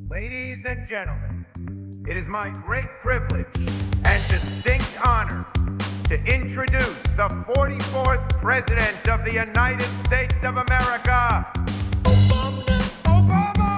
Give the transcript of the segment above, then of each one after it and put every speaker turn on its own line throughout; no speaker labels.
Ladies and gentlemen, it is my great privilege and distinct honor to introduce the 44th President of the United States of America, Obama!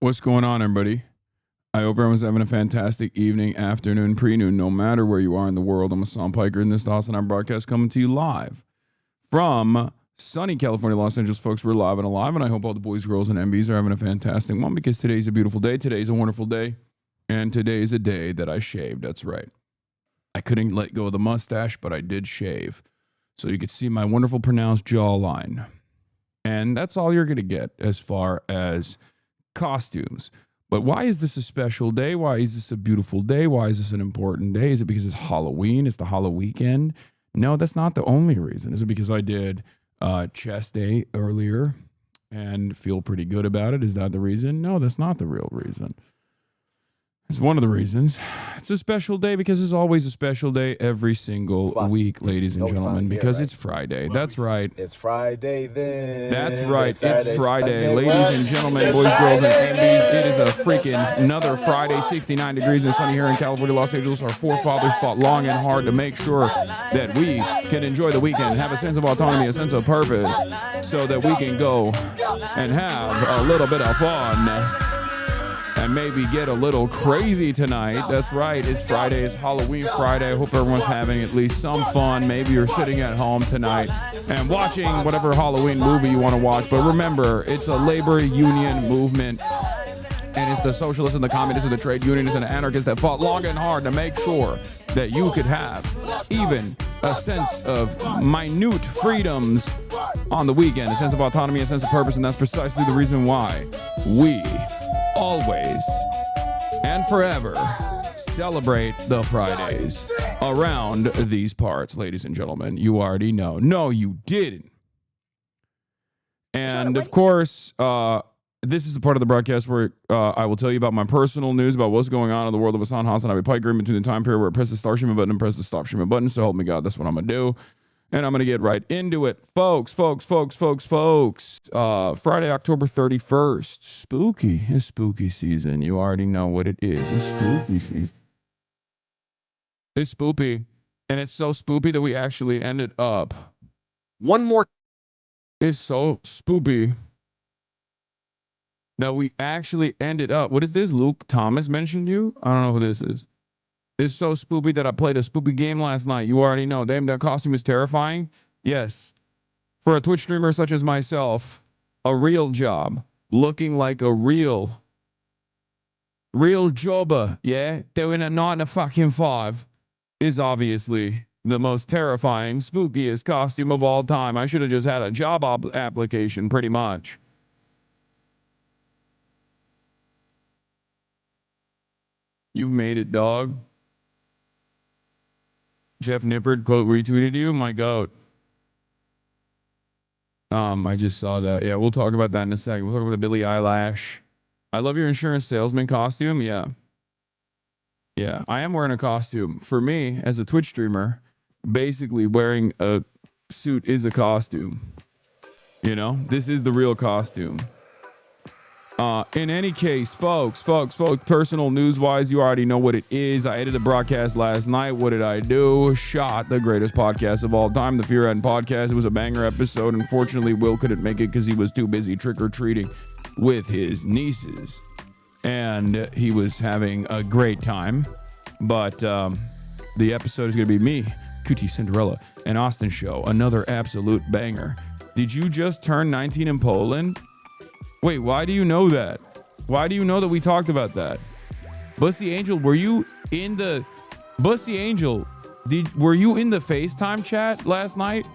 What's going on, everybody? I hope everyone's having a fantastic evening, afternoon, pre-noon, no matter where you are in the world. I'm Hasan Piker, and this is the HasanAbi Broadcast coming to you live from sunny California, Los Angeles. Folks, we're live and alive, and I hope all the boys, girls, and MBs are having a fantastic one because today's a beautiful day. Today's a wonderful day, and today is a day that I shaved. That's right. I couldn't let go of the mustache, but I did shave. So you could see my wonderful pronounced jawline. And that's all you're going to get as far as costumes. But why is this a special day? Why is this a beautiful day? Why is this an important day? Is it because it's Halloween? It's the HALLOWEEKEND? No, that's not the only reason. Is it because I did chest day earlier and feel pretty good about it? Is that the reason? No, that's not the real reason. It's one of the reasons. It's a special day because it's always a special day every single week, ladies and gentlemen, because it's Friday. That's right.
It's Friday then.
That's right. It's Friday. Ladies and gentlemen, boys, girls, and MBs, it is a freaking another Friday, 69 degrees and sunny here in California, Los Angeles. Our forefathers fought long and hard to make sure that we can enjoy the weekend, have a sense of autonomy, a sense of purpose, so that we can go and have a little bit of fun. And maybe get a little crazy tonight. That's right. It's Friday. It's Halloween Friday. I hope everyone's having at least some fun. Maybe you're sitting at home tonight and watching whatever Halloween movie you want to watch. But remember, it's a labor union movement. And it's the socialists and the communists and the trade unionists and the anarchists that fought long and hard to make sure that you could have even a sense of minute freedoms on the weekend, a sense of autonomy, a sense of purpose. And that's precisely the reason why we always and forever celebrate the Fridays around these parts, ladies and gentlemen. You already know. No, you didn't. And of course, this is the part of the broadcast where I will tell you about my personal news about what's going on in the world of HasanAbi Piker in between the time period where I press the start streaming button and press the stop streaming button. So help me God, that's what I'm going to do. And I'm going to get right into it. Folks. Friday, October 31st. Spooky. It's spooky season. You already know what it is. It's spooky season. It's spoopy. And it's so spoopy that we actually ended up. One more. It's so spoopy that we actually ended up. What is this? Luke Thomas mentioned you? I don't know who this is. It's so spoopy that I played a spoopy game last night. You already know. Damn, that costume is terrifying. Yes. For a Twitch streamer such as myself, a real job. Looking like a real jobber, yeah? Doing a 9 to fucking 5 is obviously the most terrifying, spookiest costume of all time. I should have just had a job application, pretty much. You made it, dog. Jeff Nippard quote retweeted you. My goat. I just saw that. Yeah, we'll talk about that in a second. We'll talk about the Billie Eilish. I love your insurance salesman costume. Yeah. Yeah, I am wearing a costume. For me, as a Twitch streamer, basically wearing a suit is a costume. You know, this is the real costume. In any case, folks, personal news-wise, you already know what it is. I edited the broadcast last night. What did I do? Shot the greatest podcast of all time, the Fear End Podcast. It was a banger episode. Unfortunately, Will couldn't make it because he was too busy trick-or-treating with his nieces. And he was having a great time. But the episode is going to be me, Coochie Cinderella, and Austin Show. Another absolute banger. Did you just turn 19 in Poland? Wait, why do you know that? Why do you know that we talked about that? Bussy Angel, were you in the... Bussy Angel, were you in the FaceTime chat last night?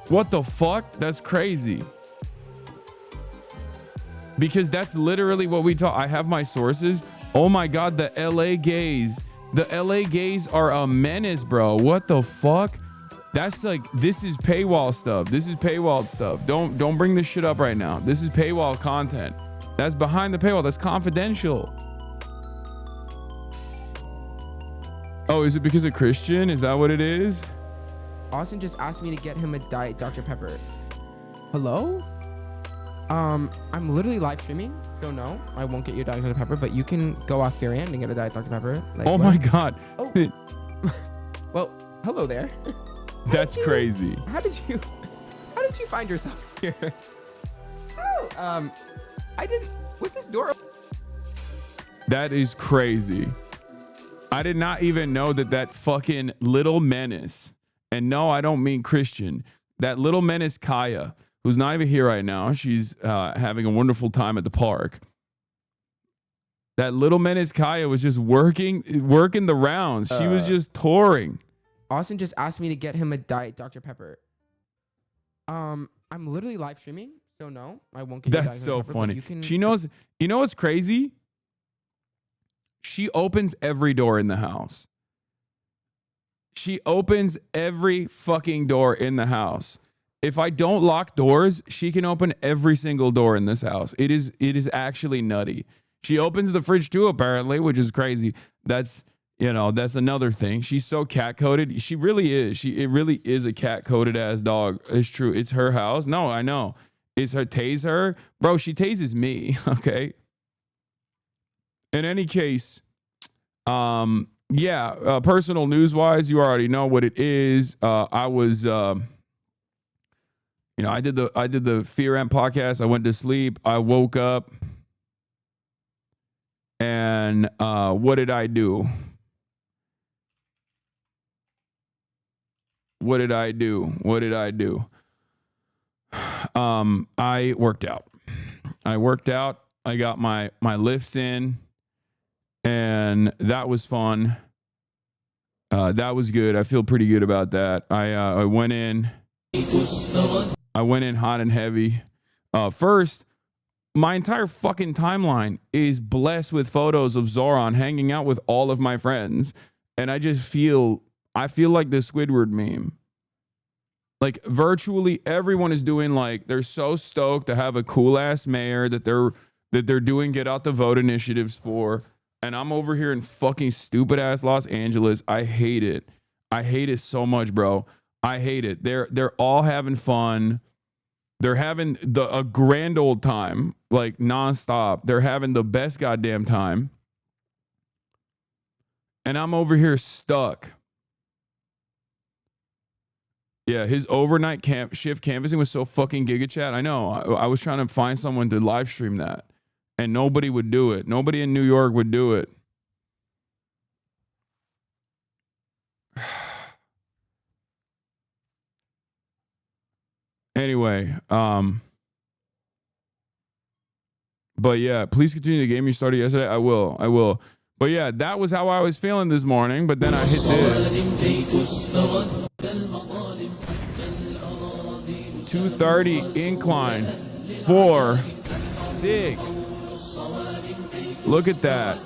What the fuck? That's crazy. Because that's literally what we talk. I have my sources. Oh my God, the LA gays. The LA gays are a menace, bro. What the fuck? That's like, this is paywall stuff. This is paywall stuff. Don't bring this shit up right now. This is paywall content. That's behind the paywall. That's confidential. Oh, is it because of Christian? Is that what it is?
Austin just asked me to get him a Diet Dr. Pepper. Hello? I'm literally live streaming, so no, I won't get you a Diet Dr. Pepper, but you can go off your end and get a Diet Dr. Pepper. Like,
oh my God.
Oh. Well, hello there.
That's crazy.
How did you find yourself here? Oh, was this door open?
That is crazy. I did not even know that fucking little menace, and no, I don't mean Christian, that little menace Kaya, who's not even here right now. She's having a wonderful time at the park. That little menace Kaya was just working the rounds. She was just touring.
Austin just asked me to get him a Diet Dr. Pepper. I'm literally live streaming, so no, I won't get you a
That's
Diet
so
Dr. Pepper,
funny.
you can...
She knows. You know what's crazy? She opens every door in the house. She opens every fucking door in the house. If I don't lock doors, she can open every single door in this house. It is actually nutty. She opens the fridge too, apparently, which is crazy. That's another thing. She's so cat-coded. She really is. It really is a cat-coded ass dog. It's true. It's her house. No, I know. It's her tase her. Bro, she tases me, okay? In any case, personal news-wise, you already know what it is. I was I did the Fear Amp podcast. I went to sleep. I woke up. And what did I do? I worked out. I got my lifts in, and that was fun. That was good. I feel pretty good about that. I went in hot and heavy. First, my entire fucking timeline is blessed with photos of Zoran hanging out with all of my friends, and I feel like the Squidward meme. Like, virtually everyone is doing, like, they're so stoked to have a cool ass mayor that they're doing get out the vote initiatives for. And I'm over here in fucking stupid ass Los Angeles. I hate it. I hate it so much, bro. I hate it. They're all having fun. They're having a grand old time, like nonstop. They're having the best goddamn time. And I'm over here stuck. Yeah, his overnight shift canvassing was so fucking giga chat. I know. I was trying to find someone to live stream that, and nobody would do it. Nobody in New York would do it. Anyway, but yeah, please continue the game you started yesterday. I will. But yeah, that was how I was feeling this morning. But then I hit this. 230 incline, 4, 6. Look at that.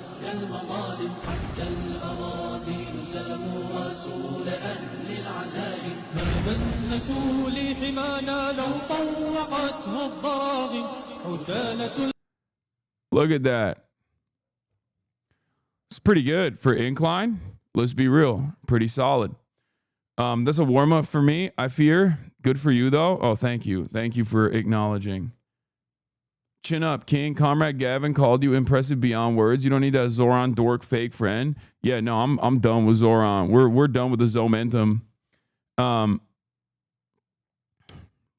Look at that. It's pretty good for incline. Let's be real. Pretty solid. That's a warm-up for me, I fear. Good for you, though. Oh, thank you. Thank you for acknowledging. Chin up, King. Comrade Gavin called you impressive beyond words. You don't need that Zoran dork fake friend. Yeah, no, I'm done with Zoran. We're done with the Zomentum.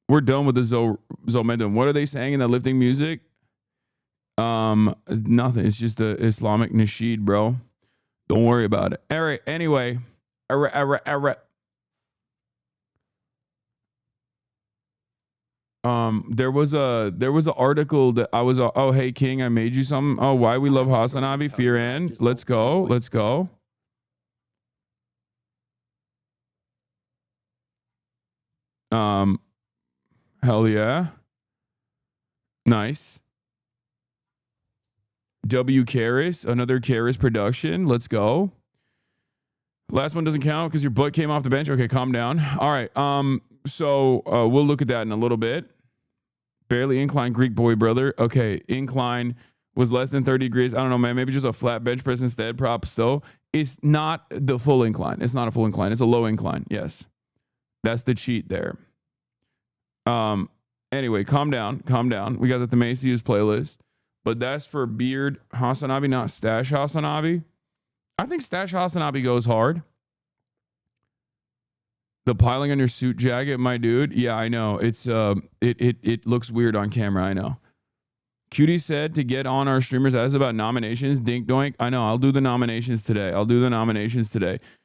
We're done with the Zomentum. What are they saying in that lifting music? Nothing. It's just the Islamic nasheed, bro. Don't worry about it. All right. Anyway, there was an article that I was. Oh, hey King, I made you something. Oh, why we love HasanAbi Fear and let's go. Let's go. Hell yeah. Nice. W. Karis, another Karis production. Let's go. Last one doesn't count because your butt came off the bench. Okay, calm down. All right. So we'll look at that in a little bit. Barely incline Greek boy, brother. Okay, incline was less than 30 degrees. I don't know, man. Maybe just a flat bench press instead. Props though. It's not the full incline. It's not a full incline. It's a low incline. Yes. That's the cheat there. Anyway, calm down. Calm down. We got the Themacius playlist. But that's for beard HasanAbi, not stash HasanAbi. I think stash HasanAbi goes hard. The piling on your suit jacket, my dude. Yeah, I know. It's it looks weird on camera, I know. Cutie said to get on our streamers as about nominations. Dink doink. I know. I'll do the nominations today.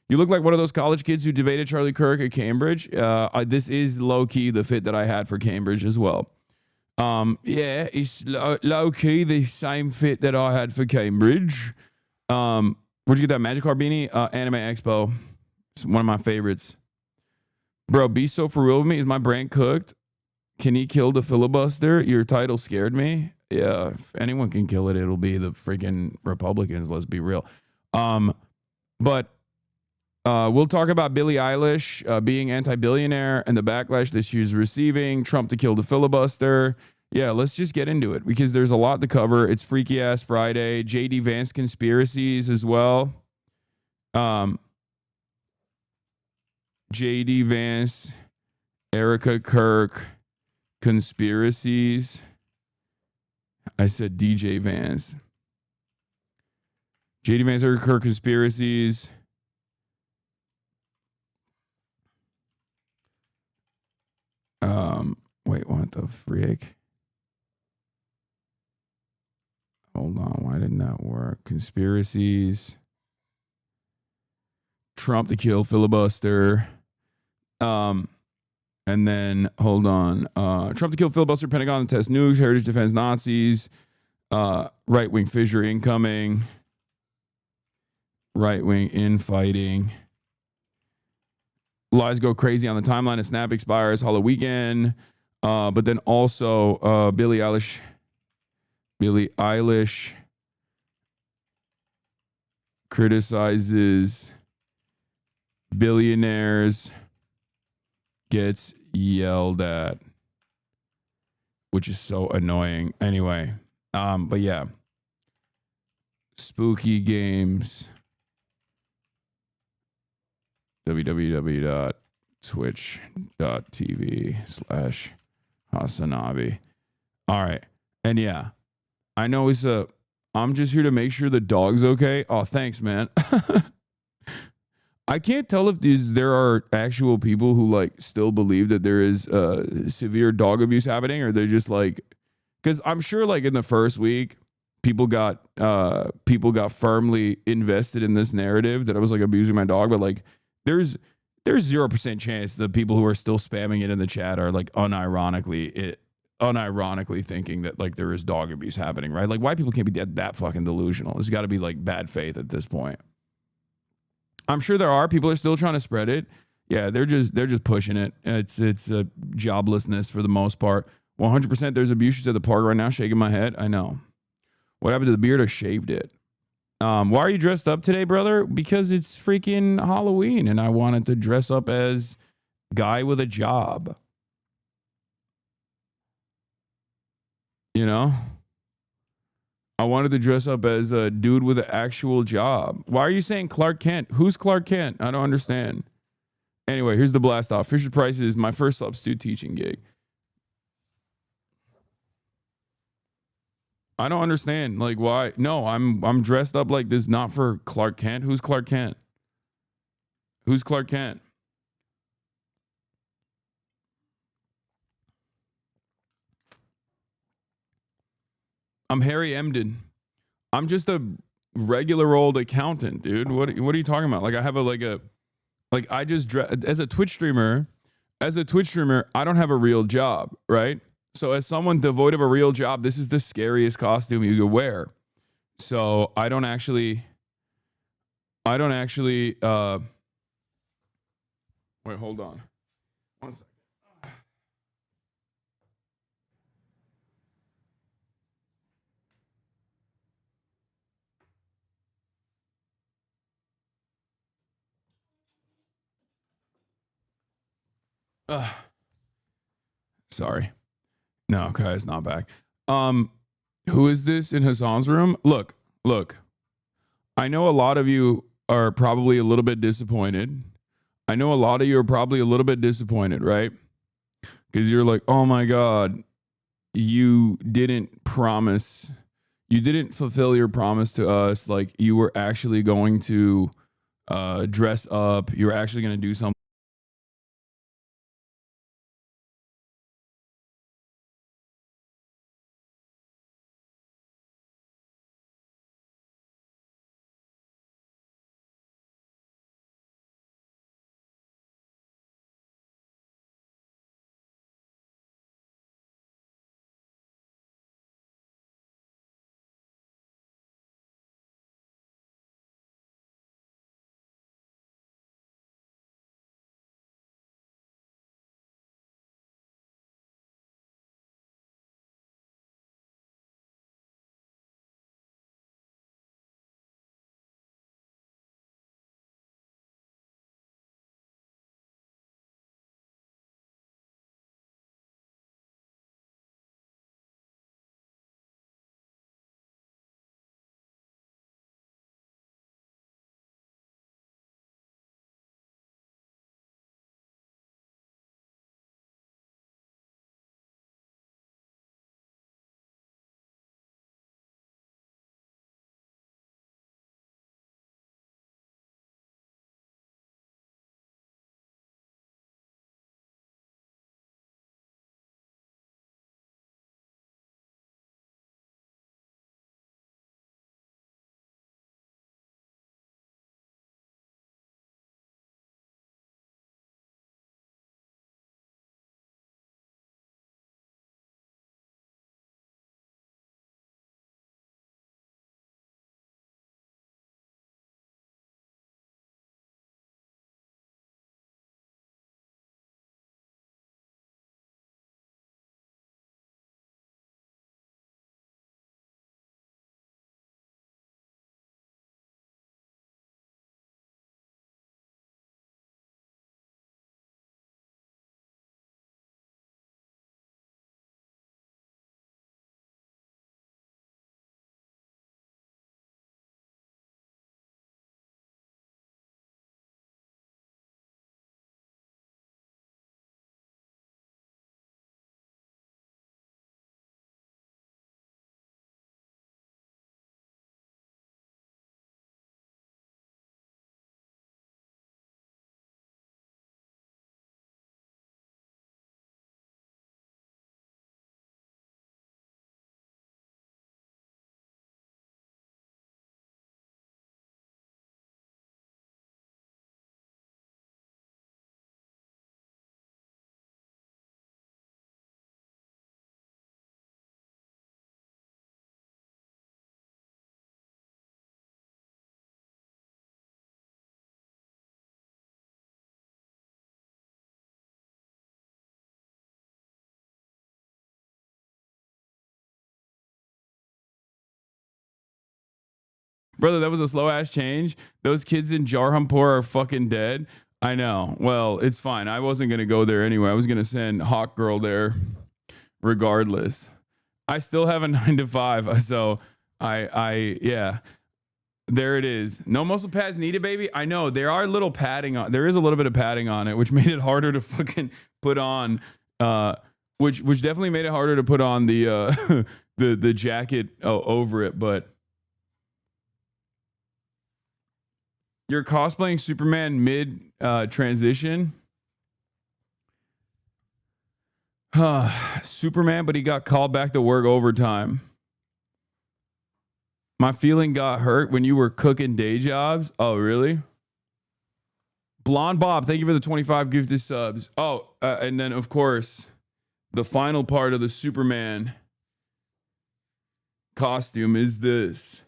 You look like one of those college kids who debated Charlie Kirk at Cambridge. This is low key the fit that I had for Cambridge as well. Yeah, it's low key the same fit that I had for Cambridge. Where'd you get that Magikarp beanie? Anime Expo. It's one of my favorites. Bro, be so for real with me. Is my brain cooked? Can he kill the filibuster? Your title scared me. Yeah, if anyone can kill it, it'll be the freaking Republicans. Let's be real. But we'll talk about Billie Eilish being anti-billionaire and the backlash that she's receiving. Trump to kill the filibuster. Yeah, let's just get into it because there's a lot to cover. It's Freaky Ass Friday. JD Vance conspiracies as well. JD Vance, Erica Kirk conspiracies. I said DJ Vance. JD Vance, Erica Kirk conspiracies. Wait, what the frick? Hold on, why didn't that work? Conspiracies. Trump to kill filibuster. And then hold on. Trump to kill filibuster, Pentagon to test nukes, heritage defense Nazis, right-wing fissure incoming, right-wing infighting. Lies go crazy on the timeline of Snap expires, HALLOWEEKEND. But then also Billie Eilish criticizes billionaires, gets yelled at, which is so annoying. Anyway, but yeah. Spooky games. www.twitch.tv/HasanAbi. All right. And yeah, I know I'm just here to make sure the dog's okay. Oh, thanks, man. I can't tell if there are actual people who like still believe that there is severe dog abuse happening, or they're just like, because I'm sure like in the first week, people got firmly invested in this narrative that I was like abusing my dog, but like there's 0% chance the people who are still spamming it in the chat are like unironically thinking that like there is dog abuse happening, right? Like white people can't be that fucking delusional. There's got to be like bad faith at this point. I'm sure there are people are still trying to spread it. Yeah, they're just pushing it. It's a joblessness for the most part. 100% there's abuses at the park right now. Shaking my head. I know. What happened to the beard? I shaved it. Why are you dressed up today, brother? Because it's freaking Halloween and I wanted to dress up as guy with a job. You know? I wanted to dress up as a dude with an actual job. Why are you saying Clark Kent? Who's Clark Kent? I don't understand. Anyway, here's the blast off. Fisher Price is my first substitute teaching gig. I don't understand. Like, why? No, I'm dressed up like this, not for Clark Kent. Who's Clark Kent? Who's Clark Kent? I'm Harry Emden. I'm just a regular old accountant, dude. What are you talking about? Like I have I just as a Twitch streamer, I don't have a real job, right? So as someone devoid of a real job, this is the scariest costume you could wear. So I don't actually wait, hold on. 1 second. Sorry. No, okay, it's not back. Who is this in Hasan's room? Look. I know a lot of you are probably a little bit disappointed. Right? Because you're like, oh my God, you didn't fulfill your promise to us. Like you were actually going to dress up. You were actually going to do something. Brother, that was a slow ass change. Those kids in Jarhampur are fucking dead. I know. Well, it's fine. I wasn't going to go there anyway. I was going to send Hawk Girl there regardless. I still have a 9 to 5. So yeah, there it is. No muscle pads needed, baby. I know there are little padding on. There is a little bit of padding on it, which made it harder to fucking put on, which definitely made it harder to put on the, the jacket over it. But you're cosplaying Superman mid transition. Superman, but he got called back to work overtime. My feeling got hurt when you were cooking day jobs. Oh, really? Blonde Bob, thank you for the 25 gifted subs. Oh, and then, of course, the final part of the Superman costume is this.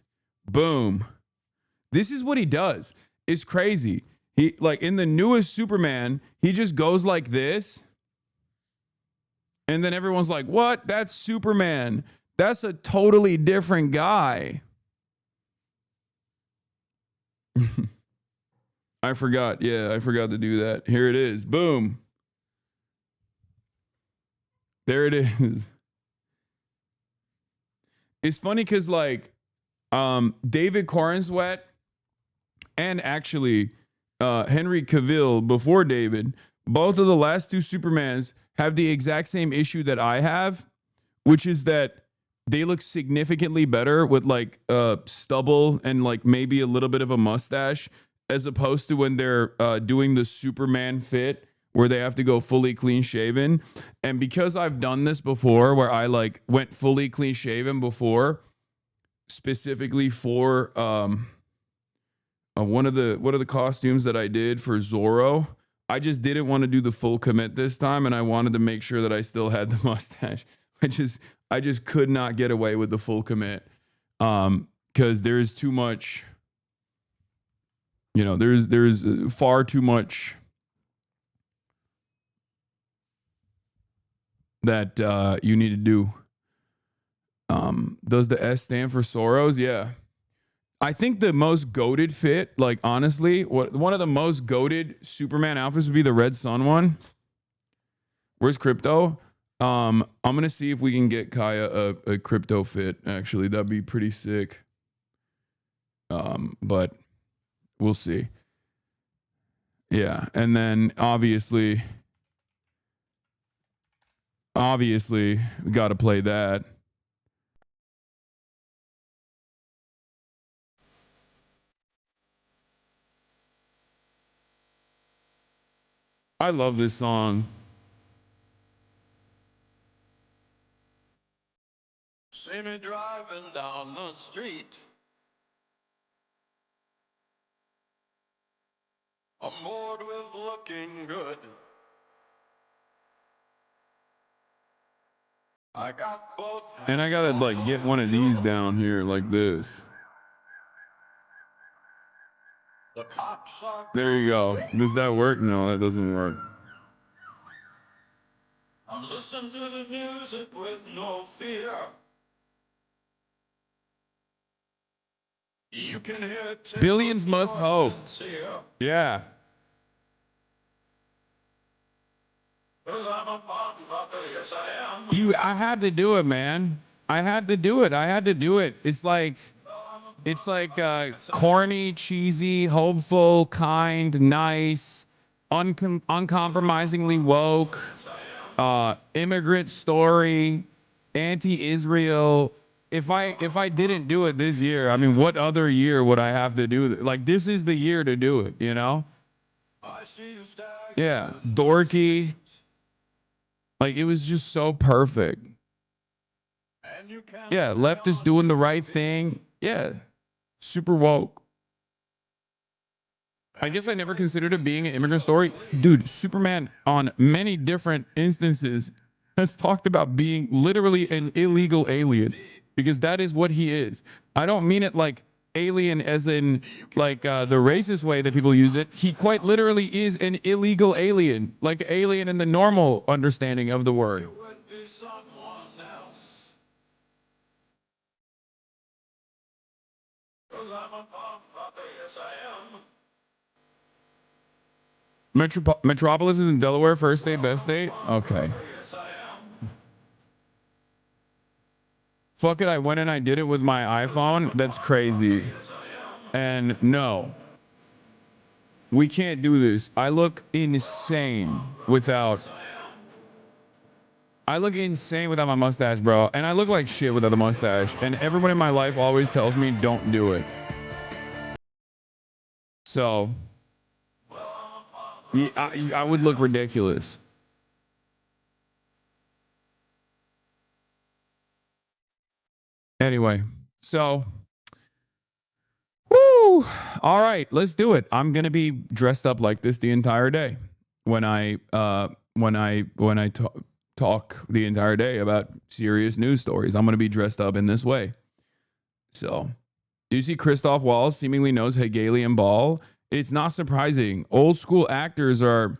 Boom. This is what he does. It's crazy. He, like, in the newest Superman, he just goes like this. And then everyone's like, what? That's Superman. That's a totally different guy. I forgot. Yeah, I forgot to do that. Here it is. Boom. There it is. It's funny because, like, David Cornsweet and actually Henry Cavill before David, both of the last two Supermans have the exact same issue that I have, which is that they look significantly better with like stubble and like maybe a little bit of a mustache, as opposed to when they're doing the Superman fit where they have to go fully clean shaven. And because I've done this before where I like went fully clean shaven before, specifically for one of the costumes that I did for Zorro, I just didn't want to do the full commit this time, and I wanted to make sure that I still had the mustache. I just could not get away with the full commit because there's too much, you know, there's far too much that you need to do. Does the S stand for Soros? Yeah. I think the most goated fit, like honestly, one of the most goated Superman outfits would be the Red Sun one. Where's Crypto? I'm gonna see if we can get Kaya a Crypto fit. Actually, that'd be pretty sick. But we'll see. Yeah, and then obviously, we got to play that. I love this song.
See me driving down the street. I'm bored with looking good. I got both.
And I gotta like get one of these down here like this.
The cops are.
There you go. Does that work? No, that doesn't work.
I'm listening to the music with no fear. You can hear it.
Billions must hope. Yeah.
'Cause I'm a motherfucker, yes I am.
I had to do it, man. I had to do it. It's like corny, cheesy, hopeful, kind, nice, uncompromisingly woke, immigrant story, anti-Israel. If I didn't do it this year, I mean, what other year would I have to do it? Like, this is the year to do it, you know?
I see you stagger.
Yeah, dorky. Like, it was just so perfect.
And you can't.
Yeah, leftists doing the right thing. Yeah, super woke. I guess I never considered it being an immigrant story. Dude, Superman on many different instances has talked about being literally an illegal alien, because that is what he is. I don't mean it like alien as in like the racist way that people use it. He quite literally is an illegal alien, like alien in the normal understanding of the word.
You would be someone else. 'Cause I'm a motherfucker, yes I am.
Metropolis is in Delaware, first state, best state? Okay.
Yes I am.
Fuck it, I went and I did it with my iPhone. That's crazy. And no, we can't do this. I look insane without my mustache, bro. And I look like shit without the mustache. And everyone in my life always tells me don't do it. So, I would look ridiculous. Anyway, so Whew. All right, let's do it. I'm gonna be dressed up like this the entire day when I talk the entire day about serious news stories. I'm gonna be dressed up in this way. So, do you see Christoph Waltz seemingly knows Hegelian ball? It's not surprising. Old school actors are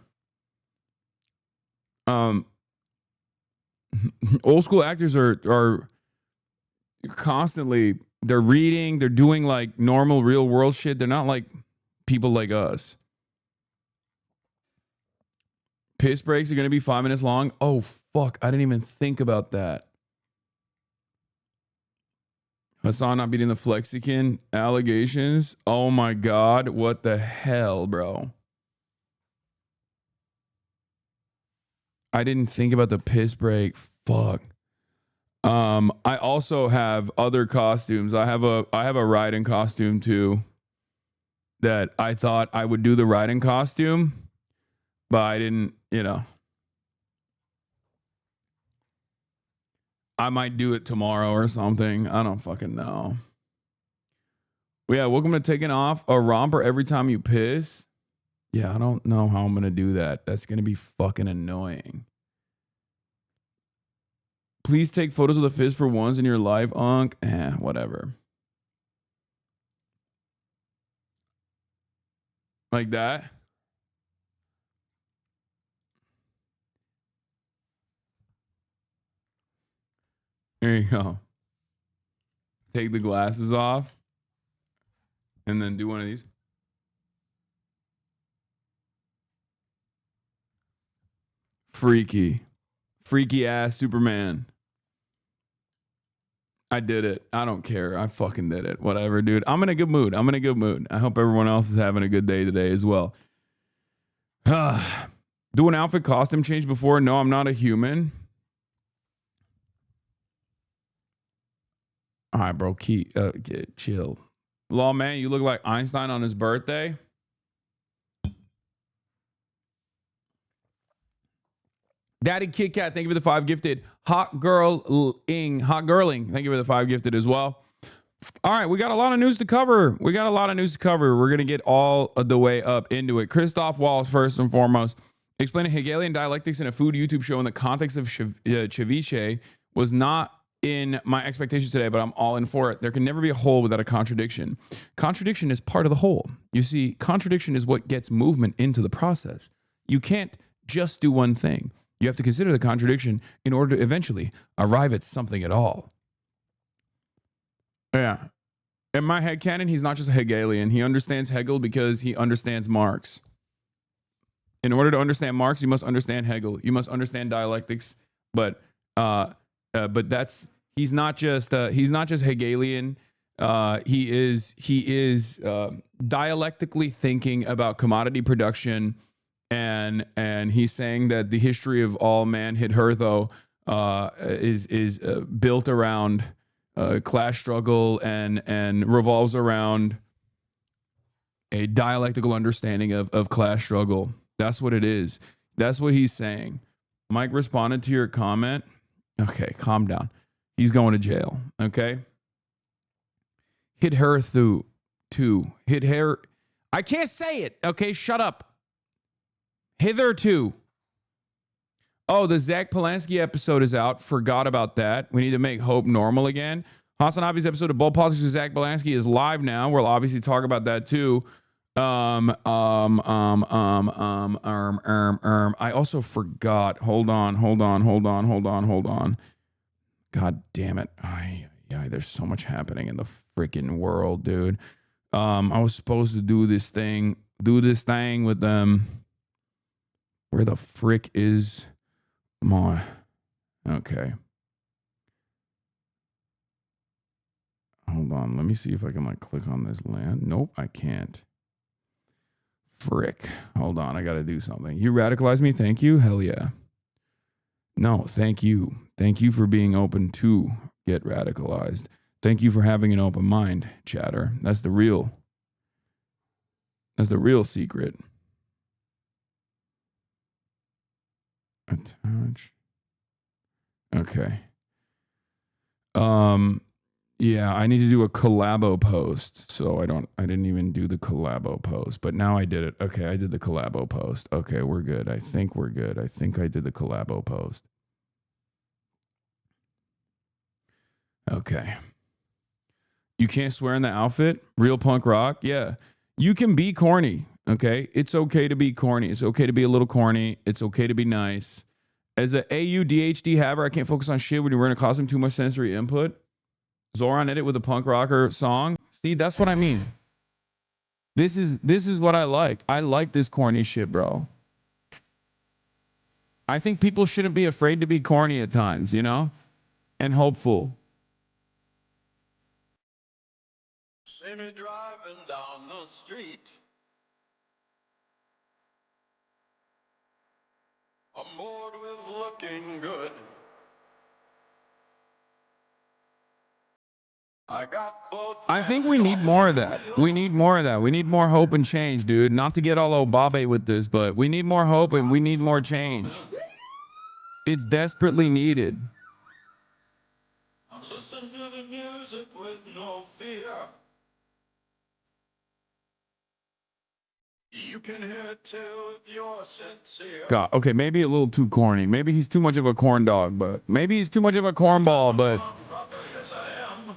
old school actors are constantly, they're reading, they're doing like normal real world shit. They're not like people like us. Piss breaks are going to be 5 minutes long. Oh, fuck. I didn't even think about that. Hasan not beating the Flexican allegations. Oh my God. What the hell, bro? I didn't think about the piss break. Fuck. I also have other costumes. I have a riding costume too. That I thought I would do the riding costume, but I didn't, you know. I might do it tomorrow or something. I don't fucking know. Yeah, welcome to taking off a romper every time you piss. Yeah, I don't know how I'm going to do that. That's going to be fucking annoying. Please take photos of the fizz for once in your life, Unc. Whatever. Like that. There you go. Take the glasses off. And then do one of these. Freaky. Freaky ass Superman. I did it. I don't care. I fucking did it. Whatever, dude. I'm in a good mood. I hope everyone else is having a good day today as well. Do an outfit costume change before? No, I'm not a human. All right, bro. Chill. Law man, you look like Einstein on his birthday. Daddy Kit Kat, thank you for the 5 gifted. Hot Girling, thank you for the 5 gifted as well. All right, we got a lot of news to cover. We're going to get all the way up into it. Christoph Waltz, first and foremost, explaining Hegelian dialectics in a food YouTube show in the context of ceviche was not in my expectations today, but I'm all in for it. There can never be a whole without a contradiction. Contradiction is part of the whole. You see, contradiction is what gets movement into the process. You can't just do one thing. You have to consider the contradiction in order to eventually arrive at something at all. Yeah. In my headcanon, he's not just a Hegelian. He understands Hegel because he understands Marx. In order to understand Marx, you must understand Hegel. You must understand dialectics. But that's he's not just Hegelian. He is dialectically thinking about commodity production. And he's saying that the history of all man hitherto is built around class struggle and revolves around a dialectical understanding of class struggle. That's what it is. That's what he's saying. Mike responded to your comment. Okay, calm down. He's going to jail. Okay. Hitherto. Hit her. I can't say it. Okay, shut up. Hitherto. Oh, the Zach Polanski episode is out. Forgot about that. We need to make hope normal again. HasanAbi's episode of Bold Politics with Zach Polanski is live now. We'll obviously talk about that too. I also forgot. Hold on. God damn it. There's so much happening in the freaking world, dude. I was supposed to do this thing with them. Where the frick is my... Okay. Hold on. Let me see if I can click on this land. Nope, I can't. Frick. Hold on. I got to do something. You radicalized me. Thank you. Hell yeah. No, thank you. Thank you for being open to get radicalized. Thank you for having an open mind, chatter. That's the real secret. Attach. Okay. Yeah, I need to do a collabo post. So I didn't even do the collabo post, but now I did it. Okay, I did the collabo post. Okay, we're good. I think we're good. I think I did the collabo post. Okay. You can't swear in the outfit? Real punk rock? Yeah. You can be corny, okay? It's okay to be corny. It's okay to be a little corny. It's okay to be nice. As a AUDHD haver, I can't focus on shit when you're wearing a costume, too much sensory input. Zoran edit with a punk rocker song. See, that's what I mean. This is what I like. I like this corny shit, bro. I think people shouldn't be afraid to be corny at times, you know? And hopeful.
See me driving down the street. I'm bored with looking good. I got both.
I think we need more of that. We need more of that. We need more hope and change, dude. Not to get all Obabe with this, but we need more hope and we need more change. It's desperately needed.
Listen to the music with no fear. You can hear it too if you're sincere.
God, okay, maybe a little too corny. Maybe he's too much of a corn dog, but maybe he's too much of a cornball, but
Yes, I am.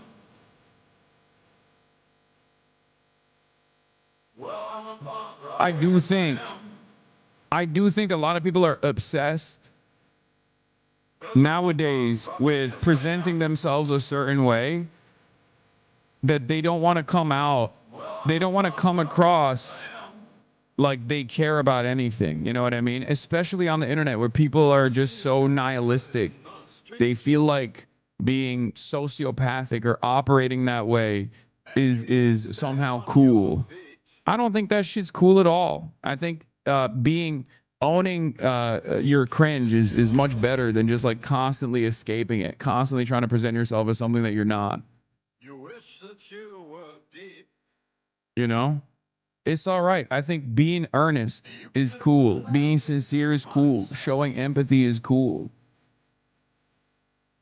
Well, I'm a punk rocker.
I do think a lot of people are obsessed nowadays with presenting themselves a certain way that they don't want to come out. They don't want to come across like they care about anything. You know what I mean? Especially on the internet where people are just so nihilistic. They feel like being sociopathic or operating that way is somehow cool. I don't think that shit's cool at all. I think owning your cringe is much better than just like constantly escaping it, constantly trying to present yourself as something that you're not.
You wish that you were deep.
You know? It's all right. I think being earnest is cool. Being sincere is cool. Showing empathy is cool.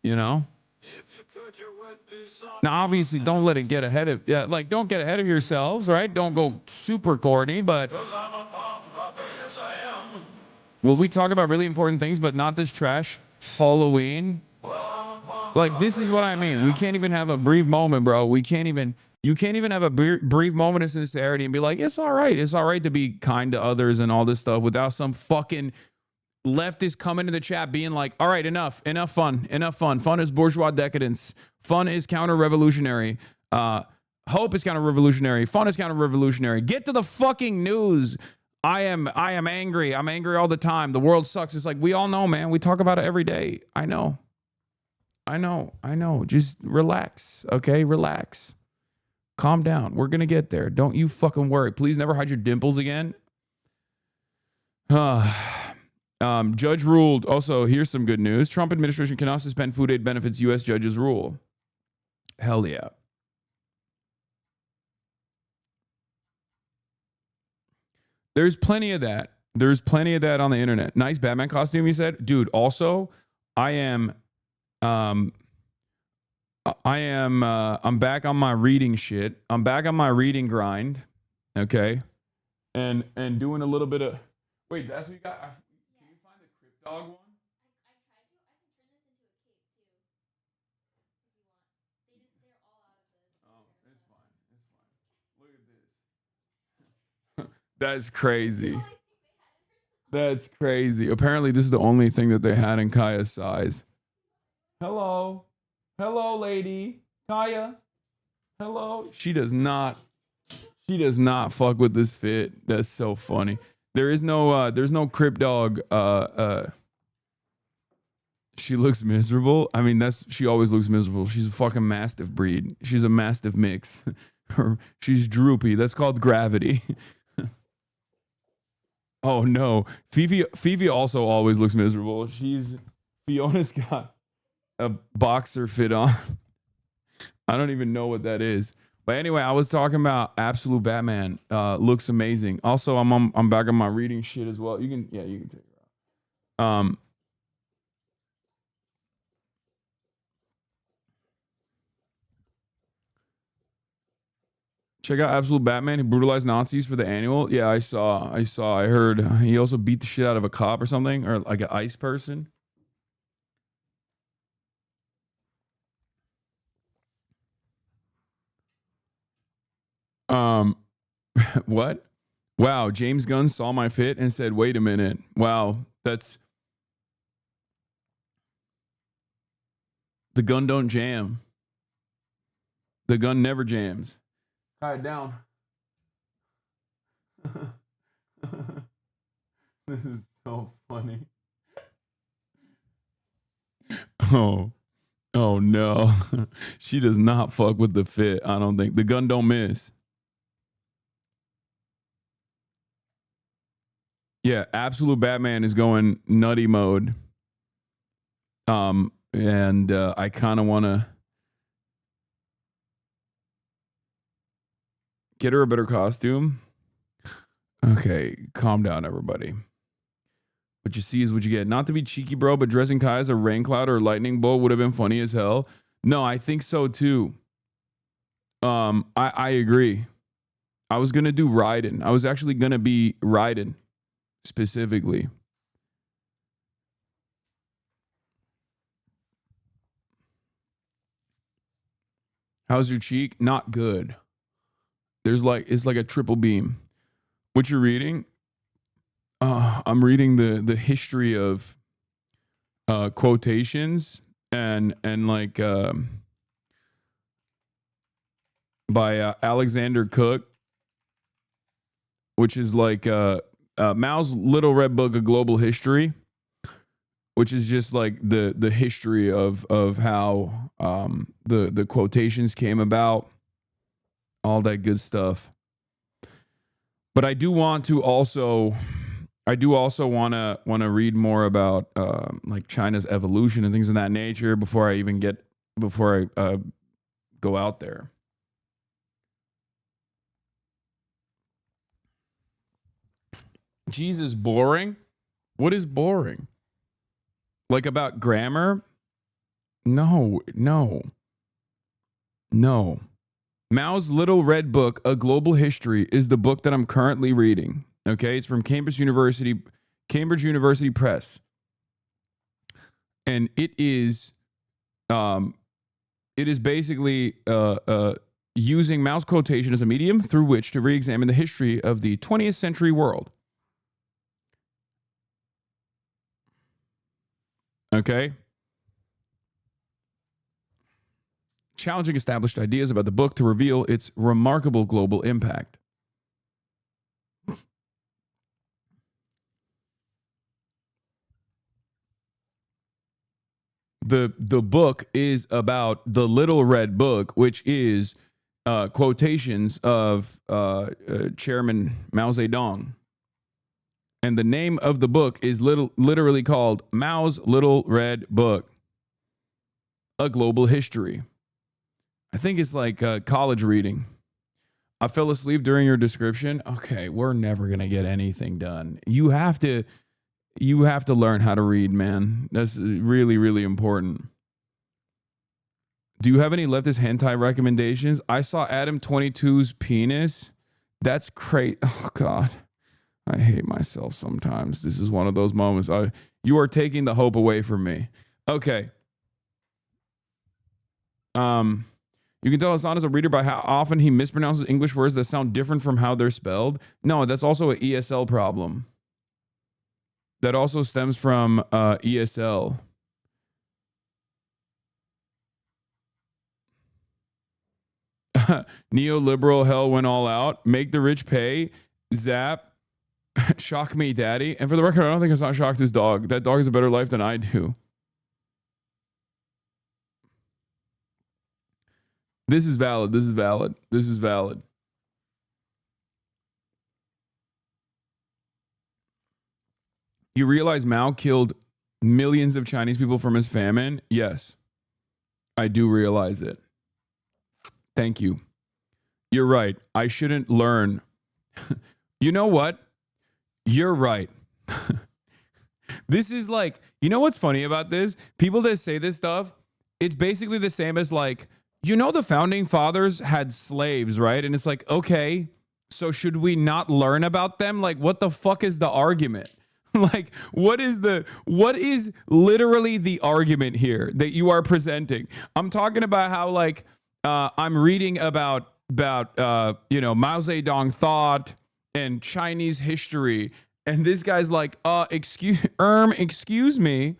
You know?
If you could, you would be some.
Now, obviously, don't let it get ahead of, don't get ahead of yourselves, right? Don't go super corny, but
'Cause I'm a punk rocker, yes I am.
will we talk about really important things, but not this trash? Halloween? Like, this is what I mean. We can't even have a brief moment, bro. You can't even have a brief moment of sincerity and be like, it's all right. It's all right to be kind to others and all this stuff without some fucking leftist coming to the chat being like, all right, enough fun. Fun is bourgeois decadence. Fun is counter-revolutionary. Hope is counter-revolutionary. Fun is counter-revolutionary. Get to the fucking news. I am angry. I'm angry all the time. The world sucks. It's like, we all know, man. We talk about it every day. I know. Just relax, okay? Relax. Calm down. We're going to get there. Don't you fucking worry. Please never hide your dimples again. Judge ruled. Also, here's some good news. Trump administration cannot suspend food aid benefits. U.S. judges rule. Hell yeah. There's plenty of that. There's plenty of that on the internet. Nice Batman costume, you said? Dude, also, I'm back on my reading shit. I'm back on my reading grind. Okay. And doing a little bit of, wait, that's what you got? Can you find the Crypt Dog one?
I tried to. I can turn this into a cape too, if you want. They're all out of this.
Oh, it's fine. Look at this. That's crazy. That's crazy. Apparently, this is the only thing that they had in Kaya's size. Hello, lady. Kaya. Hello. She does not fuck with this fit. That's so funny. There's no Crypt Dog. She looks miserable. I mean, she always looks miserable. She's a fucking Mastiff breed. She's a Mastiff mix. She's droopy. That's called gravity. Oh no. Fifi also always looks miserable. Fiona's got a boxer fit on. I don't even know what that is. But anyway, I was talking about Absolute Batman. Looks amazing. Also, I'm back on my reading shit as well. You can take it out. Check out Absolute Batman. He brutalized Nazis for the annual. Yeah, I saw. I heard he also beat the shit out of a cop or something, or like an ICE person. What? Wow, James Gunn saw my fit and said, "Wait a minute." Wow, that's the gun don't jam. The gun never jams. Tie it down. This is so funny. Oh no. She does not fuck with the fit. I don't think the gun don't miss. Yeah, Absolute Batman is going nutty mode. And I kind of want to get her a better costume. Okay, calm down, everybody. What you see is what you get. Not to be cheeky, bro, but dressing Kai as a rain cloud or lightning bolt would have been funny as hell. No, I think so too. I agree. I was gonna do Raiden. I was actually gonna be Raiden specifically. How's your cheek? Not good. It's like a triple beam. What you're reading? I'm reading the history of quotations and like by Alexander Cook, which is like Mao's Little Red Book of Global History, which is just like the history of how the quotations came about, all that good stuff. But I do also want to read more about like China's evolution and things of that nature before I go out there. Jesus, boring? What is boring? Like about grammar? No. Mao's Little Red Book, A Global History, is the book that I'm currently reading. Okay, it's from Cambridge University Press. And it is basically using Mao's quotation as a medium through which to re-examine the history of the 20th century world. Okay. Challenging established ideas about the book to reveal its remarkable global impact. The book is about the Little Red Book, which is quotations of Chairman Mao Zedong. And the name of the book is literally called Mao's Little Red Book, A Global History. I think it's like college reading. I fell asleep during your description. Okay, we're never going to get anything done. You have to learn how to read, man. That's really, really important. Do you have any leftist hentai recommendations? I saw Adam 22's penis. That's crazy. Oh, God. I hate myself sometimes. This is one of those moments. You are taking the hope away from me. Okay. You can tell Hasan is a reader by how often he mispronounces English words that sound different from how they're spelled. No, that's also an ESL problem. That also stems from ESL. Neoliberal hell went all out. Make the rich pay. Zap. Shock me, daddy. And for the record, I don't think Hasan shocked his dog. That dog has a better life than I do. This is valid. You realize Mao killed millions of Chinese people from his famine? Yes, I do realize it. Thank you. You're right. I shouldn't learn. You know what? You're right. This is like, you know what's funny about this? People that say this stuff, it's basically the same as like, you know, the founding fathers had slaves, right? And it's like, okay, so should we not learn about them? Like, what the fuck is the argument? Like, what is literally the argument here that you are presenting? I'm talking about how, like, I'm reading about you know, Mao Zedong thought and Chinese history, and this guy's like, excuse me.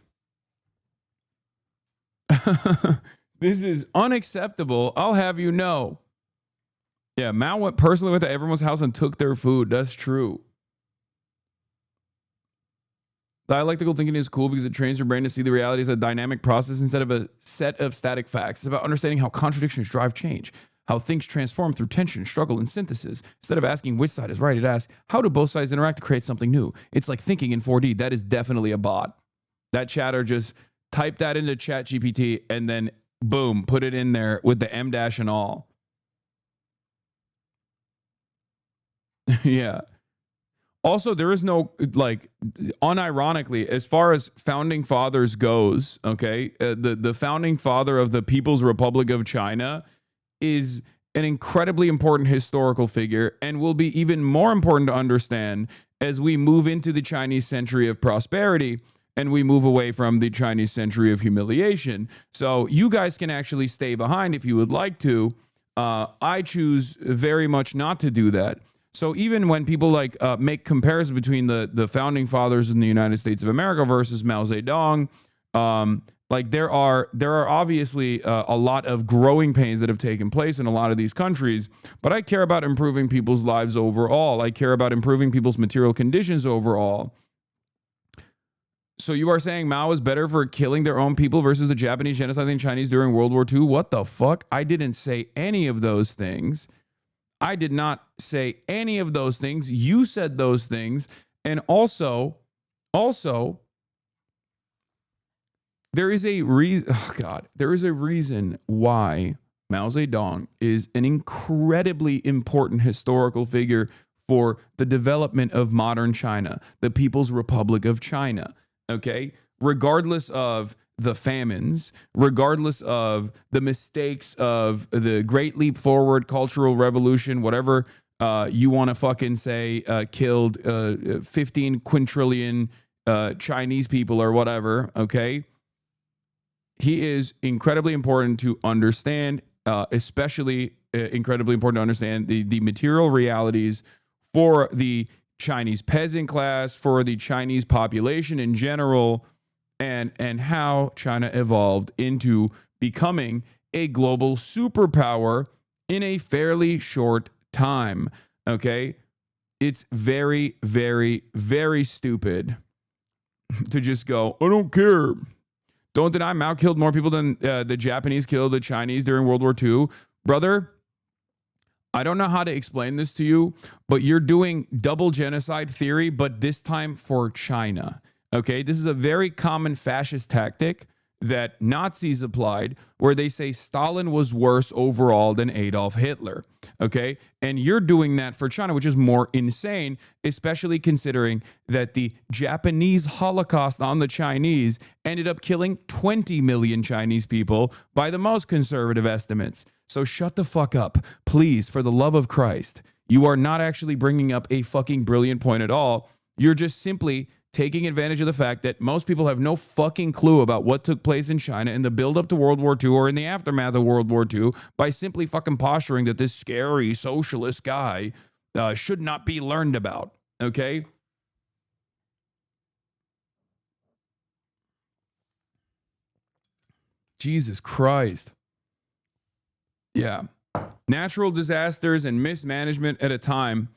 This is unacceptable. I'll have you know. Yeah, Mao went to everyone's house and took their food. That's true. Dialectical thinking is cool because it trains your brain to see the reality as a dynamic process instead of a set of static facts. It's about understanding how contradictions drive change, how things transform through tension, struggle, and synthesis. Instead of asking which side is right, it asks, how do both sides interact to create something new? It's like thinking in 4D. That is definitely a bot. That chatter just typed that into ChatGPT and then boom, put it in there with the M dash and all. Yeah. Also, there is no, like, unironically, as far as founding fathers goes, okay, the founding father of the People's Republic of China is an incredibly important historical figure and will be even more important to understand as we move into the Chinese century of prosperity and we move away from the Chinese century of humiliation. So you guys can actually stay behind if you would like to. I choose very much not to do that. So even when people like make comparisons between the founding fathers in the United States of America versus Mao Zedong, like there are obviously a lot of growing pains that have taken place in a lot of these countries. But I care about improving people's lives overall. I care about improving people's material conditions overall. So you are saying Mao is better for killing their own people versus the Japanese genociding the Chinese during World War II? What the fuck? I didn't say any of those things. I did not say any of those things. You said those things. And also, there is a reason, there is a reason why Mao Zedong is an incredibly important historical figure for the development of modern China, the People's Republic of China, okay? Regardless of the famines, regardless of the mistakes of the Great Leap Forward, Cultural Revolution, whatever you want to fucking say, killed 15 quintillion Chinese people or whatever, okay? He is incredibly important to understand, especially incredibly important to understand the material realities for the Chinese peasant class, for the Chinese population in general, and how China evolved into becoming a global superpower in a fairly short time, okay? It's very, very, very stupid to just go, I don't care. Don't deny Mao killed more people than the Japanese killed the Chinese during World War II. Brother, I don't know how to explain this to you, but you're doing double genocide theory, but this time for China. Okay, this is a very common fascist tactic that Nazis applied, where they say Stalin was worse overall than Adolf Hitler. Okay, and you're doing that for China, which is more insane, especially considering that the Japanese Holocaust on the Chinese ended up killing 20 million Chinese people by the most conservative estimates. So shut the fuck up, please, for the love of Christ. You are not actually bringing up a fucking brilliant point at all. You're just simply taking advantage of the fact that most people have no fucking clue about what took place in China in the build-up to World War II or in the aftermath of World War II by simply fucking posturing that this scary socialist guy should not be learned about, okay? Jesus Christ. Yeah. Natural disasters and mismanagement at a time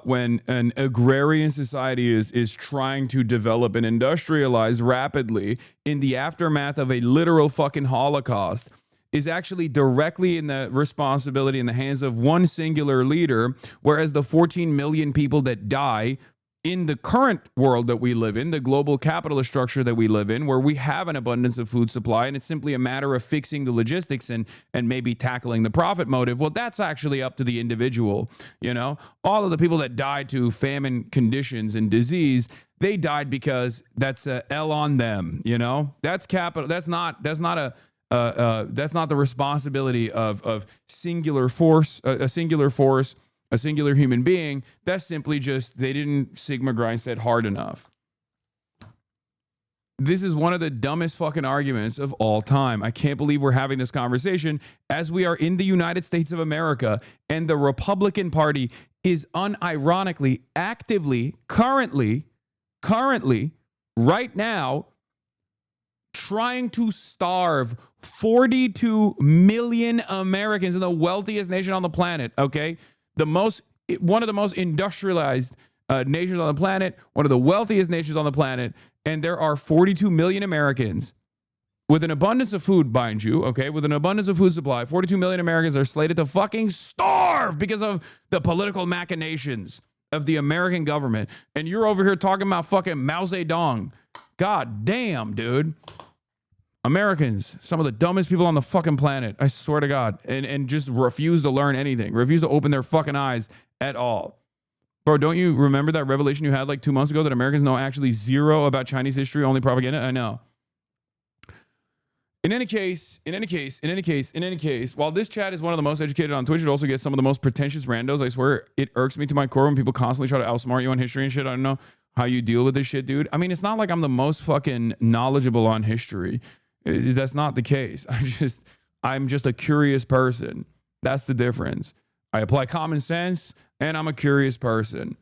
when an agrarian society is trying to develop and industrialize rapidly in the aftermath of a literal fucking Holocaust is actually directly in the responsibility in the hands of one singular leader, whereas the 14 million people that die in the current world that we live in, the global capitalist structure that we live in, where we have an abundance of food supply and it's simply a matter of fixing the logistics and maybe tackling the profit motive. Well, that's actually up to the individual. You know, all of the people that died to famine conditions and disease, they died because that's a L on them. You know, that's capital. That's not That's not the responsibility of singular force, a singular force, a singular human being. That's simply just they didn't Sigma Grindset hard enough. This is one of the dumbest fucking arguments of all time. I can't believe we're having this conversation as we are in the United States of America, and the Republican Party is unironically, actively, currently, right now, trying to starve 42 million Americans in the wealthiest nation on the planet, okay? One of the most industrialized nations on the planet, one of the wealthiest nations on the planet, and there are 42 million Americans with an abundance of food, mind you, okay? With an abundance of food supply, 42 million Americans are slated to fucking starve because of the political machinations of the American government. And you're over here talking about fucking Mao Zedong. God damn, dude. Americans, some of the dumbest people on the fucking planet, I swear to God, and just refuse to learn anything, refuse to open their fucking eyes at all. Bro, don't you remember that revelation you had like 2 months ago that Americans know actually zero about Chinese history, only propaganda? I know. In any case, while this chat is one of the most educated on Twitch, it also gets some of the most pretentious randos. I swear it irks me to my core when people constantly try to outsmart you on history and shit. I don't know how you deal with this shit, dude. I mean, it's not like I'm the most fucking knowledgeable on history. That's not the case. I'm just a curious person. That's the difference. I apply common sense and I'm a curious person.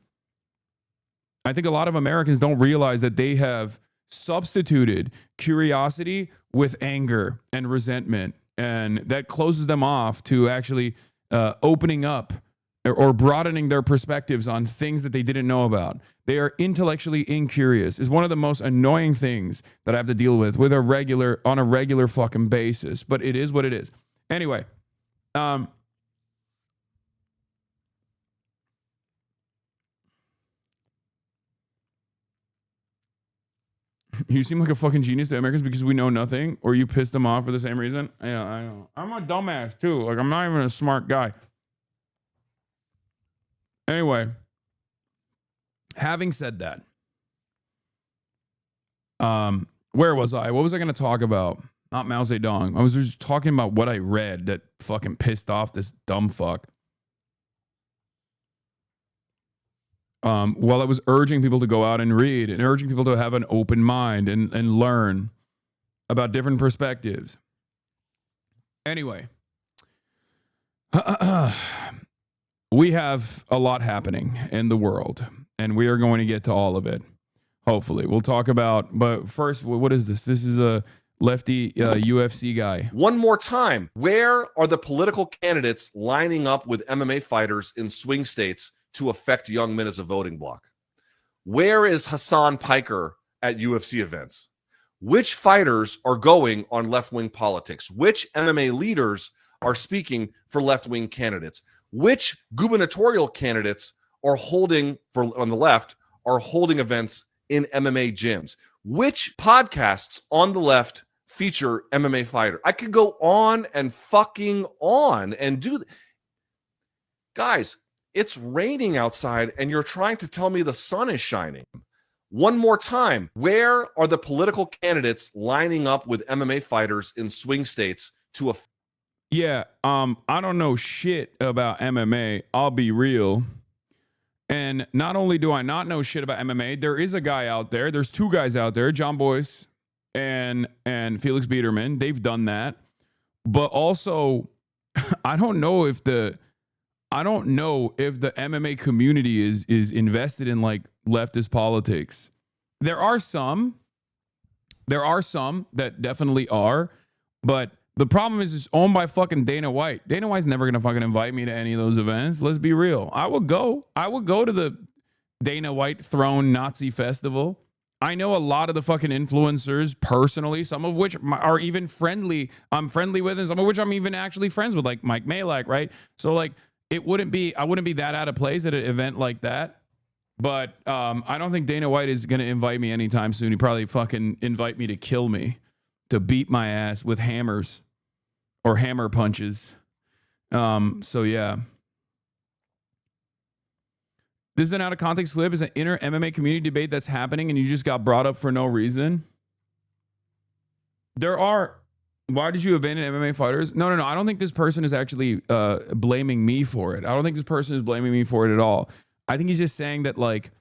I think a lot of Americans don't realize that they have substituted curiosity with anger and resentment, and that closes them off to actually opening up or broadening their perspectives on things that they didn't know about. They are intellectually incurious. Is one of the most annoying things that I have to deal with on a regular fucking basis, but it is what it is. Anyway, you seem like a fucking genius to Americans because we know nothing, or you pissed them off for the same reason. Yeah, I know. I'm a dumbass too. Like, I'm not even a smart guy. Anyway, having said that, where was I? What was I going to talk about? Not Mao Zedong. I was just talking about what I read that fucking pissed off this dumb fuck. While I was urging people to go out and read and urging people to have an open mind and learn about different perspectives. Anyway, we have a lot happening in the world, and we are going to get to all of it. Hopefully, we'll talk about. But first, what is this? This is a lefty UFC guy.
One more time, where are the political candidates lining up with MMA fighters in swing states to affect young men as a voting bloc? Where is Hasan Piker at UFC events? Which fighters are going on left-wing politics? Which MMA leaders are speaking for left-wing candidates? Which gubernatorial candidates are holding, on the left, are holding events in MMA gyms? Which podcasts on the left feature MMA fighter? I could go on and fucking on and do. Guys, it's raining outside and you're trying to tell me the sun is shining. One more time, where are the political candidates lining up with MMA fighters in swing states to
Yeah, I don't know shit about MMA. I'll be real. And not only do I not know shit about MMA, there is a guy out there. There's two guys out there, John Boyce and Felix Biederman. They've done that. But also, I don't know if the MMA community is invested in like leftist politics. There are some that definitely are, but the problem is it's owned by fucking Dana White. Dana White's never gonna fucking invite me to any of those events. Let's be real. I would go to the Dana White Throne Nazi Festival. I know a lot of the fucking influencers personally, some of which are even friendly. I'm friendly with, and some of which I'm even actually friends with, like Mike Malak, right? So like, I wouldn't be that out of place at an event like that. But I don't think Dana White is going to invite me anytime soon. He'd probably fucking invite me to kill me, to beat my ass with hammers or hammer punches. So yeah. This is an out of context clip. It's an inner MMA community debate that's happening and you just got brought up for no reason. There are Why did you abandon MMA fighters? No. I don't think this person is actually blaming me for it. I don't think this person is blaming me for it at all. I think he's just saying that like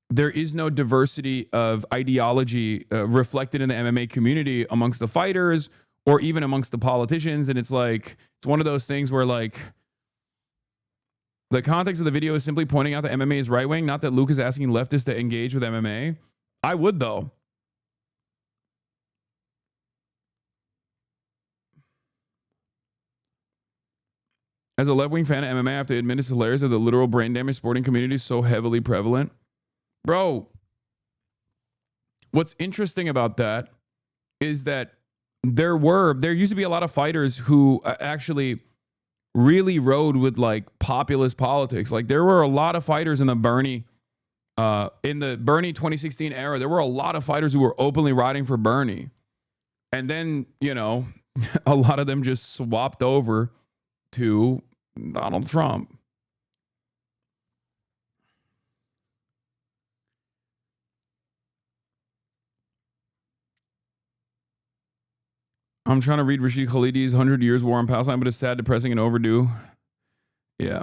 there is no diversity of ideology reflected in the MMA community amongst the fighters or even amongst the politicians. And it's like, it's one of those things where like the context of the video is simply pointing out that MMA is right wing, not that Luke is asking leftists to engage with MMA. I would though. As a left-wing fan of MMA, I have to admit it's hilarious that the literal brain damage sporting community is so heavily prevalent. Bro, what's interesting about that is that there used to be a lot of fighters who actually really rode with like populist politics. Like there were a lot of fighters in the Bernie 2016 era. There were a lot of fighters who were openly riding for Bernie. And then, you know, a lot of them just swapped over to Donald Trump. I'm trying to read Rashid Khalidi's 100 Years War on Palestine, but it's sad, depressing, and overdue. Yeah.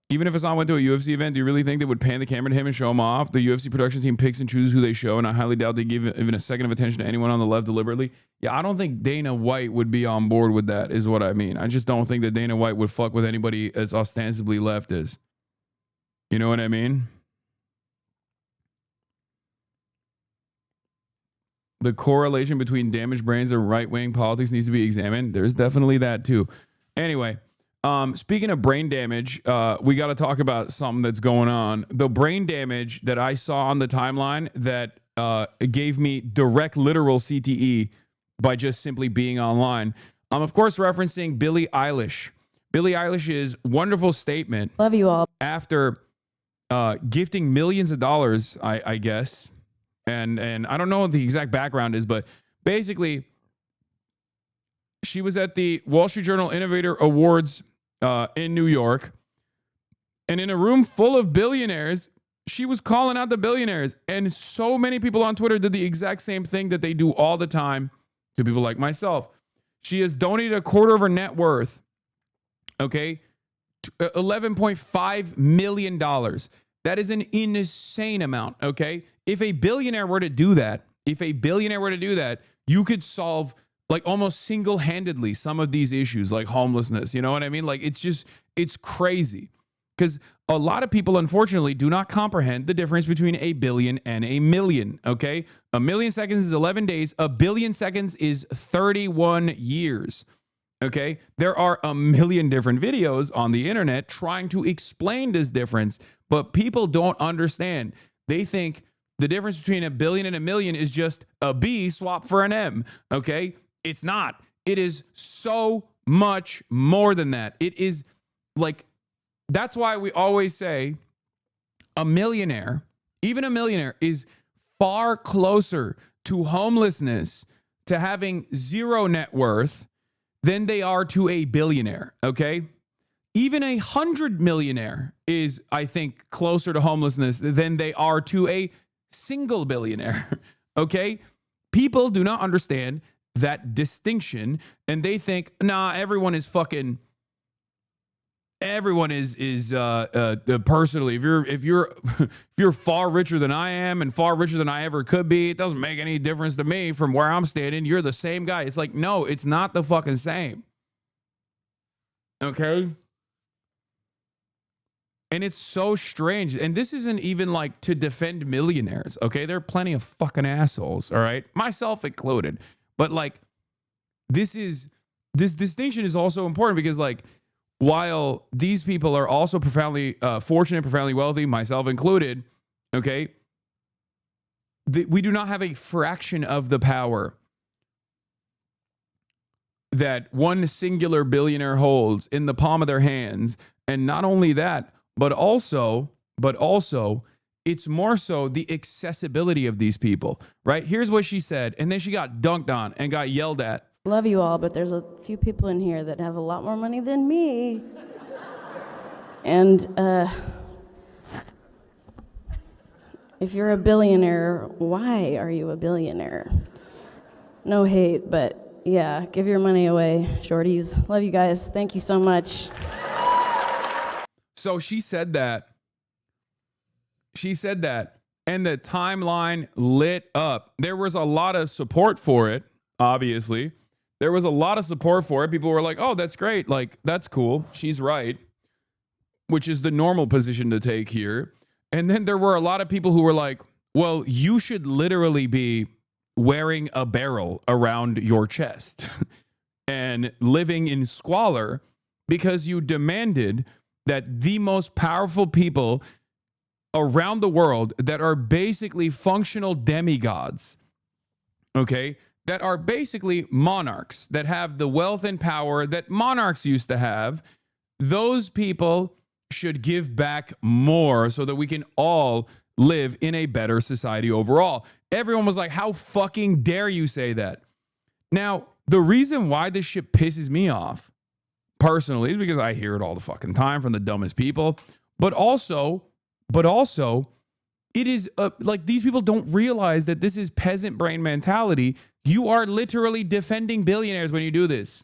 Even if Hasan went to a UFC event, do you really think they would pan the camera to him and show him off? The UFC production team picks and chooses who they show, and I highly doubt they give even a second of attention to anyone on the left deliberately. Yeah, I don't think Dana White would be on board with that, is what I mean. I just don't think that Dana White would fuck with anybody as ostensibly leftist. You know what I mean? The correlation between damaged brains and right-wing politics needs to be examined. There's definitely that too. Anyway, speaking of brain damage, we got to talk about something that's going on. The brain damage that I saw on the timeline that gave me direct literal CTE by just simply being online. I'm, of course, referencing Billie Eilish. Billie Eilish's wonderful statement.
Love you all.
After gifting millions of dollars, I guess. And I don't know what the exact background is, but basically, she was at the Wall Street Journal Innovator Awards in New York. And in a room full of billionaires, she was calling out the billionaires. And so many people on Twitter did the exact same thing that they do all the time to people like myself. She has donated a quarter of her net worth, okay, $11.5 million. That is an insane amount, okay? If a billionaire were to do that, you could solve like almost single-handedly some of these issues like homelessness. You know what I mean? Like it's crazy because a lot of people, unfortunately, do not comprehend the difference between a billion and a million, okay? A million seconds is 11 days. A billion seconds is 31 years. Okay, there are a million different videos on the internet trying to explain this difference, but people don't understand. They think the difference between a billion and a million is just a B swapped for an M. Okay, it's not. It is so much more than that. It is like, that's why we always say a millionaire, even a millionaire, is far closer to homelessness, to having zero net worth, than they are to a billionaire, okay? Even 100 millionaire is, I think, closer to homelessness than they are to a single billionaire, okay? People do not understand that distinction, and they think, nah, everyone is personally, if you're far richer than I am and far richer than I ever could be, it doesn't make any difference to me from where I'm standing. You're the same guy. It's like, no, it's not the fucking same. Okay? And it's so strange. And this isn't even like to defend millionaires. Okay? There are plenty of fucking assholes. All right? Myself included. But like, this distinction is also important because like, while these people are also profoundly fortunate, profoundly wealthy, myself included, okay, we do not have a fraction of the power that one singular billionaire holds in the palm of their hands. And not only that, but also, it's more so the accessibility of these people, right? Here's what she said, and then she got dunked on and got yelled at.
Love you all, but there's a few people in here that have a lot more money than me. And if you're a billionaire, why are you a billionaire? No hate, but yeah, give your money away, shorties. Love you guys. Thank you so much.
So she said that. She said that. And the timeline lit up. There was a lot of support for it, obviously. There was a lot of support for it. People were like, oh, that's great. Like, that's cool. She's right. Which is the normal position to take here. And then there were a lot of people who were like, well, you should literally be wearing a barrel around your chest and living in squalor because you demanded that the most powerful people around the world that are basically functional demigods, okay, that are basically monarchs that have the wealth and power that monarchs used to have, those people should give back more so that we can all live in a better society overall. Everyone was like, how fucking dare you say that? Now, the reason why this shit pisses me off personally is because I hear it all the fucking time from the dumbest people, but also, it is like these people don't realize that this is peasant brain mentality. You are literally defending billionaires when you do this,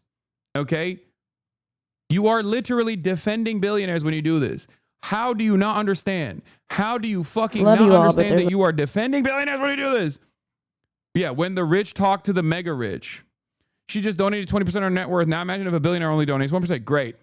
okay? You are literally defending billionaires when you do this. How do you not understand? How do you fucking
Love
not
you all,
understand
but
that you are defending billionaires when you do this? Yeah, when the rich talk to the mega rich. She just donated 20% of her net worth. Now imagine if a billionaire only donates 1%. Great.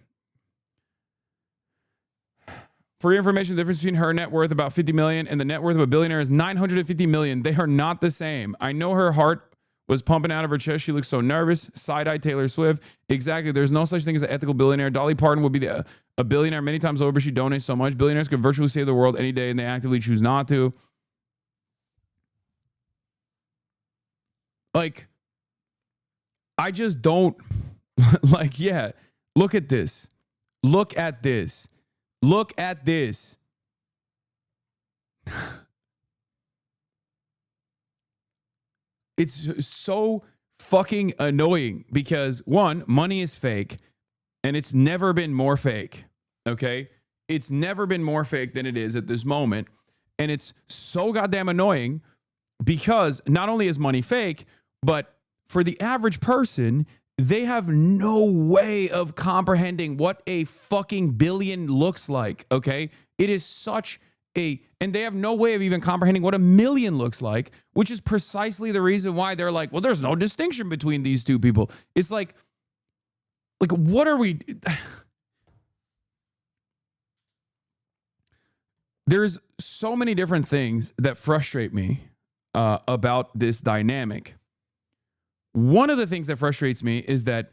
For your information, the difference between her net worth, about 50 million, and the net worth of a billionaire is 950 million. They are not the same. I know her heart was pumping out of her chest. She looks so nervous. Side-eye Taylor Swift. Exactly. There's no such thing as an ethical billionaire. Dolly Parton would be a billionaire many times over. She donates so much. Billionaires could virtually save the world any day, and they actively choose not to. Like, I just don't, like, yeah, look at this. Look at this. Look at this. It's so fucking annoying because, one, money is fake, and it's never been more fake, okay? It's never been more fake than it is at this moment, and it's so goddamn annoying because not only is money fake, but for the average person, they have no way of comprehending what a fucking billion looks like, okay? It is such a, and they have no way of even comprehending what a million looks like, which is precisely the reason why they're like, well, there's no distinction between these two people. It's like what are we? There's so many different things that frustrate me about this dynamic. One of the things that frustrates me is that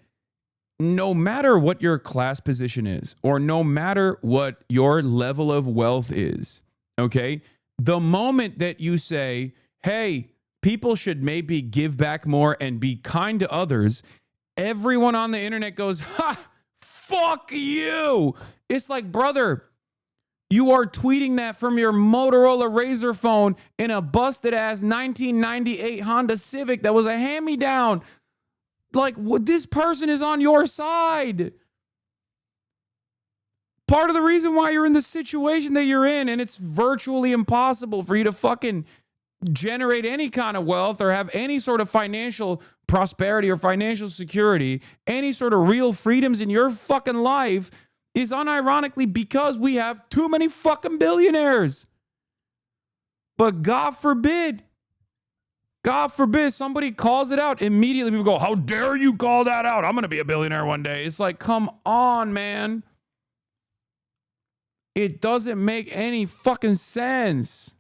no matter what your class position is, or no matter what your level of wealth is, okay, the moment that you say, hey, people should maybe give back more and be kind to others, everyone on the internet goes, ha, fuck you. It's like, brother, you are tweeting that from your Motorola Razr phone in a busted ass 1998 Honda Civic that was a hand-me-down. Like, this person is on your side. Part of the reason why you're in the situation that you're in, and it's virtually impossible for you to fucking generate any kind of wealth or have any sort of financial prosperity or financial security, any sort of real freedoms in your fucking life, is unironically because we have too many fucking billionaires. But God forbid somebody calls it out. Immediately people go, how dare you call that out? I'm going to be a billionaire one day. It's like, come on, man. It doesn't make any fucking sense.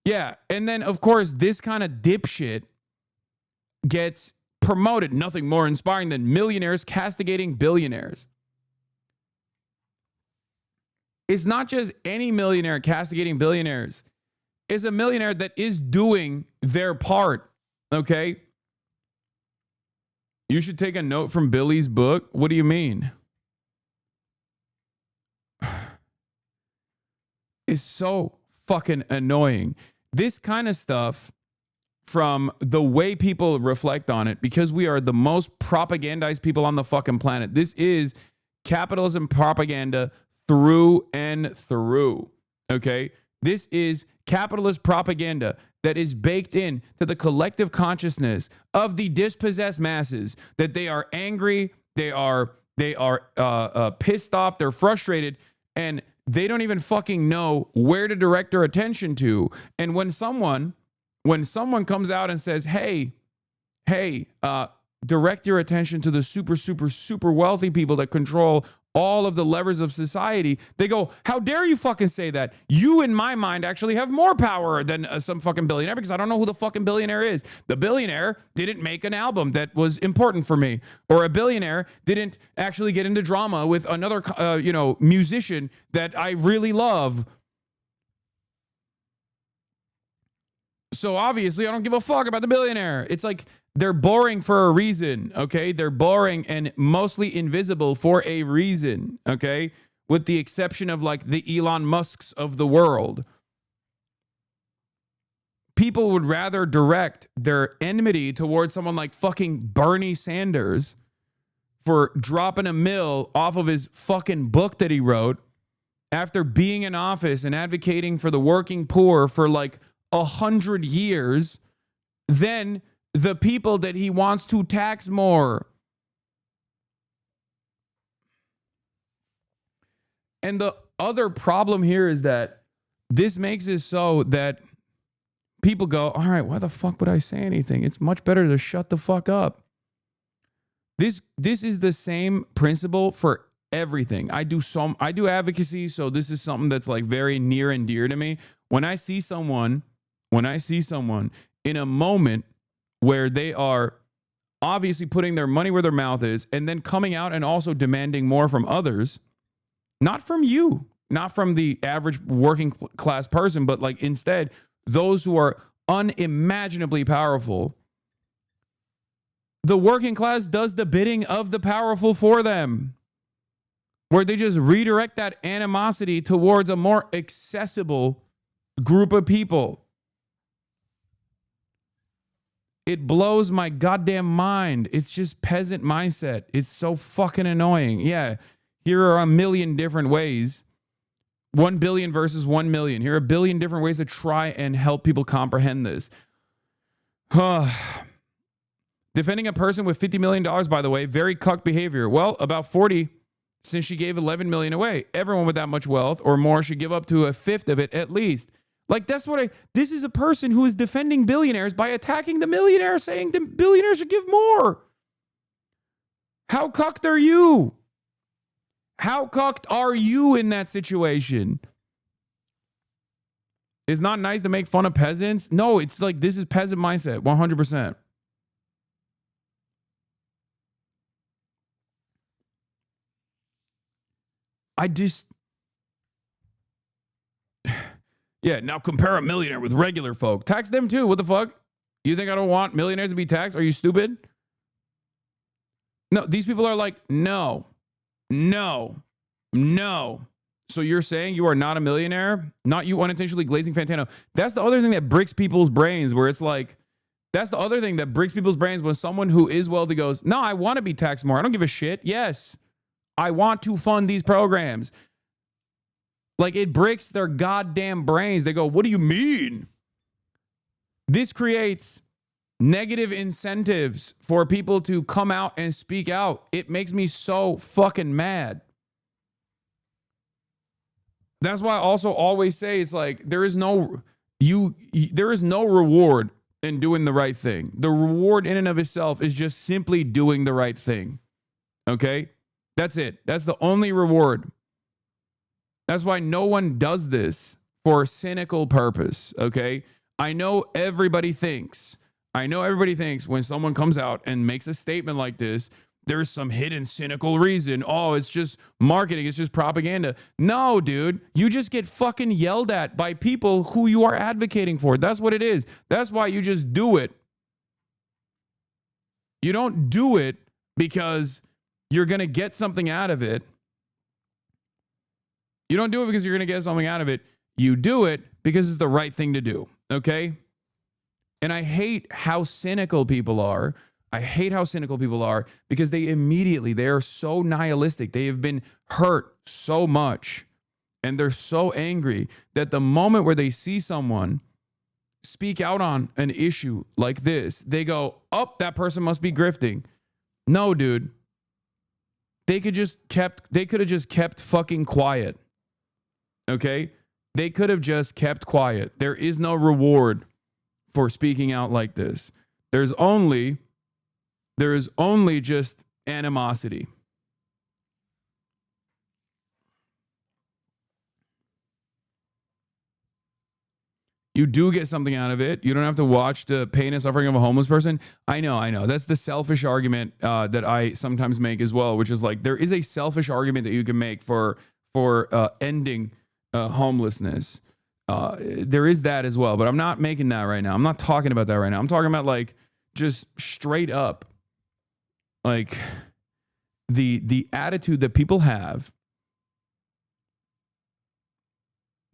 Yeah, and then, of course, this kind of dipshit gets promoted. Nothing more inspiring than millionaires castigating billionaires. It's not just any millionaire castigating billionaires. It's a millionaire that is doing their part, okay? You should take a note from Billy's book. What do you mean? It's so fucking annoying. This kind of stuff, from the way people reflect on it, because we are the most propagandized people on the fucking planet. This is capitalism propaganda through and through, okay? This is capitalist propaganda that is baked in to the collective consciousness of the dispossessed masses, that they are angry, they are pissed off, they're frustrated, and they don't even fucking know where to direct their attention to. And when someone comes out and says, hey, direct your attention to the super, super, super wealthy people that control all of the levers of society, they go, how dare you fucking say that? You, in my mind, actually have more power than some fucking billionaire, because I don't know who the fucking billionaire is. The billionaire didn't make an album that was important for me, or a billionaire didn't actually get into drama with another, musician that I really love. So obviously I don't give a fuck about the billionaire. It's like, they're boring for a reason, okay? They're boring and mostly invisible for a reason, okay? With the exception of like the Elon Musks of the world. People would rather direct their enmity towards someone like fucking Bernie Sanders for dropping a mill off of his fucking book that he wrote after being in office and advocating for the working poor for like 100 years than the people that he wants to tax more. And the other problem here is that this makes it so that people go, all right, why the fuck would I say anything? It's much better to shut the fuck up. This is the same principle for everything. I do advocacy, so this is something that's like very near and dear to me. When I see someone in a moment where they are obviously putting their money where their mouth is and then coming out and also demanding more from others, not from you, not from the average working class person, but like instead those who are unimaginably powerful, the working class does the bidding of the powerful for them, where they just redirect that animosity towards a more accessible group of people. It blows my goddamn mind. It's just peasant mindset. It's so fucking annoying. Yeah, here are a million different ways. 1 billion versus 1 million. Here are a billion different ways to try and help people comprehend this. Defending a person with $50 million, by the way, very cuck behavior. Well, about 40 since she gave 11 million away. Everyone with that much wealth or more should give up to a fifth of it at least. Like, this is a person who is defending billionaires by attacking the millionaire, saying the billionaires should give more. How cucked are you? How cucked are you in that situation? It's not nice to make fun of peasants. No, it's like, this is peasant mindset, 100%. Yeah, now compare a millionaire with regular folk. Tax them too. What the fuck? You think I don't want millionaires to be taxed? Are you stupid? No, these people are like, no. So you're saying you are not a millionaire? Not you unintentionally glazing Fantano. That's the other thing that breaks people's brains, where it's like, that's the other thing that breaks people's brains when someone who is wealthy goes, no, I want to be taxed more. I don't give a shit. Yes, I want to fund these programs. Like, it breaks their goddamn brains. They go, what do you mean? This creates negative incentives for people to come out and speak out. It makes me so fucking mad. That's why I also always say, it's like, there is no reward in doing the right thing. The reward in and of itself is just simply doing the right thing. Okay? That's it. That's the only reward. That's why no one does this for a cynical purpose, okay? I know everybody thinks when someone comes out and makes a statement like this, there's some hidden cynical reason. Oh, it's just marketing. It's just propaganda. No, dude. You just get fucking yelled at by people who you are advocating for. That's what it is. That's why you just do it. You don't do it because you're going to get something out of it. You don't do it because you're going to get something out of it. You do it because it's the right thing to do, okay? And I hate how cynical people are. Because they are so nihilistic. They have been hurt so much. and they're so angry that the moment where they see someone speak out on an issue like this, they go, oh, that person must be grifting. No, dude. They could have just kept fucking quiet. Okay? They could have just kept quiet. There is no reward for speaking out like this. There is only just animosity. You do get something out of it. You don't have to watch the pain and suffering of a homeless person. I know. That's the selfish argument that I sometimes make as well, which is like there is a selfish argument that you can make for ending homelessness. There is that as well, but I'm not making that right now. I'm not talking about that right now. I'm talking about like just straight up, like the attitude that people have.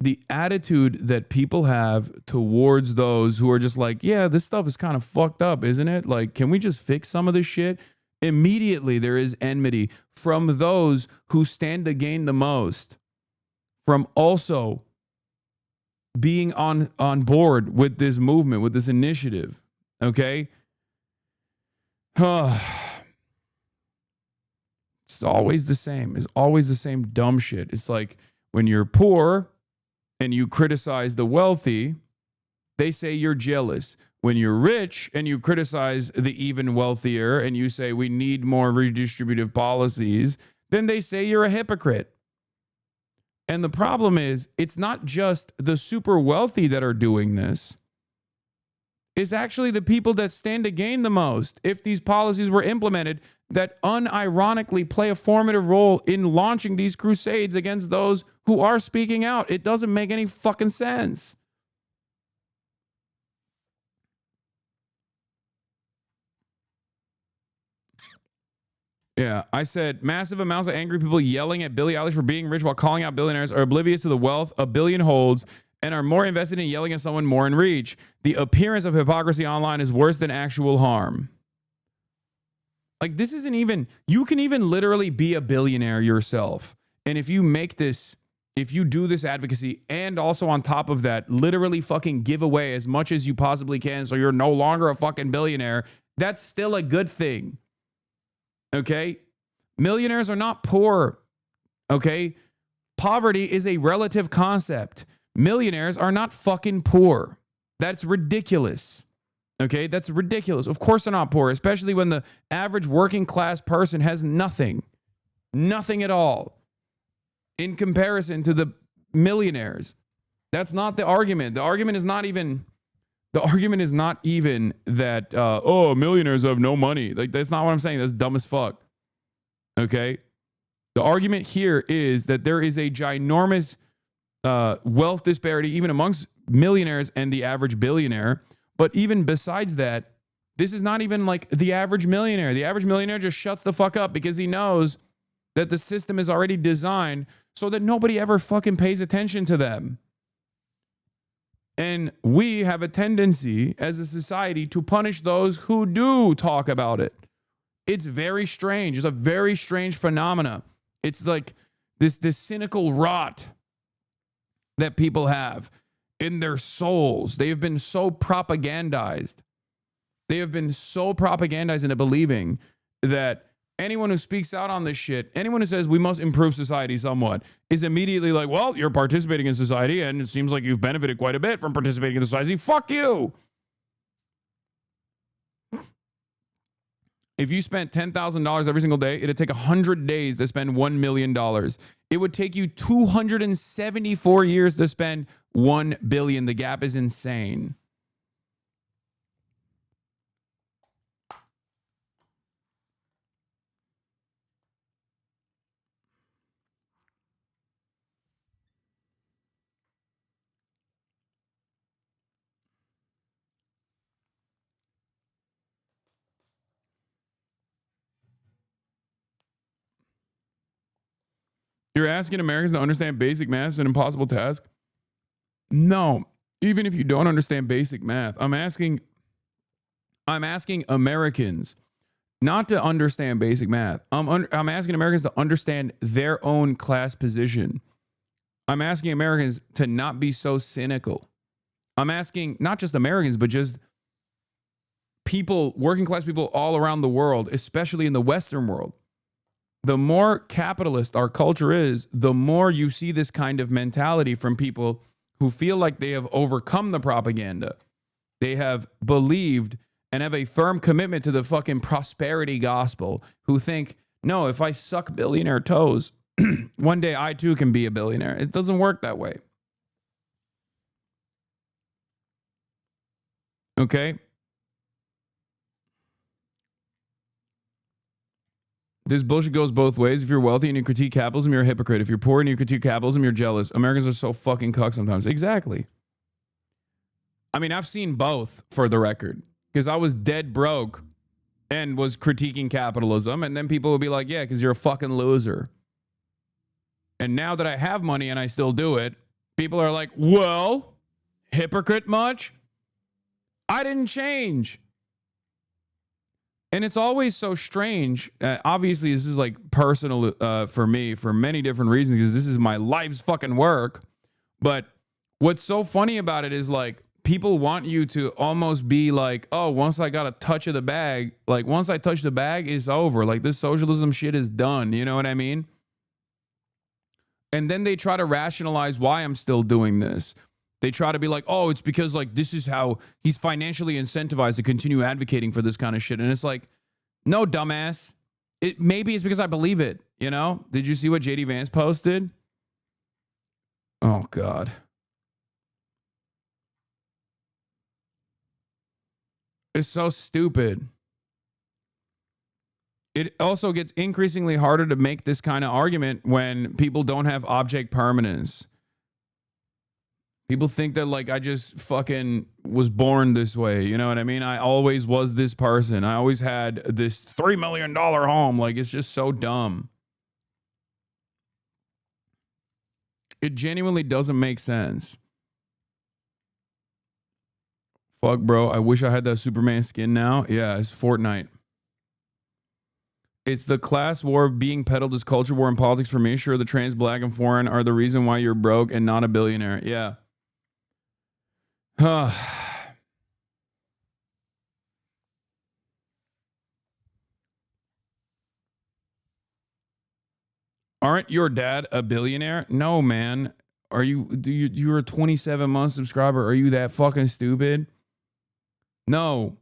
The attitude that people have towards those who are just like, yeah, this stuff is kind of fucked up, isn't it? Like, can we just fix some of this shit? Immediately, there is enmity from those who stand to gain the most from also being on board with this movement, with this initiative. Okay? It's always the same. It's always the same dumb shit. It's like when you're poor and you criticize the wealthy, they say you're jealous. When you're rich and you criticize the even wealthier and you say we need more redistributive policies, then they say you're a hypocrite. And the problem is, it's not just the super wealthy that are doing this. It's actually the people that stand to gain the most if these policies were implemented that unironically play a formative role in launching these crusades against those who are speaking out. It doesn't make any fucking sense. Yeah, I said massive amounts of angry people yelling at Billie Eilish for being rich while calling out billionaires are oblivious to the wealth a billion holds and are more invested in yelling at someone more in reach. The appearance of hypocrisy online is worse than actual harm. Like, this isn't even, you can even literally be a billionaire yourself. And if you make this, if you do this advocacy and also on top of that, literally fucking give away as much as you possibly can so you're no longer a fucking billionaire, that's still a good thing. Okay? Millionaires are not poor. Okay? Poverty is a relative concept. Millionaires are not fucking poor. That's ridiculous. Okay? That's ridiculous. Of course they're not poor, especially when the average working class person has nothing. Nothing at all in comparison to the millionaires. That's not the argument. The argument is not even that, oh, millionaires have no money. Like, that's not what I'm saying. That's dumb as fuck. Okay? The argument here is that there is a ginormous wealth disparity even amongst millionaires and the average billionaire. But even besides that, this is not even like the average millionaire. The average millionaire just shuts the fuck up because he knows that the system is already designed so that nobody ever fucking pays attention to them. And we have a tendency as a society to punish those who do talk about it. It's very strange. It's a very strange phenomena. It's like this cynical rot that people have in their souls. They have been so propagandized. They have been so propagandized into believing that anyone who speaks out on this shit, anyone who says we must improve society somewhat, is immediately like, well, you're participating in society and it seems like you've benefited quite a bit from participating in society. Fuck you. If you spent $10,000 every single day, it'd take 100 days to spend $1 million. It would take you 274 years to spend $1 billion. The gap is insane. You're asking Americans to understand basic math is an impossible task? No, even if you don't understand basic math, I'm asking Americans not to understand basic math. I'm asking Americans to understand their own class position. I'm asking Americans to not be so cynical. I'm asking not just Americans, but just people, working class people all around the world, especially in the Western world. The more capitalist our culture is, the more you see this kind of mentality from people who feel like they have overcome the propaganda. They have believed and have a firm commitment to the fucking prosperity gospel, who think, no, if I suck billionaire toes, one day I too can be a billionaire. It doesn't work that way. Okay? This bullshit goes both ways. If you're wealthy and you critique capitalism, you're a hypocrite. If you're poor and you critique capitalism, you're jealous. Americans are so fucking cuck sometimes. Exactly. I mean, I've seen both, for the record, because I was dead broke and was critiquing capitalism, and then people would be like, yeah, because you're a fucking loser. And now that I have money and I still do it, people are like, well, hypocrite much? I didn't change. And it's always so strange. Obviously, this is like personal for me for many different reasons, because this is my life's fucking work. But what's so funny about it is, like, people want you to almost be like, oh, once I got a touch of the bag, like once I touch the bag, it's over. Like, this socialism shit is done. You know what I mean? And then they try to rationalize why I'm still doing this. They try to be like, oh, it's because, like, this is how he's financially incentivized to continue advocating for this kind of shit. And it's like, no, dumbass. Maybe it's because I believe it, you know? Did you see what JD Vance posted? Oh, God. It's so stupid. It also gets increasingly harder to make this kind of argument when people don't have object permanence. People think that, like, I just fucking was born this way. You know what I mean? I always was this person. I always had this $3 million home. Like, it's just so dumb. It genuinely doesn't make sense. Fuck, bro. I wish I had that Superman skin now. Yeah, it's Fortnite. It's the class war being peddled as culture war in politics for me. Sure, the trans, black, and foreign are the reason why you're broke and not a billionaire. Yeah. Aren't your dad a billionaire? No, man. Are you? You're a 27-month subscriber? Are you that fucking stupid? No.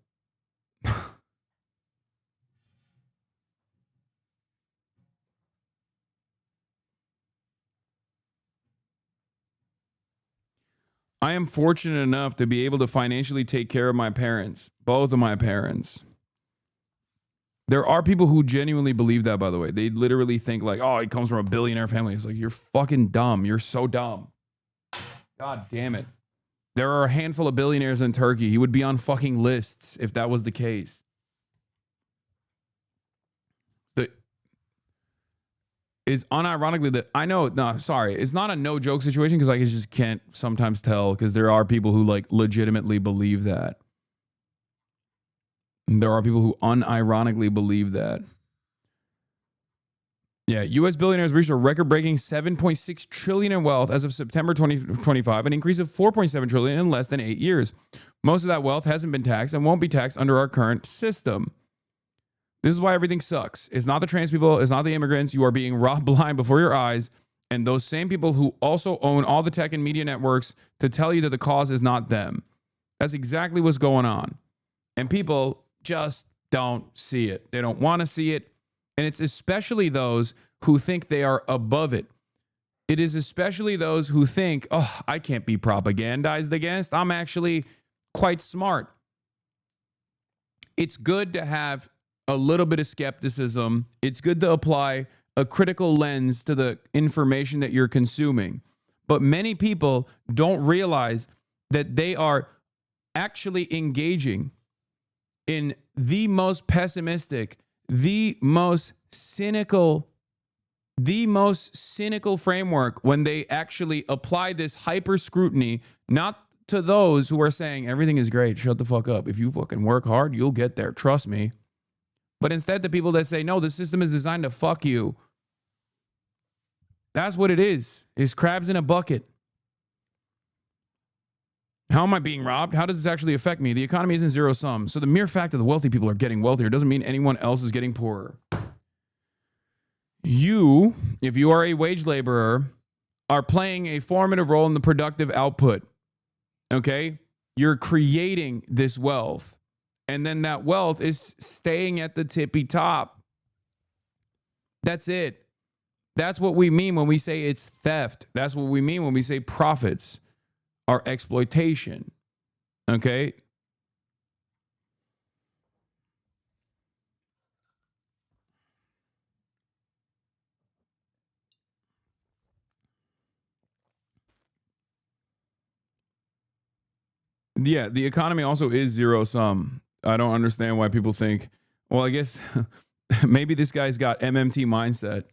I am fortunate enough to be able to financially take care of my parents, both of my parents. There are people who genuinely believe that, by the way. They literally think like, oh, he comes from a billionaire family. It's like, you're fucking dumb. You're so dumb. God damn it. There are a handful of billionaires in Turkey. He would be on fucking lists if that was the case. Is unironically that I know, no, sorry, it's not a no joke situation, because I just can't sometimes tell, because there are people who like legitimately believe that. And there are people who unironically believe that. Yeah, U.S. billionaires reached a record-breaking $7.6 trillion in wealth as of September 2025, an increase of $4.7 trillion in less than 8 years. Most of that wealth hasn't been taxed and won't be taxed under our current system. This is why everything sucks. It's not the trans people. It's not the immigrants. You are being robbed blind before your eyes. And those same people who also own all the tech and media networks to tell you that the cause is not them. That's exactly what's going on. And people just don't see it. They don't want to see it. And it's especially those who think they are above it. It is especially those who think, oh, I can't be propagandized against. I'm actually quite smart. It's good to have a little bit of skepticism. It's good to apply a critical lens to the information that you're consuming. But many people don't realize that they are actually engaging in the most pessimistic, the most cynical framework when they actually apply this hyper scrutiny, not to those who are saying everything is great, shut the fuck up. If you fucking work hard, you'll get there. Trust me. But instead, the people that say, no, the system is designed to fuck you. That's what it is crabs in a bucket. How am I being robbed? How does this actually affect me? The economy isn't zero sum. So the mere fact that the wealthy people are getting wealthier doesn't mean anyone else is getting poorer. You, if you are a wage laborer, are playing a formative role in the productive output. Okay? You're creating this wealth. And then that wealth is staying at the tippy top. That's it. That's what we mean when we say it's theft. That's what we mean when we say profits are exploitation. Okay? Yeah, the economy also is zero sum. I don't understand why people think, well, I guess maybe this guy's got MMT mindset.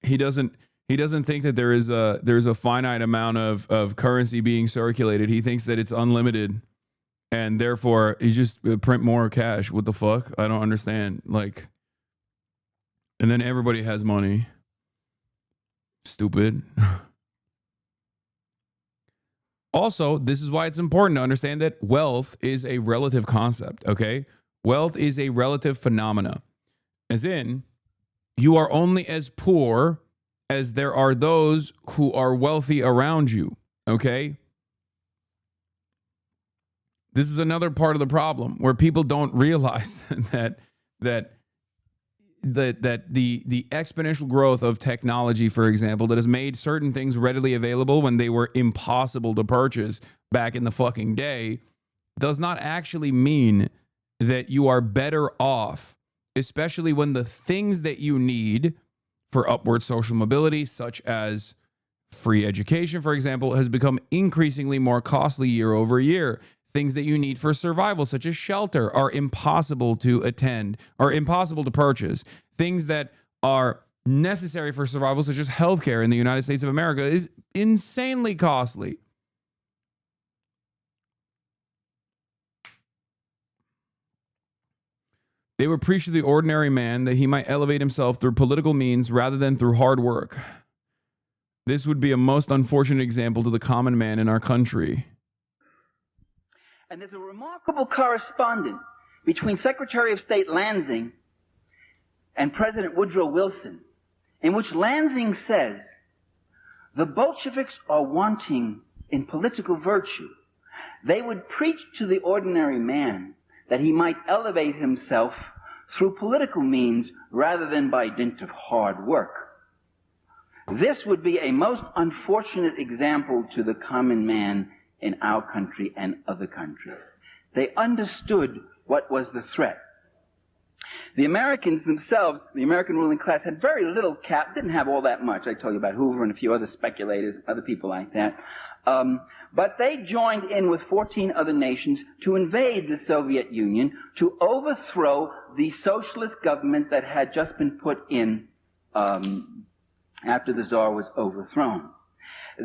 He doesn't think that there's a finite amount of currency being circulated. He thinks that it's unlimited, and therefore he just print more cash. What the fuck? I don't understand. Like, and then everybody has money. Stupid. Also, this is why it's important to understand that wealth is a relative concept, okay? Wealth is a relative phenomena. As in, you are only as poor as there are those who are wealthy around you, okay? This is another part of the problem where people don't realize that the exponential growth of technology, for example, that has made certain things readily available when they were impossible to purchase back in the fucking day, does not actually mean that you are better off, especially when the things that you need for upward social mobility, such as free education, for example, has become increasingly more costly year over year. Things that you need for survival, such as shelter, are impossible to attend or impossible to purchase. Things that are necessary for survival, such as healthcare in the United States of America, is insanely costly. They would preach to the ordinary man that he might elevate himself through political means rather than through hard work. This would be a most unfortunate example to the common man in our country.
And there's a remarkable correspondence between Secretary of State Lansing and President Woodrow Wilson, in which Lansing says, the Bolsheviks are wanting in political virtue. They would preach to the ordinary man that he might elevate himself through political means rather than by dint of hard work. This would be a most unfortunate example to the common man in our country and other countries. They understood what was the threat. The Americans themselves, the American ruling class, had very little didn't have all that much. I told you about Hoover and a few other speculators, other people like that. But they joined in with 14 other nations to invade the Soviet Union, to overthrow the socialist government that had just been put in after the Tsar was overthrown.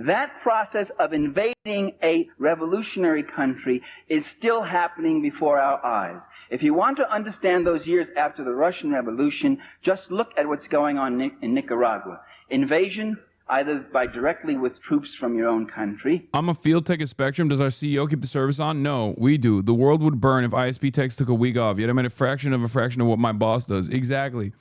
That process of invading a revolutionary country is still happening before our eyes. If you want to understand those years after the Russian Revolution, just look at what's going on in Nicaragua. Invasion, either by directly with troops from your own country.
I'm a field tech at Spectrum. Does our CEO keep the service on? No, we do. The world would burn if ISP techs took a week off. Yet I'm at a fraction of what my boss does. Exactly.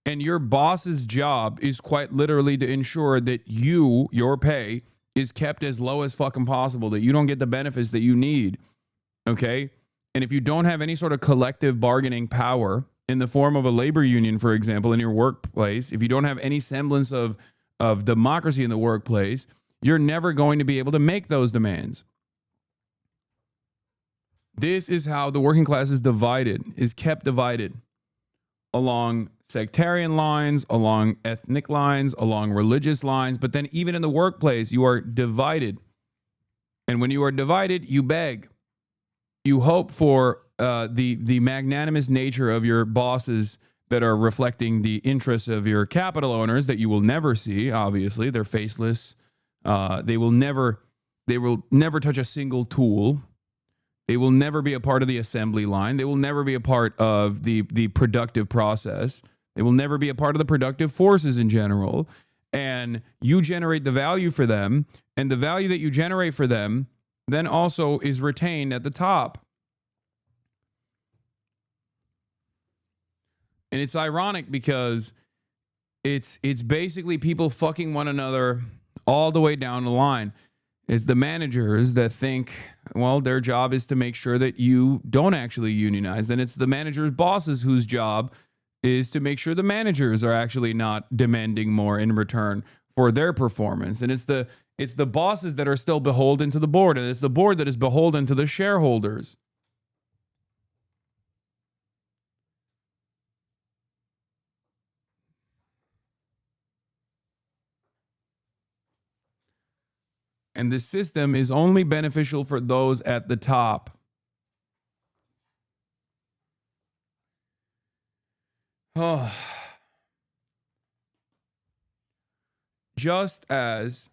And your boss's job is quite literally to ensure that your pay is kept as low as fucking possible, that you don't get the benefits that you need. Okay? And if you don't have any sort of collective bargaining power in the form of a labor union, for example, in your workplace, if you don't have any semblance of democracy in the workplace, you're never going to be able to make those demands. This is how the working class is kept divided along sectarian lines, along ethnic lines, along religious lines, but then even in the workplace, you are divided. And when you are divided, you beg. You hope for the magnanimous nature of your bosses that are reflecting the interests of your capital owners that you will never see, obviously. They're faceless. They will never touch a single tool. They will never be a part of the assembly line. They will never be a part of the productive process. They will never be a part of the productive forces in general. And you generate the value for them, and the value that you generate for them then also is retained at the top. And it's ironic because it's basically people fucking one another all the way down the line. It's the managers that think, well, their job is to make sure that you don't actually unionize. And it's the managers' bosses whose job is to make sure the managers are actually not demanding more in return for their performance. And it's the bosses that are still beholden to the board, and it's the board that is beholden to the shareholders. And this system is only beneficial for those at the top. Oh. Just as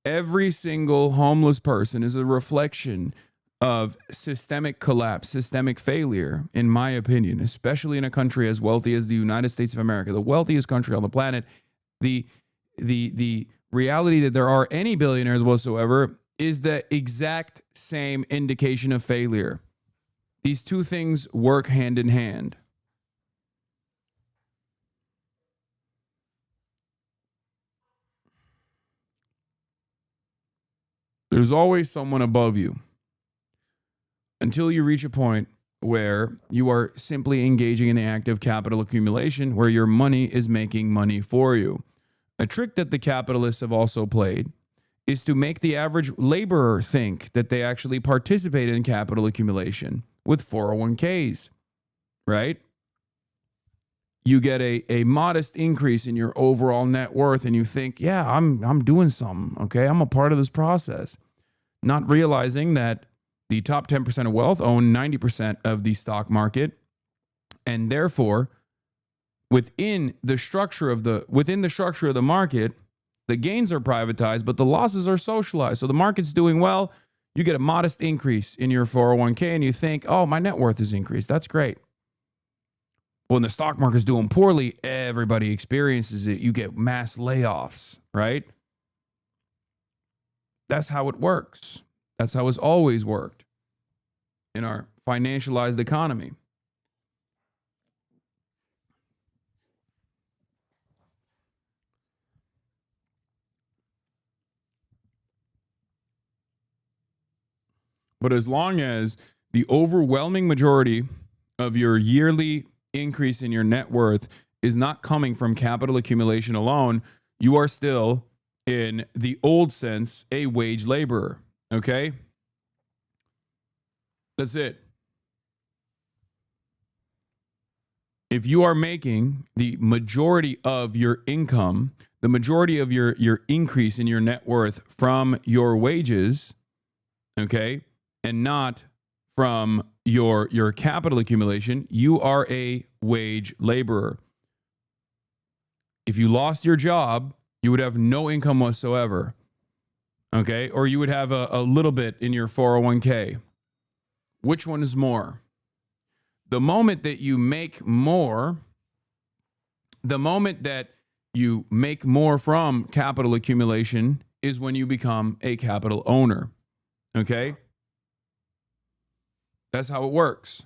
every single homeless person is a reflection of systemic collapse, systemic failure, in my opinion, especially in a country as wealthy as the United States of America, the wealthiest country on the planet, the reality that there are any billionaires whatsoever is the exact same indication of failure. These two things work hand in hand. There's always someone above you until you reach a point where you are simply engaging in the act of capital accumulation, where your money is making money for you. A trick that the capitalists have also played is to make the average laborer think that they actually participate in capital accumulation with 401ks, right? You get a modest increase in your overall net worth and you think, yeah, I'm doing something, okay? I'm a part of this process. Not realizing that the top 10% of wealth own 90% of the stock market, and therefore within the structure of the market, the gains are privatized, but the losses are socialized. So the market's doing well, you get a modest increase in your 401k and you think, oh, my net worth is increased. That's great. When the stock market's doing poorly, everybody experiences it. You get mass layoffs, right? That's how it works. That's how it's always worked in our financialized economy. But as long as the overwhelming majority of your yearly increase in your net worth is not coming from capital accumulation alone, you are still, in the old sense, a wage laborer. Okay? That's it. If you are making the majority of your income, the majority of your increase in your net worth from your wages, okay, and not from your capital accumulation, you are a wage laborer. If you lost your job, you would have no income whatsoever, okay? Or you would have a little bit in your 401k. Which one is more? The moment that you make more, from capital accumulation is when you become a capital owner, okay? That's how it works.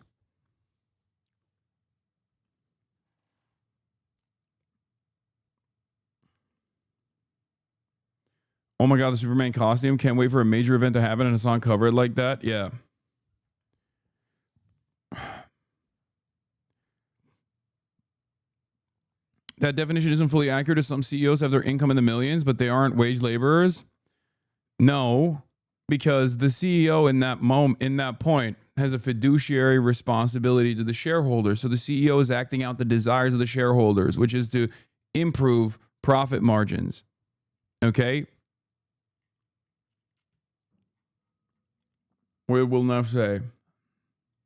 Oh my God, the Superman costume. Can't wait for a major event to happen and it's on cover like that. Yeah. That definition isn't fully accurate, as some CEOs have their income in the millions, but they aren't wage laborers. No, because the CEO in that point has a fiduciary responsibility to the shareholders. So the CEO is acting out the desires of the shareholders, which is to improve profit margins. Okay? We will not say,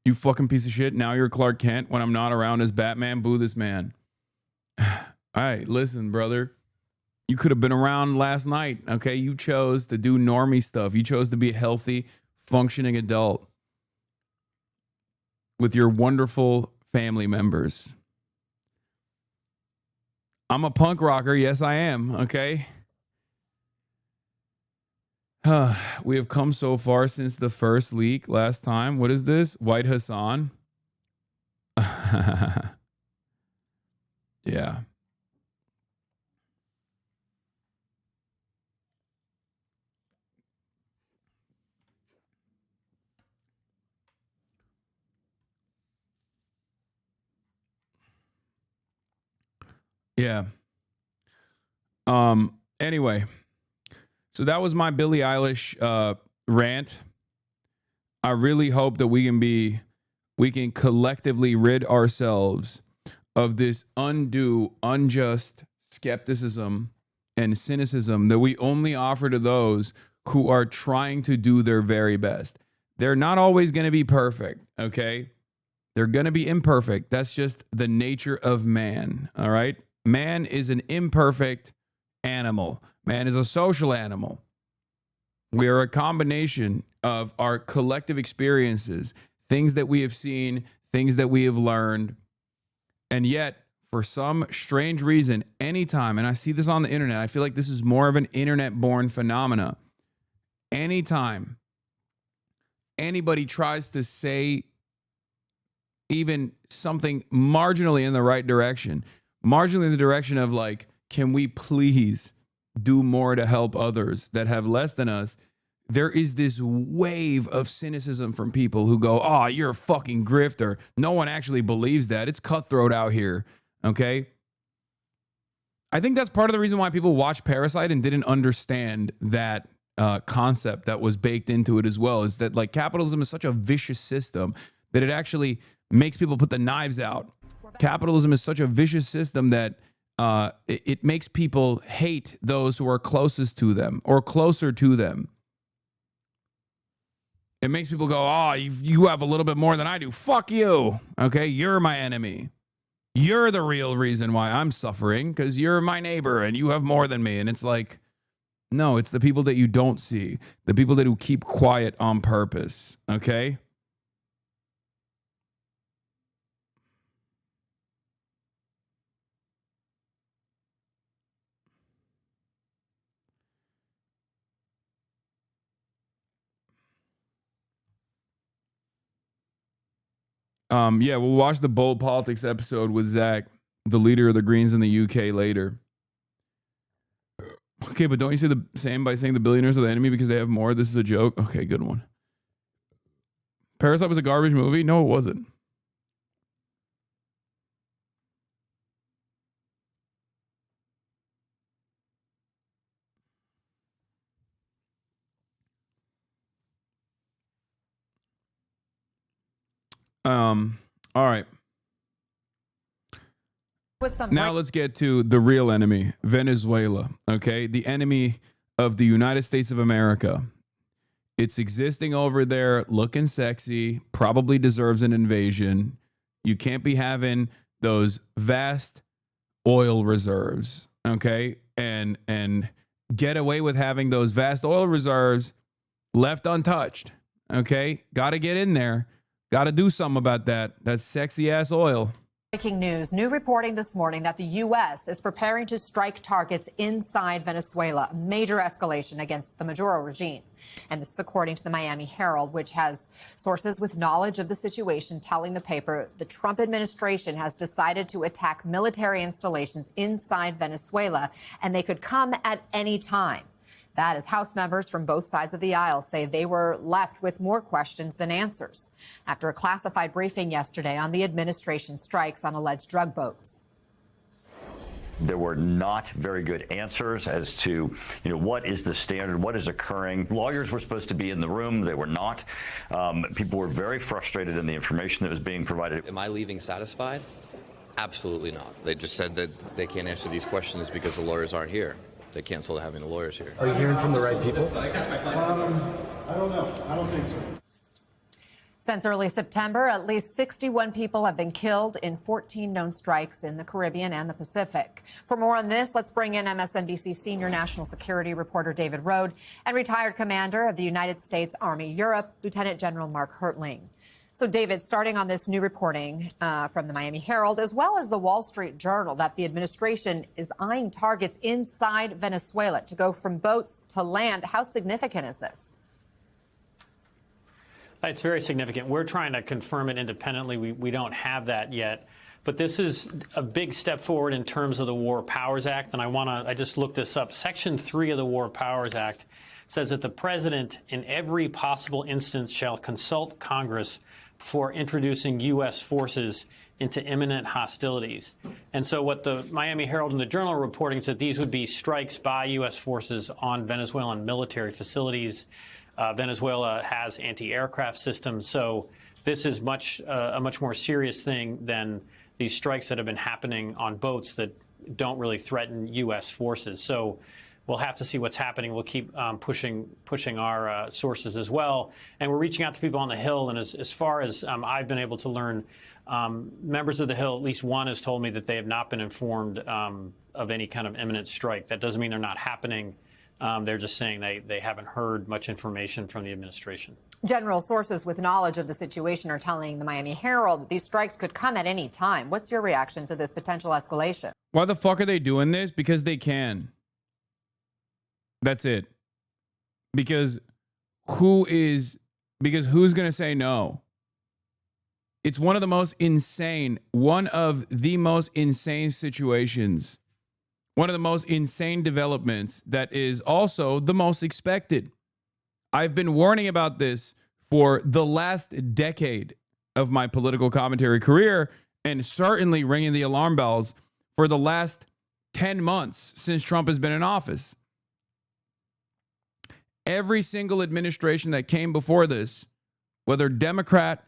you fucking piece of shit. Now you're Clark Kent when I'm not around as Batman. Boo this man. All right, listen, brother. You could have been around last night, okay? You chose to do normie stuff. You chose to be a healthy, functioning adult with your wonderful family members. I'm a punk rocker. Yes, I am. Okay. We have come so far since the first leak last time. What is this? White Hasan. Yeah. Yeah. Anyway, so that was my Billie Eilish rant. I really hope that we can collectively rid ourselves of this undue, unjust skepticism and cynicism that we only offer to those who are trying to do their very best. They're not always going to be perfect, okay? They're going to be imperfect. That's just the nature of man, all right? Man is an imperfect animal. Man is a social animal. We are a combination of our collective experiences, things that we have seen, things that we have learned. And yet, for some strange reason, anytime, and I see this on the internet, I feel like this is more of an internet-born phenomena. Anytime anybody tries to say even something marginally in the right direction, marginally in the direction of like, can we please do more to help others that have less than us? There is this wave of cynicism from people who go, oh, you're a fucking grifter. No one actually believes that. It's cutthroat out here. Okay. I think that's part of the reason why people watched Parasite and didn't understand that concept that was baked into it as well, is that like capitalism is such a vicious system that it actually makes people put the knives out. Capitalism is such a vicious system that it makes people hate those who are closest to them or closer to them. It makes people go, oh, you have a little bit more than I do. Fuck you. Okay, you're my enemy. You're the real reason why I'm suffering because you're my neighbor and you have more than me. And it's like, no, it's the people that you don't see, the people that who keep quiet on purpose. Okay. Yeah, we'll watch the Bold Politics episode with Zach, the leader of the Greens in the UK, later. Okay, but don't you say the same by saying the billionaires are the enemy because they have more? This is a joke. Okay, good one. Parasite was a garbage movie? No, it wasn't. All right. Now let's get to the real enemy, Venezuela. Okay, the enemy of the United States of America. It's existing over there, looking sexy, probably deserves an invasion. You can't be having those vast oil reserves, okay? And get away with having those vast oil reserves left untouched, okay? Got to get in there. Got to do something about that. That sexy ass oil.
Breaking news. New reporting this morning that the U.S. is preparing to strike targets inside Venezuela. A major escalation against the Maduro regime. And this is according to the Miami Herald, which has sources with knowledge of the situation telling the paper the Trump administration has decided to attack military installations inside Venezuela, and they could come at any time. That as House members from both sides of the aisle say they were left with more questions than answers after a classified briefing yesterday on the administration strikes on alleged drug boats.
There were not very good answers as to, what is the standard, what is occurring. Lawyers were supposed to be in the room. They were not. People were very frustrated in the information that was being provided.
Am I leaving satisfied? Absolutely not. They just said that they can't answer these questions because the lawyers aren't here. They canceled having the lawyers here.
Are you hearing from the right people?
I don't know. I don't think so.
Since early September, at least 61 people have been killed in 14 known strikes in the Caribbean and the Pacific. For more on this, let's bring in MSNBC senior national security reporter David Rode and retired commander of the United States Army Europe, Lieutenant General Mark Hertling. So, David, starting on this new reporting from the Miami Herald, as well as the Wall Street Journal, that the administration is eyeing targets inside Venezuela to go from boats to land. How significant is this?
It's very significant. We're trying to confirm it independently. We don't have that yet. But this is a big step forward in terms of the War Powers Act. And I just looked this up. Section 3 of the War Powers Act says that the president, in every possible instance, shall consult Congress before introducing U.S. forces into imminent hostilities. And so what the Miami Herald and the Journal are reporting is that these would be strikes by U.S. forces on Venezuelan military facilities. Venezuela has anti-aircraft systems. So this is a much more serious thing than these strikes that have been happening on boats that don't really threaten U.S. forces. So we'll have to see what's happening. We'll keep pushing our sources as well. And we're reaching out to people on the Hill. And as far as I've been able to learn, members of the Hill, at least one has told me that they have not been informed of any kind of imminent strike. That doesn't mean they're not happening. They're just saying they haven't heard much information from the administration.
General, sources with knowledge of the situation are telling the Miami Herald that these strikes could come at any time. What's your reaction to this potential escalation?
Why the fuck are they doing this? Because they can. That's it. Because who's going to say no? It's one of the most insane situations. One of the most insane developments that is also the most expected. I've been warning about this for the last decade of my political commentary career, and certainly ringing the alarm bells for the last 10 months since Trump has been in office. Every single administration that came before this, whether Democrat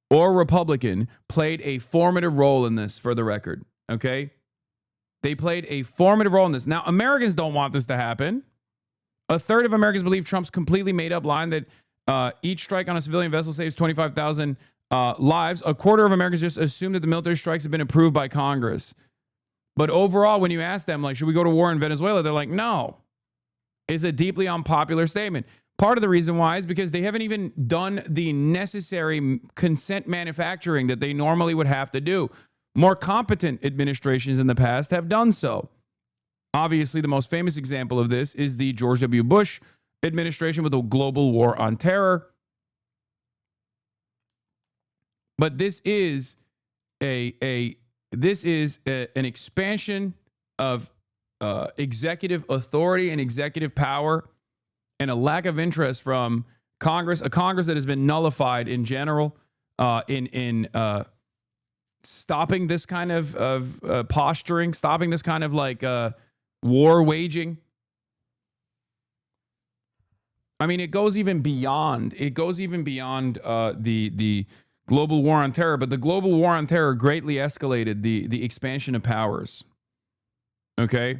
or Republican, played a formative role in this, for the record, okay? They played a formative role in this. Now, Americans don't want this to happen. A third of Americans believe Trump's completely made-up line that each strike on a civilian vessel saves 25,000 lives. A quarter of Americans just assume that the military strikes have been approved by Congress. But overall, when you ask them, like, should we go to war in Venezuela? They're like, no. It's a deeply unpopular statement. Part of the reason why is because they haven't even done the necessary consent manufacturing that they normally would have to do. More competent administrations in the past have done so. Obviously, the most famous example of this is the George W. Bush administration with the global war on terror. But this is an expansion of executive authority and executive power, and a lack of interest from Congress, a Congress that has been nullified in general, in stopping this kind of posturing, stopping this kind of like war waging. I mean, it goes even beyond. It goes even beyond the global war on terror. But the global war on terror greatly escalated the expansion of powers. Okay,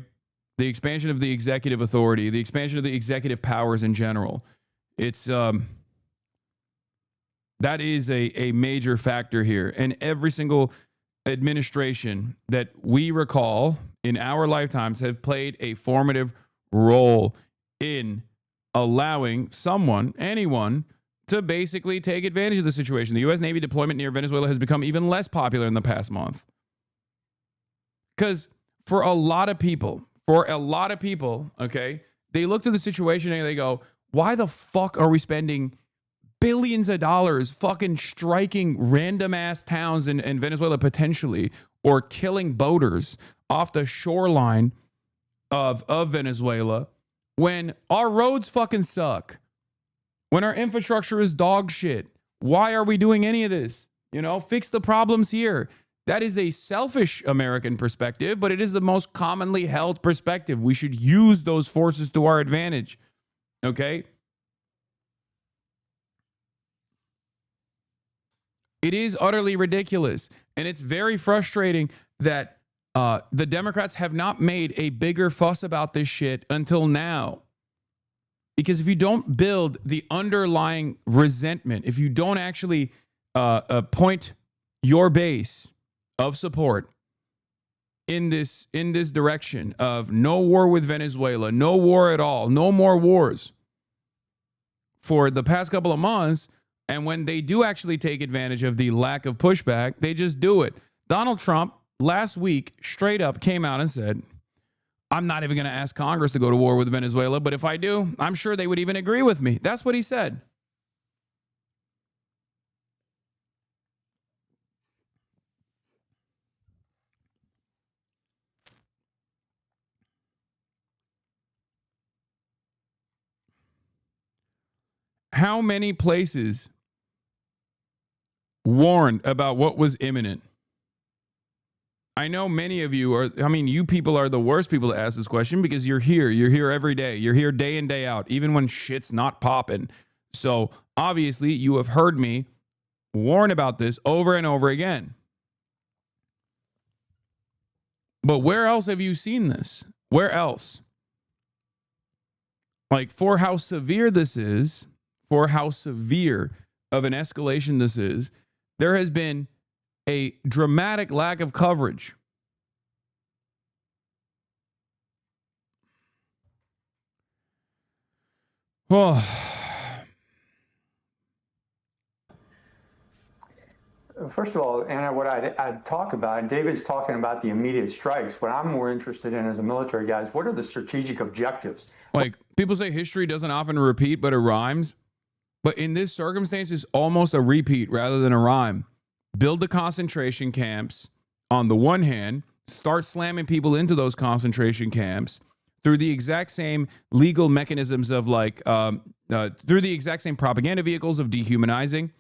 the expansion of the executive authority, the expansion of the executive powers in general. It's that is a major factor here. And every single administration that we recall in our lifetimes have played a formative role in allowing anyone, to basically take advantage of the situation. The U.S. Navy deployment near Venezuela has become even less popular in the past month. Because for a lot of people, okay, they look to the situation and they go, why the fuck are we spending billions of dollars fucking striking random ass towns in Venezuela potentially, or killing boaters off the shoreline of Venezuela, when our roads fucking suck, when our infrastructure is dog shit? Why are we doing any of this? You know, fix the problems here. That is a selfish American perspective, but it is the most commonly held perspective. We should use those forces to our advantage. Okay? It is utterly ridiculous. And it's very frustrating that the Democrats have not made a bigger fuss about this shit until now. Because if you don't build the underlying resentment, if you don't actually point your base of support in this direction of no war with Venezuela, no war at all, no more wars, for the past couple of months, And when they do actually take advantage of the lack of pushback, they just do it. Donald Trump last week straight up came out and said, I'm not even going to ask Congress to go to war with Venezuela, but if I do, I'm sure they would even agree with me. That's what he said. How many places warned about what was imminent? I know many of you are, you people are the worst people to ask this question because you're here. You're here every day. You're here day in, day out, even when shit's not popping. So obviously you have heard me warn about this over and over again. But where else have you seen this? Where else? Like, for how severe this is, for how severe of an escalation this is, there has been a dramatic lack of coverage. Oh.
First of all, Anna, what I'd talk about, and David's talking about the immediate strikes. What I'm more interested in as a military guy is what are the strategic objectives?
Like, people say history doesn't often repeat, but it rhymes. But in this circumstance, it's almost a repeat rather than a rhyme. Build the concentration camps on the one hand, start slamming people into those concentration camps through the exact same legal mechanisms of through the exact same propaganda vehicles of dehumanizing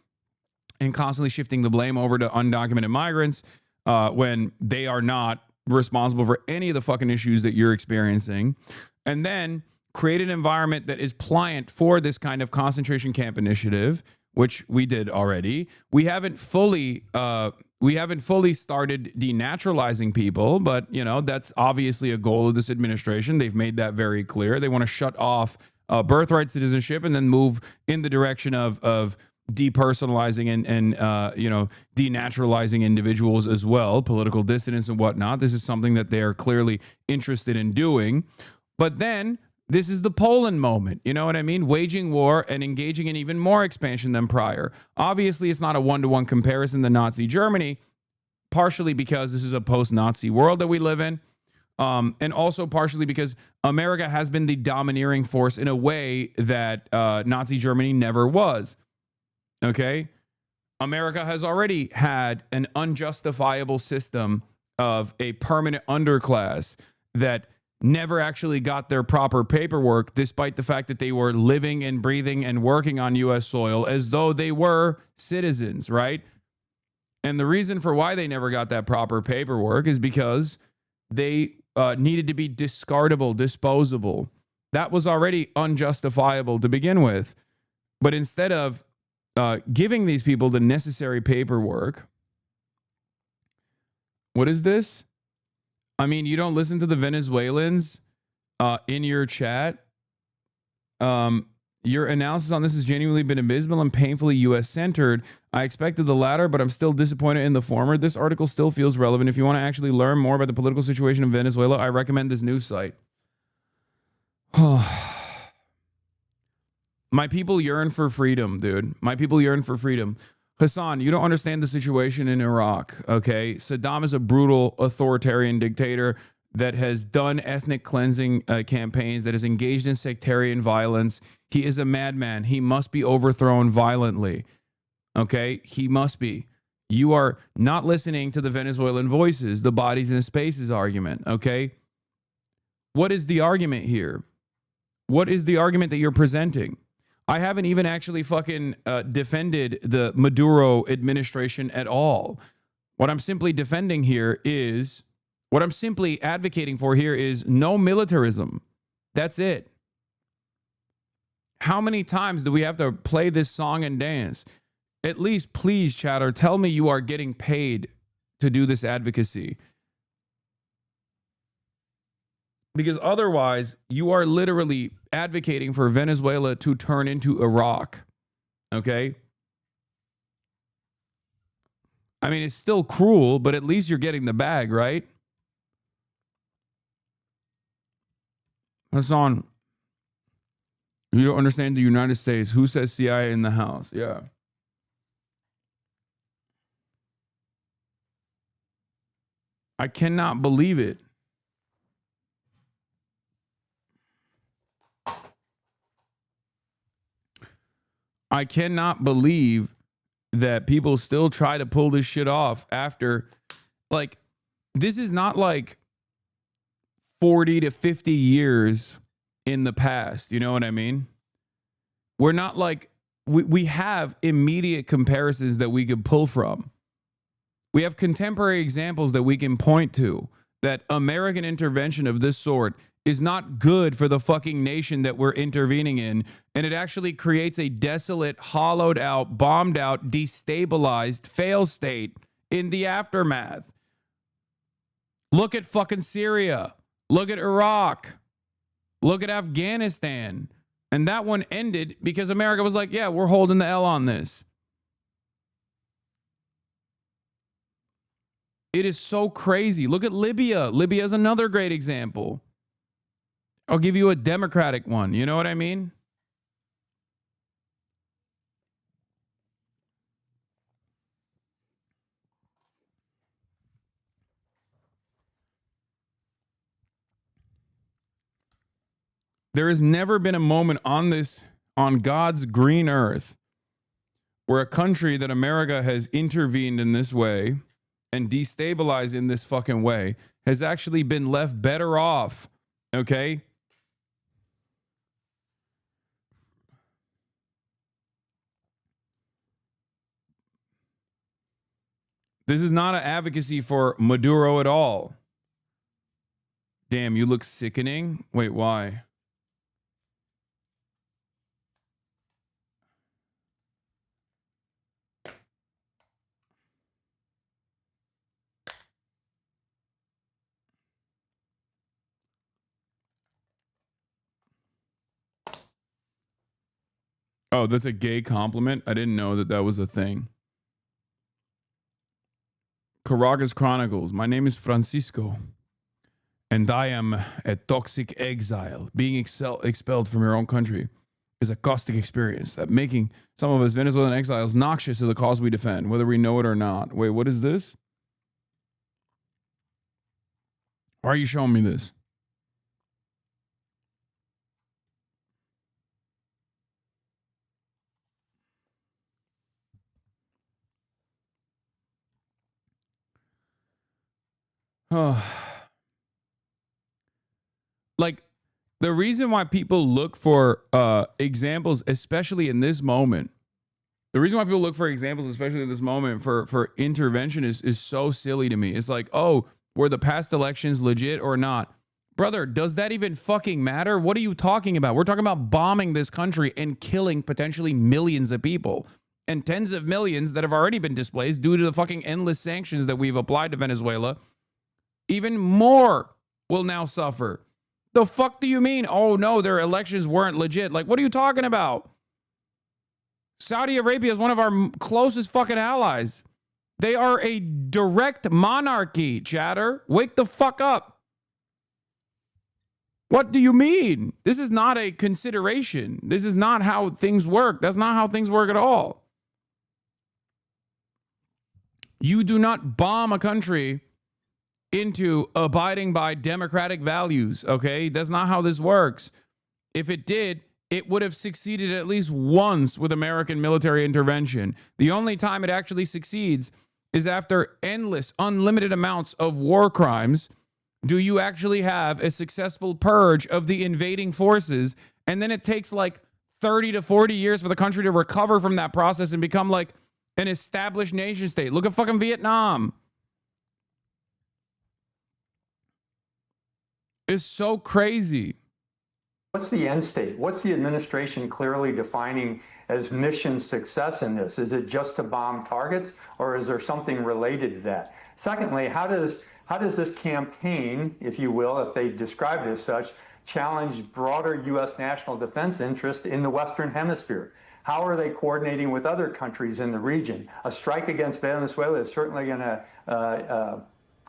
and constantly shifting the blame over to undocumented migrants when they are not responsible for any of the fucking issues that you're experiencing. And then create an environment that is pliant for this kind of concentration camp initiative, which we did already. We haven't fully started denaturalizing people, but that's obviously a goal of this administration. They've made that very clear. They want to shut off birthright citizenship and then move in the direction of depersonalizing and denaturalizing individuals as well, political dissidents and whatnot. This is something that they are clearly interested in doing. But then this is the Poland moment, you know what I mean? Waging war and engaging in even more expansion than prior. Obviously, it's not a one-to-one comparison to Nazi Germany, partially because this is a post-Nazi world that we live in, and also partially because America has been the domineering force in a way that Nazi Germany never was, okay? America has already had an unjustifiable system of a permanent underclass that never actually got their proper paperwork, despite the fact that they were living and breathing and working on U.S. soil as though they were citizens, right? And the reason for why they never got that proper paperwork is because they needed to be discardable, disposable. That was already unjustifiable to begin with. But instead of giving these people the necessary paperwork, what is this? I mean, you don't listen to the Venezuelans in your chat. Your analysis on this has genuinely been abysmal and painfully U.S.-centered. I expected the latter, but I'm still disappointed in the former. This article still feels relevant. If you want to actually learn more about the political situation in Venezuela, I recommend this news site. My people yearn for freedom, dude. My people yearn for freedom. Hasan, you don't understand the situation in Iraq, okay? Saddam is a brutal authoritarian dictator that has done ethnic cleansing campaigns, that has engaged in sectarian violence. He is a madman. He must be overthrown violently, okay? He must be. You are not listening to the Venezuelan voices, the bodies and spaces argument, okay? What is the argument here? What is the argument that you're presenting? I haven't even actually fucking defended the Maduro administration at all. What I'm simply defending here is, what I'm simply advocating for here is no militarism. That's it. How many times do we have to play this song and dance? At least, please, chatter, tell me you are getting paid to do this advocacy. Because otherwise, you are literally advocating for Venezuela to turn into Iraq. Okay? I mean, it's still cruel, but at least you're getting the bag, right? Hasan, you don't understand the United States. Who says CIA in the house? Yeah. I cannot believe it. I cannot believe that people still try to pull this shit off after, like, this is not like 40 to 50 years in the past. You know what I mean? We're not like, we have immediate comparisons that we could pull from. We have contemporary examples that we can point to that American intervention of this sort is not good for the fucking nation that we're intervening in. And it actually creates a desolate, hollowed out, bombed out, destabilized fail state in the aftermath. Look at fucking Syria. Look at Iraq. Look at Afghanistan. And that one ended because America was like, yeah, we're holding the L on this. It is so crazy. Look at Libya. Libya is another great example. I'll give you a democratic one. You know what I mean? There has never been a moment on God's green earth where a country that America has intervened in this way and destabilized in this fucking way has actually been left better off. Okay? This is not an advocacy for Maduro at all. Damn, you look sickening. Wait, why? Oh, that's a gay compliment? I didn't know that was a thing. Caracas Chronicles. My name is Francisco, and I am a toxic exile. Being expelled from your own country is a caustic experience that making some of us Venezuelan exiles noxious to the cause we defend, whether we know it or not. Wait, what is this? Why are you showing me this? Like, the reason why people look for examples, especially in this moment, the reason why people look for examples, especially in this moment, for intervention is so silly to me. It's like, oh, were the past elections legit or not? Brother, does that even fucking matter? What are you talking about? We're talking about bombing this country and killing potentially millions of people and tens of millions that have already been displaced due to the fucking endless sanctions that we've applied to Venezuela. Even more will now suffer. The fuck do you mean? Oh, no, their elections weren't legit. Like, what are you talking about? Saudi Arabia is one of our closest fucking allies. They are a direct monarchy, chatter. Wake the fuck up. What do you mean? This is not a consideration. This is not how things work. That's not how things work at all. You do not bomb a country into abiding by democratic values, okay? That's not how this works. If it did, it would have succeeded at least once with American military intervention. The only time it actually succeeds is after endless, unlimited amounts of war crimes. Do you actually have a successful purge of the invading forces? And then it takes like 30 to 40 years for the country to recover from that process and become like an established nation state. Look at fucking Vietnam. It's so crazy.
What's the end state? What's the administration clearly defining as mission success in this? Is it just to bomb targets, or is there something related to that? Secondly, how does this campaign, if you will, if they describe it as such, challenge broader U.S. national defense interest in the Western Hemisphere? How are they coordinating with other countries in the region? A strike against Venezuela is certainly going to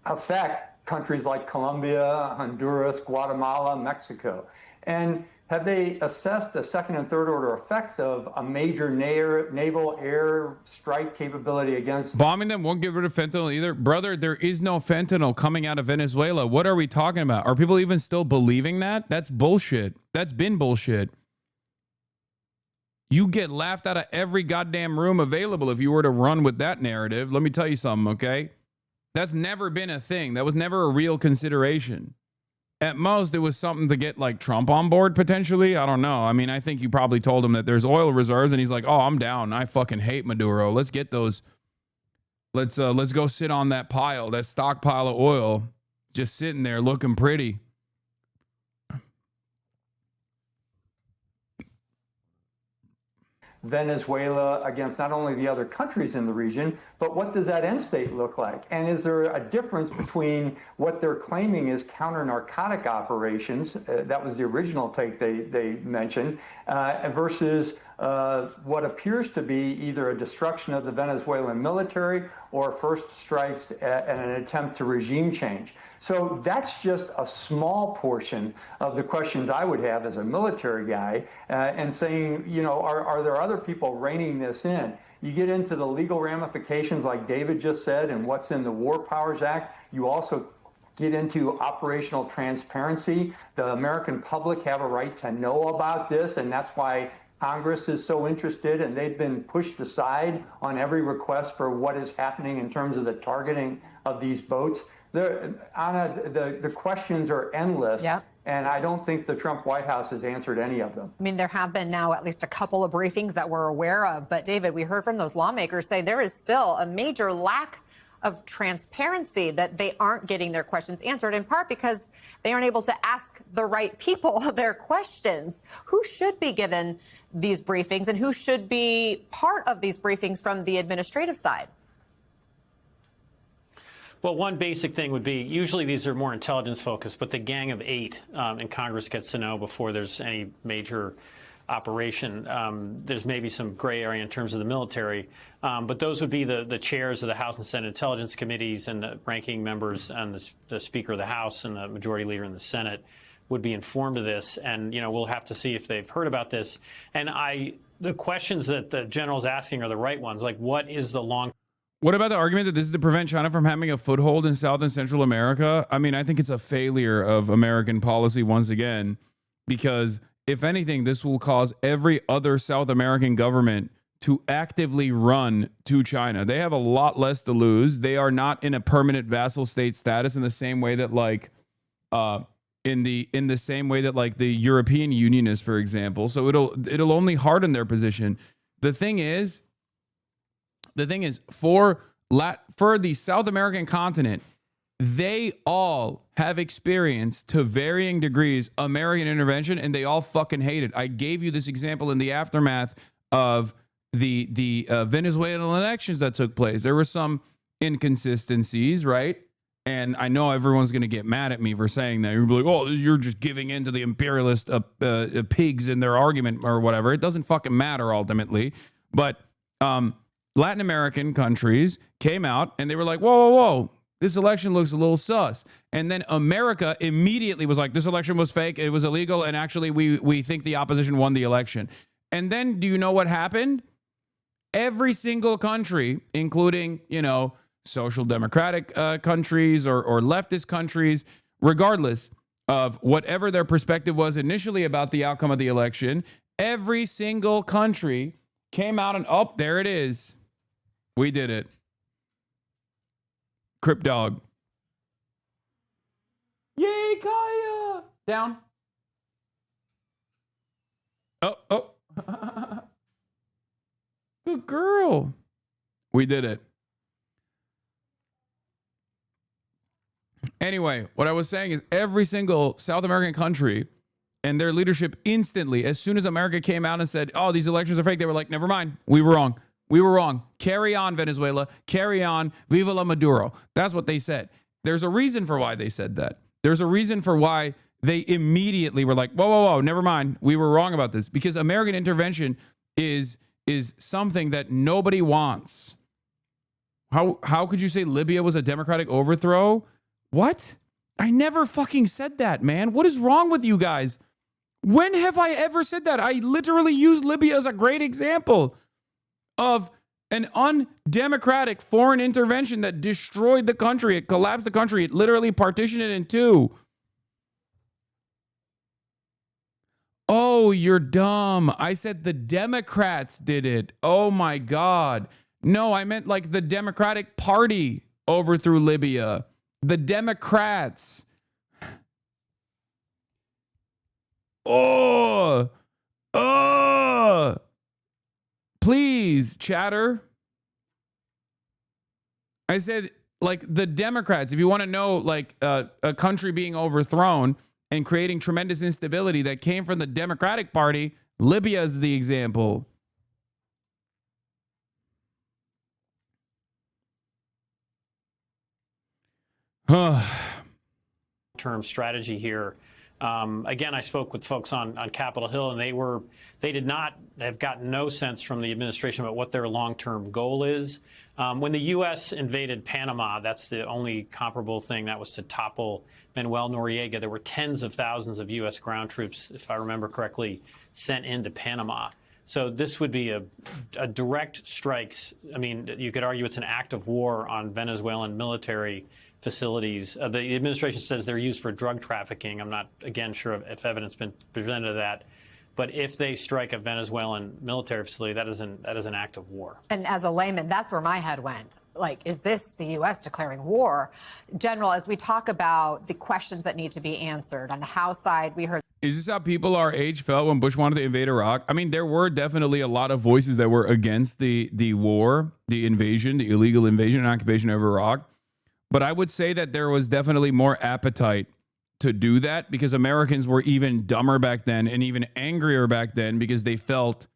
affect countries like Colombia, Honduras, Guatemala, Mexico. And Have they assessed the second and third order effects of a major naval air strike capability against...
Bombing them won't get rid of fentanyl either. Brother, there is no fentanyl coming out of Venezuela. What are we talking about? Are people even still believing that? That's bullshit. That's been bullshit. You get laughed out of every goddamn room available if you were to run with that narrative. Let me tell you something, okay? That's never been a thing. That was never a real consideration. At most, it was something to get like Trump on board potentially. I don't know. I mean, I think you probably told him that there's oil reserves and he's like, oh, I'm down. I fucking hate Maduro. Let's get those. Let's go sit on that pile, that stockpile of oil, just sitting there looking pretty.
Venezuela against not only the other countries in the region, but what does that end state look like? And is there a difference between what they're claiming is counter-narcotic operations, that was the original take they mentioned, versus what appears to be either a destruction of the Venezuelan military or first strikes and an attempt to regime change? So that's just a small portion of the questions I would have as a military guy, and saying, you know, are there other people reining this in? You get into the legal ramifications like David just said and what's in the War Powers Act. You also get into operational transparency. The American public have a right to know about this, and that's why Congress is so interested, and they've been pushed aside on every request for what is happening in terms of the targeting of these boats. Anna, the questions are endless, and I don't think the Trump White House has answered any of them.
I mean, there have been now at least a couple of briefings that we're aware of. But, David, we heard from those lawmakers say there is still a major lack of transparency, that they aren't getting their questions answered, in part because they aren't able to ask the right people their questions. Who should be given these briefings, and who should be part of these briefings from the administrative side?
Well, one basic thing would be, usually these are more intelligence focused, but the Gang of Eight in Congress gets to know before there's any major operation. There's maybe some gray area in terms of the military, but those would be the chairs of the House and Senate Intelligence Committees, and the ranking members and the Speaker of the House and the Majority Leader in the Senate would be informed of this. And, you know, we'll have to see if they've heard about this. And the questions that the general's asking are the right ones, like what is the long...
What about the argument that this is to prevent China from having a foothold in South and Central America? I mean, I think it's a failure of American policy once again, because if anything, this will cause every other South American government to actively run to China. They have a lot less to lose. They are not in a permanent vassal state status in the same way that like in the same way that like the European Union is, for example. So it'll only harden their position. The thing is, for the South American continent, they all have experienced to varying degrees American intervention, and they all fucking hate it. I gave you this example in the aftermath of the Venezuelan elections that took place. There were some inconsistencies, right? And I know everyone's going to get mad at me for saying that. You're like, oh, you're just giving in to the imperialist pigs in their argument or whatever. It doesn't fucking matter ultimately. But Latin American countries came out and they were like, whoa, whoa, whoa, this election looks a little sus. And then America immediately was like, this election was fake, it was illegal, and actually we think the opposition won the election. And then do you know what happened? Every single country, including, you know, social democratic countries or leftist countries, regardless of whatever their perspective was initially about the outcome of the election, every single country came out and, oh, there it is. We did it. Crip Dog. Yay, Kaya! Down. Oh. Good girl. We did it. Anyway, what I was saying is every single South American country and their leadership instantly, as soon as America came out and said, oh, these elections are fake, they were like, never mind. We were wrong. We were wrong. Carry on, Venezuela. Carry on. Viva la Maduro. That's what they said. There's a reason for why they said that. There's a reason for why they immediately were like, whoa, whoa, whoa, never mind. We were wrong about this. Because American intervention is something that nobody wants. How could you say Libya was a democratic overthrow? What? I never fucking said that, man. What is wrong with you guys? When have I ever said that? I literally used Libya as a great example of an undemocratic foreign intervention that destroyed the country. It collapsed the country. It literally partitioned it in two. Oh, you're dumb. I said the Democrats did it. Oh my God. No, I meant like the Democratic Party overthrew Libya. The Democrats. Oh. Please, chatter. I said, like, the Democrats, if you want to know, like, a country being overthrown and creating tremendous instability that came from the Democratic Party, Libya is the example.
Term strategy here. Again, I spoke with folks on Capitol Hill, and they did not have gotten no sense from the administration about what their long-term goal is. When the U.S. invaded Panama, that's the only comparable thing. That was to topple Manuel Noriega. There were tens of thousands of U.S. ground troops, if I remember correctly, sent into Panama. So this would be a direct strikes. I mean, you could argue it's an act of war on Venezuelan military facilities. The administration says they're used for drug trafficking. I'm not, again, sure if evidence has been presented of that. But if they strike a Venezuelan military facility, that is an act of war.
And as a layman, that's where my head went. Like, is this the U.S. declaring war? General, as we talk about the questions that need to be answered, on the House side, we heard...
Is this how people our age felt when Bush wanted to invade Iraq? I mean, there were definitely a lot of voices that were against the war, the invasion, the illegal invasion and occupation of Iraq. But I would say that there was definitely more appetite to do that because Americans were even dumber back then and even angrier back then because they felt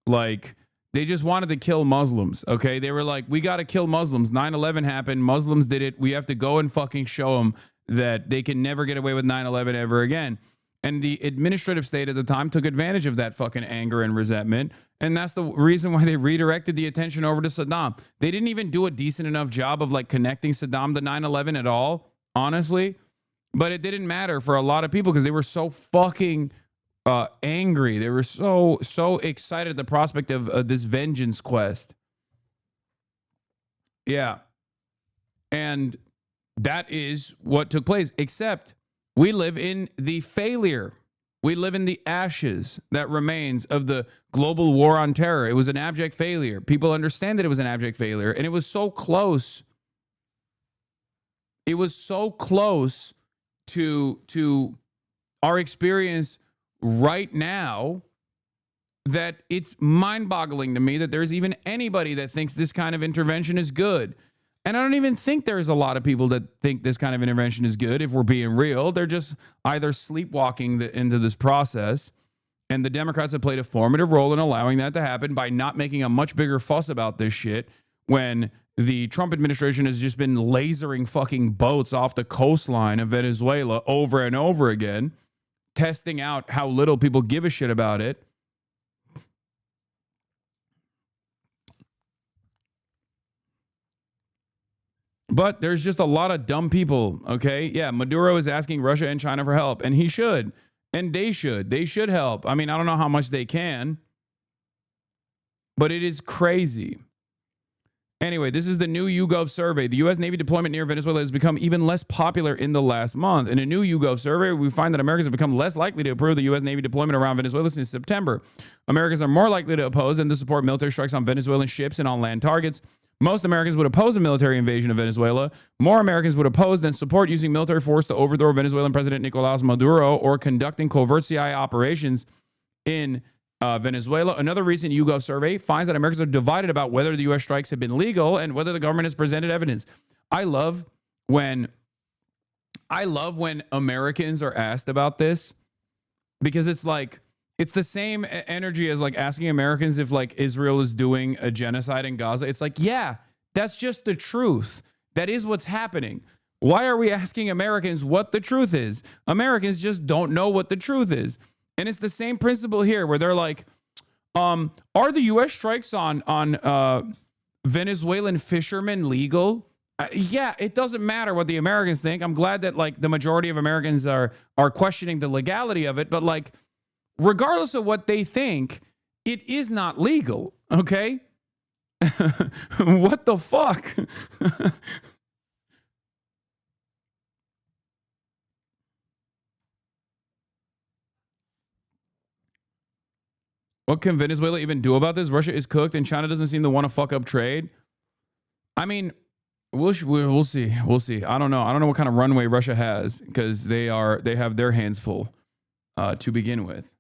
like they just wanted to kill Muslims, okay? They were like, we got to kill Muslims. 9/11 happened. Muslims did it. We have to go and fucking show them that they can never get away with 9/11 ever again. And the administrative state at the time took advantage of that fucking anger and resentment. And that's the reason why they redirected the attention over to Saddam. They didn't even do a decent enough job of like connecting Saddam to 9/11 at all, honestly. But it didn't matter for a lot of people because they were so fucking angry. They were so excited at the prospect of this vengeance quest. Yeah. And that is what took place, except we live in the failure. We live in the ashes that remains of the global war on terror. It was an abject failure. People understand that it was an abject failure. And it was so close. It was so close to our experience right now that it's mind-boggling to me that there's even anybody that thinks this kind of intervention is good. And I don't even think there's a lot of people that think this kind of intervention is good, if we're being real. They're just either sleepwalking into this process, and the Democrats have played a formative role in allowing that to happen by not making a much bigger fuss about this shit when the Trump administration has just been lasering fucking boats off the coastline of Venezuela over and over again, testing out how little people give a shit about it. But there's just a lot of dumb people, okay? Yeah, Maduro is asking Russia and China for help, and he should. And they should. They should help. I mean, I don't know how much they can, but it is crazy. Anyway, this is the new YouGov survey. The U.S. Navy deployment near Venezuela has become even less popular in the last month. In a new YouGov survey, we find that Americans have become less likely to approve the U.S. Navy deployment around Venezuela since September. Americans are more likely to oppose and to support military strikes on Venezuelan ships and on land targets. Most Americans would oppose a military invasion of Venezuela. More Americans would oppose than support using military force to overthrow Venezuelan President Nicolás Maduro or conducting covert CIA operations in Venezuela. Another recent YouGov survey finds that Americans are divided about whether the U.S. strikes have been legal and whether the government has presented evidence. I love when Americans are asked about this because it's like, it's the same energy as like asking Americans if like Israel is doing a genocide in Gaza. It's like, yeah, that's just the truth. That is what's happening. Why are we asking Americans what the truth is? Americans just don't know what the truth is. And it's the same principle here where they're like, are the U.S. strikes on Venezuelan fishermen legal? Yeah, it doesn't matter what the Americans think. I'm glad that like the majority of Americans are questioning the legality of it. But like, regardless of what they think, it is not legal, okay? What the fuck? What can Venezuela even do about this? Russia is cooked and China doesn't seem to want to fuck up trade. I mean, we'll see. We'll see. I don't know. I don't know what kind of runway Russia has because they have their hands full to begin with.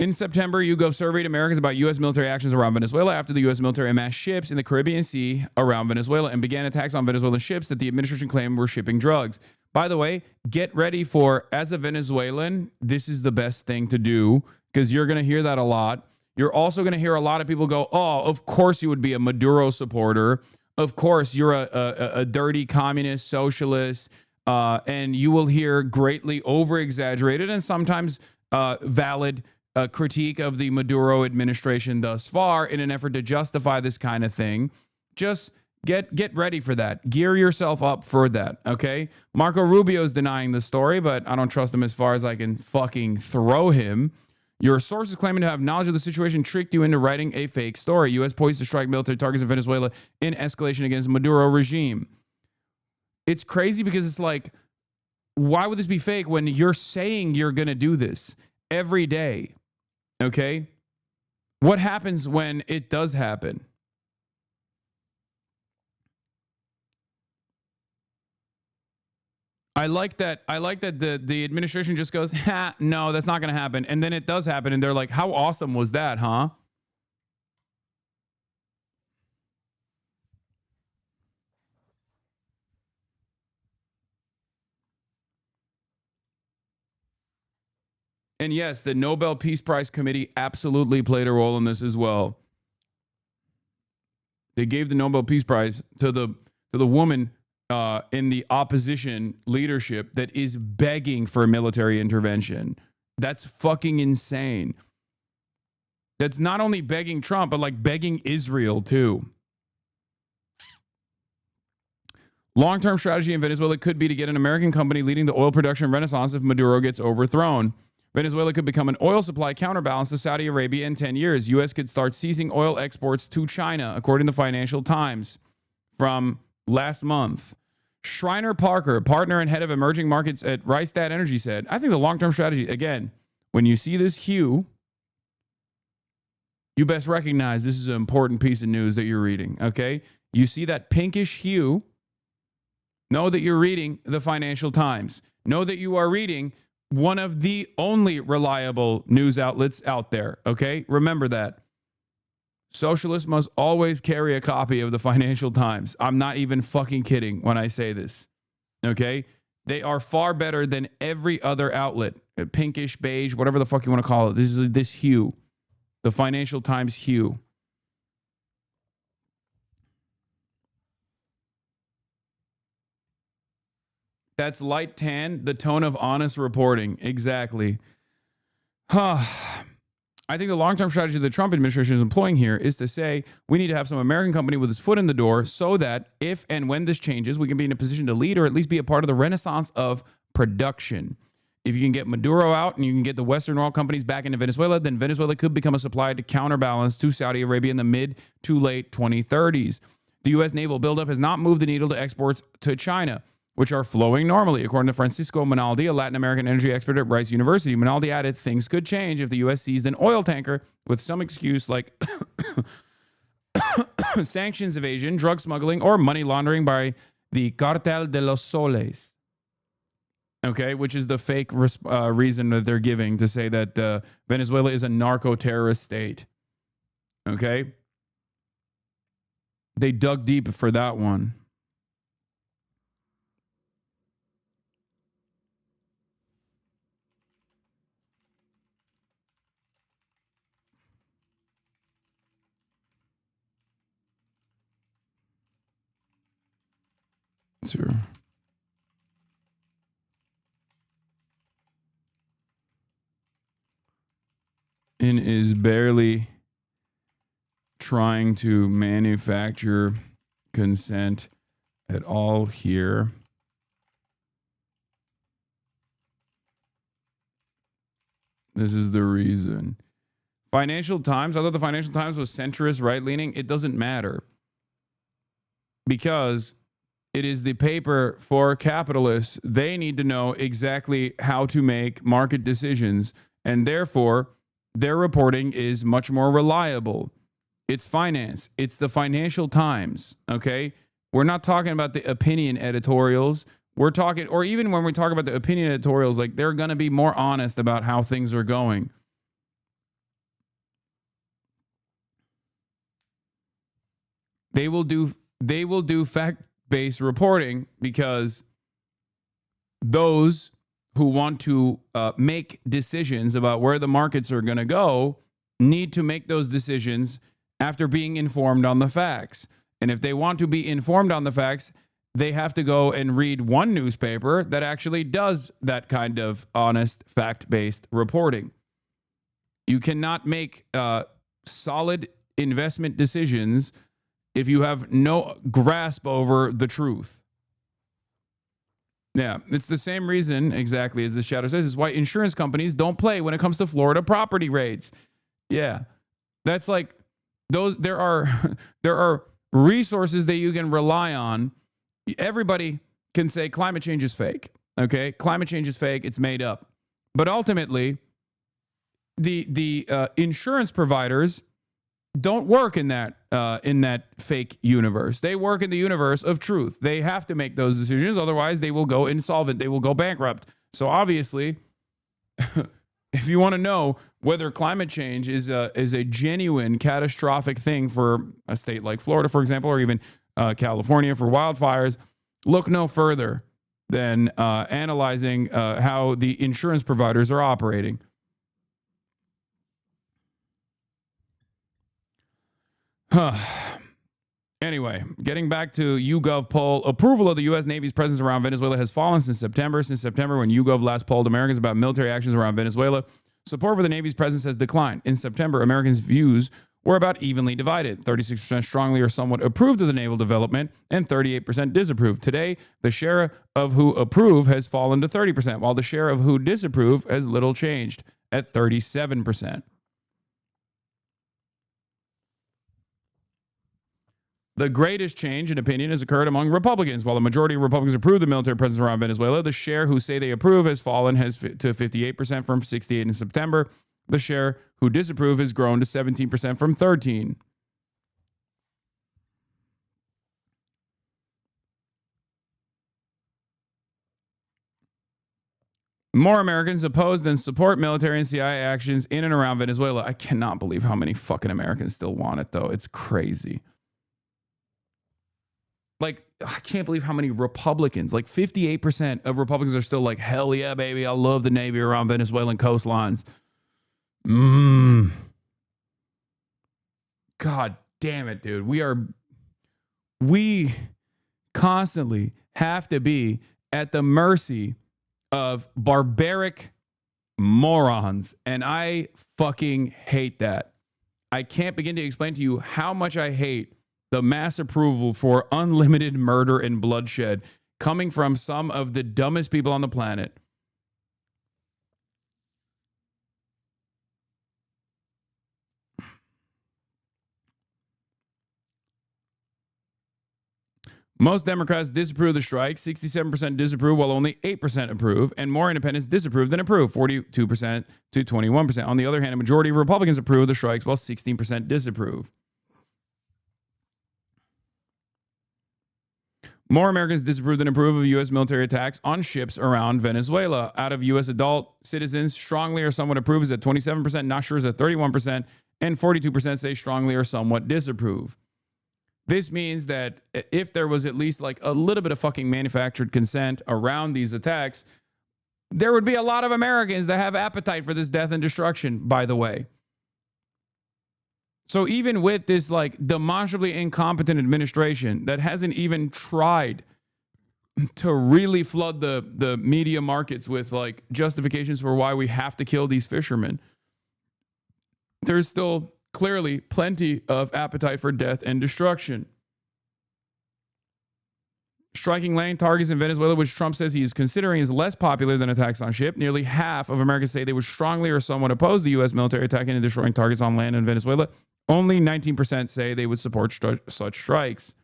In September, YouGov surveyed Americans about U.S. military actions around Venezuela after the U.S. military amassed ships in the Caribbean Sea around Venezuela and began attacks on Venezuelan ships that the administration claimed were shipping drugs. By the way, get ready for, as a Venezuelan, this is the best thing to do because you're going to hear that a lot. You're also going to hear a lot of people go, oh, of course you would be a Maduro supporter. Of course you're a dirty communist socialist. And you will hear greatly over-exaggerated and sometimes valid critique of the Maduro administration thus far in an effort to justify this kind of thing. Just get ready for that. Gear yourself up for that, okay? Marco Rubio's denying the story, but I don't trust him as far as I can fucking throw him. Your sources claiming to have knowledge of the situation tricked you into writing a fake story. U.S. poised to strike military targets in Venezuela in escalation against Maduro regime. It's crazy because it's like, why would this be fake when you're saying you're going to do this every day? Okay? What happens when it does happen? I like that the administration just goes, ha, no, that's not going to happen. And then it does happen. And they're like, how awesome was that, huh? And yes, the Nobel Peace Prize Committee absolutely played a role in this as well. They gave the Nobel Peace Prize to the woman in the opposition leadership that is begging for military intervention. That's fucking insane. That's not only begging Trump, but like begging Israel too. Long-term strategy in Venezuela could be to get an American company leading the oil production renaissance if Maduro gets overthrown. Venezuela could become an oil supply counterbalance to Saudi Arabia in 10 years. U.S. could start ceasing oil exports to China, according to Financial Times from last month. Shriner Parker, partner and head of emerging markets at Rystad Energy, said, I think the long-term strategy, again, when you see this hue, you best recognize this is an important piece of news that you're reading, okay? You see that pinkish hue, know that you're reading the Financial Times. Know that you are reading one of the only reliable news outlets out there, okay? Remember that. Socialists must always carry a copy of the Financial Times. I'm not even fucking kidding when I say this, okay? They are far better than every other outlet. Pinkish, beige, whatever the fuck you want to call it. This is this hue. The Financial Times hue. That's light tan, the tone of honest reporting. Exactly. I think the long-term strategy the Trump administration is employing here is to say we need to have some American company with its foot in the door so that if and when this changes, we can be in a position to lead or at least be a part of the renaissance of production. If you can get Maduro out and you can get the Western oil companies back into Venezuela, then Venezuela could become a supply to counterbalance to Saudi Arabia in the mid to late 2030s. The U.S. naval buildup has not moved the needle to exports to China, which are flowing normally, according to Francisco Minaldi, a Latin American energy expert at Rice University. Minaldi added, things could change if the U.S. seized an oil tanker with some excuse like sanctions evasion, drug smuggling, or money laundering by the Cartel de los Soles. Okay, which is the fake reason that they're giving to say that Venezuela is a narco-terrorist state. Okay? They dug deep for that one. Sure. And is barely trying to manufacture consent at all here. This is the reason. Financial Times, I thought the Financial Times was centrist, right-leaning. It doesn't matter. Because it is the paper for capitalists. They need to know exactly how to make market decisions, and therefore their reporting is much more reliable. It's finance. It's the Financial Times, okay? We're not talking about the opinion editorials. We're talking, or even when we talk about the opinion editorials, like they're going to be more honest about how things are going. They will do fact-based reporting because those who want to make decisions about where the markets are going to go need to make those decisions after being informed on the facts. And if they want to be informed on the facts, they have to go and read one newspaper that actually does that kind of honest, fact-based reporting. You cannot make solid investment decisions if you have no grasp over the truth. Yeah, it's the same reason exactly as the shadow says, is why insurance companies don't play when it comes to Florida property rates. Yeah, that's like those. There are resources that you can rely on. Everybody can say climate change is fake. Okay, climate change is fake. It's made up. But ultimately, the insurance providers don't work in that fake universe. They work in the universe of truth. They have to make those decisions, otherwise they will go insolvent. They will go bankrupt. So obviously, if you want to know whether climate change is a genuine catastrophic thing for a state like Florida, for example, or even California for wildfires, look no further than analyzing how the insurance providers are operating. Anyway, getting back to YouGov poll, approval of the U.S. Navy's presence around Venezuela has fallen since September. Since September, when YouGov last polled Americans about military actions around Venezuela, support for the Navy's presence has declined. In September, Americans' views were about evenly divided. 36% strongly or somewhat approved of the naval development, and 38% disapproved. Today, the share of who approve has fallen to 30%, while the share of who disapprove has little changed at 37%. The greatest change in opinion has occurred among Republicans. While the majority of Republicans approve the military presence around Venezuela, the share who say they approve has fallen to 58% from 68% in September. The share who disapprove has grown to 17% from 13%. More Americans oppose than support military and CIA actions in and around Venezuela. I cannot believe how many fucking Americans still want it, though. It's crazy. Like, I can't believe how many Republicans, like 58% of Republicans are still like, hell yeah, baby, I love the Navy around Venezuelan coastlines. God damn it, dude. We constantly have to be at the mercy of barbaric morons, and I fucking hate that. I can't begin to explain to you how much I hate the mass approval for unlimited murder and bloodshed coming from some of the dumbest people on the planet. Most Democrats disapprove of the strike. 67% disapprove, while only 8% approve, and more independents disapprove than approve, 42% to 21%. On the other hand, a majority of Republicans approve of the strikes, while 16% disapprove. More Americans disapprove than approve of U.S. military attacks on ships around Venezuela. Out of U.S. adult citizens, strongly or somewhat approve is at 27%, not sure is at 31%, and 42% say strongly or somewhat disapprove. This means that if there was at least like a little bit of fucking manufactured consent around these attacks, there would be a lot of Americans that have appetite for this death and destruction, by the way. So even with this like demonstrably incompetent administration that hasn't even tried to really flood the media markets with like justifications for why we have to kill these fishermen, there's still clearly plenty of appetite for death and destruction. Striking land targets in Venezuela, which Trump says he is considering, is less popular than attacks on ship. Nearly half of Americans say they would strongly or somewhat oppose the U.S. military attacking and destroying targets on land in Venezuela. Only 19% say they would support such strikes.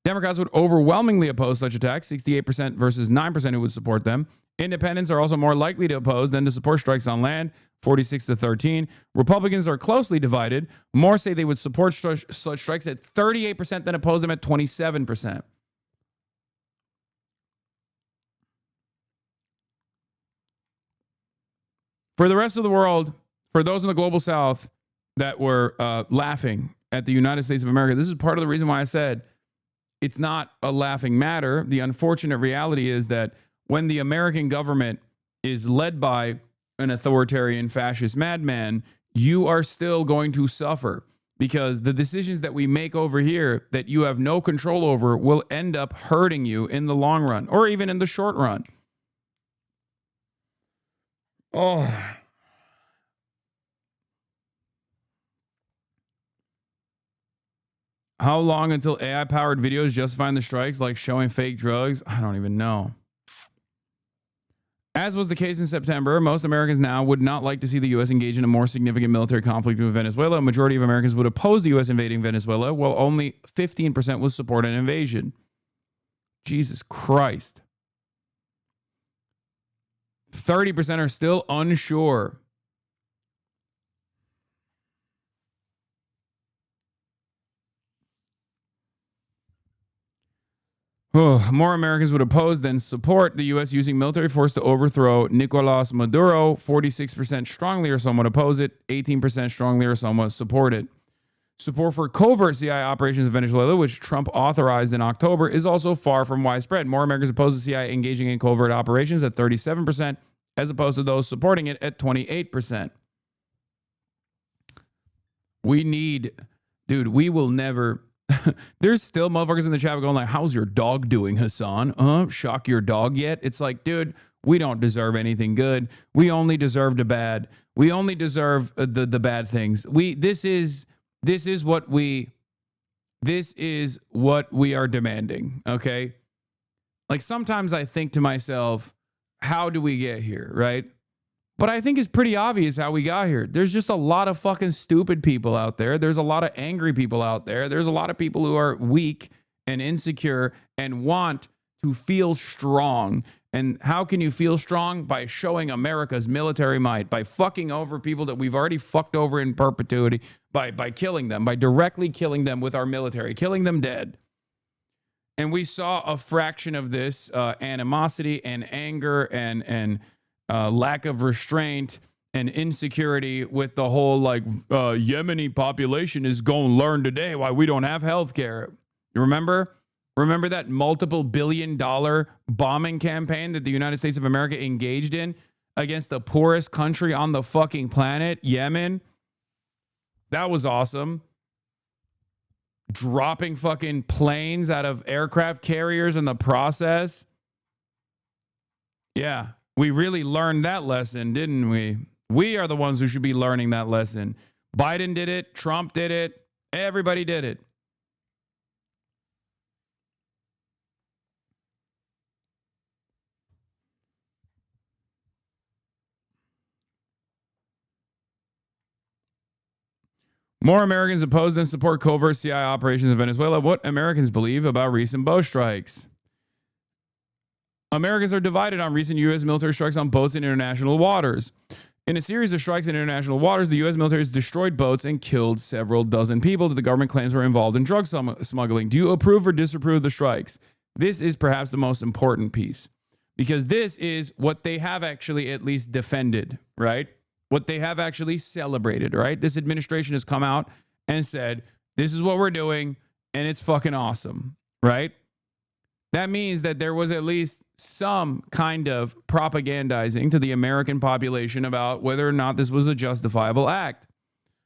Democrats would overwhelmingly oppose such attacks, 68% versus 9% who would support them. Independents are also more likely to oppose than to support strikes on land, 46 to 13. Republicans are closely divided. More say they would support such strikes at 38% than oppose them at 27%. For the rest of the world, for those in the global south that were laughing at the United States of America, this is part of the reason why I said it's not a laughing matter. The unfortunate reality is that when the American government is led by an authoritarian fascist madman, you are still going to suffer, because the decisions that we make over here that you have no control over will end up hurting you in the long run or even in the short run. Oh. How long until AI-powered videos justifying the strikes, like showing fake drugs? I don't even know. As was the case in September, most Americans now would not like to see the U.S. engage in a more significant military conflict with Venezuela. A majority of Americans would oppose the U.S. invading Venezuela, while only 15% would support an invasion. Jesus Christ. 30% are still unsure. More Americans would oppose than support the U.S. using military force to overthrow Nicolas Maduro. 46% strongly or somewhat oppose it. 18% strongly or somewhat support it. Support for covert CIA operations in Venezuela, which Trump authorized in October, is also far from widespread. More Americans oppose the CIA engaging in covert operations at 37%, as opposed to those supporting it at 28%. We will never... There's still motherfuckers in the chat going like, how's your dog doing, Hasan? Shock your dog yet? It's like, dude, we don't deserve anything good. We only deserve the bad. We only deserve the bad things. This is what we are demanding, okay? Like, sometimes I think to myself, how do we get here, right? But I think it's pretty obvious how we got here. There's just a lot of fucking stupid people out there. There's a lot of angry people out there. There's a lot of people who are weak and insecure and want to feel strong. And how can you feel strong? By showing America's military might, by fucking over people that we've already fucked over in perpetuity, by killing them, by directly killing them with our military, killing them dead. And we saw a fraction of this animosity and anger and lack of restraint and insecurity with the whole Yemeni population is going to learn today why we don't have health care. You remember that multiple billion-dollar bombing campaign that the United States of America engaged in against the poorest country on the fucking planet, Yemen? That was awesome. Dropping fucking planes out of aircraft carriers in the process. Yeah. We really learned that lesson, didn't we? We are the ones who should be learning that lesson. Biden did it. Trump did it. Everybody did it. More Americans oppose than support covert CIA operations in Venezuela. What Americans believe about recent boat strikes. Americans are divided on recent U.S. military strikes on boats in international waters. In a series of strikes in international waters, the U.S. military has destroyed boats and killed several dozen people that the government claims were involved in drug smuggling. Do you approve or disapprove of the strikes? This is perhaps the most important piece, because this is what they have actually at least defended, right? What they have actually celebrated, right? This administration has come out and said, this is what we're doing, and it's fucking awesome, right? That means that there was at least some kind of propagandizing to the American population about whether or not this was a justifiable act.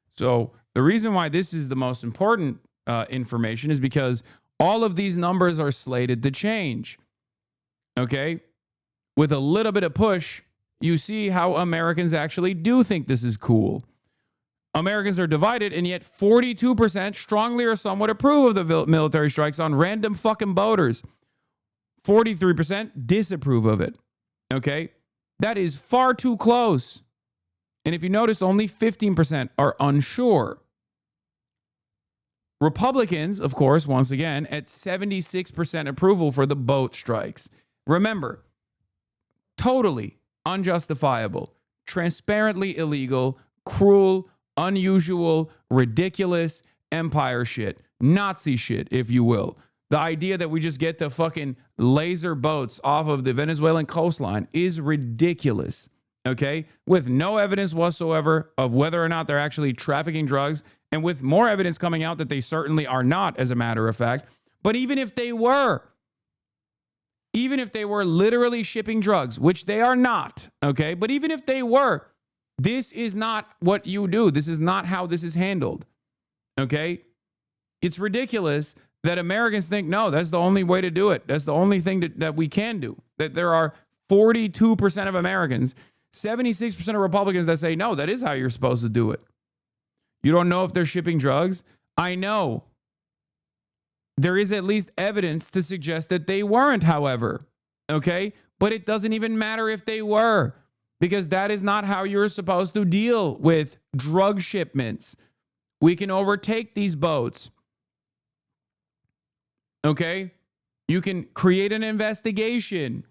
So the reason why this is the most important information is because all of these numbers are slated to change. Okay? With a little bit of push, you see how Americans actually do think this is cool. Americans are divided, and yet 42% strongly or somewhat approve of the military strikes on random fucking boaters. 43% disapprove of it. Okay? That is far too close. And if you notice, only 15% are unsure. Republicans, of course, once again, at 76% approval for the boat strikes. Remember, totally unjustifiable, transparently illegal, cruel, unusual, ridiculous empire shit. Nazi shit, if you will. The idea that we just get to fucking laser boats off of the Venezuelan coastline is ridiculous. Okay? With no evidence whatsoever of whether or not they're actually trafficking drugs, and with more evidence coming out that they certainly are not, as a matter of fact. But even if they were literally shipping drugs, which they are not, okay? But even if they were, this is not what you do. This is not how this is handled, okay? It's ridiculous that Americans think, no, that's the only way to do it. That's the only thing that we can do. That there are 42% of Americans, 76% of Republicans that say, no, that is how you're supposed to do it. You don't know if they're shipping drugs? I know. There is at least evidence to suggest that they weren't, however. Okay? But it doesn't even matter if they were, because that is not how you're supposed to deal with drug shipments. We can overtake these boats. Okay? You can create an investigation.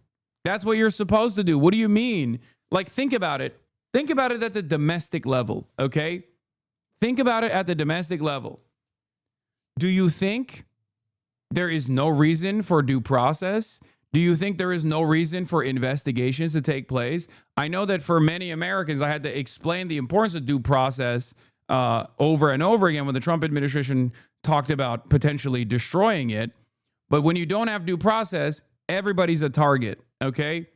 That's what you're supposed to do. What do you mean? Like, think about it. Think about it at the domestic level, okay? Think about it at the domestic level. Do you think there is no reason for due process? Do you think there is no reason for investigations to take place? I know that for many Americans, I had to explain the importance of due process over and over again when the Trump administration talked about potentially destroying it. But when you don't have due process, everybody's a target, okay?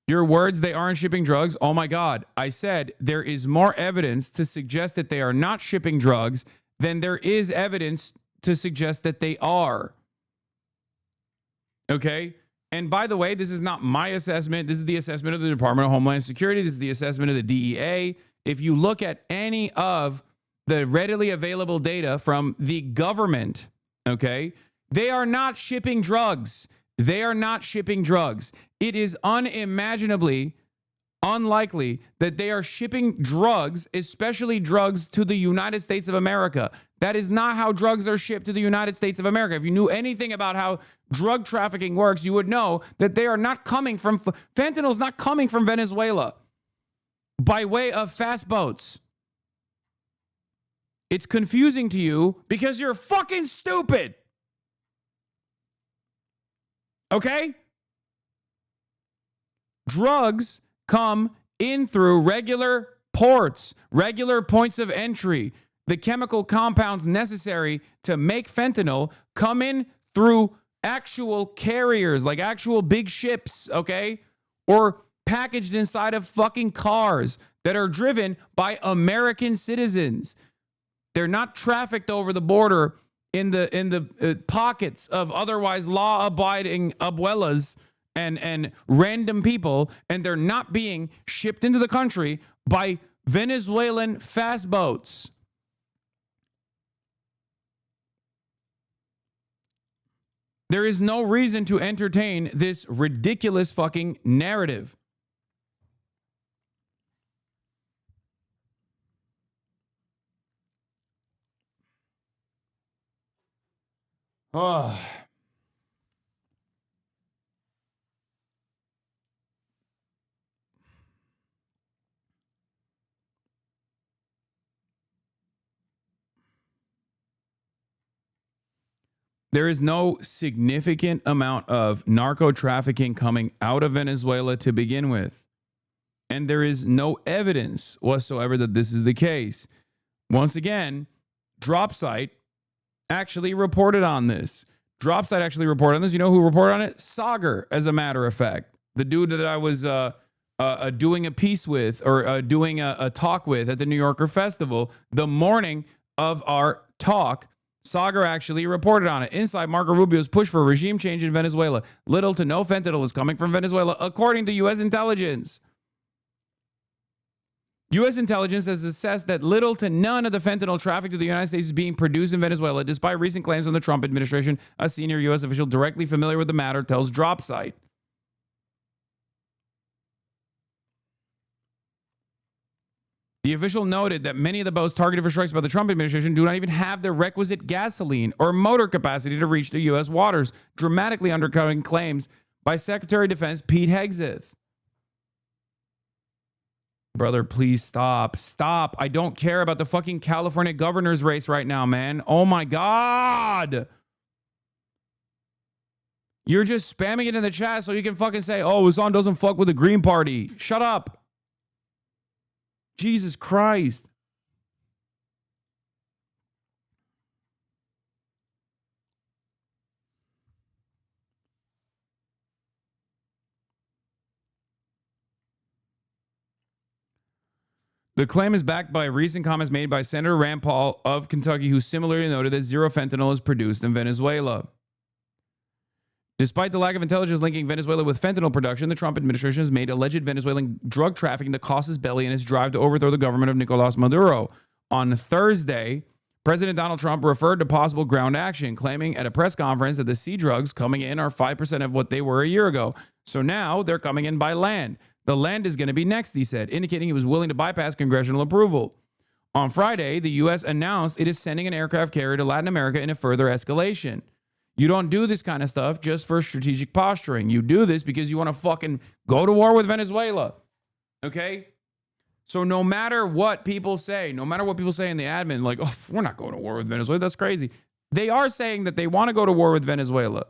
Your words, they aren't shipping drugs. Oh my God. I said there is more evidence to suggest that they are not shipping drugs than there is evidence to suggest that they are. Okay? And by the way, this is not my assessment. This is the assessment of the Department of Homeland Security. This is the assessment of the DEA. If you look at any of the readily available data from the government, okay, they are not shipping drugs. They are not shipping drugs. It is unimaginably unlikely that they are shipping drugs, especially drugs to the United States of America. That is not how drugs are shipped to the United States of America. If you knew anything about how drug trafficking works, you would know that they are not coming from, fentanyl is not coming from Venezuela by way of fast boats. It's confusing to you because you're fucking stupid. Okay? Drugs come in through regular ports, regular points of entry. The chemical compounds necessary to make fentanyl come in through actual carriers, like actual big ships, okay? Or packaged inside of fucking cars that are driven by American citizens. They're not trafficked over the border in the pockets of otherwise law-abiding abuelas and random people, and they're not being shipped into the country by Venezuelan fast boats. There is no reason to entertain this ridiculous fucking narrative. Oh. There is no significant amount of narco trafficking coming out of Venezuela to begin with. And there is no evidence whatsoever that this is the case. Once again, DropSite actually reported on this. DropSite actually reported on this. You know who reported on it? Sagar, as a matter of fact. The dude that I was doing a piece with, or doing a talk with at the New Yorker Festival, the morning of our talk, Sagar actually reported on it. Inside Marco Rubio's push for regime change in Venezuela. Little to no fentanyl is coming from Venezuela, according to U.S. intelligence. U.S. intelligence has assessed that little to none of the fentanyl trafficked to the United States is being produced in Venezuela, despite recent claims from the Trump administration. A senior U.S. official directly familiar with the matter tells DropSite. The official noted that many of the boats targeted for strikes by the Trump administration do not even have the requisite gasoline or motor capacity to reach the U.S. waters, dramatically undercutting claims by Secretary of Defense Pete Hegseth. Brother, please stop. Stop. I don't care about the fucking California governor's race right now, man. Oh my God. You're just spamming it in the chat so you can fucking say, oh, Hasan doesn't fuck with the Green Party. Shut up. Jesus Christ. The claim is backed by recent comments made by Senator Rand Paul of Kentucky, who similarly noted that zero fentanyl is produced in Venezuela. Despite the lack of intelligence linking Venezuela with fentanyl production, the Trump administration has made alleged Venezuelan drug trafficking the casus belli in its drive to overthrow the government of Nicolas Maduro. On Thursday, President Donald Trump referred to possible ground action, claiming at a press conference that the sea drugs coming in are 5% of what they were a year ago. So now they're coming in by land. The land is going to be next, he said, indicating he was willing to bypass congressional approval. On Friday, the U.S. announced it is sending an aircraft carrier to Latin America in a further escalation. You don't do this kind of stuff just for strategic posturing. You do this because you want to fucking go to war with Venezuela. Okay? So no matter what people say, in the admin, like, oh, we're not going to war with Venezuela. That's crazy. They are saying that they want to go to war with Venezuela.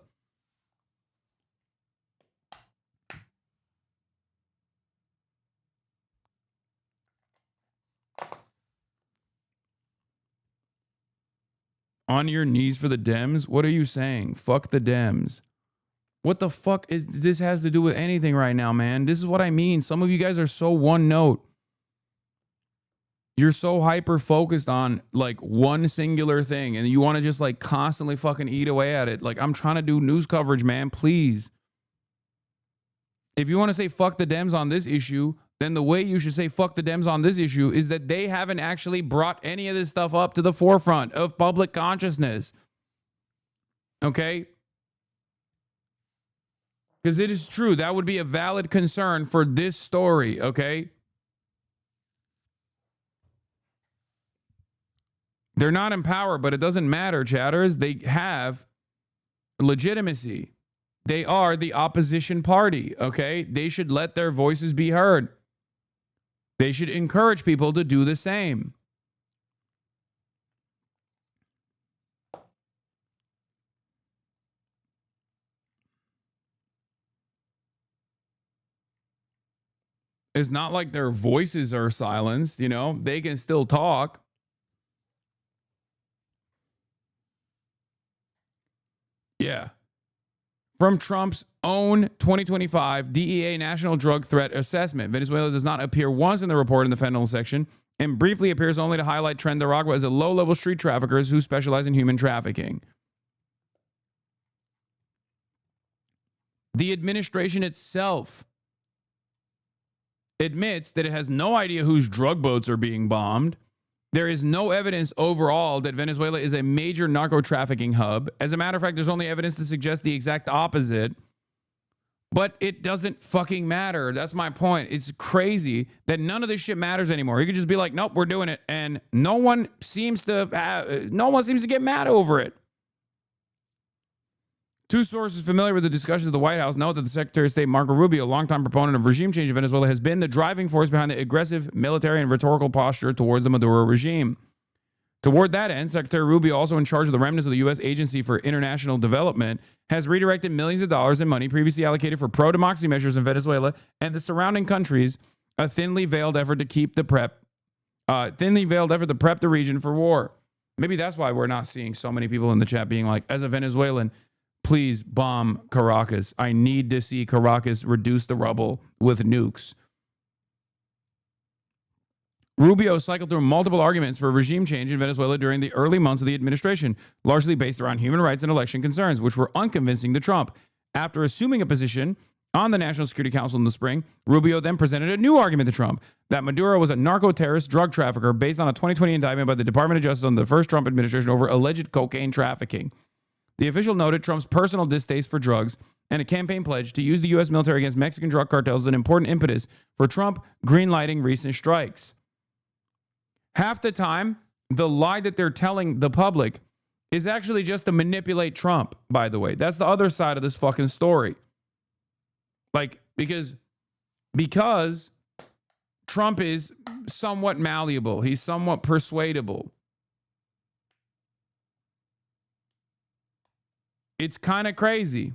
On your knees for the Dems? What are you saying? Fuck the Dems. What the fuck is this has to do with anything right now, man? This is what I mean. Some of you guys are so one note. You're so hyper focused on like one singular thing and you want to just like constantly fucking eat away at it. Like, I'm trying to do news coverage, man. Please. If you want to say fuck the Dems on this issue, then the way you should say fuck the Dems on this issue is that they haven't actually brought any of this stuff up to the forefront of public consciousness. Okay? Because it is true. That would be a valid concern for this story, okay? They're not in power, but it doesn't matter, chatters. They have legitimacy. They are the opposition party, okay? They should let their voices be heard. They should encourage people to do the same. It's not like their voices are silenced, you know? They can still talk. Yeah. From Trump's own 2025 DEA National Drug Threat Assessment, Venezuela does not appear once in the report in the fentanyl section and briefly appears only to highlight Trinidad as a low-level street traffickers who specialize in human trafficking. The administration itself admits that it has no idea whose drug boats are being bombed. There is no evidence overall that Venezuela is a major narco-trafficking hub. As a matter of fact, there's only evidence to suggest the exact opposite. But it doesn't fucking matter. That's my point. It's crazy that none of this shit matters anymore. You could just be like, nope, we're doing it. And no one seems to get mad over it. Two sources familiar with the discussions of the White House note that the Secretary of State, Marco Rubio, a longtime proponent of regime change in Venezuela, has been the driving force behind the aggressive military and rhetorical posture towards the Maduro regime. Toward that end, Secretary Rubio, also in charge of the remnants of the U.S. Agency for International Development, has redirected millions of dollars in money previously allocated for pro-democracy measures in Venezuela and the surrounding countries, a thinly veiled effort to prep the region for war. Maybe that's why we're not seeing so many people in the chat being like, as a Venezuelan, please bomb Caracas. I need to see Caracas reduce the rubble with nukes. Rubio cycled through multiple arguments for regime change in Venezuela during the early months of the administration, largely based around human rights and election concerns, which were unconvincing to Trump. After assuming a position On the National Security Council in the spring, Rubio then presented a new argument to Trump that Maduro was a narco-terrorist drug trafficker based on a 2020 indictment by the Department of Justice on the first Trump administration over alleged cocaine trafficking. The official noted Trump's personal distaste for drugs and a campaign pledge to use the U.S. military against Mexican drug cartels as an important impetus for Trump greenlighting recent strikes. Half the time, the lie that they're telling the public is actually just to manipulate Trump, by the way. That's the other side of this fucking story. Like, because Trump is somewhat malleable. He's somewhat persuadable. It's kind of crazy.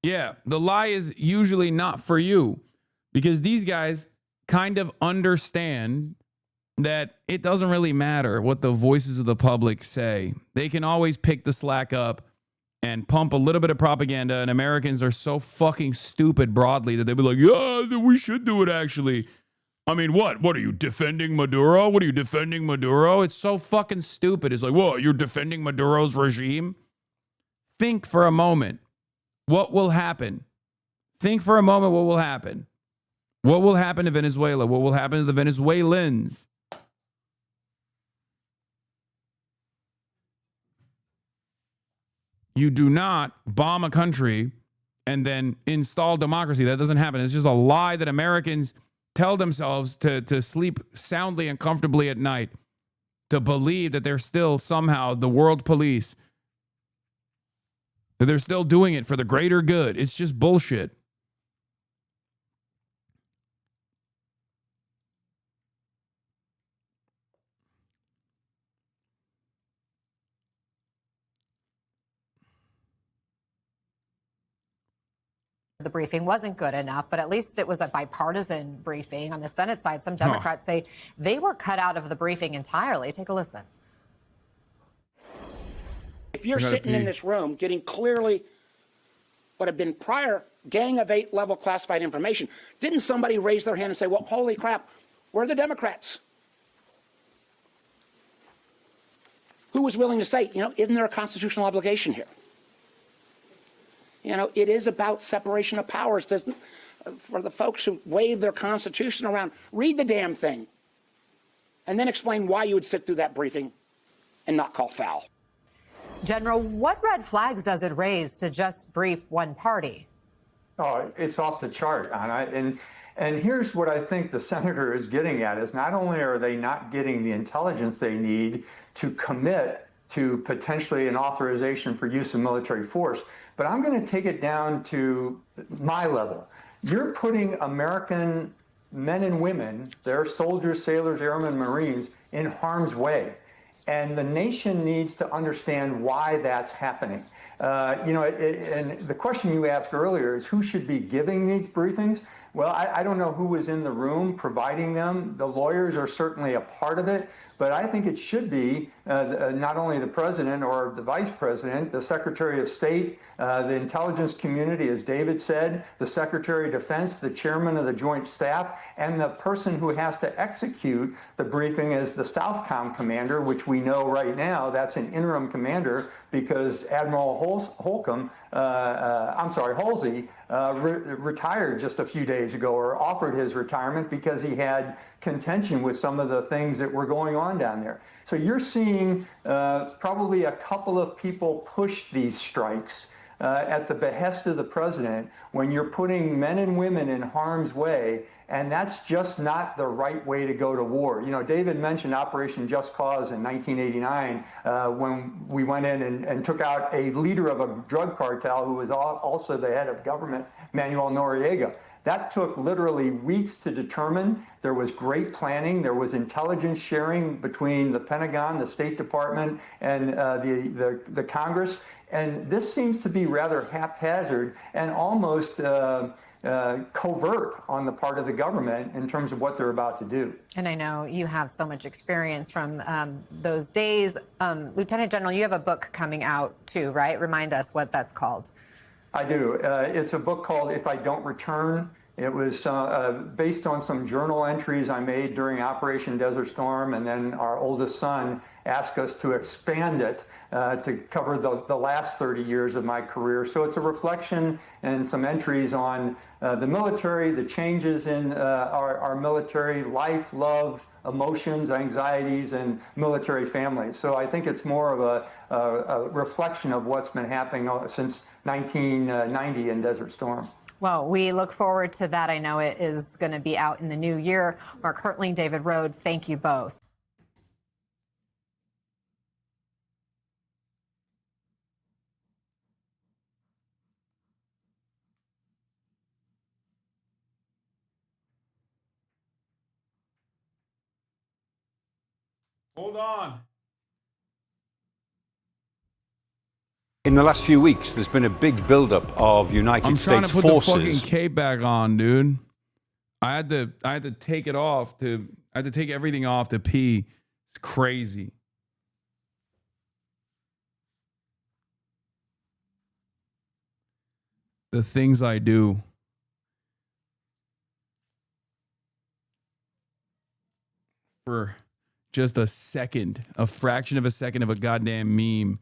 Yeah, the lie is usually not for you because these guys kind of understand that it doesn't really matter what the voices of the public say. They can always pick the slack up and pump a little bit of propaganda, and Americans are so fucking stupid broadly that they'll be like, yeah, we should do it actually. I mean, what? What are you, defending Maduro? What are you, defending Maduro? It's so fucking stupid. It's like, what, you're defending Maduro's regime? Think for a moment. What will happen? Think for a moment what will happen. What will happen to Venezuela? What will happen to the Venezuelans? You do not bomb a country and then install democracy. That doesn't happen. It's just a lie that Americans tell themselves to sleep soundly and comfortably at night, to believe that they're still somehow the world police, that they're still doing it for the greater good. It's just bullshit.
The briefing wasn't good enough, but at least it was a bipartisan briefing. On the Senate side, some Democrats say they were cut out of the briefing entirely. Take a listen.
If you're sitting in this room getting clearly what had been prior Gang of Eight level classified information, didn't somebody raise their hand and say, well, holy crap, where are the Democrats? Who was willing to say, isn't there a constitutional obligation here? It is about separation of powers. For the folks who wave their Constitution around, read the damn thing and then explain why you would sit through that briefing and not call foul.
General, what red flags does it raise to just brief one party?
Oh, it's off the chart, Anna. And here's what I think the senator is getting at is not only are they not getting the intelligence they need to commit to potentially an authorization for use of military force, but I'm going to take it down to my level. You're putting American men and women, their soldiers, sailors, airmen, Marines, in harm's way. And the nation needs to understand why that's happening. And the question you asked earlier is who should be giving these briefings? Well, I don't know who was in the room providing them. The lawyers are certainly a part of it, but I think it should be not only the president or the vice president, the Secretary of State, the intelligence community, as David said, the Secretary of Defense, the chairman of the Joint Staff, and the person who has to execute the briefing is the Southcom commander, which we know right now that's an interim commander because Admiral Halsey retired just a few days ago or offered his retirement because he had contention with some of the things that were going on down there. So you're seeing probably a couple of people push these strikes at the behest of the president when you're putting men and women in harm's way, and that's just not the right way to go to war. David mentioned Operation Just Cause in 1989 when we went in and took out a leader of a drug cartel who was also the head of government, Manuel Noriega. That took literally weeks to determine. There was great planning. There was intelligence sharing between the Pentagon, the State Department, and the Congress. And this seems to be rather haphazard and almost covert on the part of the government in terms of what they're about to do.
And I know you have so much experience from those days. Lieutenant General, you have a book coming out too, right? Remind us what that's called.
I do. It's a book called If I Don't Return. It was based on some journal entries I made during Operation Desert Storm and then our oldest son ask us to expand it to cover the last 30 years of my career. So it's a reflection and some entries on the military, the changes in our military life, love, emotions, anxieties, and military families. So I think it's more of a reflection of what's been happening since 1990 in Desert Storm.
Well, we look forward to that. I know it is going to be out in the new year. Mark Hertling, David Rode, thank you both.
Hold on.
In the last few weeks, there's been a big buildup of United States forces.
I'm trying to put the fucking cape back on, dude. I had to take it off I had to take everything off to pee. It's crazy. The things I do. For just a second, a fraction of a second of a goddamn meme.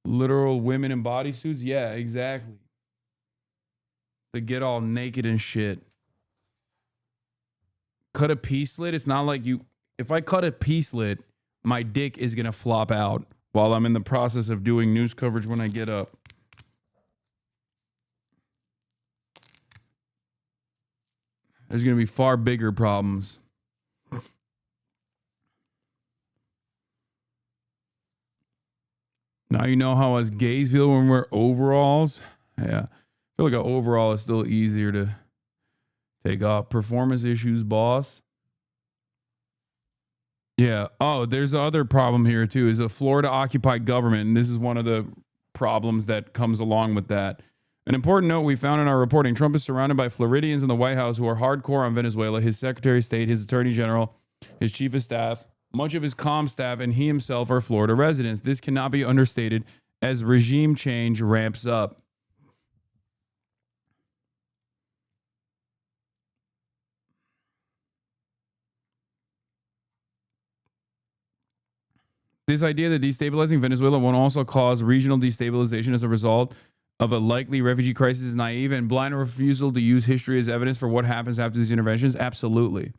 Literal women in bodysuits? Yeah, exactly. They get all naked and shit. Cut a pea slit. It's not like you. If I cut a pea slit, my dick is going to flop out while I'm in the process of doing news coverage when I get up. There's going to be far bigger problems. Now you know how us gays feel when we're overalls. Yeah. I feel like an overall is still easier to take off. Performance issues, boss. Yeah. Oh, there's the other problem here too, is a Florida occupied government. And this is one of the problems that comes along with that. An important note we found in our reporting: Trump is surrounded by Floridians in the White House who are hardcore on Venezuela. His Secretary of State, his Attorney General, his Chief of Staff, much of his comm staff, and he himself are Florida residents. This cannot be understated as regime change ramps up. This idea that destabilizing Venezuela won't also cause regional destabilization as a result of a likely refugee crisis is naive and blind refusal to use history as evidence for what happens after these interventions. Absolutely.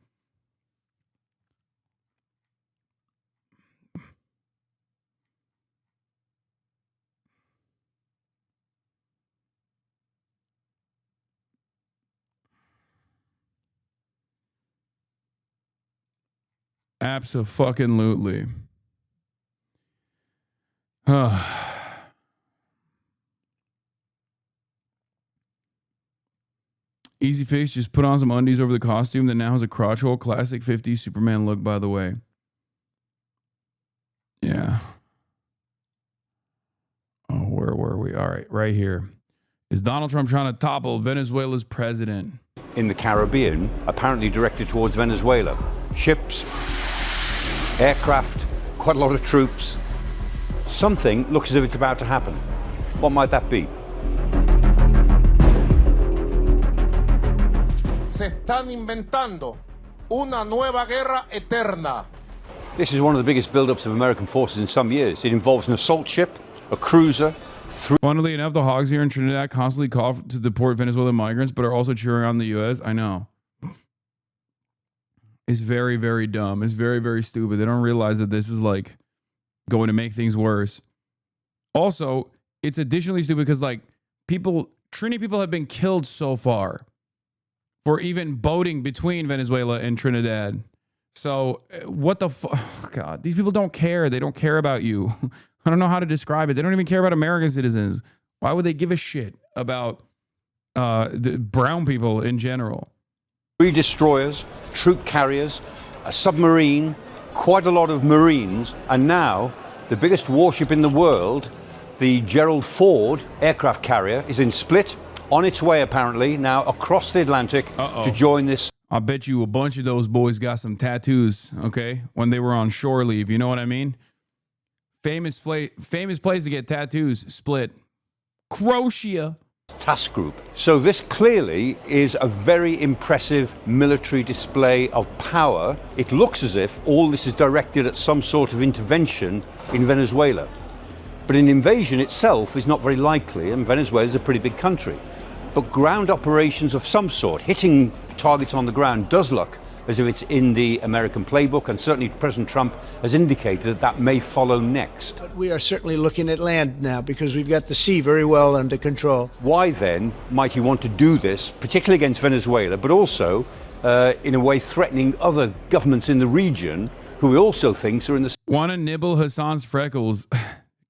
Abso-fucking-lutely. Easy fix, just put on some undies over the costume that now has a crotch hole. Classic 50s Superman look, by the way. Yeah. Oh, where were we? All right, right here. Is Donald Trump trying to topple Venezuela's president?
In the Caribbean, apparently directed towards Venezuela. Ships, aircraft, quite a lot of troops. Something looks as if it's about to happen. What might that be?
Se están inventando una nueva guerra eterna.
This is one of the biggest buildups of American forces in some years. It involves an assault ship, a cruiser.
Funnily enough, the hogs here in Trinidad constantly call to deport Venezuelan migrants, but are also cheering on the U.S. I know. It's very, very dumb. It's very, very stupid. They don't realize that this is like going to make things worse. Also, it's additionally stupid because like Trini people have been killed so far for even boating between Venezuela and Trinidad. So what the fuck? Oh, God, these people don't care. They don't care about you. I don't know how to describe it. They don't even care about American citizens. Why would they give a shit about the brown people in general?
3 destroyers, troop carriers, a submarine, quite a lot of Marines, and now the biggest warship in the world, the Gerald Ford aircraft carrier, is in Split, on its way apparently now across the Atlantic to join this.
I bet you a bunch of those boys got some tattoos, okay, when they were on shore leave. You know what I mean? Famous place to get tattoos, Split. Croatia.
task group. So this clearly is a very impressive military display of power. It looks as if all this is directed at some sort of intervention in Venezuela. But an invasion itself is not very likely, and Venezuela is a pretty big country. But ground operations of some sort, hitting targets on the ground, does look as if it's in the American playbook, and certainly President Trump has indicated that that may follow next.
But we are certainly looking at land now because we've got the sea very well under control.
Why then might he want to do this, particularly against Venezuela, but also in a way threatening other governments in the region who he also thinks are in the...
Wanna nibble Hasan's freckles?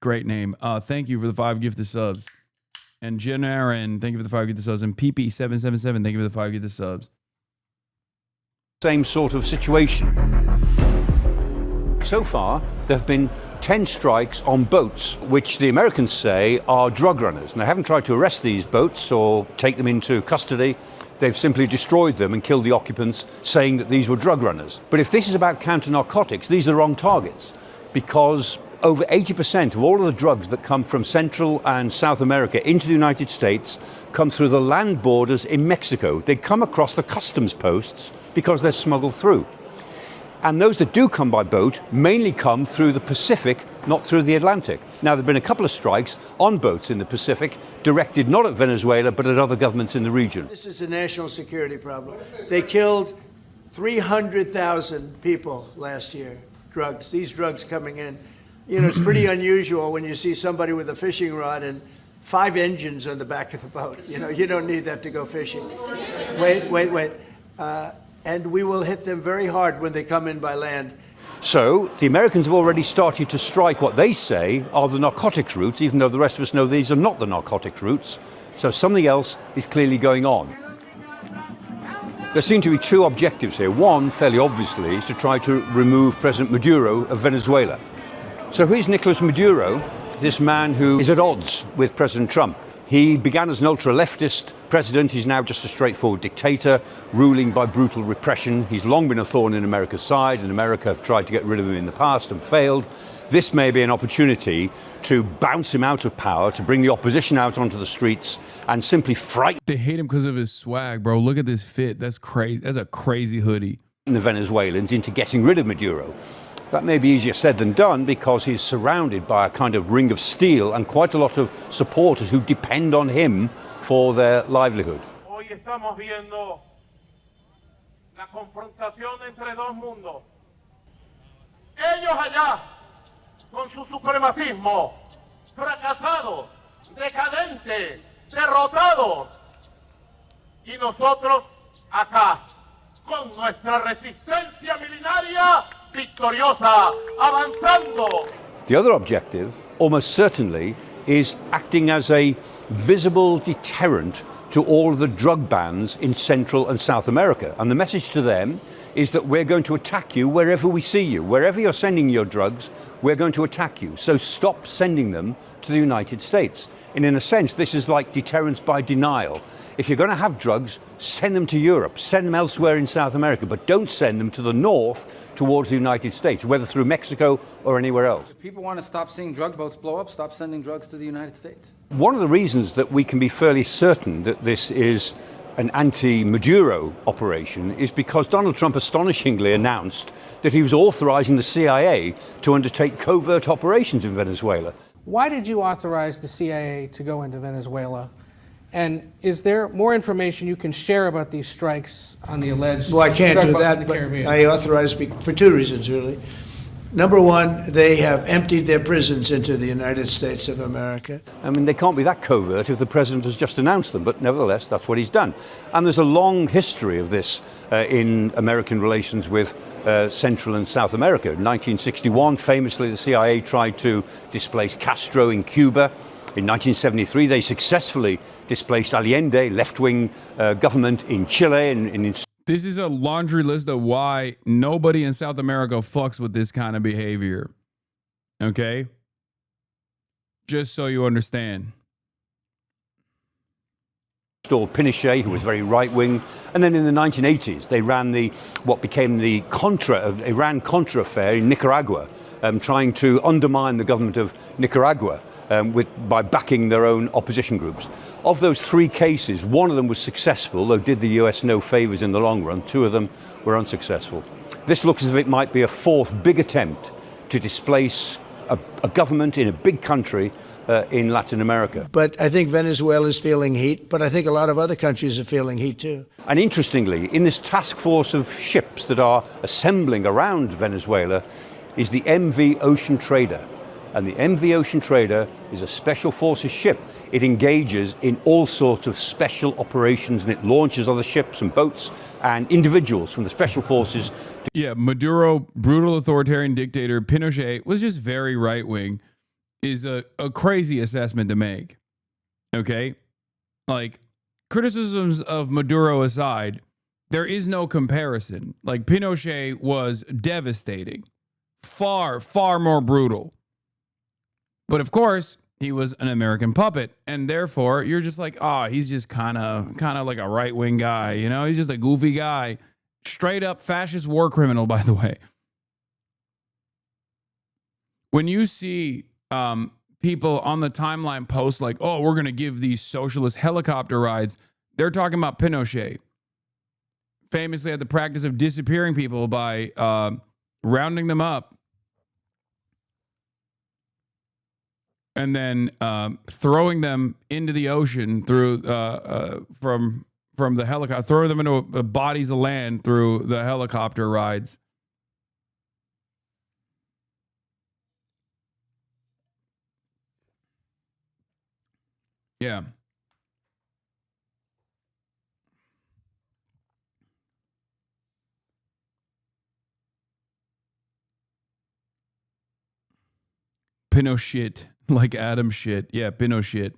Great name. Thank you for the 5 gifted subs. And Jen Aaron, thank you for the 5 gifted subs. And PP777, thank you for the 5 gifted subs.
Same sort of situation. So far, there have been 10 strikes on boats, which the Americans say are drug runners. And they haven't tried to arrest these boats or take them into custody. They've simply destroyed them and killed the occupants, saying that these were drug runners. But if this is about counter-narcotics, these are the wrong targets, because over 80% of all of the drugs that come from Central and South America into the United States come through the land borders in Mexico. They come across the customs posts because they're smuggled through. And those that do come by boat mainly come through the Pacific, not through the Atlantic. Now, there have been a couple of strikes on boats in the Pacific, directed not at Venezuela, but at other governments in the region.
This is a national security problem. They killed 300,000 people last year, drugs, these drugs coming in. You know, it's pretty unusual when you see somebody with a fishing rod and 5 engines on the back of the boat. You know, you don't need that to go fishing. Wait. And we will hit them very hard when they come in by land.
So the Americans have already started to strike what they say are the narcotics routes, even though the rest of us know these are not the narcotics routes. So something else is clearly going on. There seem to be 2 objectives here. One, fairly obviously, is to try to remove President Maduro of Venezuela. So who's Nicolas Maduro, this man who is at odds with President Trump? He began as an ultra-leftist president. He's now just a straightforward dictator, ruling by brutal repression. He's long been a thorn in America's side, and America have tried to get rid of him in the past and failed. This may be an opportunity to bounce him out of power, to bring the opposition out onto the streets and simply frighten...
They hate him because of his swag, bro. Look at this fit. That's crazy. That's a crazy hoodie.
...the Venezuelans into getting rid of Maduro. That may be easier said than done because he's surrounded by a kind of ring of steel and quite a lot of supporters who depend on him for their livelihood.
Hoy estamos viendo la confrontación entre dos mundos. Ellos allá, con su supremacismo, fracasado, decadente, derrotado. Y nosotros acá, con nuestra resistencia milenaria victoriosa, avanzando.
The other objective, almost certainly, is acting as a visible deterrent to all of the drug bans in Central and South America. And the message to them is that we're going to attack you wherever we see you. Wherever you're sending your drugs, we're going to attack you. So stop sending them to the United States. And in a sense, this is like deterrence by denial. If you're going to have drugs, send them to Europe, send them elsewhere in South America, but don't send them to the north towards the United States, whether through Mexico or anywhere else.
If people want to stop seeing drug boats blow up, stop sending drugs to the United States.
One of the reasons that we can be fairly certain that this is an anti-Maduro operation is because Donald Trump astonishingly announced that he was authorizing the CIA to undertake covert operations in Venezuela.
Why did you authorize the CIA to go into Venezuela? And is there more information you can share about these strikes on the alleged...
Well, I can't do that, but I authorized for 2 reasons, really. Number one, they have emptied their prisons into the United States of America.
I mean, they can't be that covert if the president has just announced them, but nevertheless, that's what he's done. And there's a long history of this in American relations with Central and South America. In 1961, famously, the CIA tried to displace Castro in Cuba. In 1973, they successfully displaced Allende, left-wing government in Chile.
This is a laundry list of why nobody in South America fucks with this kind of behavior. Okay? Just so you understand.
Pinochet, who was very right-wing, and then in the 1980s, they ran what became the Iran-Contra affair in Nicaragua, trying to undermine the government of Nicaragua. by backing their own opposition groups. Of those 3 cases, one of them was successful, though did the US no favors in the long run. 2 of them were unsuccessful. This looks as if it might be a 4th big attempt to displace a government in a big country in Latin America.
But I think Venezuela is feeling heat, but I think a lot of other countries are feeling heat too.
And interestingly, in this task force of ships that are assembling around Venezuela is the MV Ocean Trader. And the MV Ocean Trader is a special forces ship. It engages in all sorts of special operations, and it launches other ships and boats and individuals from the special forces.
Yeah, Maduro, brutal authoritarian dictator, Pinochet was just very right-wing, is a crazy assessment to make. Okay? Like, criticisms of Maduro aside, there is no comparison. Like, Pinochet was devastating. Far, far more brutal. But of course, he was an American puppet, and therefore you're just like, he's just kind of like a right-wing guy, you know? He's just a goofy guy. Straight up fascist war criminal, by the way. When you see people on the timeline post like, we're going to give these socialist helicopter rides, they're talking about Pinochet. Famously had the practice of disappearing people by rounding them up and then throwing them into the ocean through from the helicopter, throwing them into bodies of land through the helicopter rides. Yeah. Pinochet, like Adam shit. Yeah, Pinochet.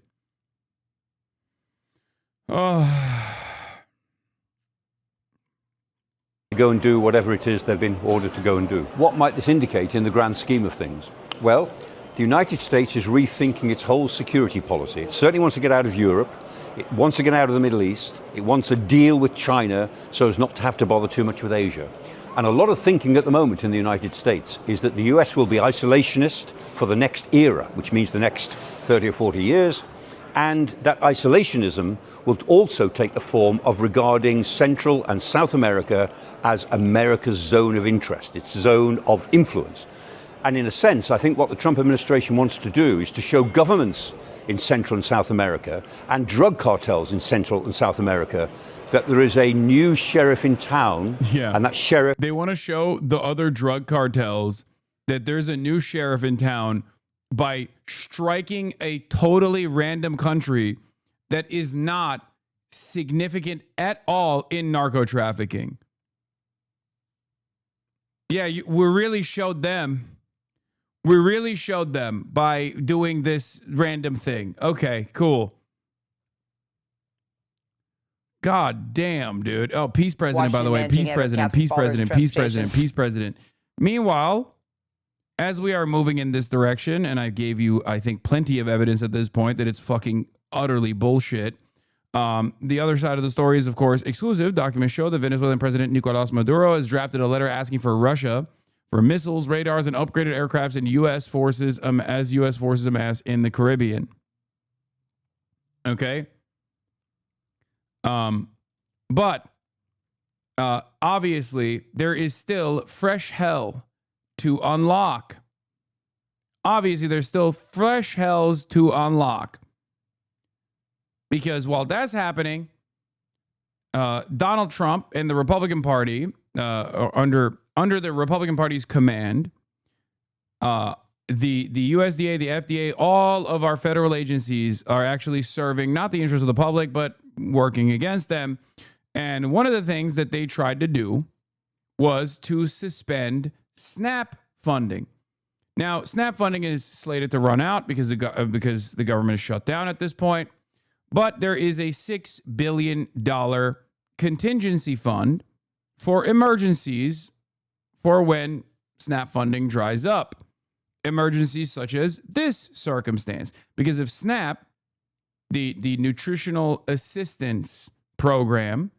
Go and do whatever it is they've been ordered to go and do. What might this indicate in the grand scheme of things? Well, the United States is rethinking its whole security policy. It certainly wants to get out of Europe. It wants to get out of the Middle East. It wants a deal with China so as not to have to bother too much with Asia. And a lot of thinking at the moment in the United States is that the US will be isolationist for the next era, which means the next 30 or 40 years. And that isolationism will also take the form of regarding Central and South America as America's zone of interest, its zone of influence. And in a sense, I think what the Trump administration wants to do is to show governments in Central and South America and drug cartels in Central and South America that there is a new sheriff in town.
Yeah.
And that sheriff...
They want to show the other drug cartels that there's a new sheriff in town by striking a totally random country that is not significant at all in narco trafficking. Yeah, we really showed them. We really showed them by doing this random thing. Okay, cool. God damn, dude. Oh, peace president, by the way. Peace president, peace president, peace president, peace president. Meanwhile, as we are moving in this direction, and I gave you, I think, plenty of evidence at this point that it's fucking utterly bullshit. The other side of the story is, of course, exclusive. Documents show that Venezuelan President Nicolas Maduro has drafted a letter asking for Russia for missiles, radars, and upgraded aircrafts in U.S. forces as U.S. forces amass in the Caribbean. Okay? But obviously, there is still fresh hell to unlock. Obviously, there's still fresh hells to unlock. Because while that's happening, Donald Trump and the Republican Party, under the Republican Party's command, the USDA, the FDA, all of our federal agencies are actually serving not the interests of the public, but working against them. And one of the things that they tried to do was to suspend SNAP funding. Now, SNAP funding is slated to run out because the government is shut down at this point. But there is a $6 billion contingency fund for emergencies for when SNAP funding dries up. Emergencies such as this circumstance. Because if SNAP, the Nutritional Assistance Program,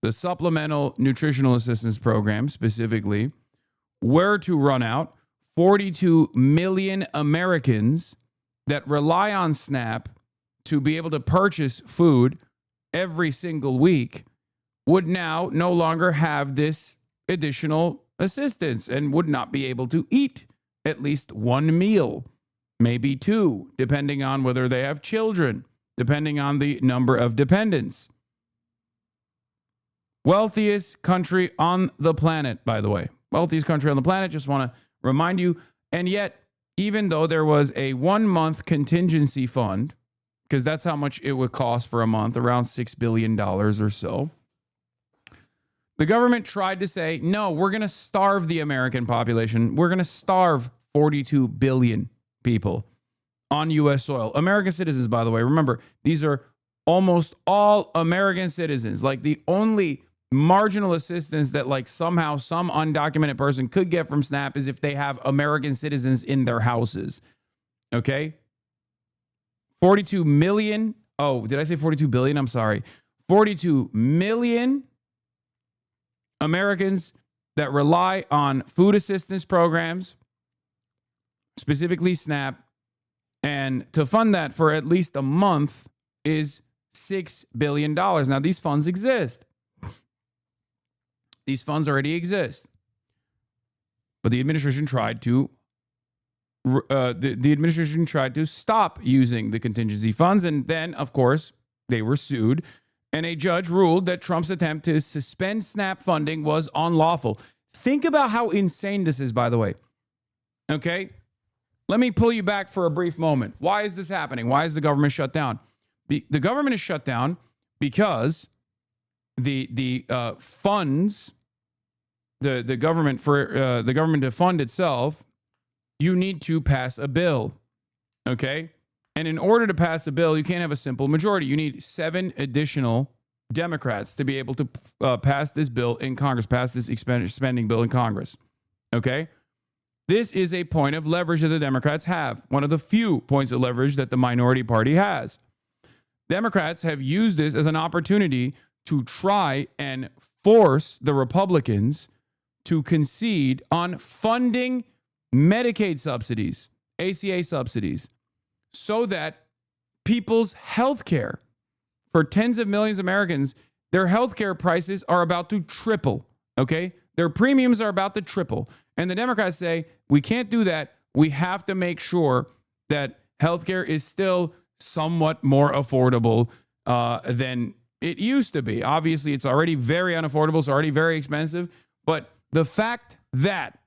the Supplemental Nutritional Assistance Program specifically, were to run out 42 million Americans that rely on SNAP to be able to purchase food every single week would now no longer have this additional assistance and would not be able to eat at least one meal, maybe two, depending on whether they have children, depending on the number of dependents. Wealthiest country on the planet, by the way. Wealthiest country on the planet, just want to remind you. And yet, even though there was a 1 month contingency fund, because that's how much it would cost for a month, around $6 billion or so, the government tried to say, no, we're going to starve the American population. We're going to starve 42 billion people on U.S. soil. American citizens, by the way. Remember, these are almost all American citizens. Like, the only marginal assistance that, like, somehow some undocumented person could get from SNAP is if they have American citizens in their houses. Okay? 42 million. Oh, did I say 42 billion? I'm sorry. 42 million Americans that rely on food assistance programs, specifically SNAP, and to fund that for at least a month is $6 billion. Now, these funds exist. These funds already exist. But the administration tried to the administration tried to stop using the contingency funds, and then, of course, they were sued. And a judge ruled that Trump's attempt to suspend SNAP funding was unlawful. Think about how insane this is, by the way. Okay? Let me pull you back for a brief moment. Why is this happening? Why is the government shut down? The government is shut down because the funds, the government for the government to fund itself, you need to pass a bill. Okay? And in order to pass a bill, you can't have a simple majority. You need 7 additional Democrats to be able to pass this bill in Congress, pass this spending bill in Congress. Okay? This is a point of leverage that the Democrats have. One of the few points of leverage that the minority party has. Democrats have used this as an opportunity to try and force the Republicans to concede on funding Medicaid subsidies, ACA subsidies, so that people's health care, for tens of millions of Americans, their health care prices are about to triple, okay? Their premiums are about to triple. And the Democrats say, we can't do that. We have to make sure that health care is still somewhat more affordable than it used to be. Obviously, it's already very unaffordable. It's already very expensive. But the fact that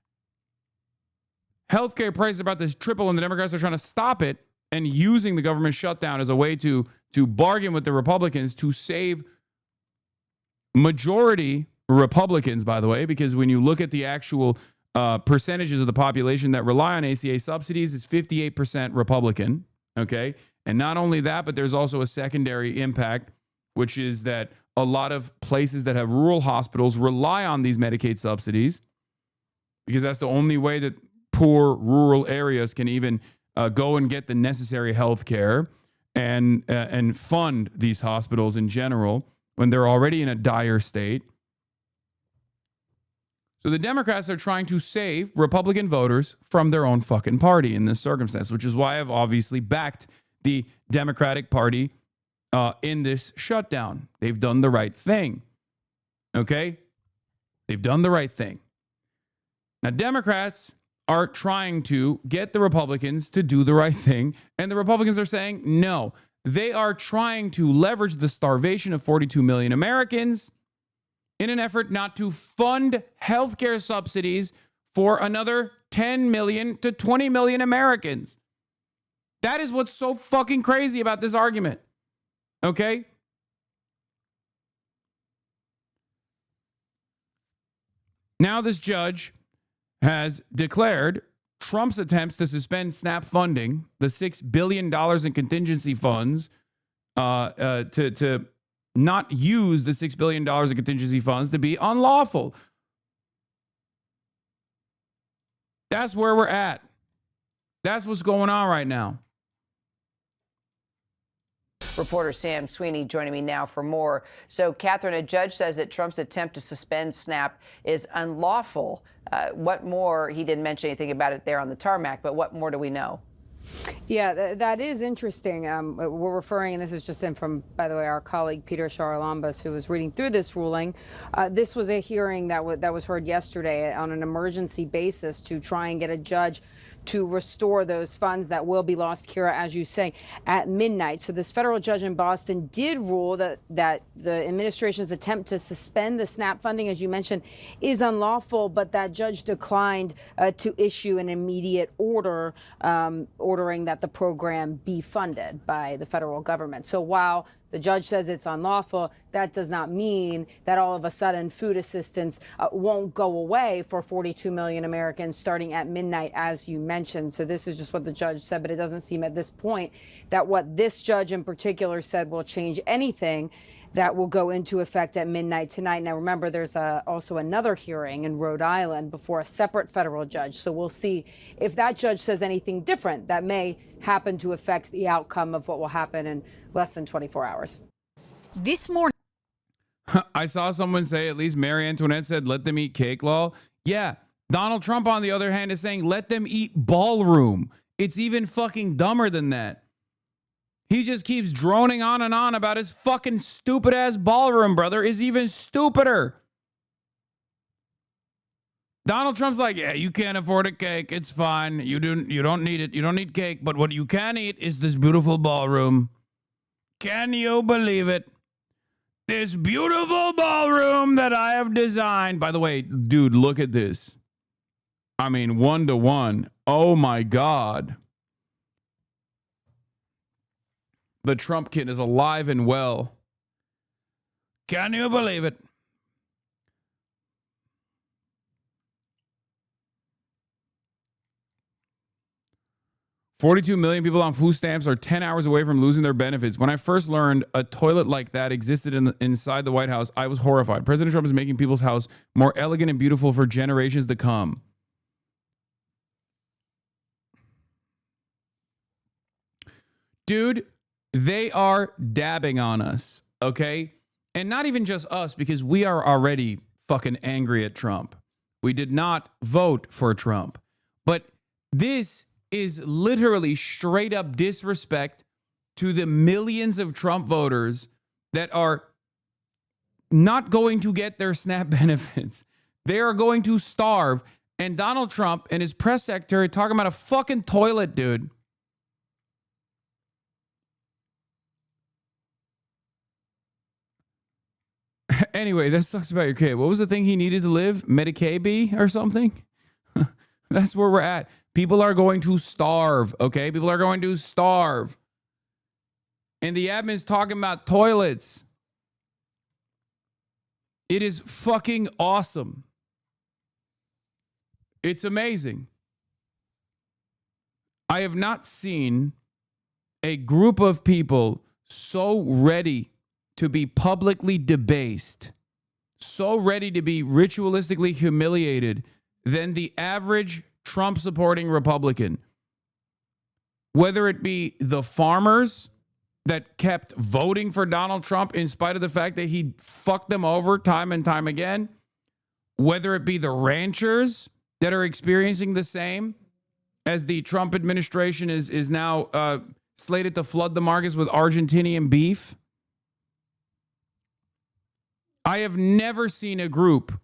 healthcare prices are about to triple and the Democrats are trying to stop it and using the government shutdown as a way to bargain with the Republicans to save majority Republicans, by the way, because when you look at the actual percentages of the population that rely on ACA subsidies, it's 58% Republican, okay? And not only that, but there's also a secondary impact, which is that a lot of places that have rural hospitals rely on these Medicaid subsidies because that's the only way that poor rural areas can even go and get the necessary health care and fund these hospitals in general when they're already in a dire state. So the Democrats are trying to save Republican voters from their own fucking party in this circumstance, which is why I've obviously backed the Democratic Party in this shutdown. They've done the right thing. Okay? They've done the right thing. Now, Democrats are trying to get the Republicans to do the right thing, and the Republicans are saying no. They are trying to leverage the starvation of 42 million Americans in an effort not to fund healthcare subsidies for another 10 million to 20 million Americans. That is what's so fucking crazy about this argument. Okay? Now this judge has declared Trump's attempts to suspend SNAP funding, the $6 billion in contingency funds, to not use the $6 billion in contingency funds to be unlawful. That's where we're at. That's what's going on right now.
Reporter Sam Sweeney joining me now for more. So, Catherine, a judge says that Trump's attempt to suspend SNAP is unlawful. What more? He didn't mention anything about it there on the tarmac, but what more do we know?
Yeah, that is interesting. We're referring, and this is just in from, by the way, our colleague Peter Charalambos, who was reading through this ruling. This was a hearing that was heard yesterday on an emergency basis to try and get a judge to restore those funds that will be lost, Kira, as you say, at midnight. So this federal judge in Boston did rule that the administration's attempt to suspend the SNAP funding, as you mentioned, is unlawful, but that judge declined to issue an immediate order ordering that the program be funded by the federal government. So while the judge says it's unlawful, that does not mean that all of a sudden food assistance won't go away for 42 million Americans starting at midnight, as you mentioned. So this is just what the judge said, but it doesn't seem at this point that what this judge in particular said will change anything that will go into effect at midnight tonight. Now, remember, there's also another hearing in Rhode Island before a separate federal judge. So we'll see if that judge says anything different that may happen to affect the outcome of what will happen in less than 24 hours.
This morning,
I saw someone say, at least Marie Antoinette said, let them eat cake, lol. Yeah. Donald Trump, on the other hand, is saying, let them eat ballroom. It's even fucking dumber than that. He just keeps droning on and on about his fucking stupid ass ballroom, brother, is even stupider. Donald Trump's like, yeah, you can't afford a cake. It's fine. You don't need it. You don't need cake. But what you can eat is this beautiful ballroom. Can you believe it? This beautiful ballroom that I have designed. By the way, dude, look at this. I mean, 1-to-1. Oh my God. The Trump kid is alive and well. Can you believe it? $42 million people on food stamps are 10 hours away from losing their benefits. When I first learned a toilet like that existed inside the White House, I was horrified. President Trump is making people's house more elegant and beautiful for generations to come. Dude, they are dabbing on us, okay? And not even just us, because we are already fucking angry at Trump. We did not vote for Trump. But this is literally straight up disrespect to the millions of Trump voters that are not going to get their SNAP benefits. They are going to starve. And Donald Trump and his press secretary talking about a fucking toilet, dude. Anyway, that sucks about your kid. What was the thing he needed to live? Medicaid or something? That's where we're at. People are going to starve, okay? People are going to starve. And the admin's talking about toilets. It is fucking awesome. It's amazing. I have not seen a group of people so ready to be publicly debased, so ready to be ritualistically humiliated than the average Trump-supporting Republican. Whether it be the farmers that kept voting for Donald Trump in spite of the fact that he fucked them over time and time again, whether it be the ranchers that are experiencing the same as the Trump administration is now slated to flood the markets with Argentinian beef. I have never seen a group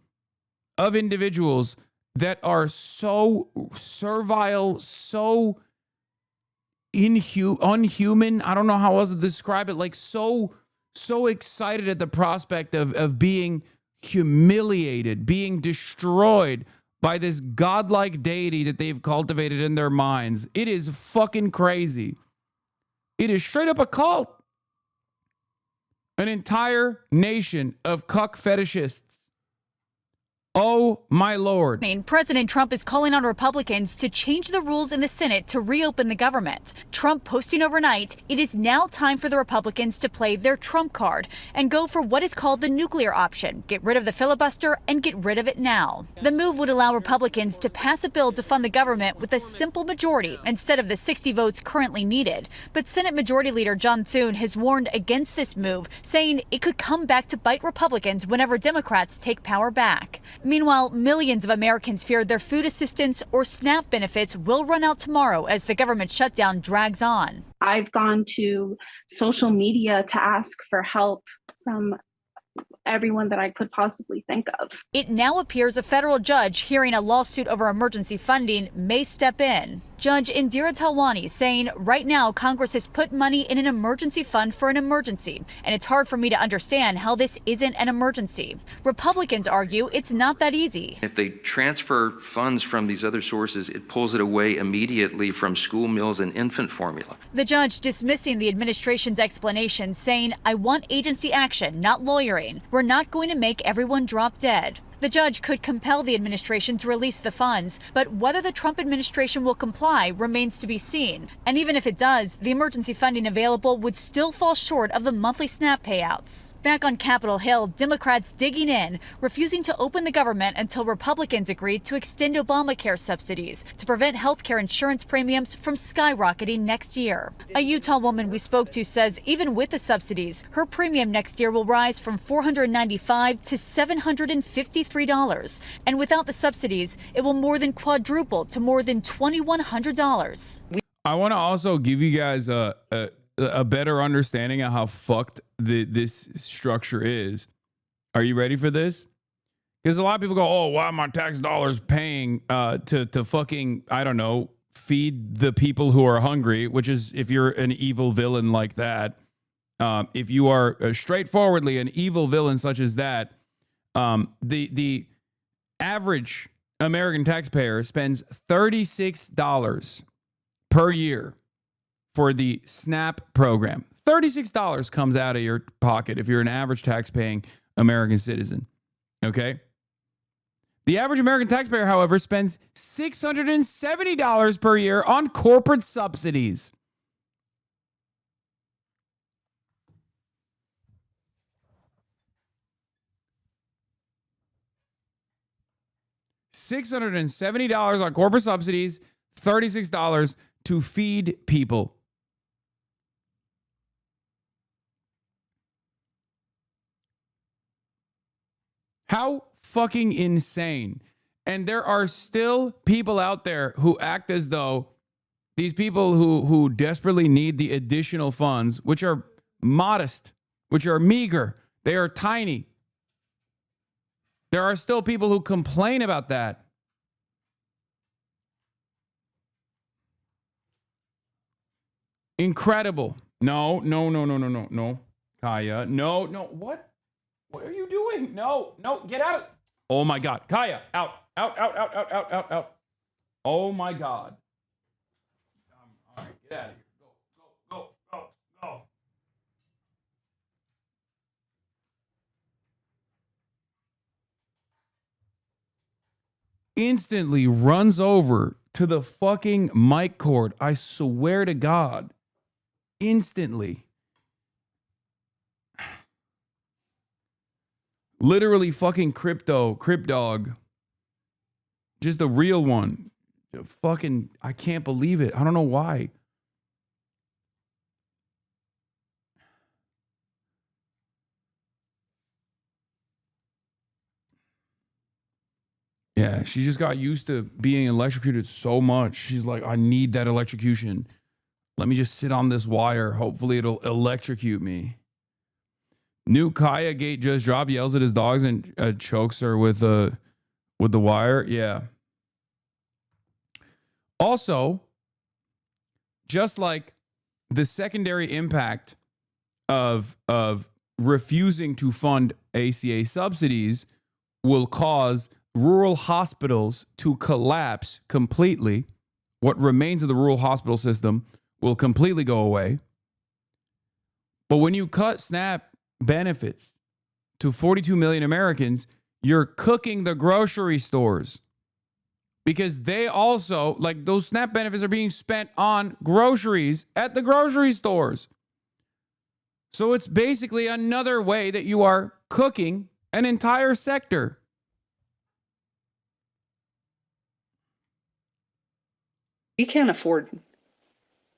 of individuals that are so servile, so unhuman. I don't know how else to describe it. Like so excited at the prospect of being humiliated, being destroyed by this godlike deity that they've cultivated in their minds. It is fucking crazy. It is straight up a cult. An entire nation of cuck fetishists Oh, my Lord.
President Trump is calling on Republicans to change the rules in the Senate to reopen the government. Trump posting overnight, it is now time for the Republicans to play their Trump card and go for what is called the nuclear option. Get rid of the filibuster and get rid of it now. The move would allow Republicans to pass a bill to fund the government with a simple majority instead of the 60 votes currently needed. But Senate Majority Leader John Thune has warned against this move, saying it could come back to bite Republicans whenever Democrats take power back. Meanwhile, millions of Americans fear their food assistance or SNAP benefits will run out tomorrow as the government shutdown drags on.
I've gone to social media to ask for help from everyone that I could possibly think of.
It now appears a federal judge hearing a lawsuit over emergency funding may step in. Judge Indira Talwani saying right now Congress has put money in an emergency fund for an emergency, and it's hard for me to understand how this isn't an emergency. Republicans argue it's not that easy.
If they transfer funds from these other sources, it pulls it away immediately from school meals and infant formula.
The judge dismissing the administration's explanation, saying, I want agency action, not lawyering. We're not going to make everyone drop dead. The judge could compel the administration to release the funds, but whether the Trump administration will comply remains to be seen. And even if it does, the emergency funding available would still fall short of the monthly SNAP payouts. Back on Capitol Hill, Democrats digging in, refusing to open the government until Republicans agreed to extend Obamacare subsidies to prevent health care insurance premiums from skyrocketing next year. A Utah woman we spoke to says even with the subsidies, her premium next year will rise from $495 to $753. And without the subsidies, it will more than quadruple to more than $2,100.
I want to also give you guys a better understanding of how fucked this structure is. Are you ready for this? Because a lot of people go, oh, why are my tax dollars paying to fucking, I don't know, feed the people who are hungry, which is if you're an evil villain like that. If you are straightforwardly an evil villain such as that, the average American taxpayer spends $36 per year for the SNAP program. $36 comes out of your pocket if you're an average tax-paying American citizen. Okay? The average American taxpayer, however, spends $670 per year on corporate subsidies. $670 on corporate subsidies, $36 to feed people. How fucking insane. And there are still people out there who act as though these people who desperately need the additional funds, which are modest, which are meager, they are tiny. There are still people who complain about that. Incredible. No. Kaya, no. What? What are you doing? No, get out. Oh my God. Kaya, out. Oh my God. All right, get out of here. Go. Instantly runs over to the fucking mic cord. I swear to God. Instantly. Literally fucking Crip Dog. Just the real one. Fucking, I can't believe it. I don't know why. Yeah, she just got used to being electrocuted so much. She's like, I need that electrocution. Let me just sit on this wire. Hopefully it'll electrocute me. New Kaya Gate just dropped, yells at his dogs and chokes her with the wire. Yeah. Also, just like the secondary impact of refusing to fund ACA subsidies will cause rural hospitals to collapse completely. What remains of the rural hospital system will completely go away. But when you cut SNAP benefits to 42 million Americans, You're cooking the grocery stores because they also, like, those SNAP benefits are being spent on groceries at the grocery stores. So it's basically another way that you are cooking an entire sector.
We can't afford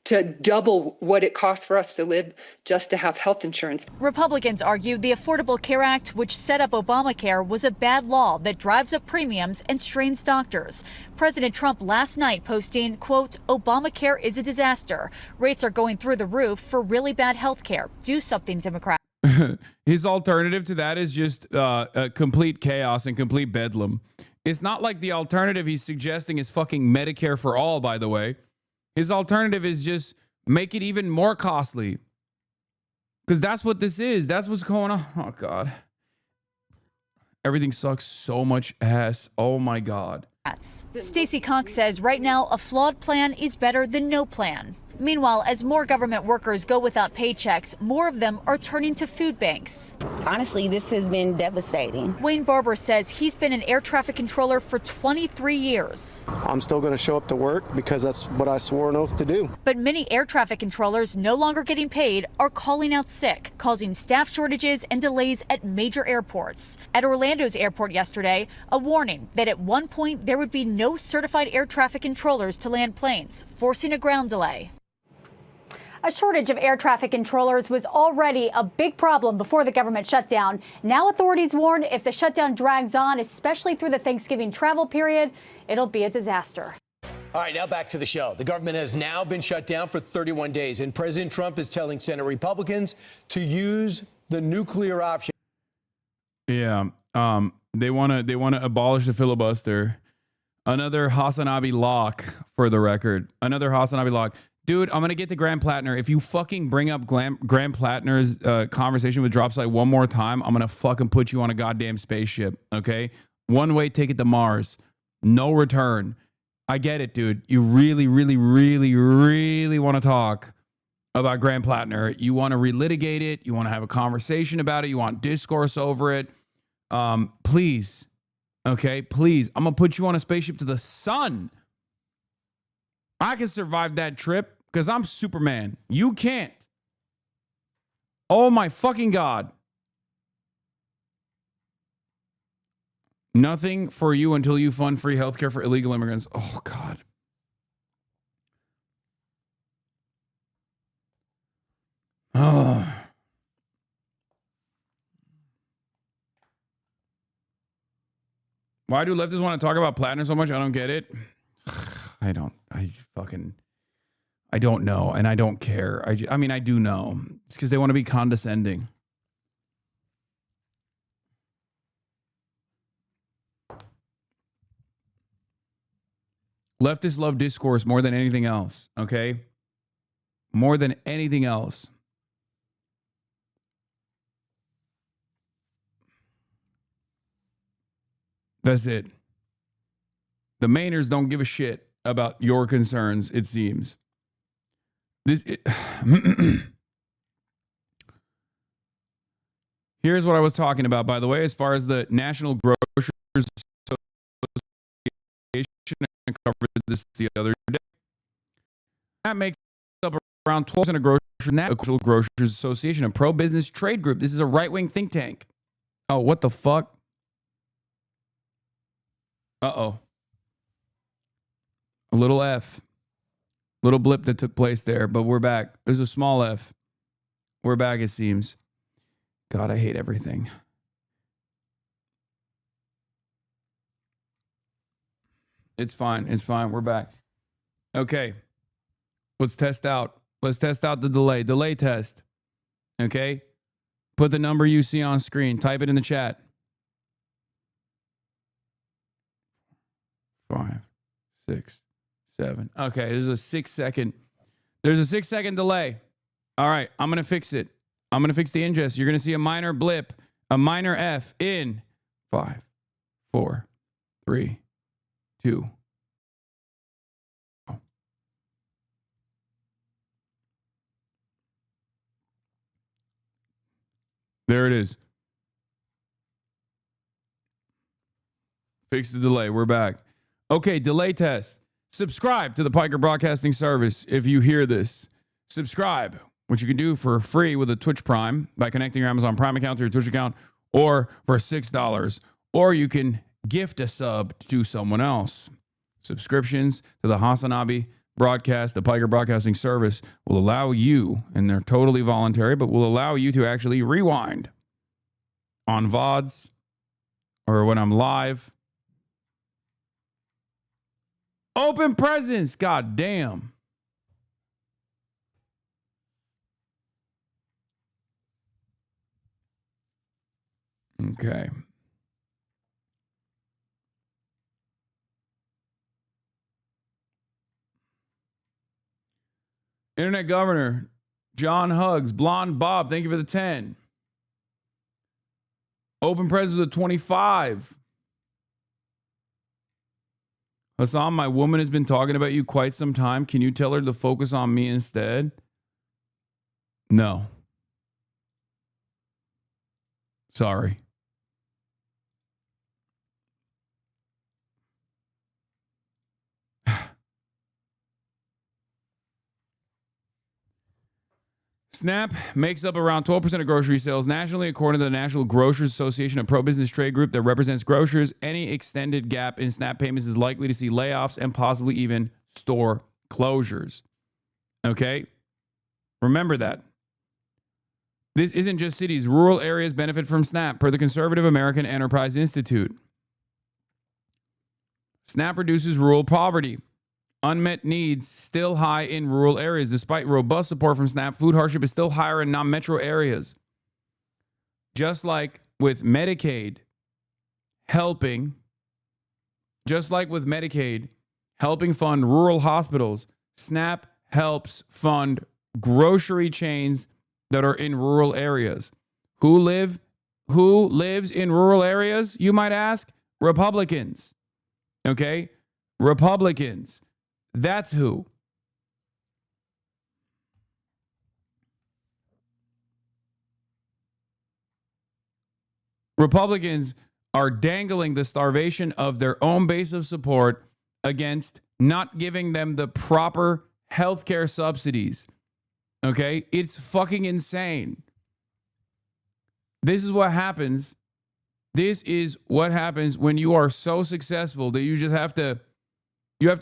to double what it costs for us to live just to have health insurance.
Republicans argue the Affordable Care Act, which set up Obamacare, was a bad law that drives up premiums and strains doctors. President Trump last night posting, quote, Obamacare is a disaster. Rates are going through the roof for really bad health care. Do something, Democrat.
His alternative to that is just complete chaos and complete bedlam. It's not like the alternative he's suggesting is fucking Medicare for all, by the way. His alternative is just make it even more costly. Because that's what this is. That's what's going on. Oh, God. Everything sucks so much ass. Oh, my God.
Stacey Cox says right now a flawed plan is better than no plan. Meanwhile, as more government workers go without paychecks, more of them are turning to food banks.
Honestly, this has been devastating.
Wayne Barber says he's been an air traffic controller for 23 years.
I'm still going to show up to work because that's what I swore an oath to do.
But many air traffic controllers no longer getting paid are calling out sick, causing staff shortages and delays at major airports. At Orlando's airport yesterday, a warning that at one point there would be no certified air traffic controllers to land planes, forcing a ground delay.
A shortage of air traffic controllers was already a big problem before the government shutdown. Now authorities warn if the shutdown drags on, especially through the Thanksgiving travel period, it'll be a disaster.
All right, now back to the show. The government has now been shut down for 31 days, and President Trump is telling Senate Republicans to use the nuclear option.
Yeah, they want to abolish the filibuster. Another HasanAbi lock, for the record. Another HasanAbi lock. Dude, I'm going to get to Graham Plattner. If you fucking bring up Graham Plattner's conversation with Dropsite one more time, I'm going to fucking put you on a goddamn spaceship, okay? One-way ticket to Mars. No return. I get it, dude. You really, really, really, really want to talk about Graham Plattner. You want to relitigate it. You want to have a conversation about it. You want discourse over it. Please. Okay, please. I'm going to put you on a spaceship to the sun. I can survive that trip because I'm Superman. You can't. Oh my fucking God. Nothing for you until you fund free healthcare for illegal immigrants. Oh God. Oh. Why do leftists want to talk about Plattner so much? I don't get it. I don't know, and I don't care. I mean, I do know. It's because they want to be condescending. Leftists love discourse more than anything else, okay? More than anything else. That's it. The Mainers don't give a shit about your concerns, it seems. Here's what I was talking about, by the way, as far as the National Grocers Association. I covered this the other day. That makes up around 12% of National Grocers Association, a pro-business trade group. This is a right-wing think tank. Oh, what the fuck? Uh-oh. A little F. Little blip that took place there, but we're back. There's a small F. We're back, it seems. God, I hate everything. It's fine. It's fine. We're back. Okay. Let's test out. Let's test out the delay. Delay test. Okay. Put the number you see on screen. Type it in the chat. 5, 6, 7. Okay. There's a 6-second. There's a 6-second delay. All right. I'm going to fix it. I'm going to fix the ingest. You're going to see a minor blip, a minor F in 5, 4, 3, 2. There it is. Fix the delay. We're back. Okay, delay test. Subscribe to the Piker Broadcasting Service if you hear this. Subscribe, which you can do for free with a Twitch Prime by connecting your Amazon Prime account to your Twitch account, or for $6. Or you can gift a sub to someone else. Subscriptions to the HasanAbi Broadcast, the Piker Broadcasting Service, will allow you, and they're totally voluntary, but will allow you to actually rewind on VODs or when I'm live. Open presents, god damn. Okay. Internet Governor John Huggs, Blonde Bob, thank you for the 10. Open presents of 25. Hasan, my woman has been talking about you quite some time. Can you tell her to focus on me instead? No. Sorry. SNAP makes up around 12% of grocery sales nationally, according to the National Grocers Association, a pro-business trade group that represents grocers. Any extended gap in SNAP payments is likely to see layoffs and possibly even store closures. Okay? Remember that. This isn't just cities. Rural areas benefit from SNAP, per the Conservative American Enterprise Institute. SNAP reduces rural poverty. Unmet needs still high in rural areas. Despite robust support from SNAP, food hardship is still higher in non-metro areas. Just like with Medicaid helping fund rural hospitals, SNAP helps fund grocery chains that are in rural areas. Who lives in rural areas, you might ask? Republicans. Okay? Republicans. That's who. Republicans are dangling the starvation of their own base of support against not giving them the proper healthcare subsidies. Okay? It's fucking insane. This is what happens. This is what happens when you are so successful that you just have to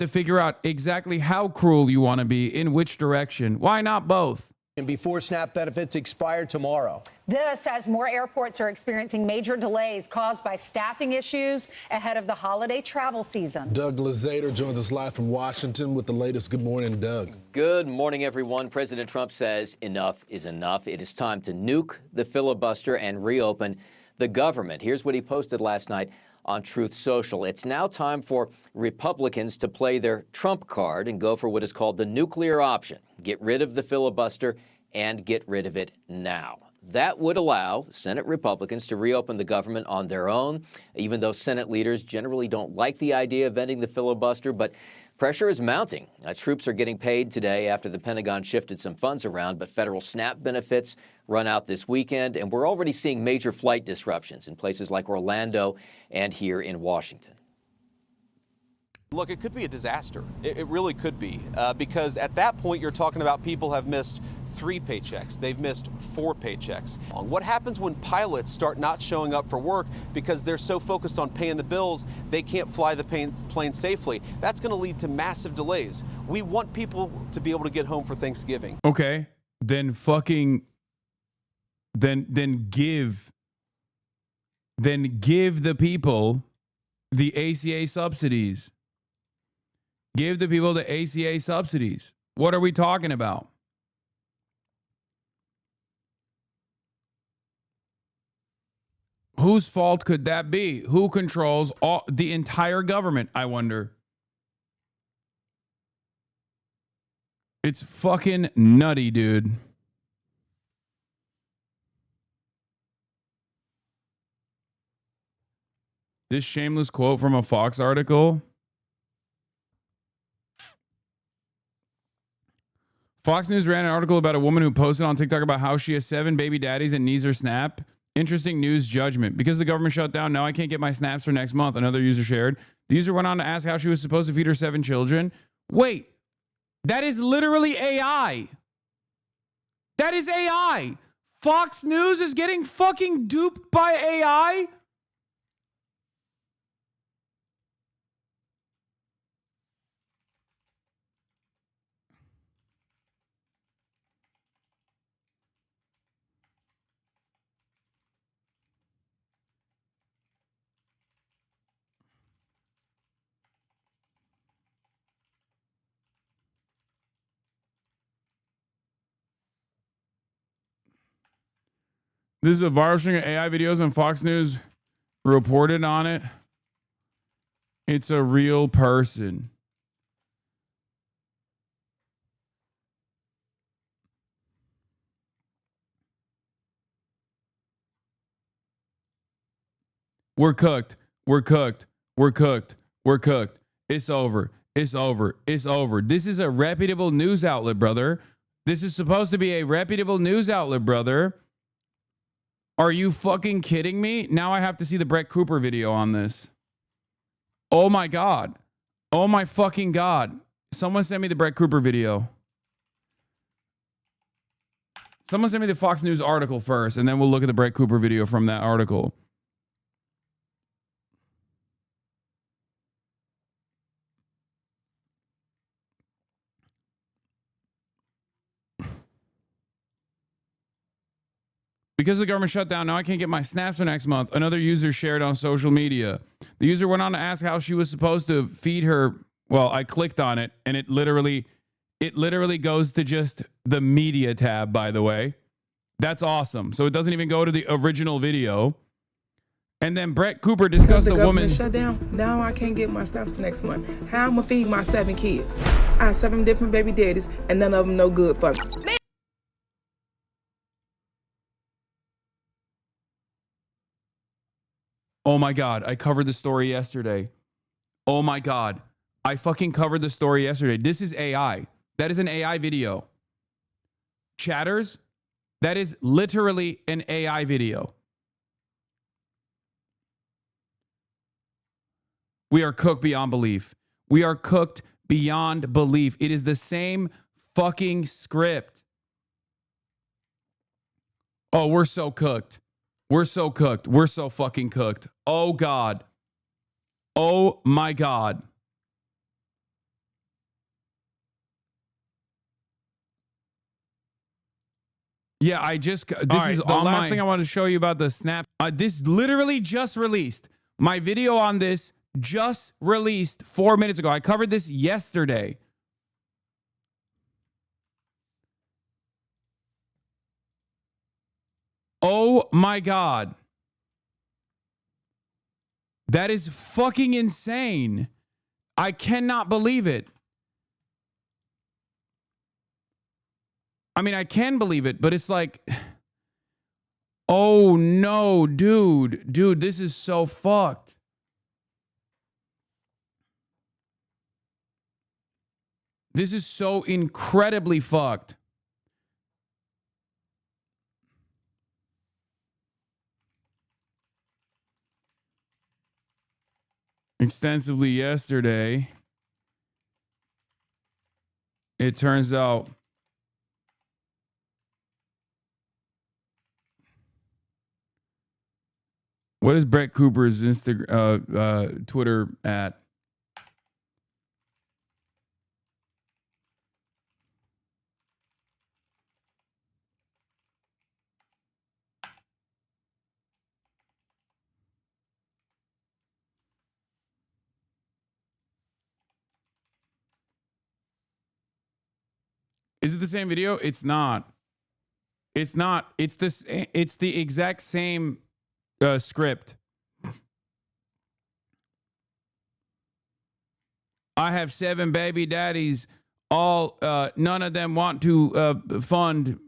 figure out exactly how cruel you want to be, in which direction. Why not both?
And before SNAP benefits expire tomorrow.
This as more airports are experiencing major delays caused by staffing issues ahead of the holiday travel season.
Doug Lazader joins us live from Washington with the latest. Good morning, Doug.
Good morning, everyone. President Trump says enough is enough. It is time to nuke the filibuster and reopen the government. Here's what he posted last night on Truth Social. It's now time for Republicans to play their Trump card and go for what is called the nuclear option. Get rid of the filibuster and get rid of it now. That would allow Senate Republicans to reopen the government on their own, even though Senate leaders generally don't like the idea of ending the filibuster. But pressure is mounting. Troops are getting paid today after the Pentagon shifted some funds around, but federal SNAP benefits run out this weekend, and we're already seeing major flight disruptions in places like Orlando and here in Washington.
Look, it could be a disaster. It really could be, because at that point, you're talking about people have missed 3 paychecks. They've missed 4 paychecks. What happens when pilots start not showing up for work because they're so focused on paying the bills, they can't fly the plane safely? That's going to lead to massive delays. We want people to be able to get home for Thanksgiving.
Okay, then give the people the ACA subsidies. Give the people the ACA subsidies. What are we talking about? Whose fault could that be? Who controls the entire government, I wonder? It's fucking nutty, dude. This shameless quote from a Fox article. Fox News ran an article about a woman who posted on TikTok about how she has 7 baby daddies and needs her SNAP Interesting news judgment. Because the government shut down, now I can't get my snaps for next month. Another user shared. The user went on to ask how she was supposed to feed her 7 children. Wait, that is literally AI. That is AI. Fox News is getting fucking duped by AI? This is a viral string of AI videos and Fox News reported on it. It's a real person. We're cooked. We're cooked. We're cooked. We're cooked. It's over. It's over. It's over. This is a reputable news outlet, brother. This is supposed to be a reputable news outlet, brother. Are you fucking kidding me? Now I have to see the Brett Cooper video on this. Oh my God. Oh my fucking God. Someone send me the Brett Cooper video. Someone send me the Fox News article first, and then we'll look at the Brett Cooper video from that article. Because the government shut down, now I can't get my snaps for next month. Another user shared on social media. The user went on to ask how she was supposed to feed her. Well, I clicked on it, and it literally goes to just the media tab, by the way. That's awesome. So it doesn't even go to the original video. And then Brett Cooper discussed the woman.
Shut down. Now I can't get my snaps for next month. How I'm gonna feed my 7 kids? I have 7 different baby daddies, and none of them no good for me.
Oh my God, I covered the story yesterday. Oh my God, I fucking covered the story yesterday. This is AI. That is an AI video. Chatters, that is literally an AI video. We are cooked beyond belief. We are cooked beyond belief. It is the same fucking script. Oh, we're so cooked. We're so cooked. We're so fucking cooked. Oh God. Oh my God. Yeah, this is the last thing I want to show you about the snap. This literally just released. My video on this just released 4 minutes ago. I covered this yesterday. Oh my God. That is fucking insane. I cannot believe it. I mean, I can believe it, but it's like, oh no, dude. Dude, this is so fucked. This is so incredibly fucked. Extensively yesterday, it turns out what is Brett Cooper's Twitter at? Is it the same video? It's not. It's not. It's this. It's the exact same script. I have 7 baby daddies. All none of them want to fund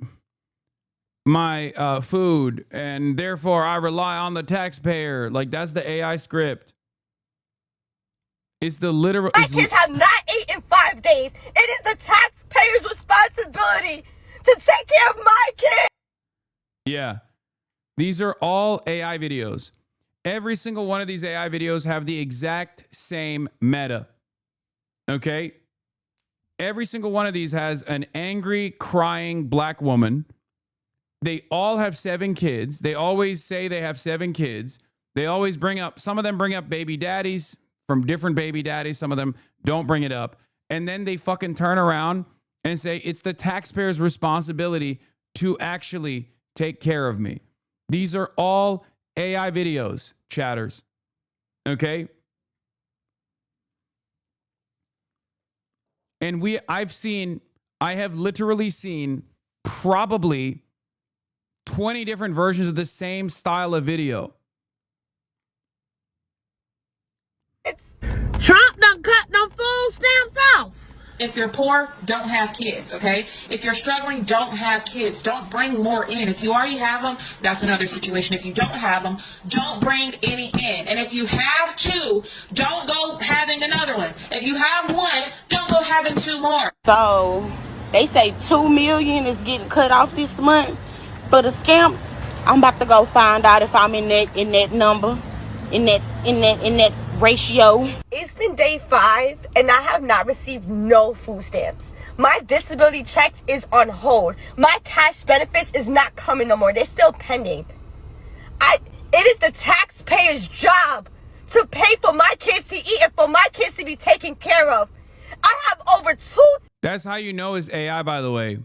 my food, and therefore I rely on the taxpayer. Like, that's the AI script. It's the literal.
My kids have not eaten in 5 days. It is the taxpayer's responsibility to take care of my kids.
Yeah. These are all AI videos. Every single one of these AI videos have the exact same meta. Okay? Every single one of these has an angry, crying black woman. They all have 7 kids. They always say they have 7 kids. They always bring up, some of them bring up baby daddies from different baby daddies. Some of them don't bring it up. And then they fucking turn around and say, it's the taxpayer's responsibility to actually take care of me. These are all AI videos, chatters. Okay? And I have literally seen probably 20 different versions of the same style of video.
Trump done cut them food stamps off.
If you're poor, don't have kids, okay? If you're struggling, don't have kids. Don't bring more in. If you already have them, that's another situation. If you don't have them, don't bring any in. And if you have 2, don't go having another one. If you have 1, don't go having 2 more.
So they say 2 million is getting cut off this month for the scamps. I'm about to go find out if I'm in that number, in that ratio. It's been day 5 and I have not received no food stamps. My disability checks is on hold. My cash benefits is not coming no more. They're still pending. It is the taxpayer's job to pay for my kids to eat and for my kids to be taken care of. I have over 2.
That's how you know it's AI, by the way.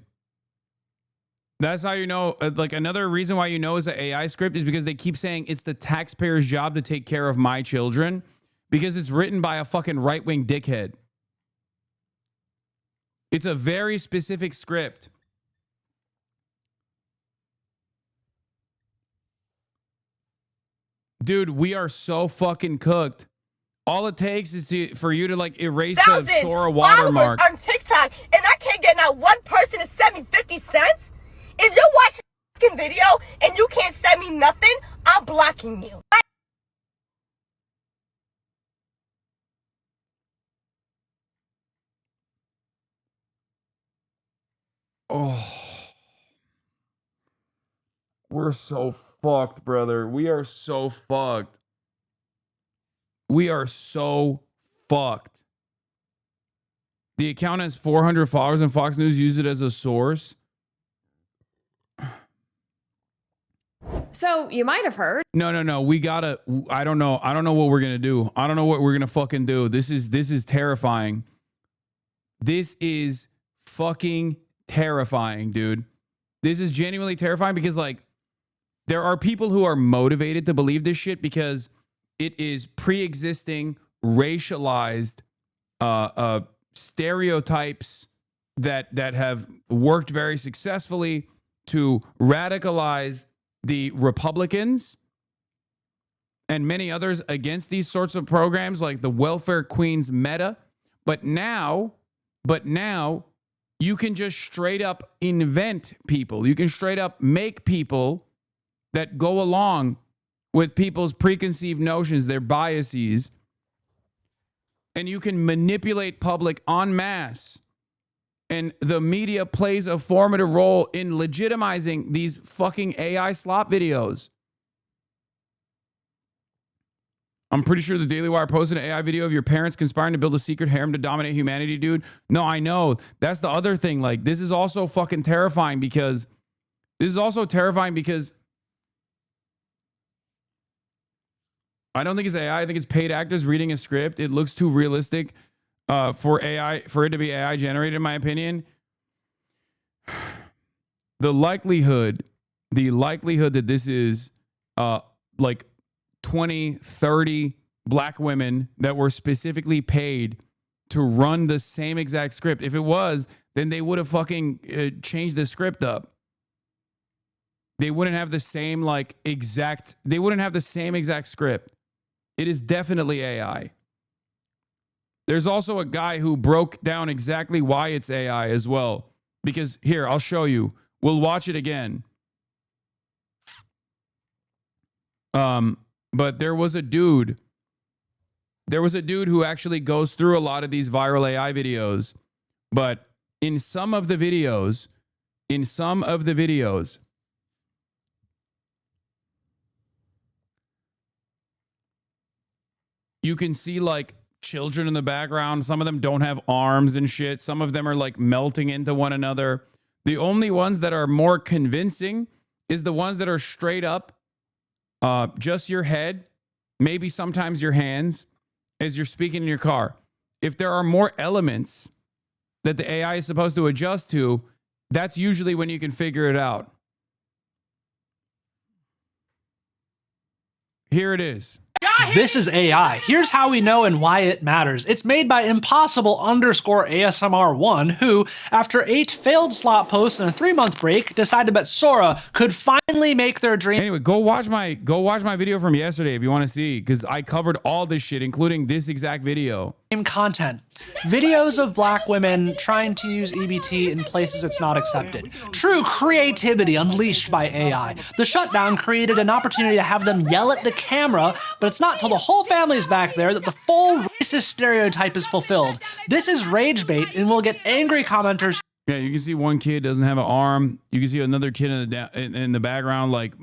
That's how you know, like another reason why you know it's an AI script is because they keep saying it's the taxpayer's job to take care of my children because it's written by a fucking right-wing dickhead. It's a very specific script. Dude, we are so fucking cooked. All it takes is for you to like erase the Sora watermark
on TikTok, and I can't get not one person to send me 50 cents. If you're watching a fucking video and you can't send me nothing, I'm blocking you.
Oh. We're so fucked, brother. We are so fucked. We are so fucked. The account has 400 followers and Fox News used it as a source.
So you might have heard.
No. We gotta. I don't know. I don't know what we're gonna do. I don't know what we're gonna fucking do. This is terrifying. This is fucking terrifying, dude. This is genuinely terrifying because like there are people who are motivated to believe this shit because it is pre-existing racialized stereotypes that have worked very successfully to radicalize the Republicans and many others against these sorts of programs like the welfare queens meta. But now you can just straight up invent people. You can straight up make people that go along with people's preconceived notions, their biases, and you can manipulate public en masse. And the media plays a formative role in legitimizing these fucking AI slop videos. I'm pretty sure the Daily Wire posted an AI video of your parents conspiring to build a secret harem to dominate humanity, dude. No, I know. That's the other thing. Like, this is also fucking terrifying because I don't think it's AI. I think it's paid actors reading a script. It looks too realistic for it to be AI generated, in my opinion. The likelihood that this is like 20, 30 black women that were specifically paid to run the same exact script. If it was, then they would have fucking changed the script up. They wouldn't have the same exact script. It is definitely AI. There's also a guy who broke down exactly why it's AI as well. Because here, I'll show you. We'll watch it again. But there was a dude who actually goes through a lot of these viral AI videos. But in some of the videos, You can see like children in the background. Some of them don't have arms and shit. Some of them are like melting into one another. The only ones that are more convincing is the ones that are straight up just your head, maybe sometimes your hands as you're speaking in your car. If there are more elements that the AI is supposed to adjust to, that's usually when you can figure it out. Here it is.
This is AI. Here's how we know and why it matters. It's made by Impossible_ASMR1, who, after 8 failed slot posts and a 3-month break, decided that Sora could finally make their dream.
Anyway, go watch my video from yesterday if you want to see, because I covered all this shit, including this exact video.
Content. Videos of black women trying to use EBT in places it's not accepted. True creativity unleashed by AI. The shutdown created an opportunity to have them yell at the camera, but it's not till the whole family's back there that the full racist stereotype is fulfilled. This is rage bait and will get angry commenters.
Yeah, you can see one kid doesn't have an arm. You can see another kid in the background like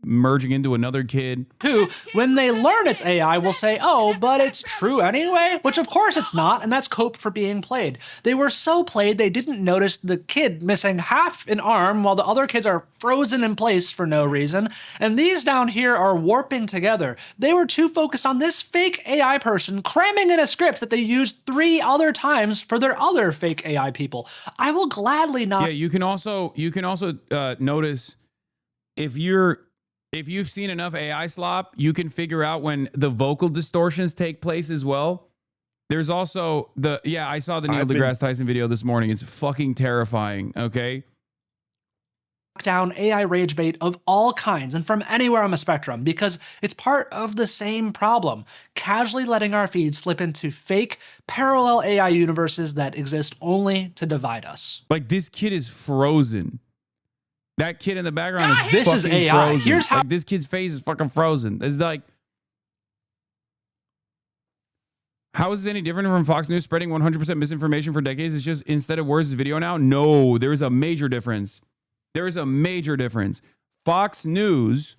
merging into another kid.
Who, when they learn it's AI, will say, oh, but it's true anyway, which of course it's not, and that's cope for being played. They were so played they didn't notice the kid missing half an arm while the other kids are frozen in place for no reason, and these down here are warping together. They were too focused on this fake AI person cramming in a script that they used 3 other times for their other fake AI people. I will gladly not.
Yeah, you can also notice if you've seen enough AI slop, you can figure out when the vocal distortions take place as well. There's also I saw the Neil deGrasse Tyson video this morning. It's fucking terrifying, okay?
Down AI rage bait of all kinds and from anywhere on the spectrum, because it's part of the same problem. Casually letting our feed slip into fake parallel AI universes that exist only to divide us.
Like this kid is frozen. That kid in the background is
this is AI.
Frozen.
Here's how
like, this kid's face is fucking frozen. It's like, how is this any different from Fox News spreading 100% misinformation for decades? It's just instead of words, it's video now. No, there is a major difference. There is a major difference. Fox News,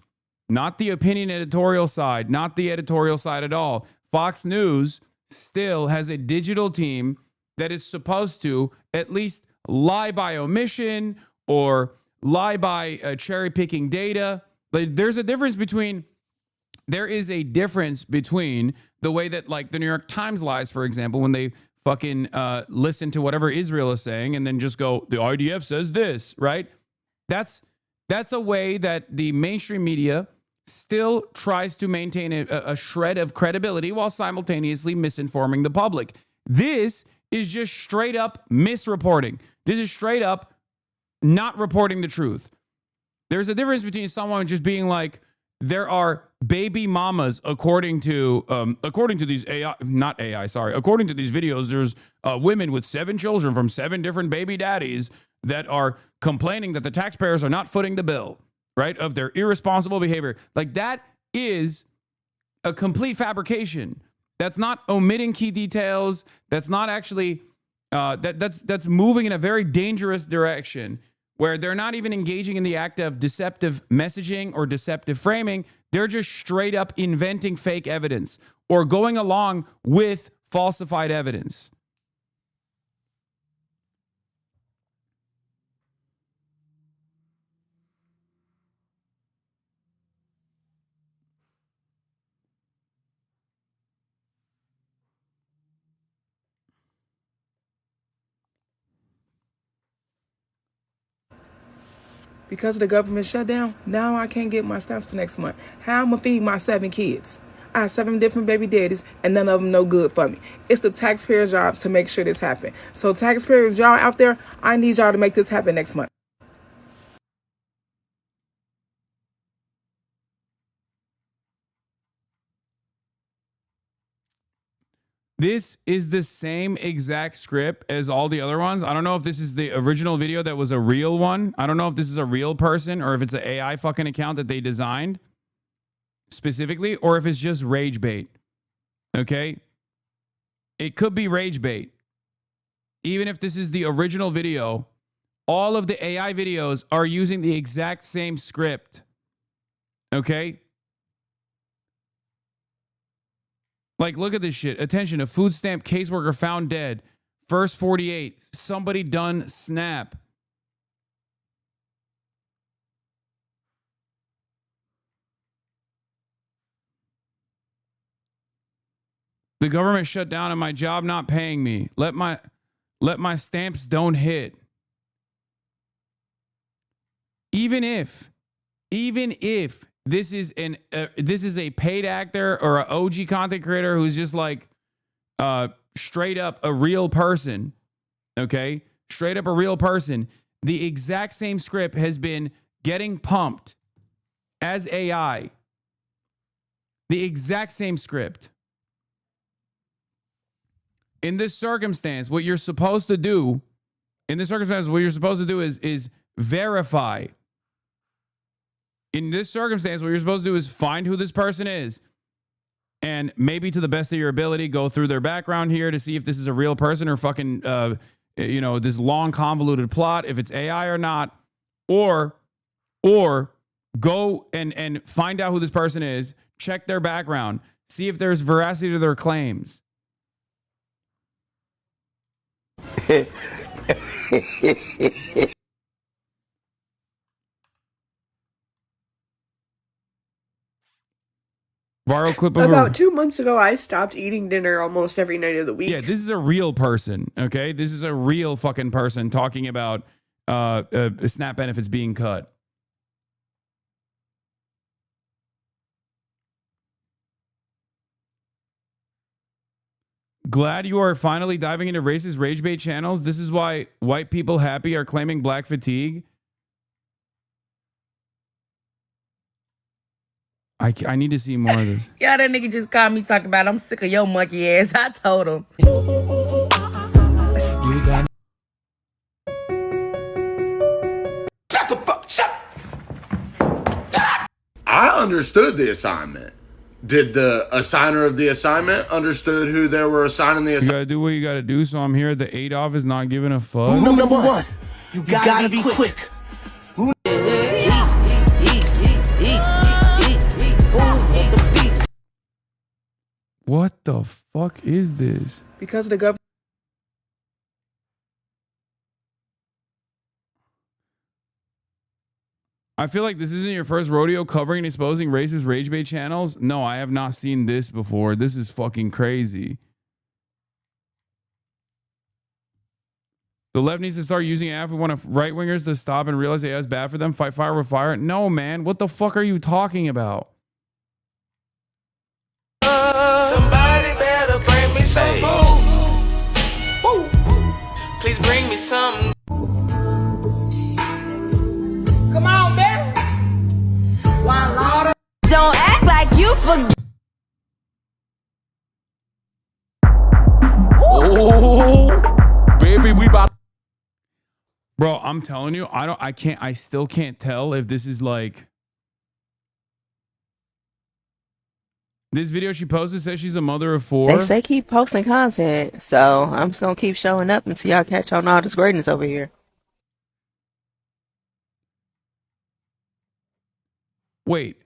not the opinion editorial side, not the editorial side at all. Fox News still has a digital team that is supposed to at least lie by omission or lie by cherry picking data. Like, there is a difference between the way that like the New York Times lies, for example, when they fucking listen to whatever Israel is saying and then just go, the IDF says this, right? That's a way that the mainstream media still tries to maintain a shred of credibility while simultaneously misinforming the public. This is just straight up misreporting. This is straight up not reporting the truth. There's a difference between someone just being like, there are baby mamas according to these according to these videos, there's women with 7 children from 7 different baby daddies that are complaining that the taxpayers are not footing the bill, right, of their irresponsible behavior. Like, that is a complete fabrication. That's not omitting key details. That's not actually that's moving in a very dangerous direction where they're not even engaging in the act of deceptive messaging or deceptive framing. They're just straight up inventing fake evidence or going along with falsified evidence.
Because of the government shutdown, now I can't get my stamps for next month. How am I feed my 7 kids? I have 7 different baby daddies, and none of them no good for me. It's the taxpayers' jobs to make sure this happens. So taxpayers, y'all out there, I need y'all to make this happen next month.
This is the same exact script as all the other ones. I don't know if this is the original video that was a real one. I don't know if this is a real person or if it's an AI fucking account that they designed specifically, or if it's just rage bait. Okay? It could be rage bait. Even if this is the original video, all of the AI videos are using the exact same script. Okay? Like, look at this shit. Attention, a food stamp caseworker found dead. First 48. Somebody done snap. The government shut down and my job not paying me. Let my stamps don't hit. Even if this is a paid actor or an OG content creator who's just like straight up a real person, okay? Straight up a real person. The exact same script has been getting pumped as AI. The exact same script. In this circumstance, what you're supposed to do, is verify. In this circumstance, what you're supposed to do is find who this person is. And maybe to the best of your ability, go through their background here to see if this is a real person or fucking, this long convoluted plot, if it's AI or not. Or go and find out who this person is, check their background, see if there's veracity to their claims. Viral clip of
about 2 months ago, I stopped eating dinner almost every night of the week.
Yeah, this is a real person, okay? This is a real fucking person talking about SNAP benefits being cut. Glad you are finally diving into racist rage bait channels. This is why white people happy are claiming black fatigue. I need to see more of this.
Yeah, that nigga just called me talking about I'm sick of your monkey ass. I told him.
Shut the fuck up! I understood the assignment. Did the assigner of the assignment understood who they were assigning the assignment?
You gotta do what you gotta do, so I'm here at the 8 office not giving a fuck.
Rule number one, you gotta be quick.
What the fuck is this?
Because of the government.
I feel like this isn't your first rodeo covering and exposing racist rage bait channels. No, I have not seen this before. This is fucking crazy. The left needs to start using it if we want right-wingers to stop and realize AI is bad for them. Fight fire with fire. No, man. What the fuck are you talking about?
Somebody better bring me some food. Woo. Please bring me some.
Come on, man.
Don't act like you forgot.
Oh, baby, we about. Bro, I'm telling you, I still can't tell if this is like. This video she posted says she's a mother of 4.
They say keep posting content, so I'm just gonna keep showing up until y'all catch on all this greatness over here.
Wait.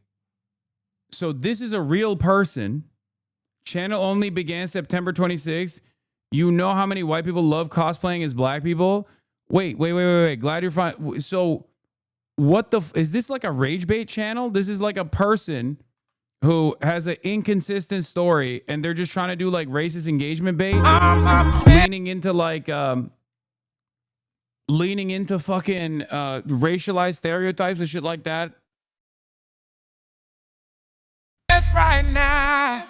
So this is a real person. Channel only began September 26th. You know how many white people love cosplaying as black people? Wait. Glad you're fine. So what the is this like a rage bait channel? This is like a person who has an inconsistent story and they're just trying to do like racist engagement bait, leaning into fucking racialized stereotypes and shit like that.
That's right now.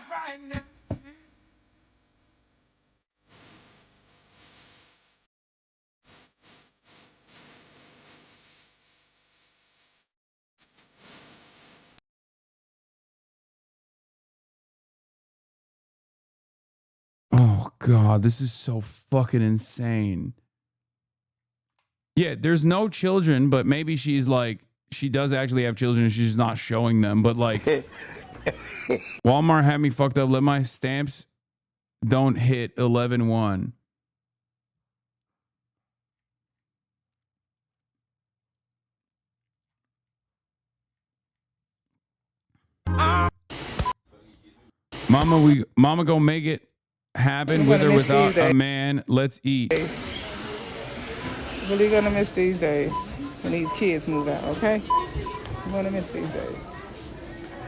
Oh God, this is so fucking insane. Yeah, there's no children, but maybe she's like, she does actually have children and she's not showing them. But like, Walmart had me fucked up. Let my stamps don't hit 11-1. Mama gonna make it happen with or without a man. Let's eat.
Really gonna miss these days when these kids move out, okay? I'm gonna miss these days.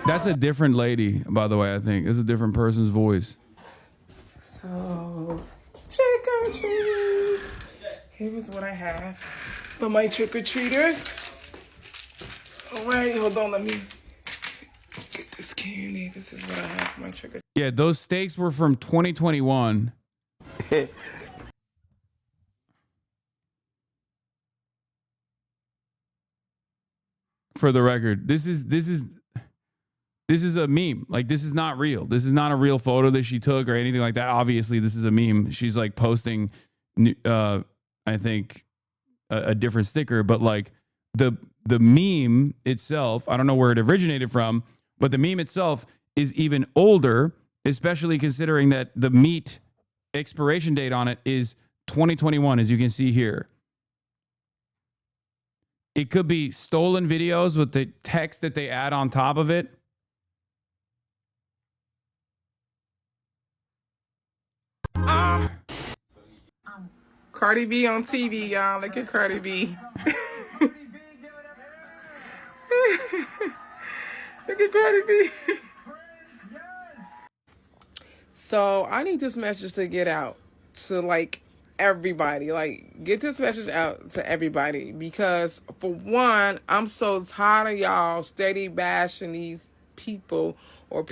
That's a different lady, by the way, I think. It's a different person's voice.
So, trick or treat. Here's what I have for my trick or treaters. All right, hold on, let me get this candy. This is what I have for my trick or treat.
Yeah, those steaks were from 2021. For the record, this is a meme. Like, this is not real. This is not a real photo that she took or anything like that. Obviously, this is a meme. She's like posting, I think, a different sticker. But like the meme itself, I don't know where it originated from, but the meme itself is even older, especially considering that the meat expiration date on it is 2021, as you can see here. It could be stolen videos with the text that they add on top of it.
Cardi B on TV, y'all. Look at Cardi B. Look at Cardi B. So I need this message to get out to like everybody. Like, get this message out to everybody, because for one, I'm so tired of y'all steady bashing these people or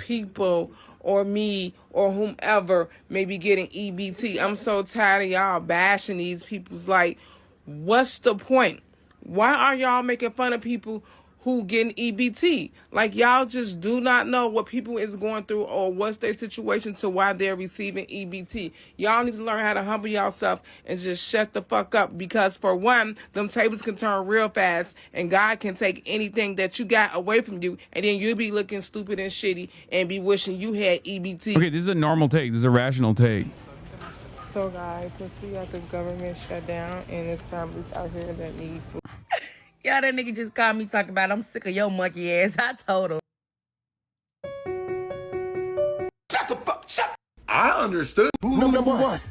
me or whomever may be getting EBT. I'm so tired of y'all bashing these people's. Like, what's the point? Why are y'all making fun of people who getting EBT? Like, y'all just do not know what people is going through or what's their situation to why they're receiving EBT. Y'all need to learn how to humble yourself and just shut the fuck up, because for one, them tables can turn real fast and God can take anything that you got away from you, and then you'll be looking stupid and shitty and be wishing you had EBT.
Okay, this is a normal take. This is a rational take.
So guys, since we got the government shut down and there's families out here that need food.
Yeah, that nigga just called me talking about I'm sick of your monkey ass. I told him.
Shut the fuck, shut. I understood. Number one.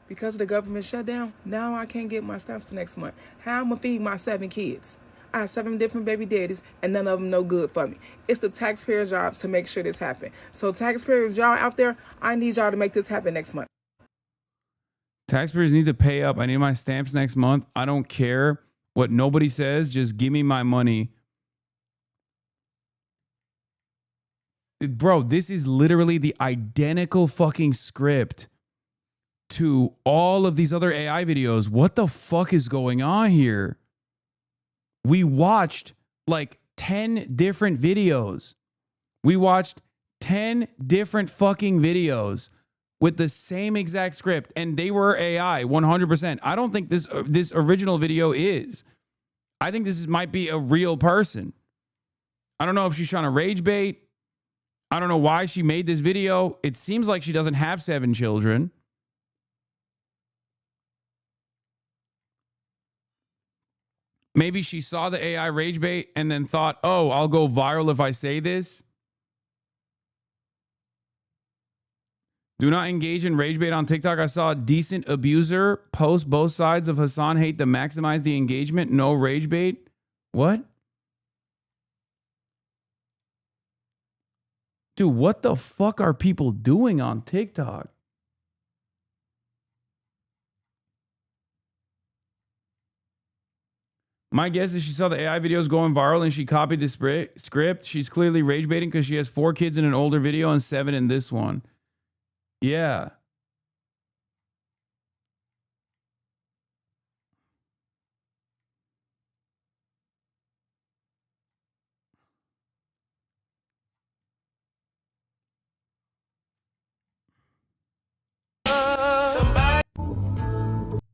Because of the government shutdown, now I can't get my stamps for next month. How am I feed my 7 kids? I have 7 different baby daddies, and none of them no good for me. It's the taxpayers' jobs to make sure this happen. So taxpayers, y'all out there, I need y'all to make this happen next month.
Taxpayers need to pay up. I need my stamps next month. I don't care what nobody says. Just give me my money. Bro, this is literally the identical fucking script to all of these other AI videos. What the fuck is going on here? We watched like 10 different videos. We watched 10 different fucking videos with the same exact script, and they were AI 100%. I don't think this original video is. I think this might be a real person. I don't know if she's trying to rage bait. I don't know why she made this video. It seems like she doesn't have 7 children. Maybe she saw the AI rage bait and then thought, oh, I'll go viral if I say this. Do not engage in rage bait on TikTok. I saw a decent abuser post both sides of Hasan hate to maximize the engagement. No rage bait. What? Dude, what the fuck are people doing on TikTok? My guess is she saw the AI videos going viral and she copied the script. She's clearly rage baiting because she has 4 kids in an older video and 7 in this one. Yeah.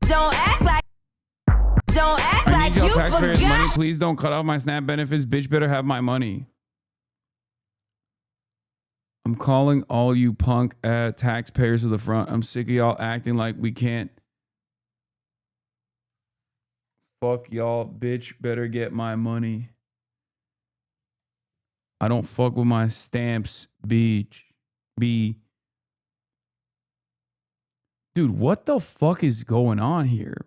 Don't act like you
Taxpayers'
forgot.
money. Please don't cut off my SNAP benefits. Bitch better have my money. I'm calling all you punk taxpayers to the front. I'm sick of y'all acting like we can't. Fuck y'all. Bitch better get my money. I don't fuck with my stamps, beach. Dude, what the fuck is going on here?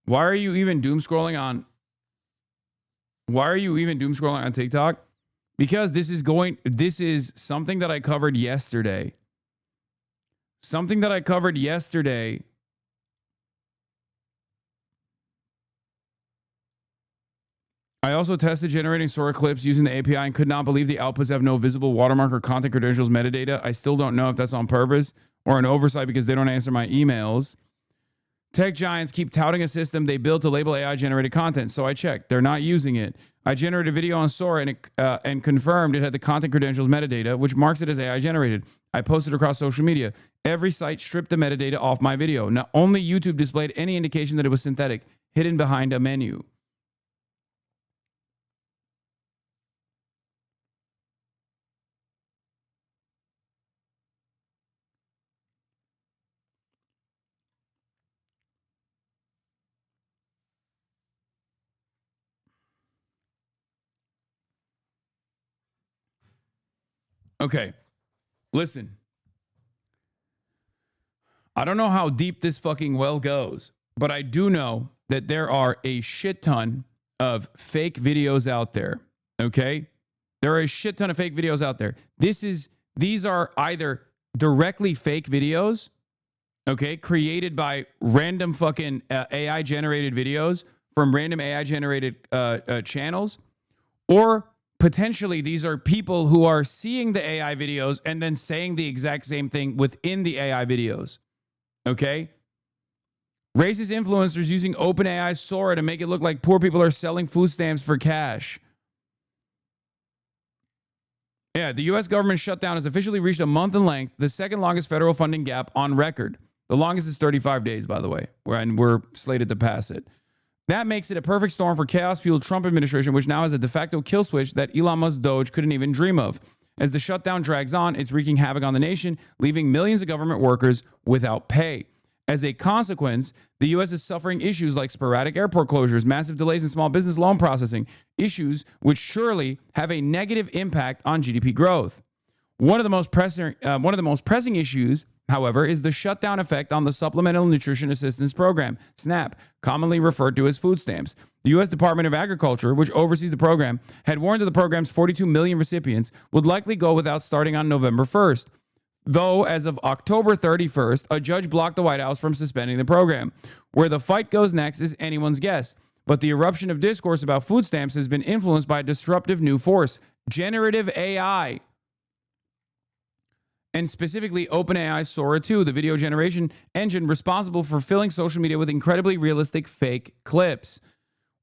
Why are you even doom scrolling on? Why are you even doom scrolling on TikTok? Because this is something that I covered yesterday. Something that I covered yesterday. I also tested generating Sora clips using the API and could not believe the outputs have no visible watermark or content credentials metadata. I still don't know if that's on purpose or an oversight because they don't answer my emails. Tech giants keep touting a system they built to label AI-generated content, so I checked. They're not using it. I generated a video on Sora and confirmed it had the content credentials metadata, which marks it as AI-generated. I posted across social media. Every site stripped the metadata off my video. Not only YouTube displayed any indication that it was synthetic, hidden behind a menu. Okay, listen. I don't know how deep this fucking well goes, but I do know that there are a shit ton of fake videos out there, okay? There are a shit ton of fake videos out there. These are either directly fake videos, okay, created by random fucking AI-generated videos from random AI-generated channels, or potentially these are people who are seeing the AI videos and then saying the exact same thing within the AI videos. Okay? Racist influencers using OpenAI Sora to make it look like poor people are selling food stamps for cash. Yeah, the U.S. government shutdown has officially reached a month in length, the second longest federal funding gap on record. The longest is 35 days, by the way, and we're slated to pass it. That makes it a perfect storm for chaos-fueled Trump administration, which now has a de facto kill switch that Elon Musk Doge couldn't even dream of. As the shutdown drags on, it's wreaking havoc on the nation, leaving millions of government workers without pay. As a consequence, the U.S. is suffering issues like sporadic airport closures, massive delays in small business loan processing, issues which surely have a negative impact on GDP growth. One of the most pressing issues, however, is the shutdown effect on the Supplemental Nutrition Assistance Program, SNAP, commonly referred to as food stamps. The U.S. Department of Agriculture, which oversees the program, had warned that the program's 42 million recipients would likely go without starting on November 1st. Though, as of October 31st, a judge blocked the White House from suspending the program. Where the fight goes next is anyone's guess. But the eruption of discourse about food stamps has been influenced by a disruptive new force, generative AI. And specifically OpenAI Sora 2, the video generation engine responsible for filling social media with incredibly realistic fake clips.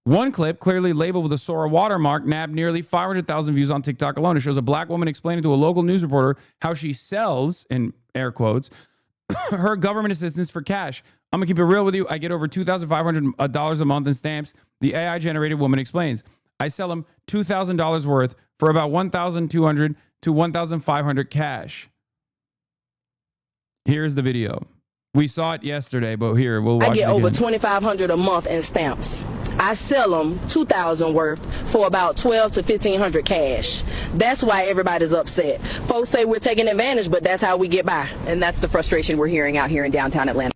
One clip, clearly labeled with a Sora watermark, nabbed nearly 500,000 views on TikTok alone. It shows a black woman explaining to a local news reporter how she sells, in air quotes, her government assistance for cash. I'm going to keep it real with you. I get over $2,500 a month in stamps. The AI-generated woman explains. I sell them $2,000 worth for about $1,200 to $1,500 cash. Here's the video. We saw it yesterday, but here, we'll watch it again.
I get over $2,500 a month in stamps. I sell them $2,000 worth for about $1,200 to $1,500 cash. That's why everybody's upset. Folks say we're taking advantage, but that's how we get by.
And that's the frustration we're hearing out here in downtown Atlanta.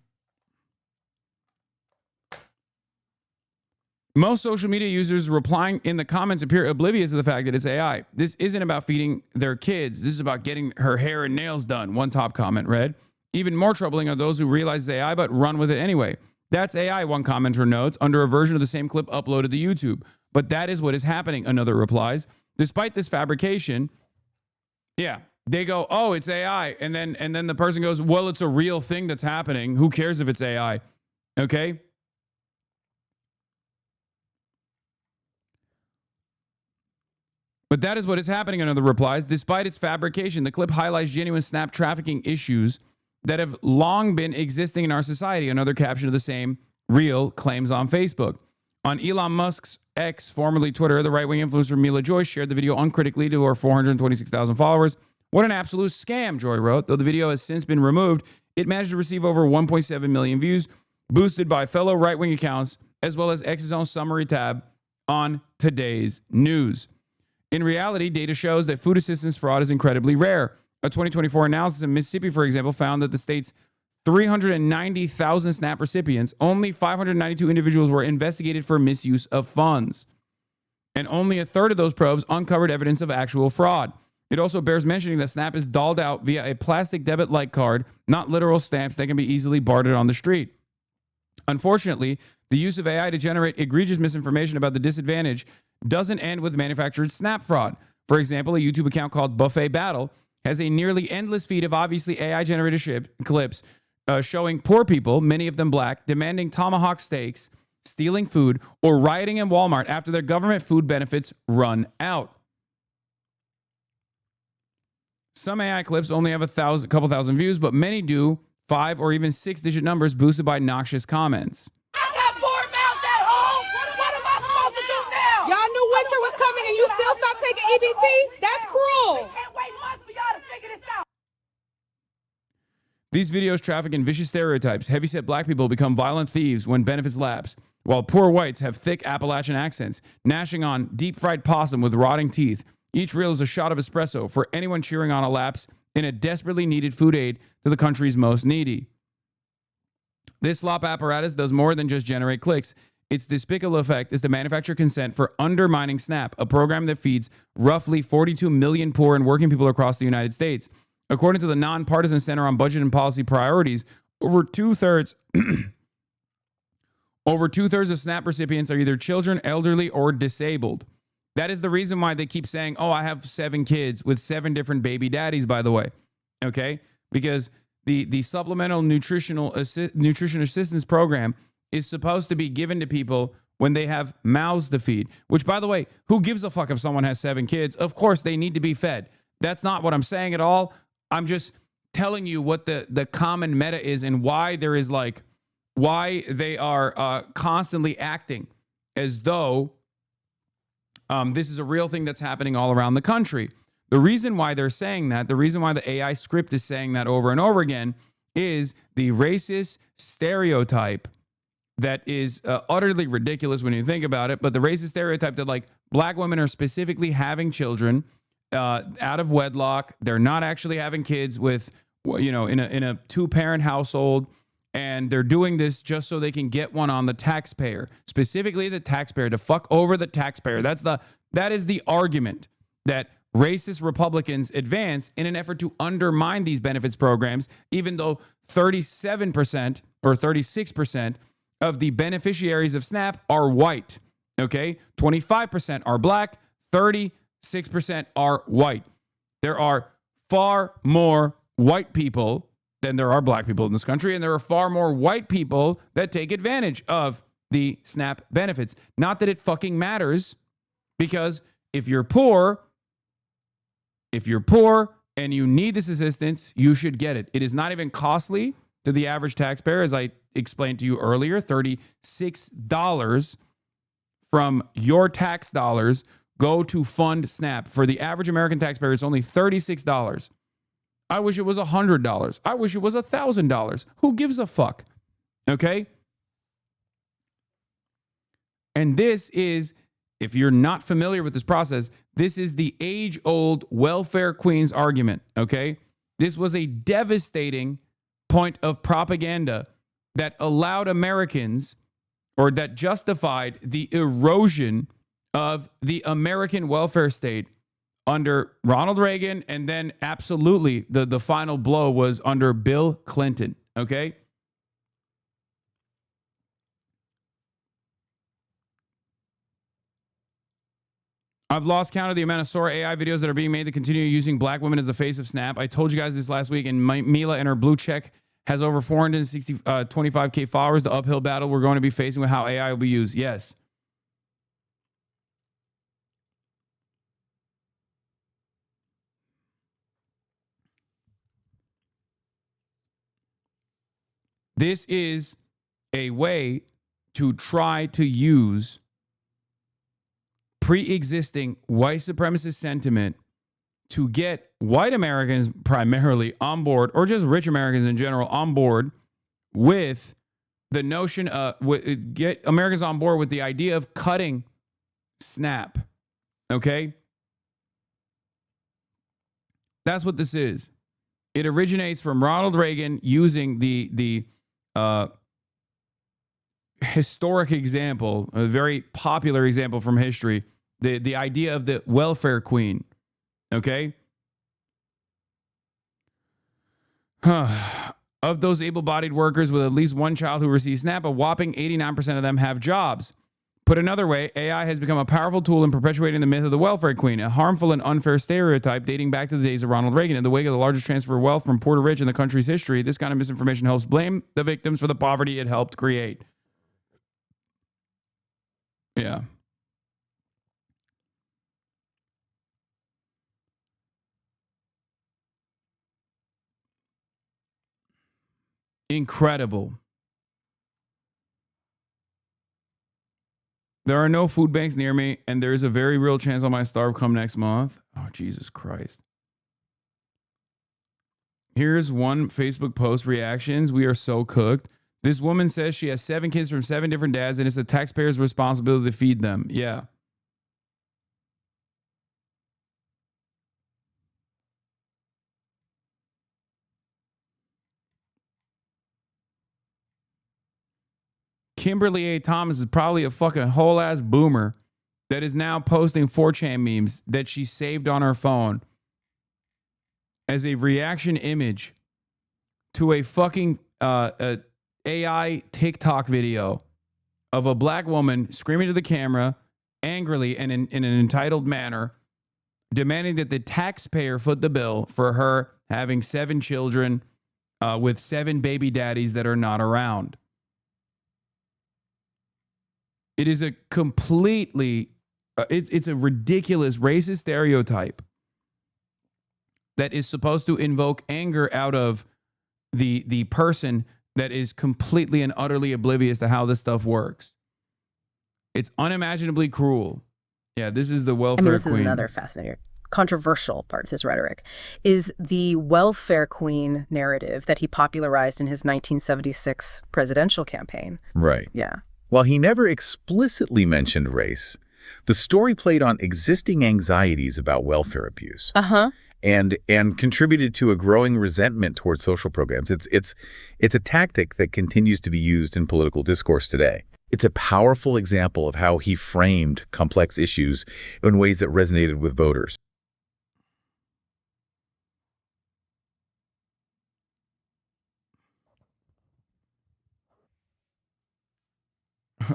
Most social media users replying in the comments appear oblivious to the fact that it's AI. This isn't about feeding their kids. This is about getting her hair and nails done, one top comment read. Even more troubling are those who realize it's AI but run with it anyway. That's AI, one commenter notes, under a version of the same clip uploaded to YouTube. But that is what is happening, another replies. Despite this fabrication, yeah, they go, oh, it's AI. And then the person goes, well, it's a real thing that's happening. Who cares if it's AI? Okay? But that is what is happening, another replies. Despite its fabrication, the clip highlights genuine Snap trafficking issues that have long been existing in our society. Another caption of the same reel claims on Facebook. On Elon Musk's X, formerly Twitter, the right-wing influencer Mila Joy shared the video uncritically to her 426,000 followers. What an absolute scam, Joy wrote. Though the video has since been removed, it managed to receive over 1.7 million views, boosted by fellow right-wing accounts, as well as X's own summary tab on today's news. In reality, data shows that food assistance fraud is incredibly rare. A 2024 analysis in Mississippi, for example, found that the state's 390,000 SNAP recipients, only 592 individuals were investigated for misuse of funds. And only a third of those probes uncovered evidence of actual fraud. It also bears mentioning that SNAP is dolled out via a plastic debit-like card, not literal stamps that can be easily bartered on the street. Unfortunately, the use of AI to generate egregious misinformation about the disadvantage doesn't end with manufactured SNAP fraud. For example, a YouTube account called Buffet Battle has a nearly endless feed of obviously AI-generated clips showing poor people, many of them black, demanding tomahawk steaks, stealing food, or rioting in Walmart after their government food benefits run out. Some AI clips only have a couple thousand views, but many do 5 or even 6-digit numbers boosted by noxious comments.
I got 4 mouths at home. What am I supposed to do now? Y'all knew winter was coming and you still stopped taking EBT? That's cruel. We can't wait months for y'all to figure this out.
These videos traffic in vicious stereotypes. Heavyset black people become violent thieves when benefits lapse, while poor whites have thick Appalachian accents, gnashing on deep-fried possum with rotting teeth. Each reel is a shot of espresso for anyone cheering on a lapse in a desperately needed food aid to the country's most needy. This slop apparatus does more than just generate clicks. Its despicable effect is to manufacture consent for undermining SNAP, a program that feeds roughly 42 million poor and working people across the United States. According to the Nonpartisan Center on Budget and Policy Priorities, over two-thirds of SNAP recipients are either children, elderly, or disabled. That is the reason why they keep saying, oh, I have 7 kids with 7 different baby daddies, by the way. Okay? Because the supplemental nutrition assistance program is supposed to be given to people when they have mouths to feed. Which, by the way, who gives a fuck if someone has 7 kids? Of course, they need to be fed. That's not what I'm saying at all. I'm just telling you what the common meta is and why there is why they are constantly acting as though this is a real thing that's happening all around the country. The reason why they're saying that, the reason why the AI script is saying that over and over again is the racist stereotype that is utterly ridiculous when you think about it. But the racist stereotype that black women are specifically having children out of wedlock. They're not actually having kids with, in a 2-parent household. And they're doing this just so they can get one on the taxpayer, specifically the taxpayer, to fuck over the taxpayer. That is the argument that racist Republicans advance in an effort to undermine these benefits programs, even though 37% or 36% of the beneficiaries of SNAP are white. Okay, 25% are black, 36% are white. There are far more white people than there are black people in this country, and there are far more white people that take advantage of the SNAP benefits. Not that it fucking matters, because if you're poor and you need this assistance, you should get it. It is not even costly to the average taxpayer, as I explained to you earlier. $36 from your tax dollars go to fund SNAP. For the average American taxpayer, it's only $36. I wish it was $100. I wish it was $1,000. Who gives a fuck? Okay? And this is, if you're not familiar with this process, this is the age-old welfare queen's argument, okay? This was a devastating point of propaganda that allowed Americans, or that justified the erosion of the American welfare state under Ronald Reagan, and then absolutely the final blow was under Bill Clinton, okay? I've lost count of the amount of Sora AI videos that are being made that continue using black women as the face of SNAP. I told you guys this last week, and Mila and her blue check has over 25K followers. The uphill battle we're going to be facing with how AI will be used. Yes. This is a way to try to use pre-existing white supremacist sentiment to get white Americans primarily on board, or just rich Americans in general on board with the notion get Americans on board with the idea of cutting SNAP. Okay? That's what this is. It originates from Ronald Reagan using the historic example, a very popular example from history, the idea of the welfare queen. Okay? Of those able-bodied workers with at least one child who receive SNAP, a whopping 89% of them have jobs. Put another way, AI has become a powerful tool in perpetuating the myth of the welfare queen, a harmful and unfair stereotype dating back to the days of Ronald Reagan. In the wake of the largest transfer of wealth from poor to rich in the country's history, this kind of misinformation helps blame the victims for the poverty it helped create. Yeah. Incredible. There are no food banks near me, and there is a very real chance I might starve come next month. Oh, Jesus Christ. Here's one Facebook post reactions. We are so cooked. This woman says she has 7 kids from 7 different dads, and it's the taxpayer's responsibility to feed them. Yeah. Kimberly A. Thomas is probably a fucking whole ass boomer that is now posting 4chan memes that she saved on her phone as a reaction image to a fucking AI TikTok video of a black woman screaming to the camera angrily and in an entitled manner, demanding that the taxpayer foot the bill for her having 7 children with 7 baby daddies that are not around. It is a completely, it's a ridiculous racist stereotype that is supposed to invoke anger out of the person that is completely and utterly oblivious to how this stuff works. It's unimaginably cruel. Yeah, this is the welfare
this
queen.
Is another fascinating, controversial part of his rhetoric, is the welfare queen narrative that he popularized in his 1976 presidential campaign.
Right.
Yeah.
While he never explicitly mentioned race, the story played on existing anxieties about welfare abuse. And contributed to a growing resentment towards social programs. It's a tactic that continues to be used in political discourse today. It's a powerful example of how he framed complex issues in ways that resonated with voters.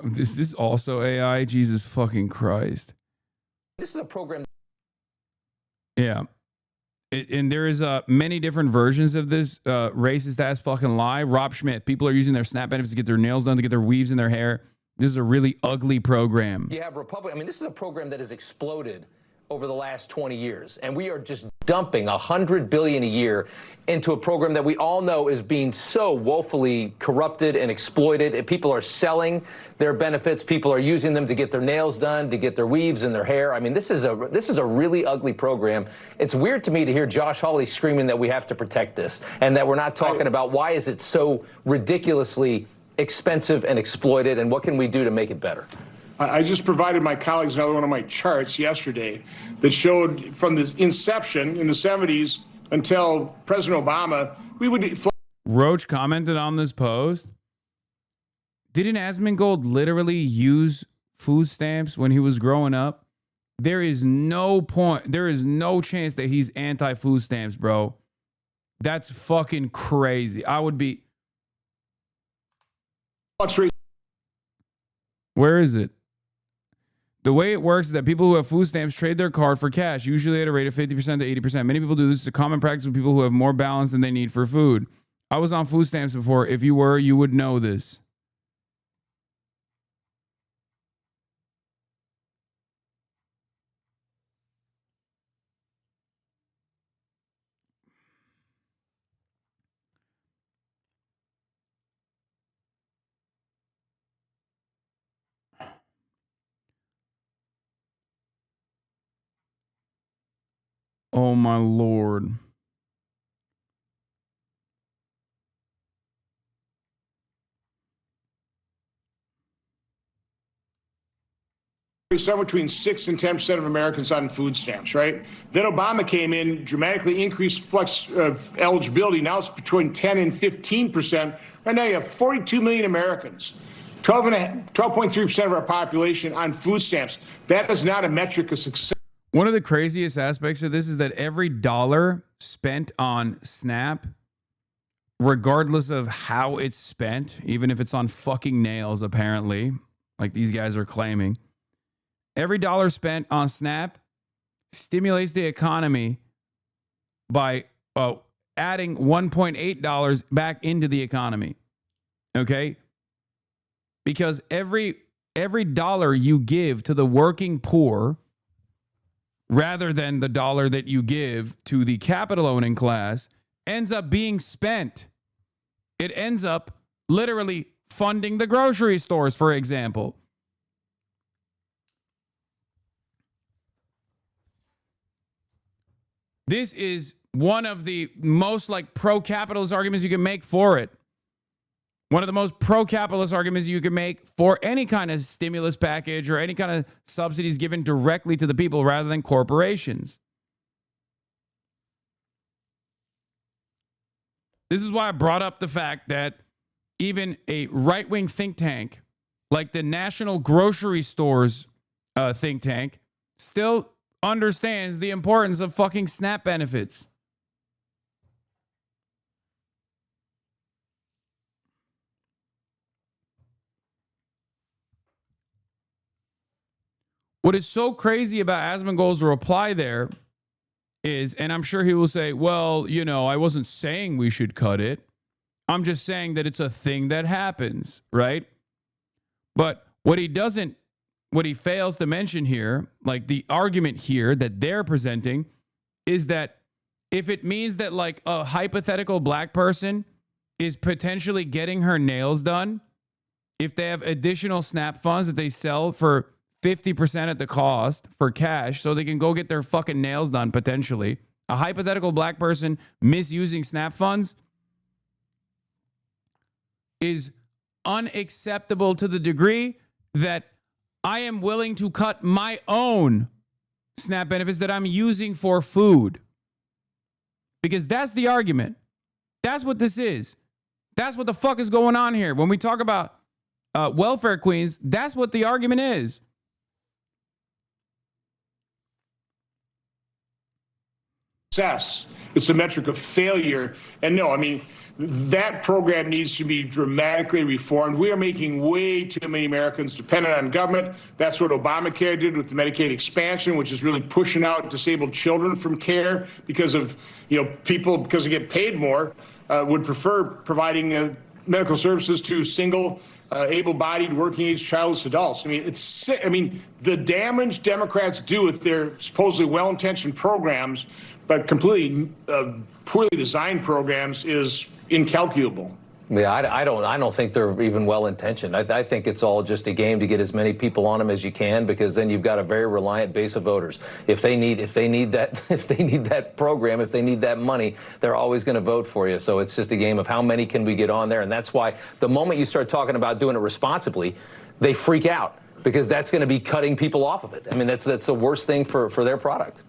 This is also AI. Jesus fucking Christ.
This is a program.
Yeah. And there is many different versions of this racist ass fucking lie. Rob Schmidt. People are using their SNAP benefits to get their nails done, to get their weaves in their hair. This is a really ugly program.
You have this is a program that has exploded over the last 20 years, and we are just dumping $100 billion a year into a program that we all know is being so woefully corrupted and exploited. And people are selling their benefits. People are using them to get their nails done, to get their weaves in their hair. I mean, this is a really ugly program. It's weird to me to hear Josh Hawley screaming that we have to protect this, and that we're not talking about why is it so ridiculously expensive and exploited, and what can we do to make it better?
I just provided my colleagues another one of my charts yesterday that showed from the inception in the 70s until President Obama, we would...
Roach commented on this post. Didn't Asmongold literally use food stamps when he was growing up? There is no chance that he's anti-food stamps, bro. That's fucking crazy. I would be... Where is it? The way it works is that people who have food stamps trade their card for cash, usually at a rate of 50% to 80%. Many people do this. It's a common practice with people who have more balance than they need for food. I was on food stamps before. If you were, you would know this. Oh my Lord.
somewhere between 6 and 10% of Americans on food stamps, right? Then Obama came in, dramatically increased flex eligibility. Now it's between 10 and 15%. Right now you have 42 million Americans, 12.3% of our population on food stamps. That is not a metric of success.
One of the craziest aspects of this is that every dollar spent on SNAP, regardless of how it's spent, even if it's on fucking nails, apparently, like these guys are claiming, every dollar spent on SNAP stimulates the economy by adding $1.8 back into the economy. Okay? Because every dollar you give to the working poor, rather than the dollar that you give to the capital owning class, ends up being spent. It ends up literally funding the grocery stores, for example. This is one of the most like pro-capitalist arguments you can make for it. One of the most pro-capitalist arguments you can make for any kind of stimulus package or any kind of subsidies given directly to the people rather than corporations. This is why I brought up the fact that even a right-wing think tank like the National Grocery Stores think tank still understands the importance of fucking SNAP benefits. What is so crazy about Asmongold's reply there is, and I'm sure he will say, well, you know, I wasn't saying we should cut it. I'm just saying that it's a thing that happens, right? But what he fails to mention here, like the argument here that they're presenting, is that if it means that like a hypothetical black person is potentially getting her nails done, if they have additional SNAP funds that they sell for 50% at the cost for cash so they can go get their fucking nails done potentially, a hypothetical black person misusing SNAP funds is unacceptable to the degree that I am willing to cut my own SNAP benefits that I'm using for food. Because that's the argument. That's what this is. That's what the fuck is going on here. When we talk about welfare queens, that's what the argument is.
It's a metric of failure. And no, I mean, that program needs to be dramatically reformed. We are making way too many Americans dependent on government. That's what Obamacare did with the Medicaid expansion, which is really pushing out disabled children from care because of, you know, people, because they get paid more, would prefer providing medical services to single, able-bodied, working-age childless adults. I mean, it's sick. I mean, the damage Democrats do with their supposedly well-intentioned programs, but completely poorly designed programs, is incalculable.
Yeah, I don't think they're even well-intentioned. I think it's all just a game to get as many people on them as you can, because then you've got a very reliant base of voters. If they need that program, if they need that money, they're always going to vote for you. So it's just a game of how many can we get on there, and that's why the moment you start talking about doing it responsibly, they freak out, because that's going to be cutting people off of it. I mean, that's the worst thing for their product.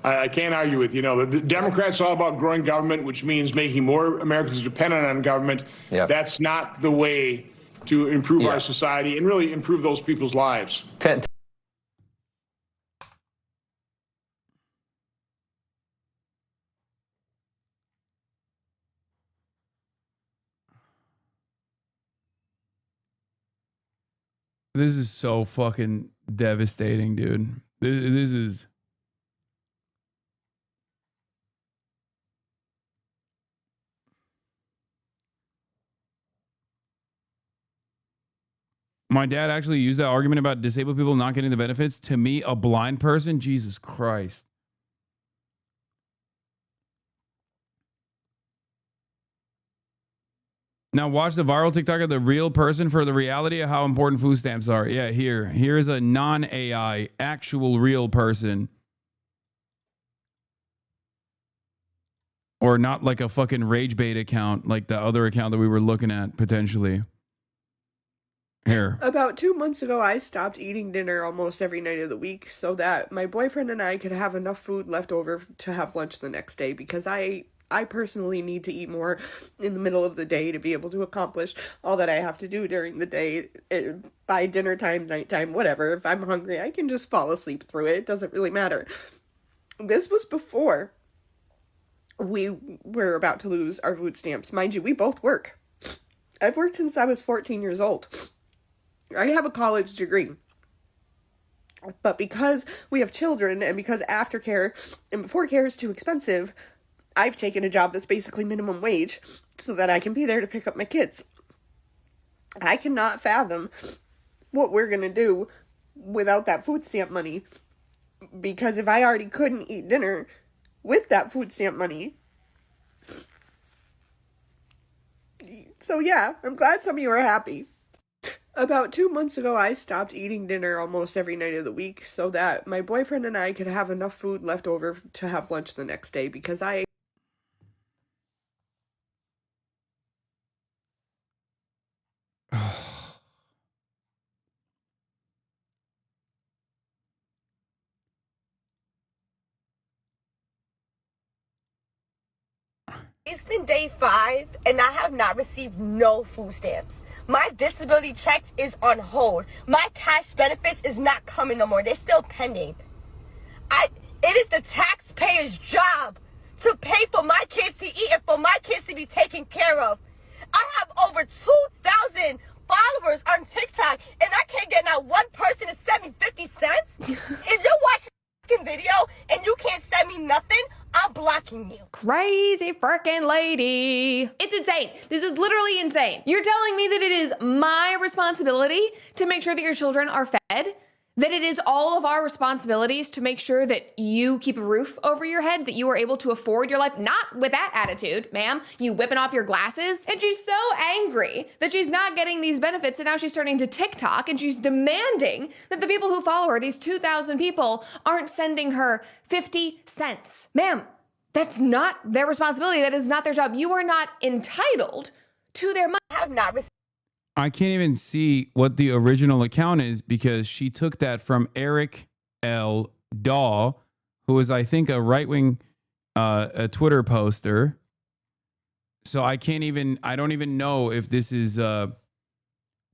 I can't argue with, you know, the Democrats are all about growing government, which means making more Americans dependent on government. Yep. That's not the way to improve our society and really improve those people's lives.
This is so fucking devastating, dude. This is... My dad actually used that argument about disabled people not getting the benefits. To me, a blind person, Jesus Christ. Now watch the viral TikTok of the real person for the reality of how important food stamps are. Yeah, here's a non-AI, actual real person. Or not like a fucking rage bait account like the other account that we were looking at potentially. Here.
About 2 months ago, I stopped eating dinner almost every night of the week so that my boyfriend and I could have enough food left over to have lunch the next day, because I personally need to eat more in the middle of the day to be able to accomplish all that I have to do during the day. By dinner time, nighttime, whatever. If I'm hungry, I can just fall asleep through it. It doesn't really matter. This was before we were about to lose our food stamps. Mind you, we both work. I've worked since I was 14 years old. I have a college degree. But because we have children, and because aftercare and before care is too expensive, I've taken a job that's basically minimum wage so that I can be there to pick up my kids. I cannot fathom what we're going to do without that food stamp money. Because if I already couldn't eat dinner with that food stamp money. So yeah, I'm glad some of you are happy. About 2 months ago, I stopped eating dinner almost every night of the week so that my boyfriend and I could have enough food left over to have lunch the next day, because
It's been day 5 and I have not received no food stamps. My disability checks is on hold. My cash benefits is not coming no more. They're still pending. It is the taxpayer's job to pay for my kids to eat and for my kids to be taken care of. I have over 2,000 followers on TikTok and I can't get not one person to send me 50 cents. If you're watching video and you can't send me nothing, I'm blocking you.
Crazy freaking lady. It's insane. This is literally insane. You're telling me that it is my responsibility to make sure that your children are fed? That it is all of our responsibilities to make sure that you keep a roof over your head, that you are able to afford your life? Not with that attitude, ma'am. You whipping off your glasses. And she's so angry that she's not getting these benefits, and now she's turning to TikTok and she's demanding that the people who follow her, these 2,000 people, aren't sending her 50 cents. Ma'am, that's not their responsibility. That is not their job. You are not entitled to their money.
I have not received.
I can't even see what the original account is because she took that from Eric L. Daw, who is, I think, a right-wing a Twitter poster. So I don't even know if this is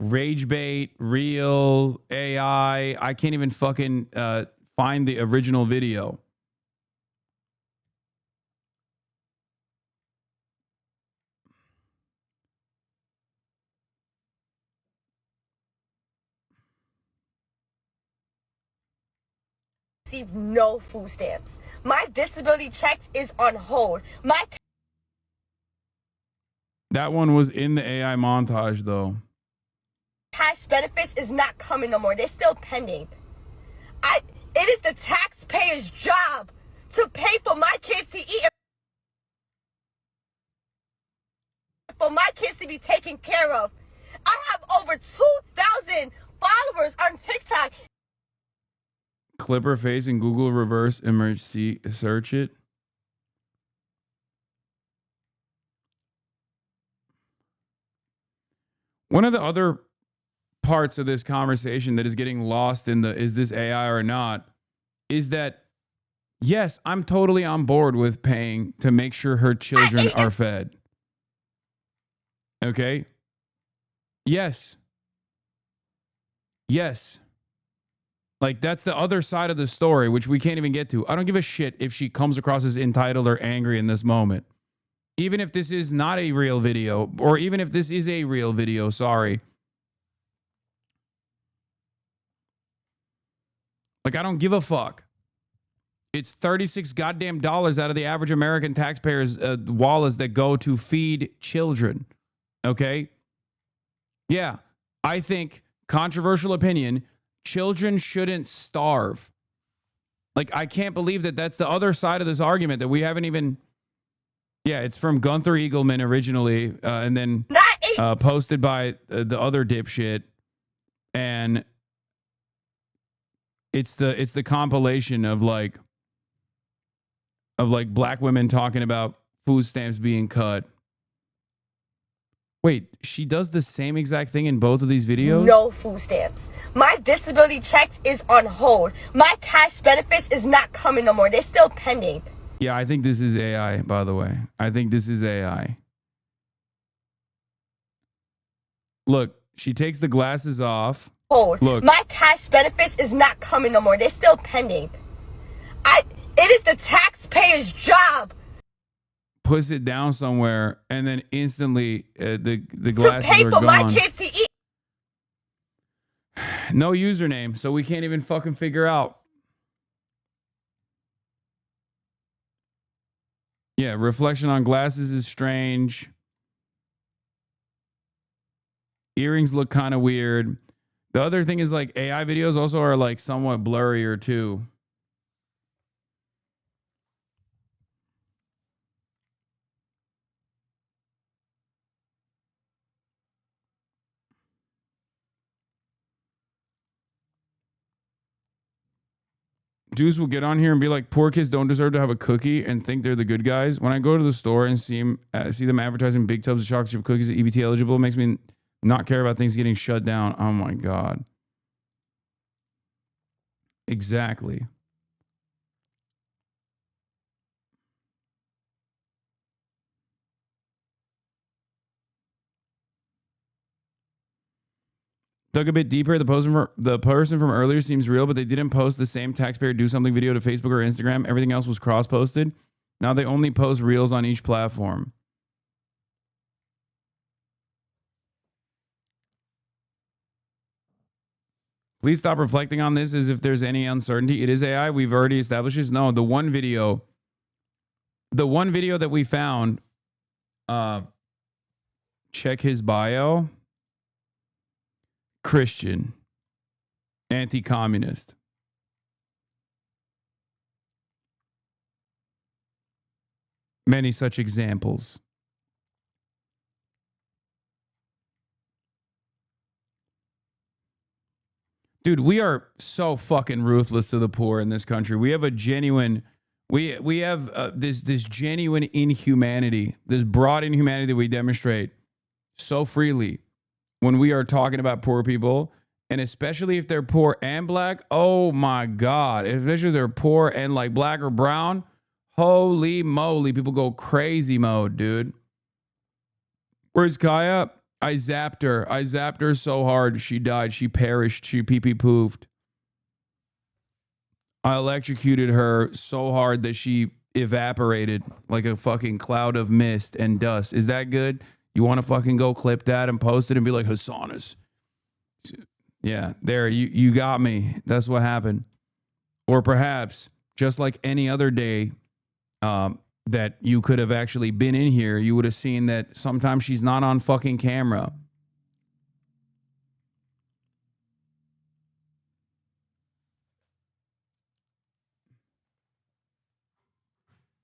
rage bait, real, AI. I can't even fucking find the original video.
Receive no food stamps. My disability checks is on hold.
That one was in the AI montage, though.
Cash benefits is not coming no more. They're still pending. It is the taxpayer's job to pay for my kids to eat and for my kids to be taken care of. I have over 2,000 followers on TikTok.
Clip her face and Google reverse image search it. One of the other parts of this conversation that is getting lost in the is this AI or not is that, yes, I'm totally on board with paying to make sure her children are fed. Okay? Yes. Yes. Like, that's the other side of the story, which we can't even get to. I don't give a shit if she comes across as entitled or angry in this moment. Even if this is not a real video, or even if this is a real video, sorry. Like, I don't give a fuck. It's 36 goddamn dollars out of the average American taxpayer's wallets that go to feed children. Okay? Yeah, I think, controversial opinion, children shouldn't starve. Like, I can't believe that that's the other side of this argument that we haven't even... Yeah, it's from Gunther Eagleman originally, and then posted by the other dipshit. And it's the compilation of like black women talking about food stamps being cut. Wait, she does the same exact thing in both of these videos?
No food stamps. My disability checks is on hold. My cash benefits is not coming no more. They're still pending.
Yeah, I think this is AI, by the way. I think this is AI. Look, she takes the glasses off.
Hold.
Look.
My cash benefits is not coming no more. They're still pending. It is the taxpayer's job.
Puts it down somewhere, and then instantly the glasses
to pay
are
for
gone.
my kids to eat.
No username, so we can't even fucking figure out. Yeah, reflection on glasses is strange. Earrings look kind of weird. The other thing is like AI videos also are like somewhat blurrier too. Dudes will get on here and be like, poor kids don't deserve to have a cookie and think they're the good guys. When I go to the store and see them advertising big tubs of chocolate chip cookies at EBT eligible, it makes me not care about things getting shut down. Oh my God. Exactly. Dug a bit deeper. The person from earlier seems real, but they didn't post the same taxpayer do something video to Facebook or Instagram. Everything else was cross-posted. Now they only post reels on each platform. Please stop reflecting on this as if there's any uncertainty. It is AI. We've already established this. No, the one video that we found, check his bio. Christian, anti-communist. Many such examples. Dude, we are so fucking ruthless to the poor in this country. We have a genuine, we have this genuine inhumanity, this broad inhumanity that we demonstrate so freely when we are talking about poor people, and especially if they're poor and black. Oh my God. Especially if they're poor and like black or brown. Holy moly. People go crazy mode, dude. Where's Kaya? I zapped her. I zapped her so hard. She died. She perished. She pee-pee poofed. I electrocuted her so hard that she evaporated like a fucking cloud of mist and dust. Is that good? You want to fucking go clip that and post it and be like, Hasan is. Yeah, there, you got me. That's what happened. Or perhaps, just like any other day that you could have actually been in here, you would have seen that sometimes she's not on fucking camera.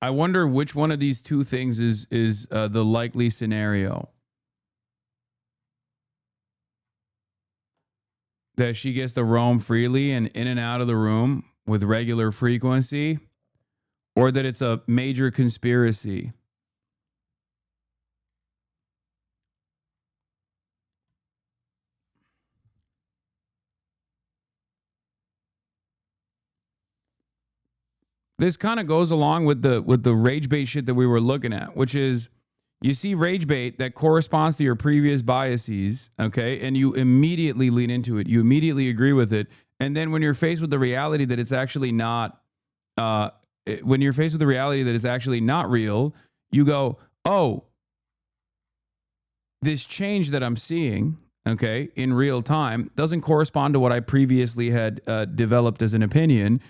I wonder which one of these two things is the likely scenario. That she gets to roam freely and in and out of the room with regular frequency, or that it's a major conspiracy. This kind of goes along with the rage bait shit that we were looking at, which is you see rage bait that corresponds to your previous biases, okay, and you immediately lean into it. You immediately agree with it. And then when you're faced with the reality that it's actually not, when you're faced with the reality that it's actually not real, you go, oh, this change that I'm seeing, okay, in real time doesn't correspond to what I previously had developed as an opinion.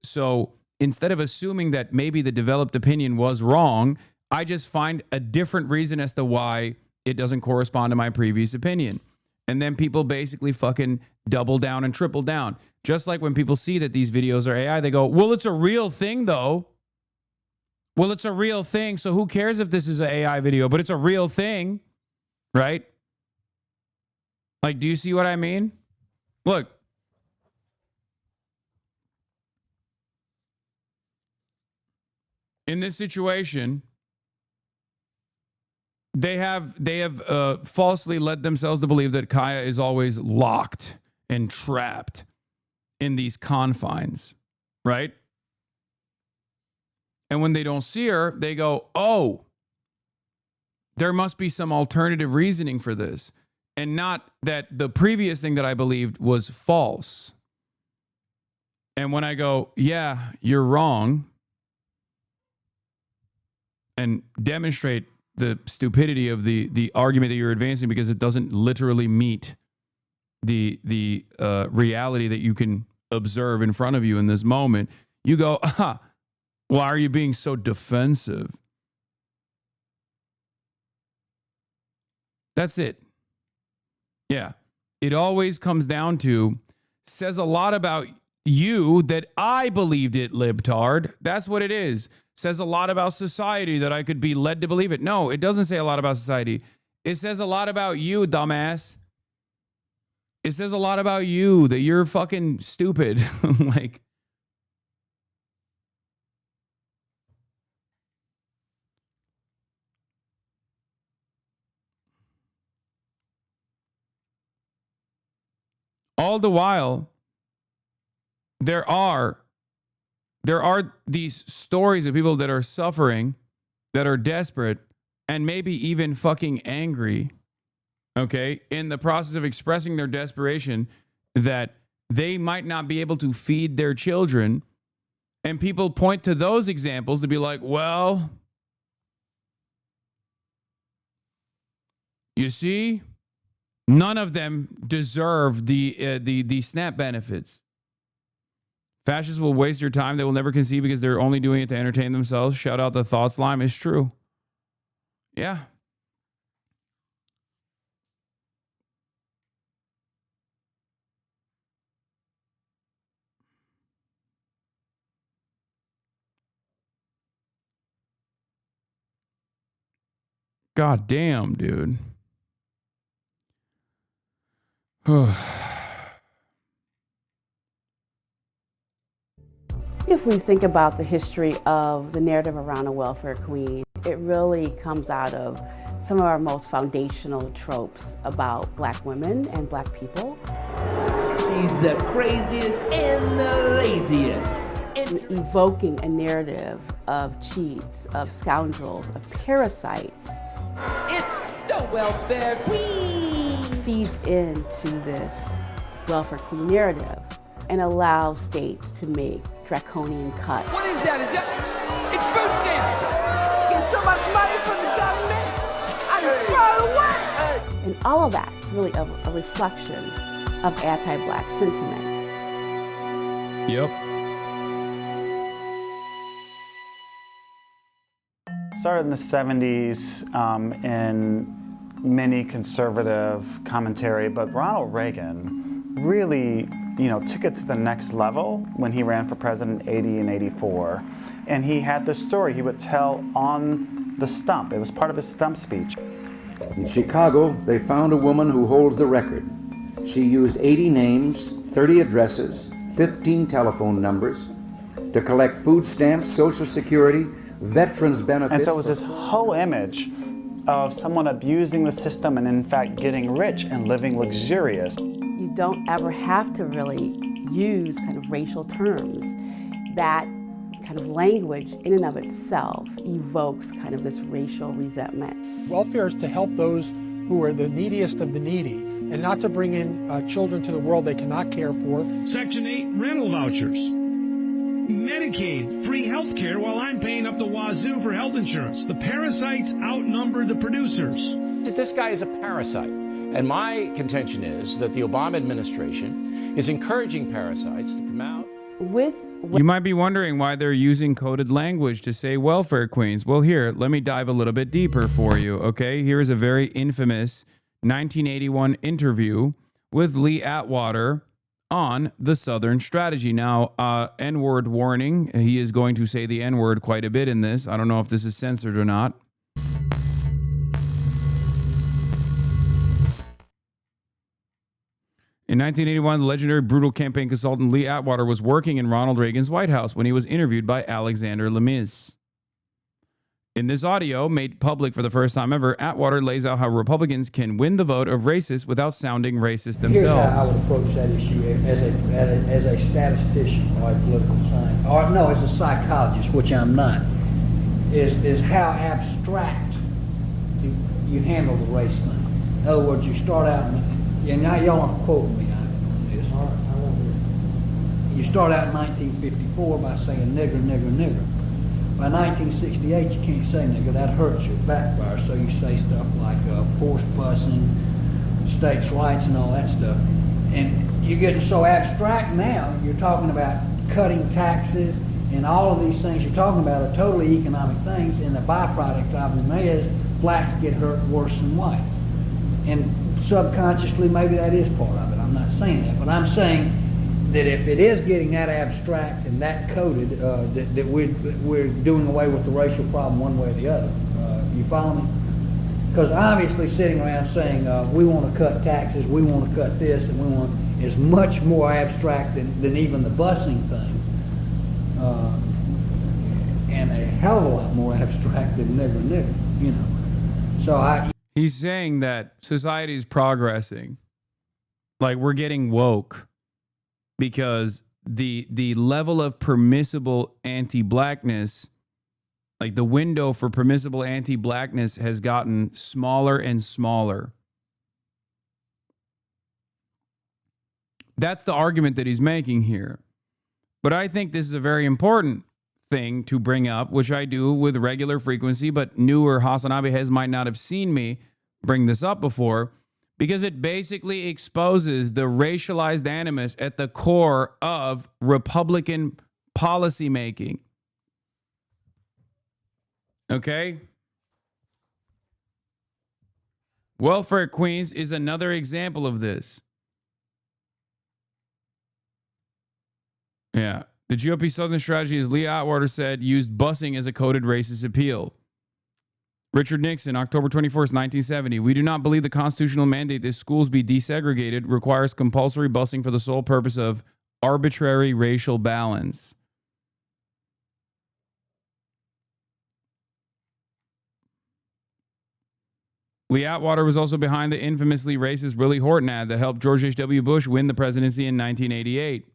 So instead of assuming that maybe the developed opinion was wrong, I just find a different reason as to why it doesn't correspond to my previous opinion. And then people basically fucking double down and triple down. Just like when people see that these videos are AI, they go, well, it's a real thing though. Well, it's a real thing. So who cares if this is an AI video, but it's a real thing, right? Like, do you see what I mean? Look. In this situation, They have falsely led themselves to believe that Kaya is always locked and trapped in these confines, right? And when they don't see her, they go, oh, there must be some alternative reasoning for this. And not that the previous thing that I believed was false. And when I go, yeah, you're wrong, and demonstrate the stupidity of the argument that you're advancing because it doesn't literally meet the reality that you can observe in front of you in this moment, you go, why are you being so defensive? That's it. Yeah. It always comes down to, says a lot about you that I believed it, libtard. That's what it is. Says a lot about society that I could be led to believe it. No, it doesn't say a lot about society. It says a lot about you, dumbass. It says a lot about you that you're fucking stupid. Like, all the while, there are these stories of people that are suffering, that are desperate, and maybe even fucking angry, okay, in the process of expressing their desperation that they might not be able to feed their children. And people point to those examples to be like, well, you see, none of them deserve the SNAP benefits. Fascists will waste your time. They will never concede because they're only doing it to entertain themselves. Shout out the thought slime. It's true. Yeah. God damn, dude.
If we think about the history of the narrative around a welfare queen, it really comes out of some of our most foundational tropes about Black women and Black people.
She's the craziest and the laziest.
Evoking a narrative of cheats, of scoundrels, of parasites.
It's the welfare queen.
Feeds into this welfare queen narrative and allows states to make draconian cuts.
What is that? Is that? It's food stamps.
Get so much money from the government, I just throw it away.
And all of that's really a reflection of anti-Black sentiment.
Yep.
Started in the 70s in many conservative commentary, but Ronald Reagan really, took it to the next level when he ran for president in 80 and 84. And he had this story he would tell on the stump. It was part of his stump speech.
In Chicago, they found a woman who holds the record. She used 80 names, 30 addresses, 15 telephone numbers to collect food stamps, Social Security, veterans benefits.
And so it was this whole image of someone abusing the system and in fact getting rich and living luxurious.
You don't ever have to really use kind of racial terms. That kind of language in and of itself evokes kind of this racial resentment.
Welfare is to help those who are the neediest of the needy and not to bring in children to the world they cannot care for.
Section 8 rental vouchers. Medicaid, free health care while I'm paying up the wazoo for health insurance. The parasites outnumber the producers.
This guy is a parasite. And my contention is that the Obama administration is encouraging parasites to come out.
You might be wondering why they're using coded language to say welfare queens. Well, here, let me dive a little bit deeper for you, okay? Here is a very infamous 1981 interview with Lee Atwater on the Southern Strategy. Now, N-word warning. He is going to say the N-word quite a bit in this. I don't know if this is censored or not. In 1981, the legendary brutal campaign consultant Lee Atwater was working in Ronald Reagan's White House when he was interviewed by Alexander Lemieux. In this audio, made public for the first time ever, Atwater lays out how Republicans can win the vote of racists without sounding racist themselves.
Here's how I would approach that issue as a statistician or a political scientist, or no, as a psychologist, which I'm not, is how abstract you handle the race thing. In other words, you start out, and now y'all aren't quoting me on this. You start out in 1954 by saying nigger, nigger, nigger. By 1968, you can't say nigger, that hurts your backfire, so you say stuff like forced busing, states' rights, and all that stuff. And you're getting so abstract now, you're talking about cutting taxes, and all of these things you're talking about are totally economic things, and the byproduct of them is blacks get hurt worse than whites. And subconsciously, maybe that is part of it. I'm not saying that, but I'm saying that if it is getting that abstract and that coded, that we're doing away with the racial problem one way or the other. You follow me? Because obviously sitting around saying we want to cut taxes, we want to cut this, and we want is much more abstract than even the busing thing, and a hell of a lot more abstract than nigger, nigger, you know. So
he's saying that society is progressing, like we're getting woke. Because the level of permissible anti-blackness, like the window for permissible anti-blackness has gotten smaller and smaller. That's the argument that he's making here. But I think this is a very important thing to bring up, which I do with regular frequency, but newer HasanAbi heads might not have seen me bring this up before. Because it basically exposes the racialized animus at the core of Republican policymaking. Okay? Welfare Queens is another example of this. Yeah. The GOP Southern strategy, as Lee Atwater said, used busing as a coded racist appeal. Richard Nixon, October 21st, 1970. We do not believe the constitutional mandate that schools be desegregated requires compulsory busing for the sole purpose of arbitrary racial balance. Lee Atwater was also behind the infamously racist Willie Horton ad that helped George H.W. Bush win the presidency in 1988.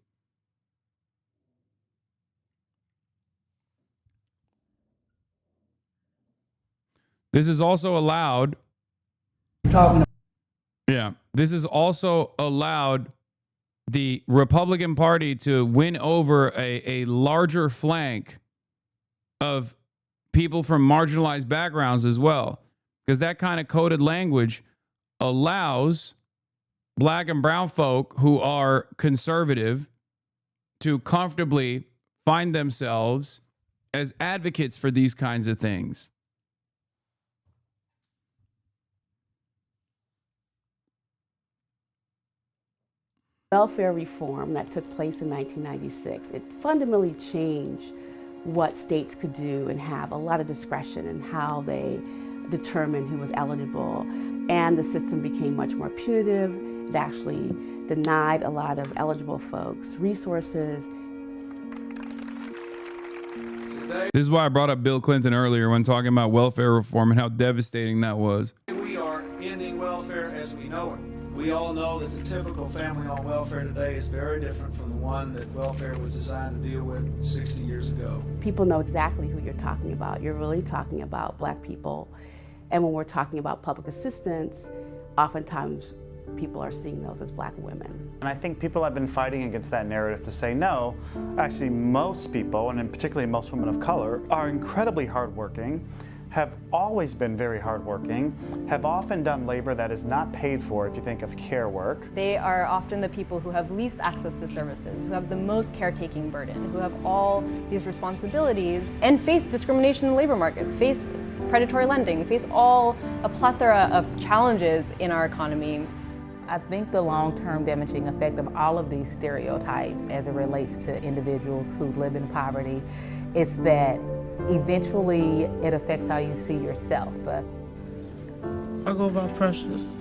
This is also allowed. This is also allowed the Republican Party to win over a larger flank of people from marginalized backgrounds as well. Because that kind of coded language allows black and brown folk who are conservative to comfortably find themselves as advocates for these kinds of things.
Welfare reform that took place in 1996, it fundamentally changed what states could do and have a lot of discretion in how they determined who was eligible. And the system became much more punitive. It actually denied a lot of eligible folks resources.
This is why I brought up Bill Clinton earlier when talking about welfare reform and how devastating that was.
We are ending welfare as we know it. We all know that the typical family on welfare today is very different from the one that welfare was designed to deal with 60 years ago.
People know exactly who you're talking about. You're really talking about black people. And when we're talking about public assistance, oftentimes people are seeing those as black women.
And I think people have been fighting against that narrative to say no. Actually, most people, and in particularly most women of color, are incredibly hardworking, have always been very hardworking, have often done labor that is not paid for if you think of care work.
They are often the people who have least access to services, who have the most caretaking burden, who have all these responsibilities and face discrimination in labor markets, face predatory lending, face a plethora of challenges in our economy.
I think the long-term damaging effect of all of these stereotypes as it relates to individuals who live in poverty is that eventually it affects how you see yourself.
I go by Precious.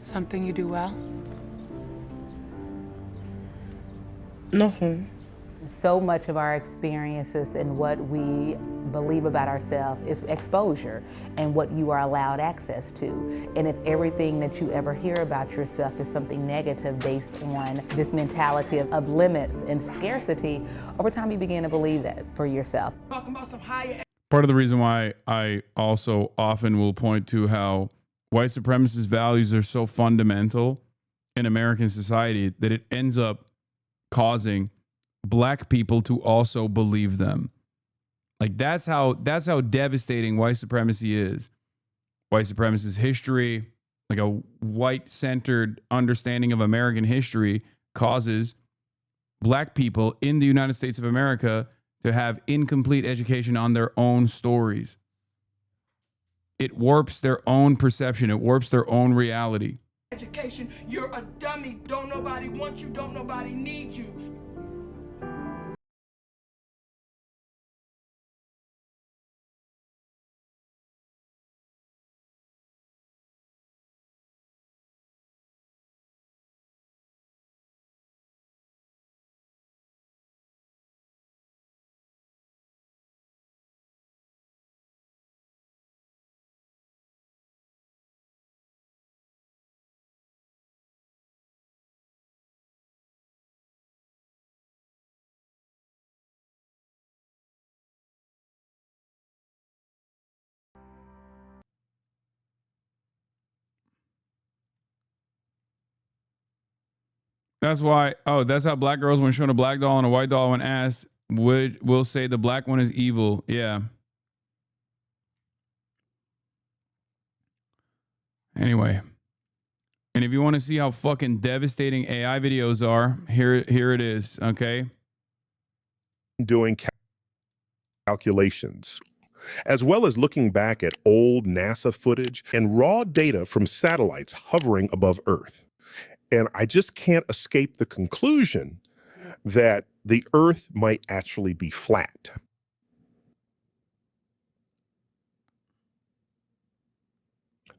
Something you do well?
Nothing.
So much of our experiences and what we believe about ourselves is exposure and what you are allowed access to. And if everything that you ever hear about yourself is something negative based on this mentality of limits and scarcity, over time you begin to believe that for yourself.
Part of the reason why I also often will point to how white supremacist values are so fundamental in American society that it ends up causing black people to also believe them. Like that's how devastating white supremacy is. White supremacist history, like a white-centered understanding of American history, causes black people in the United States of America to have incomplete education on their own stories. It warps their own perception. It warps their own reality.
Education, you're a dummy. Don't nobody want you. Don't nobody need you.
That's why, that's how black girls, when shown a black doll and a white doll when asked, will say the black one is evil. Yeah. Anyway. And if you want to see how fucking devastating AI videos are, here it is, okay?
Doing calculations, as well as looking back at old NASA footage and raw data from satellites hovering above Earth. And I just can't escape the conclusion that the Earth might actually be flat.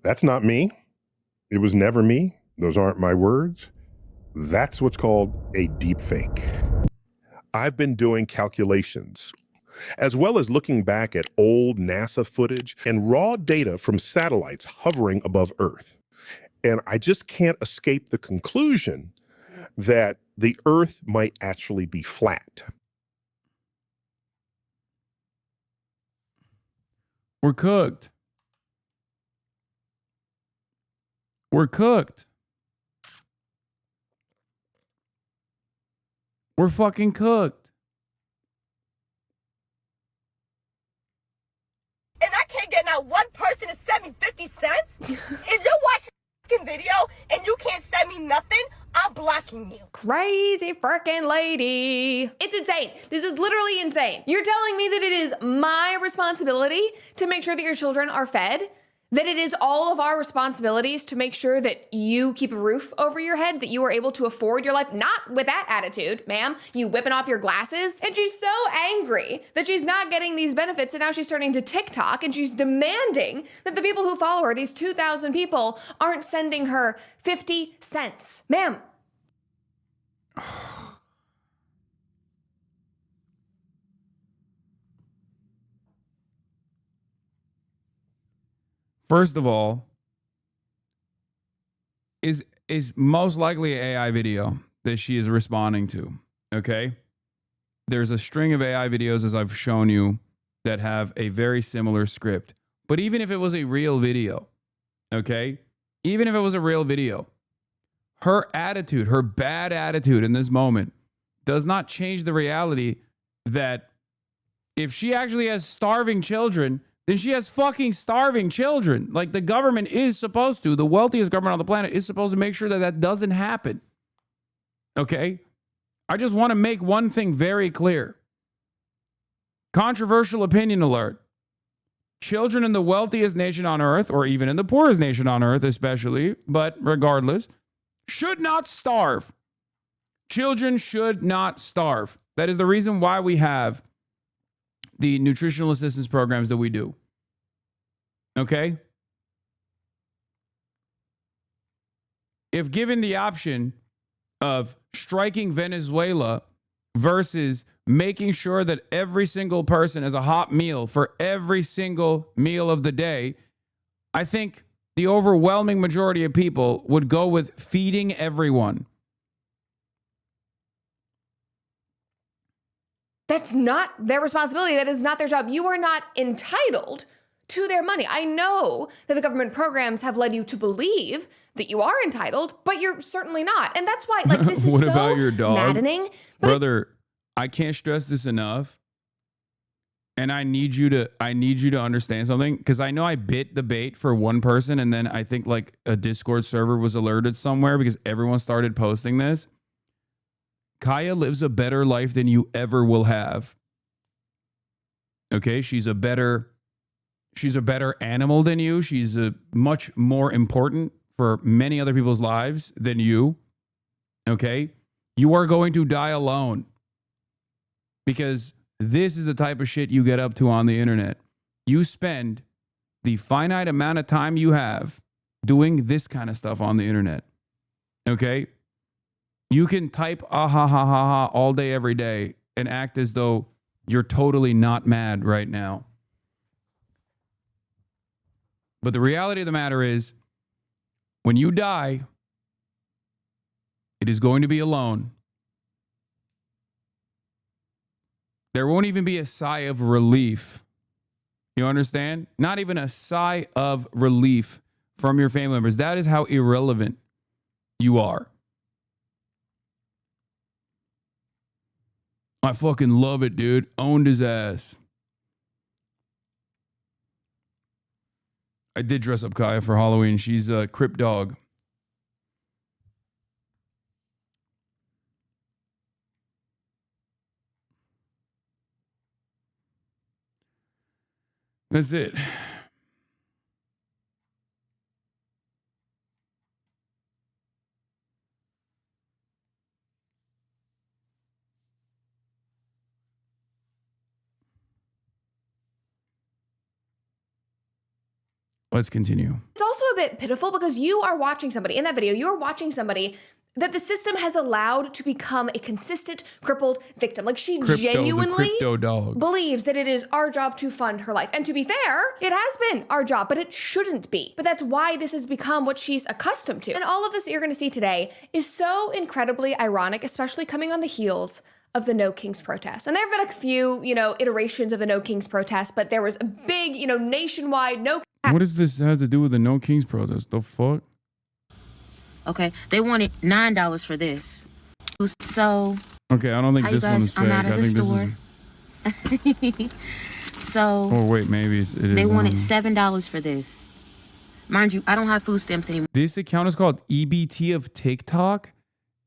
That's not me. It was never me. Those aren't my words. That's what's called a deep fake. I've been doing calculations, as well as looking back at old NASA footage and raw data from satellites hovering above Earth. And I just can't escape the conclusion that the Earth might actually be flat.
We're cooked. We're cooked. We're fucking cooked.
And I can't get not one person to send me 50 cents? If you're watching a video and you can't send me nothing, I'm blocking you.
Crazy freaking lady. It's insane. This is literally insane. You're telling me that it is my responsibility to make sure that your children are fed? That it is all of our responsibilities to make sure that you keep a roof over your head, that you are able to afford your life? Not with that attitude, ma'am. You whipping off your glasses. And she's so angry that she's not getting these benefits, and now she's turning to TikTok and she's demanding that the people who follow her, these 2,000 people, aren't sending her 50 cents. Ma'am.
First of all, is most likely an AI video that she is responding to, okay? There's a string of AI videos, as I've shown you, that have a very similar script. But even if it was a real video, okay? Even if it was a real video, her attitude, her bad attitude in this moment does not change the reality that if she actually has starving children, then she has fucking starving children. Like, the government is supposed to, the wealthiest government on the planet is supposed to make sure that that doesn't happen. Okay? I just want to make one thing very clear. Controversial opinion alert. Children in the wealthiest nation on earth, or even in the poorest nation on earth especially, but regardless, should not starve. Children should not starve. That is the reason why we have the nutritional assistance programs that we do. Okay? If given the option of striking Venezuela versus making sure that every single person has a hot meal for every single meal of the day, I think the overwhelming majority of people would go with feeding everyone.
That's not their responsibility. That is not their job. You are not entitled to their money. I know that the government programs have led you to believe that you are entitled, but you're certainly not. And that's why, like, this is
What
so
about your dog?
maddening.
Brother, I can't stress this enough. And I need you to understand something, because I know I bit the bait for one person, and then I think like a Discord server was alerted somewhere because everyone started posting this. Kaya lives a better life than you ever will have. Okay, she's a better animal than you. She's a much more important for many other people's lives than you. Okay, you are going to die alone, because this is the type of shit you get up to on the internet. You spend the finite amount of time you have doing this kind of stuff on the internet. Okay? You can type ah ha ha ha ha all day, every day, and act as though you're totally not mad right now. But the reality of the matter is, when you die, it is going to be alone. There won't even be a sigh of relief. You understand? Not even a sigh of relief from your family members. That is how irrelevant you are. I fucking love it, dude. Owned his ass. I did dress up Kaya for Halloween. She's a Crip dog. That's it. Let's continue.
It's also a bit pitiful because you are watching somebody, in that video, you are watching somebody that the system has allowed to become a consistent crippled victim. Like, she genuinely believes that it is our job to fund her life. And to be fair, it has been our job, but it shouldn't be. But that's why this has become what she's accustomed to. And all of this that you're gonna see today is so incredibly ironic, especially coming on the heels of the No Kings protest. And there have been a few, iterations of the No Kings protest, but there was a big, nationwide no.
What does this have to do with the No Kings protest? The fuck?
Okay, they wanted $9 for this. So.
Okay, I don't think this one is fake. I think this is.
So.
Oh wait, maybe it is.
They wanted $7 for this. Mind you, I don't have food stamps anymore.
This account is called EBT of TikTok.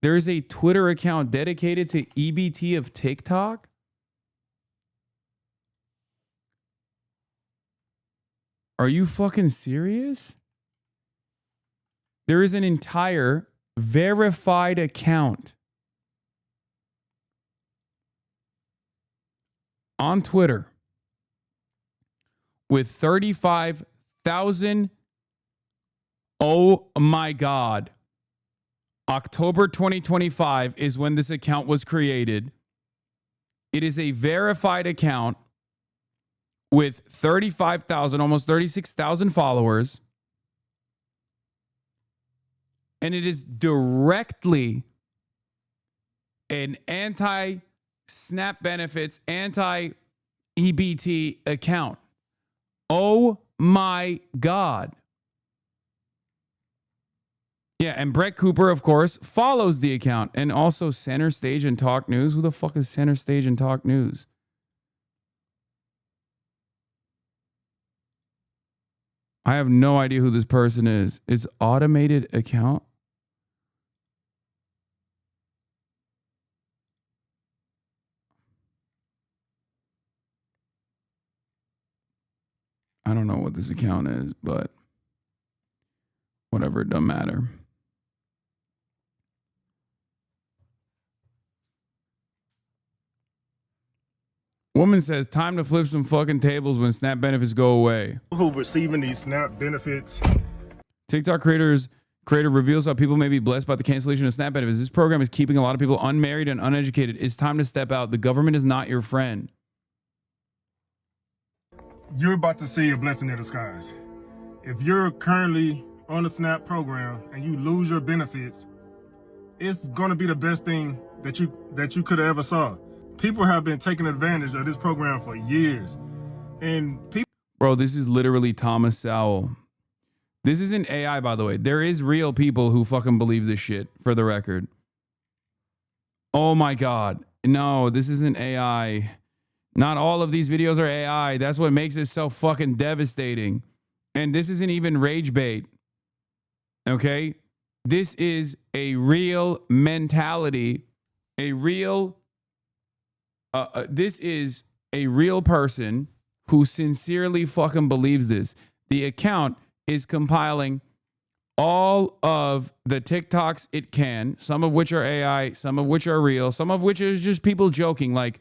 There is a Twitter account dedicated to EBT of TikTok. Are you fucking serious? There is an entire verified account on Twitter with 35,000. Oh my God. October 2025 is when this account was created. It is a verified account with 35,000, almost 36,000 followers. And it is directly an anti-SNAP benefits, anti-EBT account. Oh my God. Yeah, and Brett Cooper, of course, follows the account. And also Center Stage and Talk News. Who the fuck is Center Stage and Talk News? I have no idea who this person is. It's automated account. I don't know what this account is, but whatever, it doesn't matter. Woman says, time to flip some fucking tables when SNAP benefits go away.
Who receiving these SNAP benefits?
TikTok creators Creator reveals how people may be blessed by the cancellation of SNAP benefits. This program is keeping a lot of people unmarried and uneducated. It's time to step out. The government is not your friend.
You're about to see a blessing in disguise. If you're currently on the SNAP program and you lose your benefits, it's going to be the best thing that you could have ever saw. People have been taking advantage of this program for years. And people...
Bro, this is literally Thomas Sowell. This isn't AI, by the way. There is real people who fucking believe this shit, for the record. Oh my God. No, this isn't AI. Not all of these videos are AI. That's what makes it so fucking devastating. And this isn't even rage bait. Okay? This is a real mentality. A real... this is a real person who sincerely fucking believes this. The account is compiling all of the TikToks it can, some of which are AI, some of which are real, some of which is just people joking, like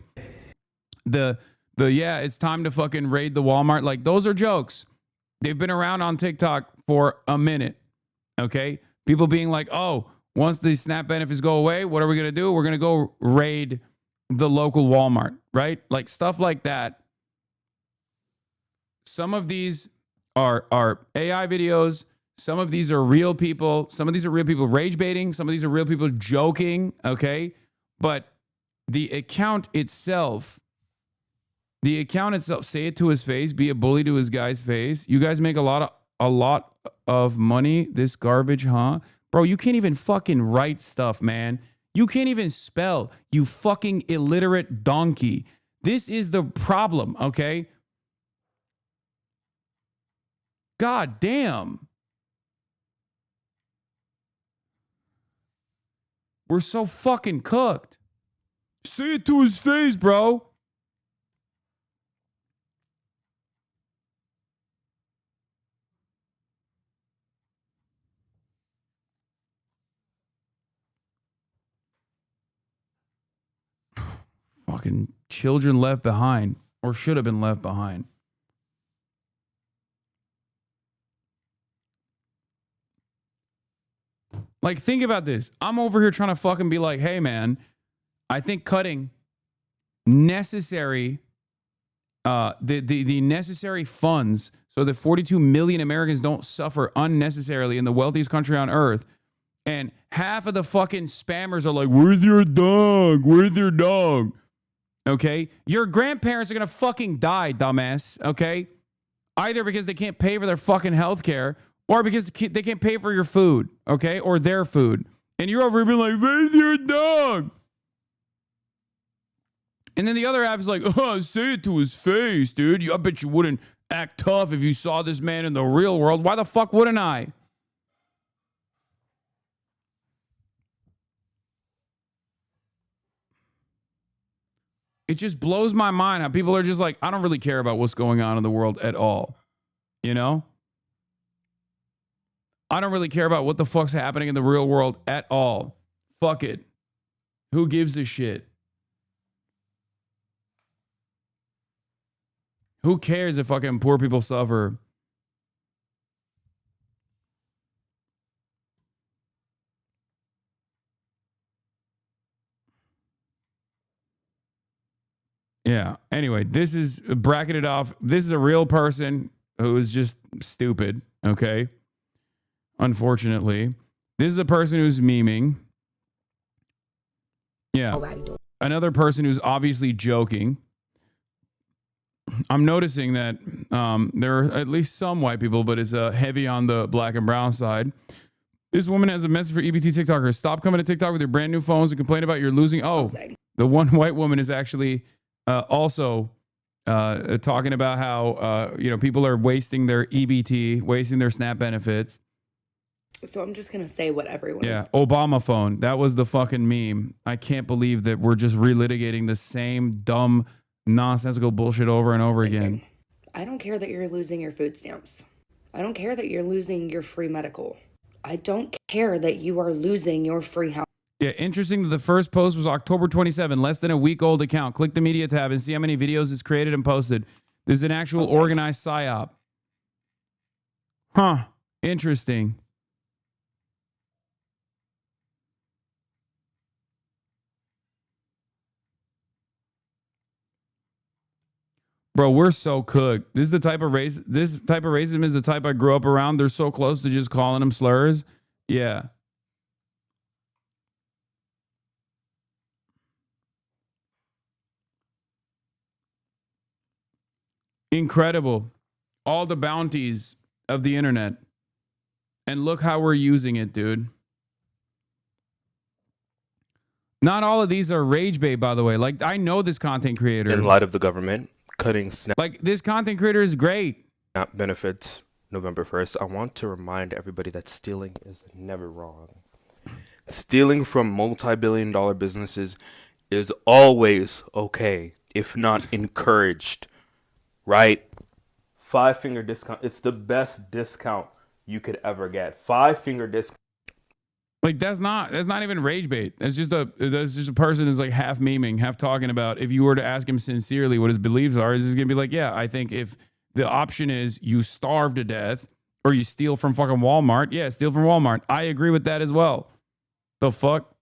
yeah, it's time to fucking raid the Walmart. Like, those are jokes. They've been around on TikTok for a minute, okay? People being like, oh, once the SNAP benefits go away, what are we going to do? We're going to go raid the local Walmart, right? Like, stuff like that. Some of these are AI videos. Some of these are real people. Some of these are real people rage baiting. Some of these are real people joking, okay? But the account itself, say it to his face, be a bully to his guy's face. You guys make a lot of money, this garbage, huh? Bro, you can't even fucking write stuff, man. You can't even spell, you fucking illiterate donkey. This is the problem, okay? God damn. We're so fucking cooked. Say it to his face, bro. Fucking children left behind, or should have been left behind. Like, think about this. I'm over here trying to fucking be like, hey, man, I think cutting necessary, the necessary funds so that 42 million Americans don't suffer unnecessarily in the wealthiest country on earth. And half of the fucking spammers are like, where's your dog? Where's your dog? Okay? Your grandparents are going to fucking die, dumbass. Okay? Either because they can't pay for their fucking health care, or because they can't pay for your food, okay? Or their food. And you're over here being like, where's your dog? And then the other half is like, oh, say it to his face, dude. I bet you wouldn't act tough if you saw this man in the real world. Why the fuck wouldn't I? It just blows my mind how people are just like, I don't really care about what's going on in the world at all. You know? I don't really care about what the fuck's happening in the real world at all. Fuck it. Who gives a shit? Who cares if fucking poor people suffer? Yeah. Anyway, this is bracketed off. This is a real person who is just stupid. Okay. Unfortunately, this is a person who's memeing. Yeah. Another person who's obviously joking. I'm noticing that there are at least some white people, but it's heavy on the black and brown side. This woman has a message for EBT TikTokers. Stop coming to TikTok with your brand new phones and complain about your losing. Oh, the one white woman is actually also talking about how people are wasting their EBT, wasting their SNAP benefits.
So I'm just going to say what everyone is.
Yeah, Obama phone. That was the fucking meme. I can't believe that we're just relitigating the same dumb, nonsensical bullshit over and over again.
I don't care that you're losing your food stamps. I don't care that you're losing your free medical. I don't care that you are losing your free house.
Yeah, interesting that the first post was October 27, less than a week old account. Click the media tab and see how many videos it's created and posted. This is an actual organized psyop. Huh. Interesting. Bro, we're so cooked. This is the type of race. This type of racism is the type I grew up around. They're so close to just calling them slurs. Yeah. Incredible. All the bounties of the internet. And look how we're using it, dude. Not all of these are rage bait, by the way. Like, I know this content creator.
In light of the government cutting SNAP,
like, this content creator is great.
SNAP benefits November 1st, I want to remind everybody that stealing is never wrong. Stealing from multi-billion-dollar businesses is always okay, if not encouraged, right? 5-finger discount. It's the best discount you could ever get. 5-finger discount.
Like, that's not even rage bait. That's just a person who's like half memeing, half talking about. If you were to ask him sincerely what his beliefs are, he's gonna be like, yeah, I think if the option is you starve to death or you steal from fucking Walmart, yeah, steal from Walmart. I agree with that as well. The fuck?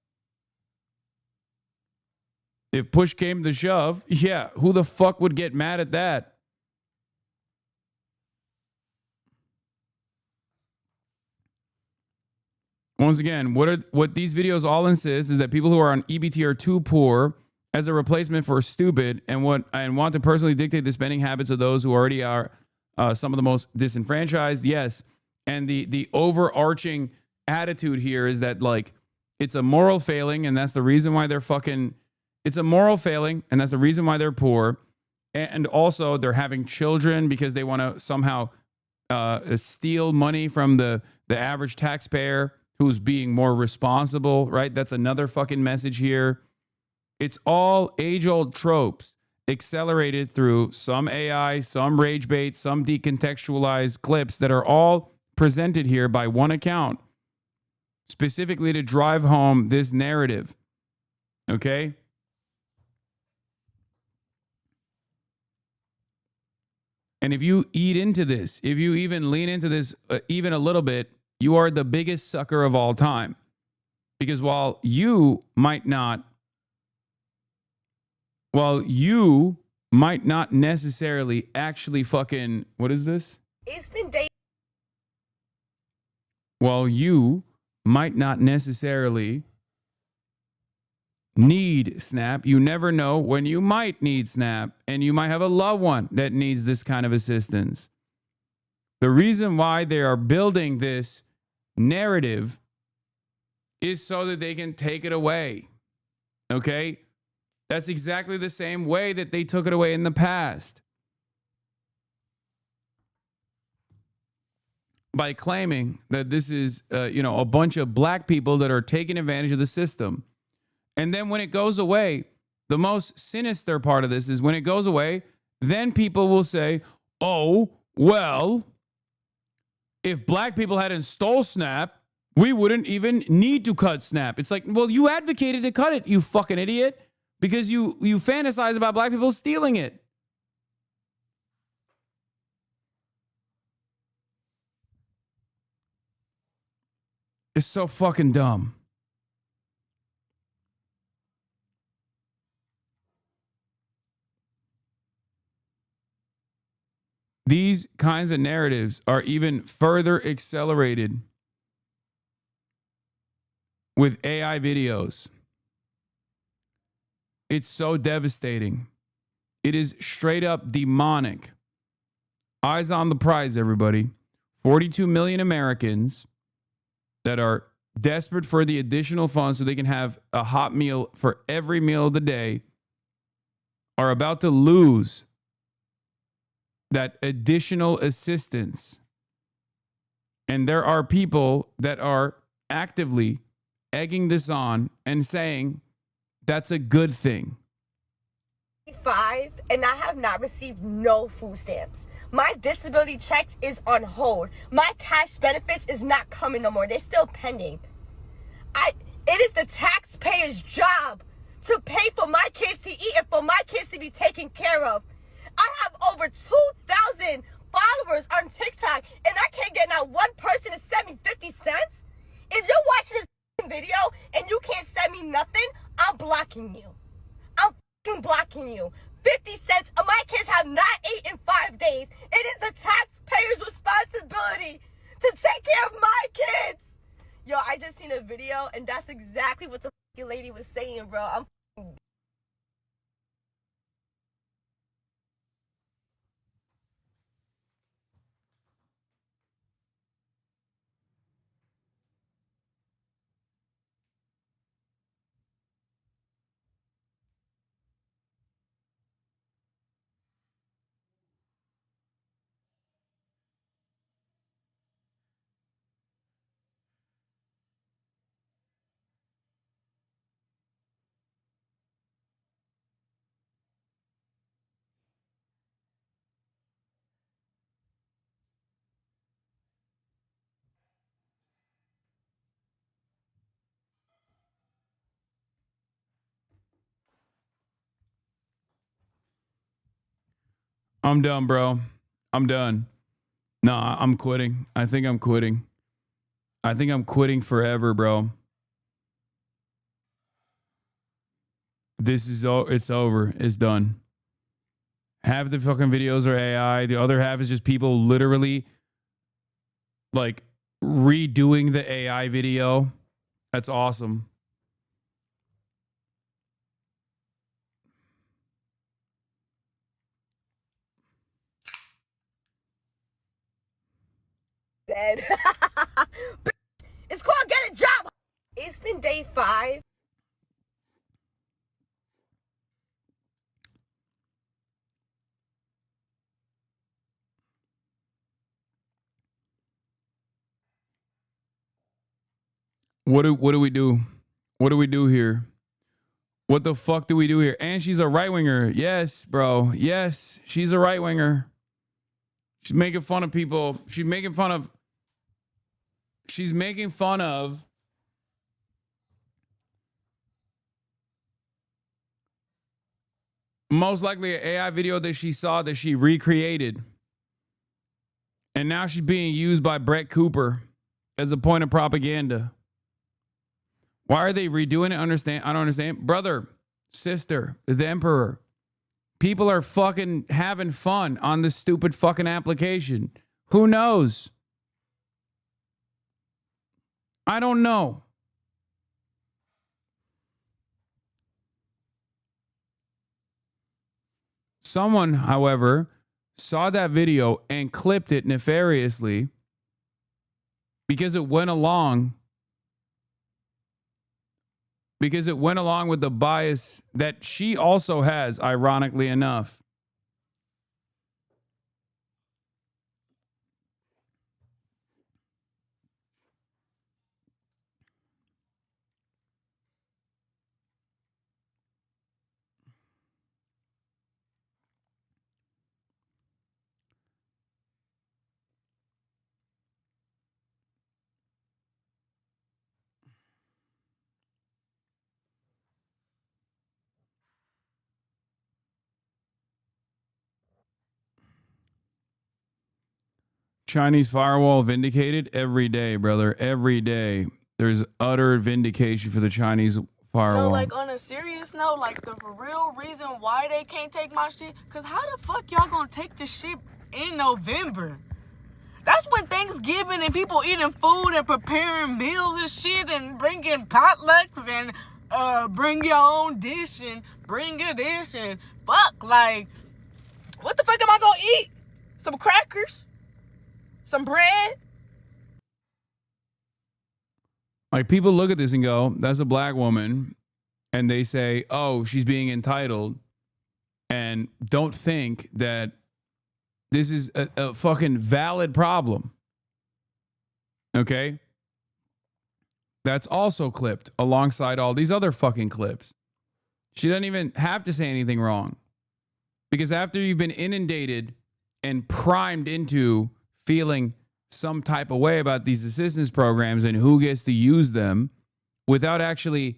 If push came to shove, yeah, who the fuck would get mad at that? Once again, what these videos all insist is that people who are on EBT are too poor as a replacement for stupid and want to personally dictate the spending habits of those who already are some of the most disenfranchised. Yes. And the overarching attitude here is that, like, it's a moral failing, and that's the reason why they're fucking... It's a moral failing, and that's the reason why they're poor. And also, they're having children because they want to somehow steal money from the average taxpayer who's being more responsible, right? That's another fucking message here. It's all age-old tropes accelerated through some AI, some rage bait, some decontextualized clips that are all presented here by one account, specifically to drive home this narrative, okay? And if you eat into this, if you even lean into this even a little bit, you are the biggest sucker of all time. Because while you might not necessarily actually fucking, what is this?
It's been days.
While you might not necessarily need SNAP, you never know when you might need SNAP, and you might have a loved one that needs this kind of assistance. The reason why they are building this narrative is so that they can take it away. Okay? That's exactly the same way that they took it away in the past. By claiming that this is, a bunch of black people that are taking advantage of the system. And then when it goes away, the most sinister part of this is when it goes away, then people will say, oh, well, if black people hadn't stole SNAP, we wouldn't even need to cut SNAP. It's like, well, you advocated to cut it, you fucking idiot, because you fantasize about black people stealing it. It's so fucking dumb. These kinds of narratives are even further accelerated with AI videos. It's so devastating. It is straight up demonic. Eyes on the prize, everybody. 42 million Americans that are desperate for the additional funds so they can have a hot meal for every meal of the day are about to lose that additional assistance. And there are people that are actively egging this on and saying that's a good thing.
5 and I have not received no food stamps. My disability checks is on hold. My cash benefits is not coming no more. They're still pending. It is the taxpayer's job to pay for my kids to eat and for my kids to be taken care of. I have over 2,000 followers on TikTok, and I can't get not one person to send me 50 cents. If you're watching this video and you can't send me nothing, I'm blocking you. I'm fucking blocking you. 50 cents. My kids have not bro.
I'm done, bro. I'm done. Nah, I'm quitting. I think I'm quitting. I think I'm quitting forever, bro. This is it's over. It's done. Half the fucking videos are AI. The other half is just people literally like redoing the AI video. That's awesome.
Dead. It's called Get a Job. It's been day 5.
What do we do? What do we do here? What the fuck do we do here? And she's a right winger. Yes, bro. Yes, she's a right winger. She's making fun of people. She's making fun of most likely an AI video that she saw that she recreated. And now she's being used by Brett Cooper as a point of propaganda. Why are they redoing it? I don't understand. Brother, sister, the emperor. People are fucking having fun on this stupid fucking application. Who knows? I don't know. Someone, however, saw that video and clipped it nefariously because it went along with the bias that she also has, ironically enough. Chinese firewall vindicated every day, brother. Every day. There's utter vindication for the Chinese firewall.
So, like, on a serious note, like, the real reason why they can't take my shit, because how the fuck y'all gonna take this shit in November? That's when Thanksgiving and people eating food and preparing meals and shit and bringing potlucks and bring your own dish and bring a dish and fuck, like, what the fuck am I gonna eat? Some crackers? Some bread?
Like, people look at this and go, that's a black woman. And they say, oh, she's being entitled. And don't think that this is a fucking valid problem. Okay? That's also clipped alongside all these other fucking clips. She doesn't even have to say anything wrong. Because after you've been inundated and primed into feeling some type of way about these assistance programs and who gets to use them without actually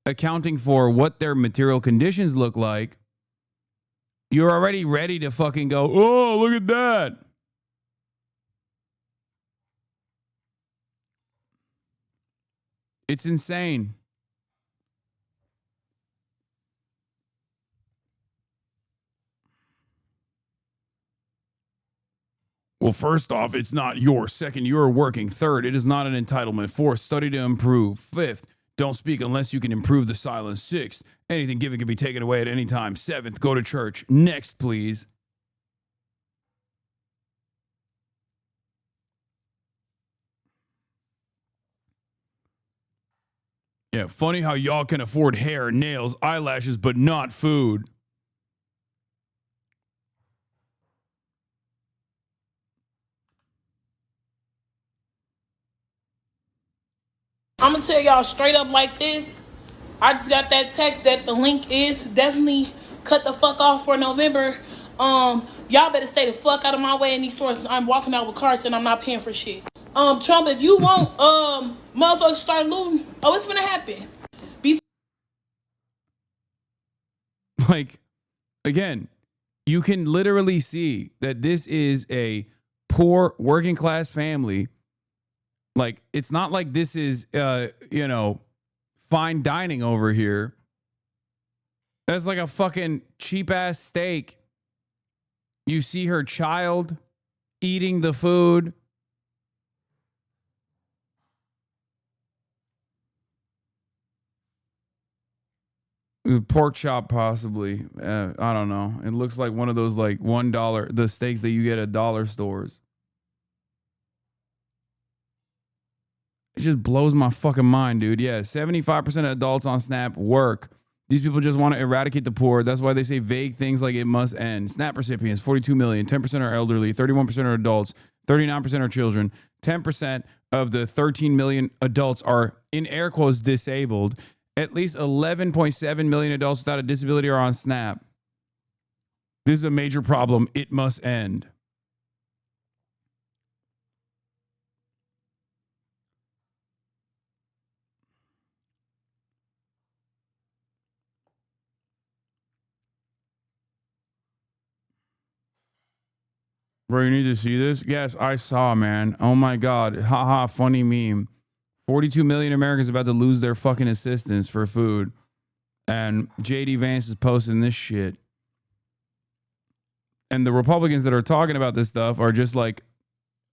accounting for what their material conditions look like, you're already ready to fucking go, oh, look at that. It's insane. Well, first off, it's not yours. Second, you're working. Third, it is not an entitlement. Fourth, study to improve. Fifth, Don't speak unless you can improve the silence. 6th, anything given can be taken away at any time. 7th, go to church. Next, please. Yeah, funny how y'all can afford hair, nails, eyelashes, but not food.
I'm gonna tell y'all straight up like this. I just got that text that the link is definitely cut the fuck off for November. Y'all better stay the fuck out of my way in these stores. I'm walking out with carts and I'm not paying for shit. Trump, if you want, motherfuckers start looting. Oh, it's gonna happen.
Like, again, you can literally see that this is a poor working class family. Like, it's not like this is, you know, fine dining over here. That's like a fucking cheap ass steak. You see her child eating the food. Pork chop, possibly. I don't know. It looks like one of those like $1, the steaks that you get at dollar stores. It just blows my fucking mind, dude. Yeah, 75% of adults on SNAP work. These people just want to eradicate the poor. That's why they say vague things like it must end. SNAP recipients, 42 million. 10% are elderly. 31% are adults. 39% are children. 10% of the 13 million adults are, in air quotes, disabled. At least 11.7 million adults without a disability are on SNAP. This is a major problem. It must end. Bro, you need to see this? Yes, I saw, man. Oh my God. Haha, funny meme. 42 million Americans about to lose their fucking assistance for food. And JD Vance is posting this shit. And the Republicans that are talking about this stuff are just like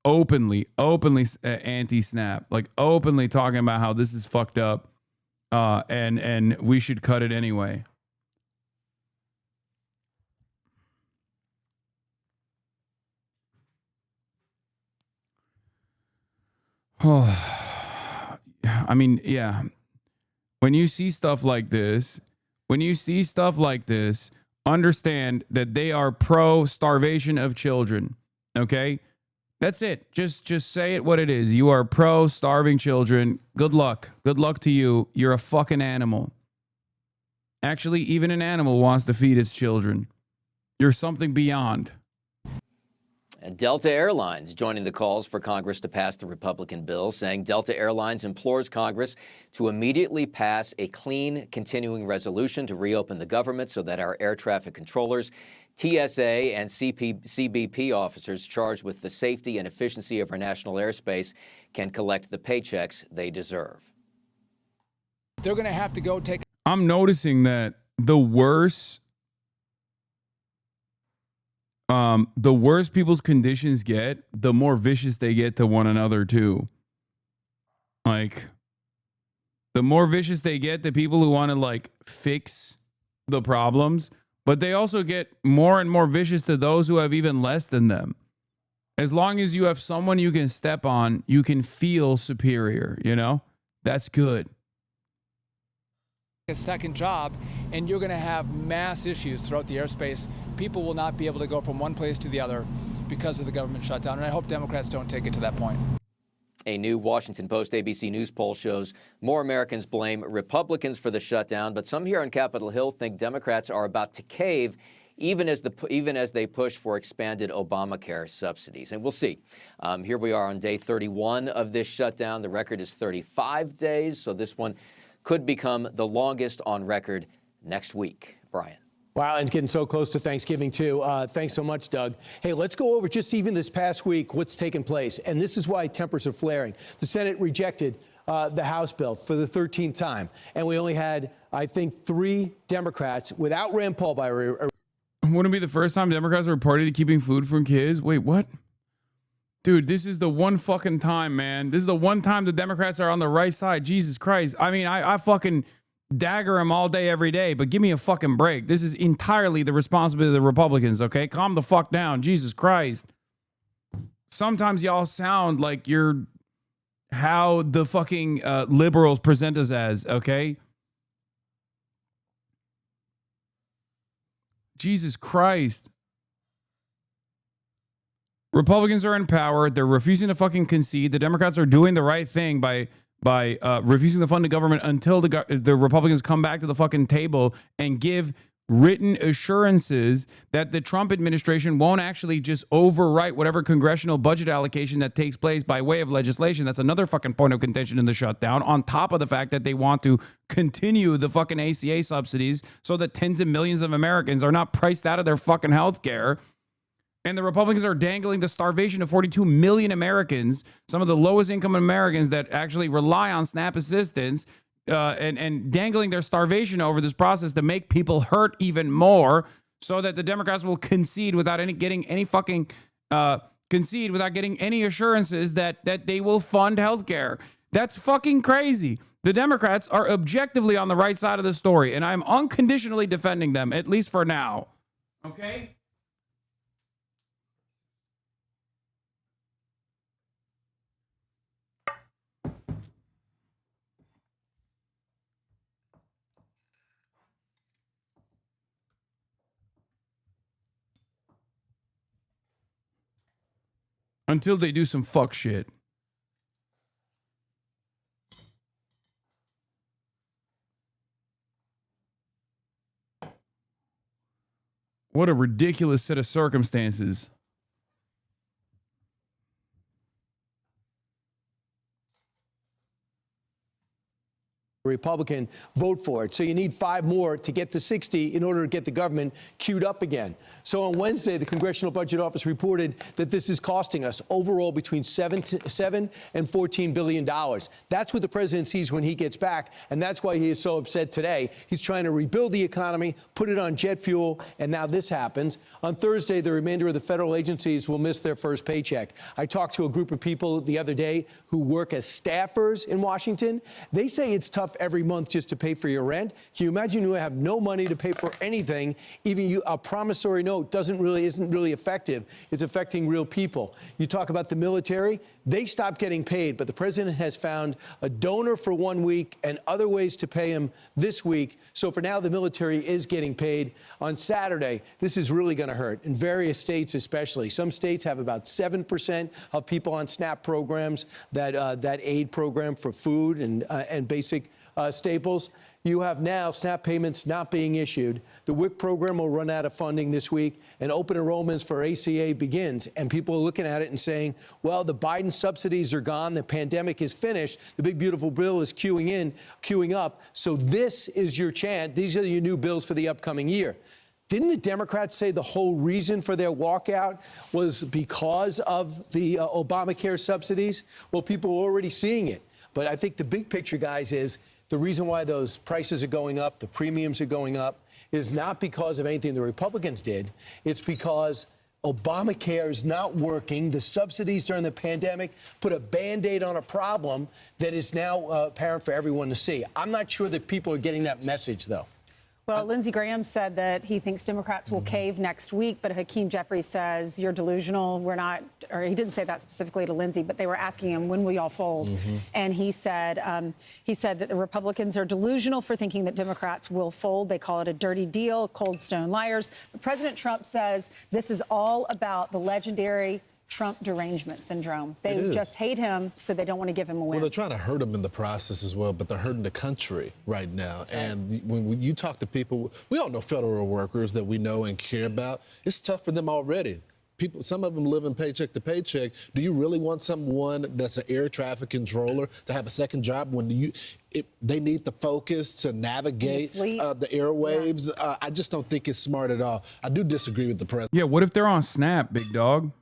openly anti-SNAP. Like openly talking about how this is fucked up. And we should cut it anyway. I mean, yeah. When you see stuff like this, understand that they are pro starvation of children. Okay? That's it. Just say it what it is. You are pro starving children. Good luck. Good luck to you. You're a fucking animal. Actually, even an animal wants to feed its children. You're something beyond.
And Delta Airlines joining the calls for Congress to pass the Republican bill, saying Delta Airlines implores Congress to immediately pass a clean continuing resolution to reopen the government so that our air traffic controllers, TSA, and CBP officers charged with the safety and efficiency of our national airspace can collect the paychecks they deserve.
They're going to have to go take...
I'm noticing that the worse people's conditions get, the more vicious they get to one another too. Like, the more vicious they get, the people who want to like fix the problems, but they also get more and more vicious to those who have even less than them. As long as you have someone you can step on, you can feel superior, you know? That's good.
A second job, and you're going to have mass issues throughout the airspace. People will not be able to go from one place to the other because of the government shutdown, and I hope Democrats don't take it to that point.
A new Washington Post ABC News poll shows more Americans blame Republicans for the shutdown, but some here on Capitol Hill think Democrats are about to cave even as they push for expanded Obamacare subsidies. And we'll see. Here we are on day 31 of this shutdown. The record is 35 days, so this one could become the longest on record next week. Brian.
Wow, and it's getting so close to Thanksgiving, too. Thanks so much, Doug. Hey, let's go over just even this past week what's taken place. And this is why tempers are flaring. The Senate rejected the House bill for the 13th time. And we only had, I think, 3 Democrats without Rand Paul by... Wouldn't
it be the first time Democrats are reported to keeping food from kids? Wait, what? Dude, this is the one fucking time, man. This is the one time the Democrats are on the right side. Jesus Christ. I mean, I fucking dagger them all day, every day, but give me a fucking break. This is entirely the responsibility of the Republicans, okay? Calm the fuck down. Jesus Christ. Sometimes y'all sound like you're how the fucking liberals present us as, okay? Jesus Christ. Republicans are in power. They're refusing to fucking concede. The Democrats are doing the right thing by refusing to fund the government until the Republicans come back to the fucking table and give written assurances that the Trump administration won't actually just overwrite whatever congressional budget allocation that takes place by way of legislation. That's another fucking point of contention in the shutdown, on top of the fact that they want to continue the fucking ACA subsidies so that tens of millions of Americans are not priced out of their fucking health care. And the Republicans are dangling the starvation of 42 million Americans, some of the lowest income Americans that actually rely on SNAP assistance, and dangling their starvation over this process to make people hurt even more, so that the Democrats will concede without getting any assurances that they will fund healthcare. That's fucking crazy. The Democrats are objectively on the right side of the story, and I'm unconditionally defending them, at least for now. Okay? Until they do some fuck shit. What a ridiculous set of circumstances.
Republican, vote for it. So you need 5 more to get to 60 in order to get the government queued up again. So on Wednesday, the Congressional Budget Office reported that this is costing us overall between $7 and $14 billion. That's what the president sees when he gets back, and that's why he is so upset today. He's trying to rebuild the economy, put it on jet fuel, and now this happens. On Thursday, the remainder of the federal agencies will miss their first paycheck. I talked to a group of people the other day who work as staffers in Washington. They say it's tough every month just to pay for your rent. Can you imagine you have no money to pay for anything? Even a promissory note isn't really effective. It's affecting real people. You talk about the military, they stopped getting paid, but the president has found a donor for 1 week and other ways to pay him this week. So for now, the military is getting paid. On Saturday, this is really going to hurt in various states, especially. Some states have about 7% of people on SNAP programs, that aid program for food and basic staples. You have now SNAP payments not being issued. The WIC program will run out of funding this week, and open enrollments for ACA begins. And people are looking at it and saying, well, the Biden subsidies are gone. The pandemic is finished. The big, beautiful bill is queuing up. So this is your chance. These are your new bills for the upcoming year. Didn't the Democrats say the whole reason for their walkout was because of the Obamacare subsidies? Well, people are already seeing it. But I think the big picture, guys, is the reason why those prices are going up, the premiums are going up, is not because of anything the Republicans did. It's because Obamacare is not working. The subsidies during the pandemic put a Band-Aid on a problem that is now apparent for everyone to see. I'm not sure that people are getting that message, though.
Well, Lindsey Graham said that he thinks Democrats will cave next week, but Hakeem Jeffries says you're delusional. We're not, or he didn't say that specifically to Lindsey, but they were asking him, when will y'all fold? And he said that the Republicans are delusional for thinking that Democrats will fold. They call it a dirty deal, cold stone liars. But President Trump says this is all about the legendary Trump derangement syndrome. They just hate him, so they don't want to give him a win.
Well, they're trying to hurt him in the process as well, but they're hurting the country right now. And when you talk to people, we all know federal workers that we know and care about. It's tough for them already. People, some of them living paycheck to paycheck. Do you really want someone that's an air traffic controller to have a second job when they need the focus to navigate the airwaves? Yeah. I just don't think it's smart at all. I do disagree with the president.
Yeah, what if they're on SNAP, big dog?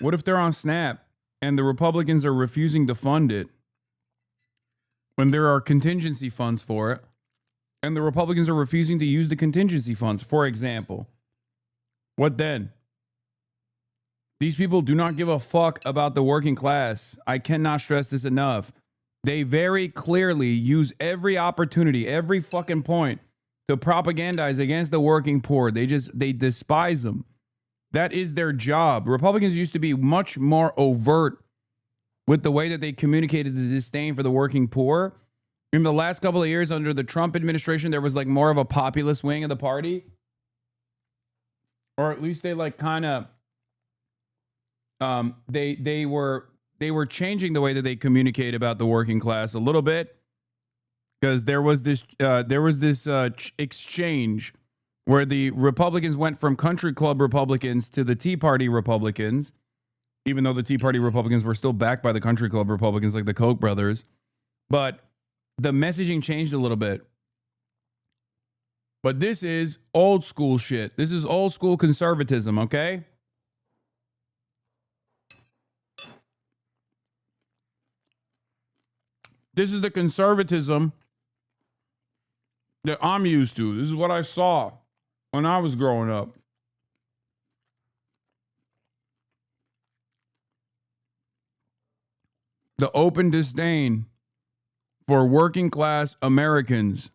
What if they're on SNAP and the Republicans are refusing to fund it when there are contingency funds for it, and the Republicans are refusing to use the contingency funds, for example? What then? These people do not give a fuck about the working class. I cannot stress this enough. They very clearly use every opportunity, every fucking point to propagandize against the working poor. They despise them. That is their job. Republicans used to be much more overt with the way that they communicated the disdain for the working poor. In the last couple of years under the Trump administration, there was like more of a populist wing of the party. Or at least they like kind of they were changing the way that they communicate about the working class a little bit, because there was this exchange where the Republicans went from country club Republicans to the Tea Party Republicans, even though the Tea Party Republicans were still backed by the country club Republicans like the Koch brothers. But the messaging changed a little bit. But this is old school shit. This is old school conservatism, okay? This is the conservatism that I'm used to. This is what I saw when I was growing up. The open disdain for working class Americans.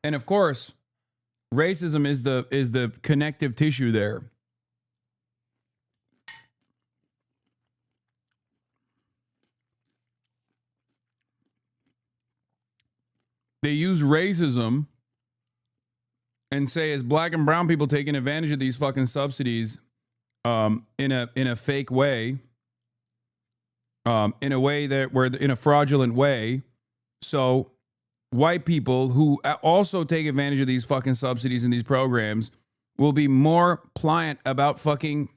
And of course, racism is the connective tissue there. They use racism and say, as black and brown people taking advantage of these fucking subsidies in a fake way, in a fraudulent way. So white people who also take advantage of these fucking subsidies and these programs will be more pliant about fucking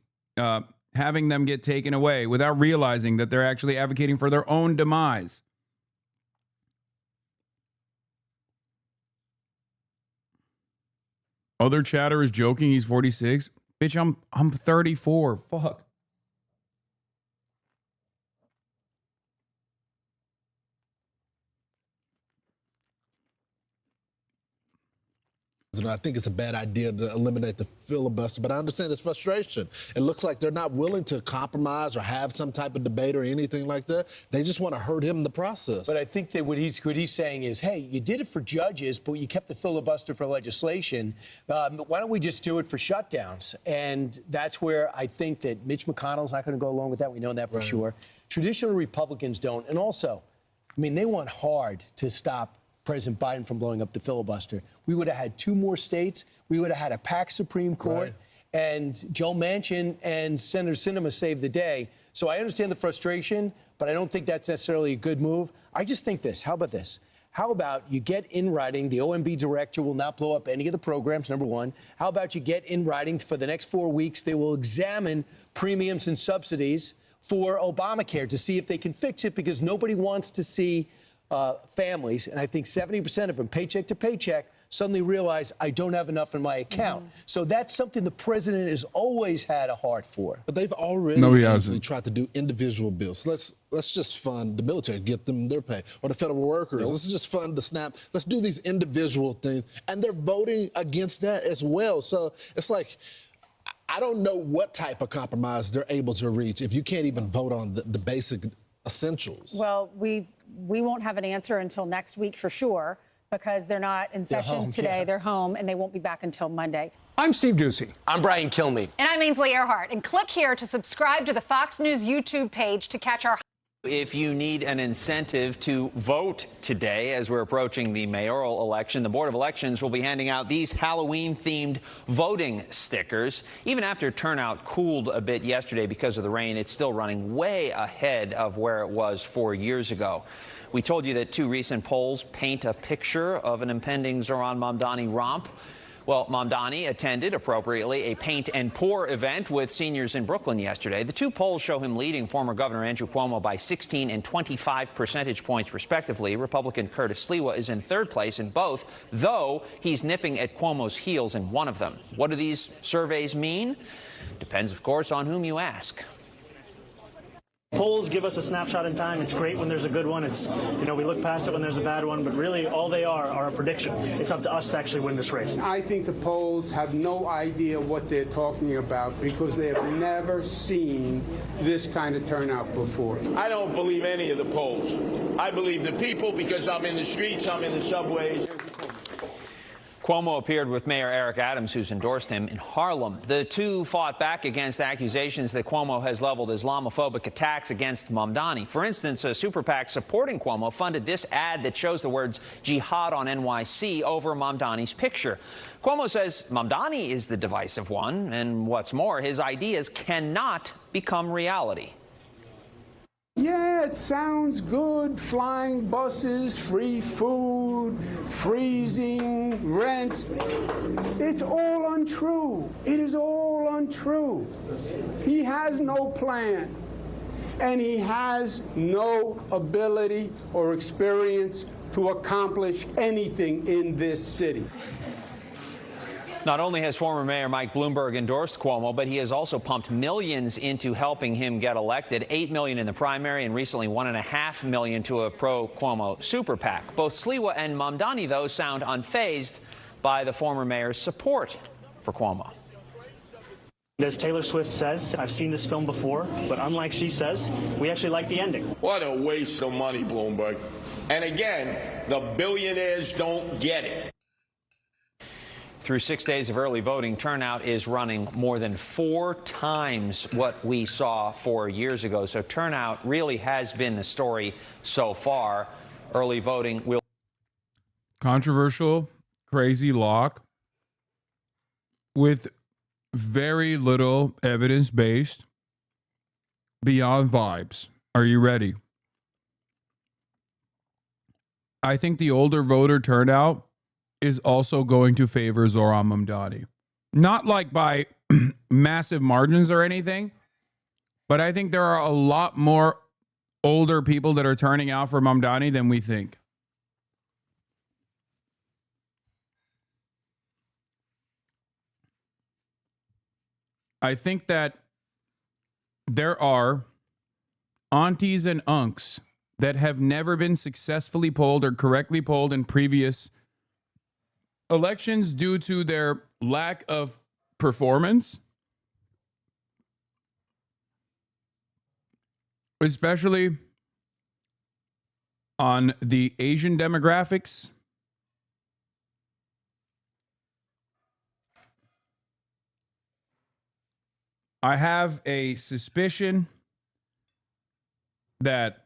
having them get taken away without realizing that they're actually advocating for their own demise. Other chatter is joking he's 46. Bitch, I'm 34. Fuck.
And I think it's a bad idea to eliminate the filibuster, but I understand his frustration. It looks like they're not willing to compromise or have some type of debate or anything like that. They just want to hurt him in the process.
But I think that what he's saying is, hey, you did it for judges, but you kept the filibuster for legislation. Why don't we just do it for shutdowns? And that's where I think that Mitch McConnell's not going to go along with that. We know that for sure. Traditional Republicans don't. And also, I mean, they want hard to stop President Biden from blowing up the filibuster. We would have had 2 more states. We would have had a packed Supreme Court. Right. And Joe Manchin and Senator Sinema saved the day. So I understand the frustration, but I don't think that's necessarily a good move. I just think this. How about this? How about you get in writing, the OMB director will not blow up any of the programs, number one. How about you get in writing for the next 4 weeks, they will examine premiums and subsidies for Obamacare to see if they can fix it, because nobody wants to see families, and I think 70% of them, paycheck to paycheck, suddenly realize I don't have enough in my account. So that's something the president has always had a heart for.
But they've already tried to do individual bills. Let's just fund the military, get them their pay, or the federal workers. Let's just fund the SNAP. Let's do these individual things, and they're voting against that as well. So it's like, I don't know what type of compromise they're able to reach if you can't even vote on the basic essentials.
Well, we won't have an answer until next week for sure, because they're not in session today. They're home, and they won't be back until Monday.
I'm Steve Doocy.
I'm Brian Kilmeade.
And I'm Ainsley Earhart. And click here to subscribe to the Fox News YouTube page to catch our...
If you need an incentive to vote today, as we're approaching the mayoral election, the Board of Elections will be handing out these Halloween-themed voting stickers. Even after turnout cooled a bit yesterday because of the rain, it's still running way ahead of where it was 4 years ago. We told you that 2 recent polls paint a picture of an impending Zohran Mamdani romp. Well, Mamdani attended, appropriately, a paint and pour event with seniors in Brooklyn yesterday. The 2 polls show him leading former Governor Andrew Cuomo by 16 and 25 percentage points, respectively. Republican Curtis Sliwa is in 3rd place in both, though he's nipping at Cuomo's heels in one of them. What do these surveys mean? Depends, of course, on whom you ask.
Polls give us a snapshot in time. It's great when there's a good one. It's, you know, we look past it when there's a bad one, but really all they are a prediction. It's up to us to actually win this race.
I think the polls have no idea what they're talking about because they have never seen this kind of turnout before.
I don't believe any of the polls. I believe the people because I'm in the streets, I'm in the subways.
Cuomo appeared with Mayor Eric Adams, who's endorsed him, in Harlem. The two fought back against accusations that Cuomo has leveled Islamophobic attacks against Mamdani. For instance, a super PAC supporting Cuomo funded this ad that shows the words jihad on NYC over Mamdani's picture. Cuomo says Mamdani is the divisive one, and what's more, his ideas cannot become reality.
Yeah, it sounds good. Flying buses, free food, freezing, rents. It's all untrue. It is all untrue. He has no plan, and he has no ability or experience to accomplish anything in this city.
Not only has former Mayor Mike Bloomberg endorsed Cuomo, but he has also pumped millions into helping him get elected. $8 million in the primary and recently $1.5 million to a pro-Cuomo super PAC. Both Sliwa and Mamdani, though, sound unfazed by the former mayor's support for Cuomo.
As Taylor Swift says, I've seen this film before, but unlike she says, we actually like the ending.
What a waste of money, Bloomberg. And again, the billionaires don't get it.
Through 6 days of early voting, turnout is running more than 4 times what we saw 4 years ago. So turnout really has been the story so far. Early voting will...
Controversial, crazy lock with very little evidence-based, beyond vibes. Are you ready? I think the older voter turnout is also going to favor Zohran Mamdani. Not like by massive margins or anything, but I think there are a lot more older people that are turning out for Mamdani than we think. I think that there are aunties and unks that have never been successfully polled or correctly polled in previous elections due to their lack of performance, especially on the Asian demographics. I have a suspicion that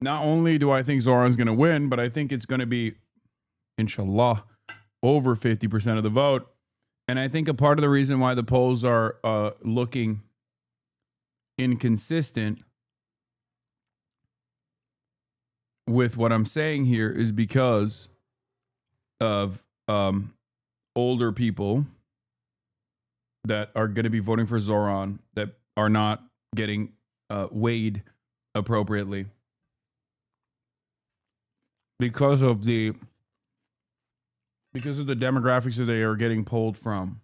not only do I think Zohran's going to win, but I think it's going to be, inshallah, over 50% of the vote. And I think a part of the reason why the polls are looking inconsistent with what I'm saying here is because of older people that are going to be voting for Zohran that are not getting weighed appropriately because of the demographics that they are getting polled from.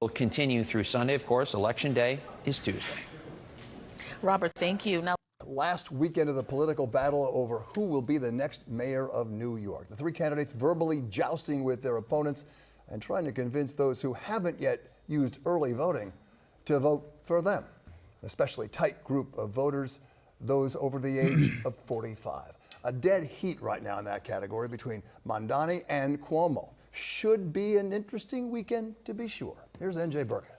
Will continue through Sunday, of course. Election day is Tuesday.
Robert, thank you. Now,
last weekend of the political battle over who will be the next mayor of New York. The 3 candidates verbally jousting with their opponents and trying to convince those who haven't yet used early voting to vote for them. An especially tight group of voters, those over the age of 45. A dead heat right now in that category between Mamdani and Cuomo. Should be an interesting weekend to be sure. Here's NJ Burkett.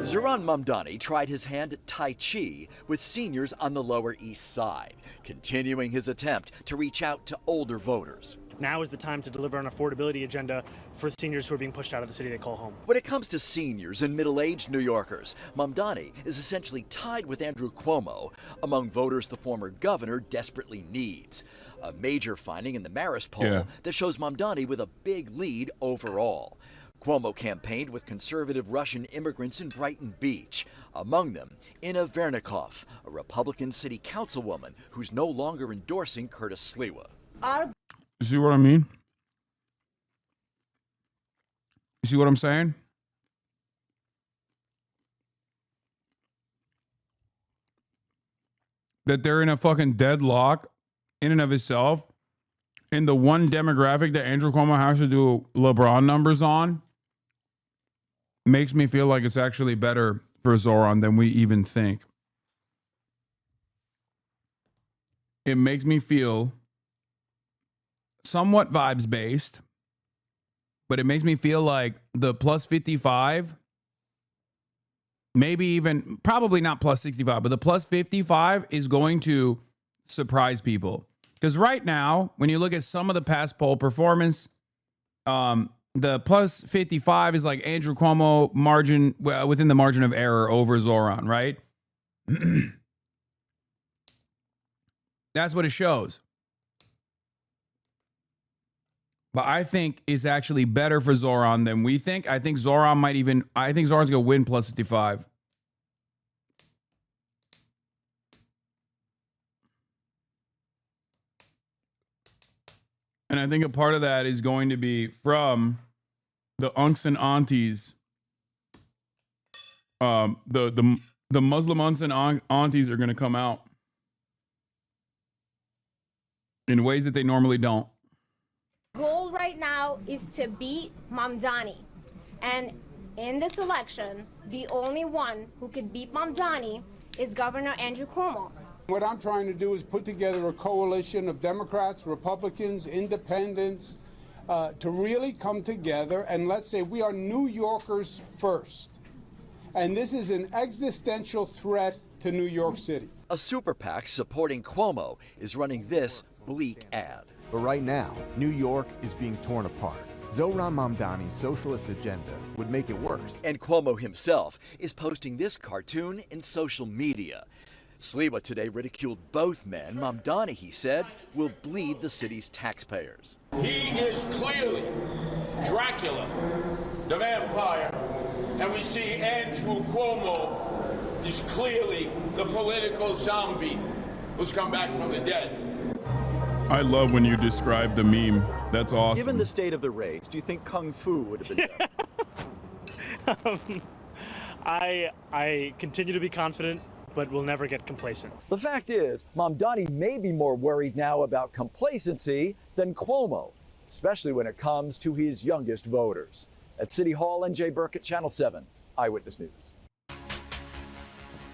Zohran Mamdani tried his hand at Tai Chi with seniors on the Lower East Side, continuing his attempt to reach out to older voters.
Now is the time to deliver an affordability agenda for seniors who are being pushed out of the city they call home.
When it comes to seniors and middle-aged New Yorkers, Mamdani is essentially tied with Andrew Cuomo among voters the former governor desperately needs. A major finding in the Marist poll that shows Mamdani with a big lead overall. Cuomo campaigned with conservative Russian immigrants in Brighton Beach, among them Inna Vernikov, a Republican city councilwoman who's no longer endorsing Curtis Sliwa.
You see what I mean? You see what I'm saying? that they're in a fucking deadlock in and of itself. And the one demographic that Andrew Cuomo has to do LeBron numbers on makes me feel like it's actually better for Zoran than we even think. It makes me feel somewhat vibes based, but it makes me feel like the plus 55, maybe even, probably not plus 65, but the plus 55 is going to surprise people. Because right now, when you look at some of the past poll performance, the plus 55 is like Andrew Cuomo margin, within the margin of error over Zoran, right? That's what it shows. But I think it's actually better for Zoran than we think. I think Zoran's going to win plus 55. And I think a part of that is going to be from the unks and aunties. The Muslim unks and aunties are going to come out in ways that they normally don't.
Goal right now is to beat Mamdani. And in this election, the only one who could beat Mamdani is Governor Andrew Cuomo.
What I'm trying to do is put together a coalition of Democrats, Republicans, independents, to really come together and let's say we are New Yorkers first. And this is an existential threat to New York City.
A super PAC supporting Cuomo is running this bleak ad.
But right now, New York is being torn apart. Zohran Mamdani's socialist agenda would make it worse.
And Cuomo himself is posting this cartoon in social media. Sliwa today ridiculed both men. Mamdani, he said, will bleed the city's taxpayers.
He is clearly Dracula, the vampire, and we see Andrew Cuomo is clearly the political zombie who's come back from the dead.
I love when you describe the meme. That's awesome.
Given the state of the race, do you think Kung Fu would have been better?
I continue to be confident, but will never get complacent.
The fact is, Mamdani may be more worried now about complacency than Cuomo, especially when it comes to his youngest voters. At City Hall, NJ Burkett, Channel 7, Eyewitness News.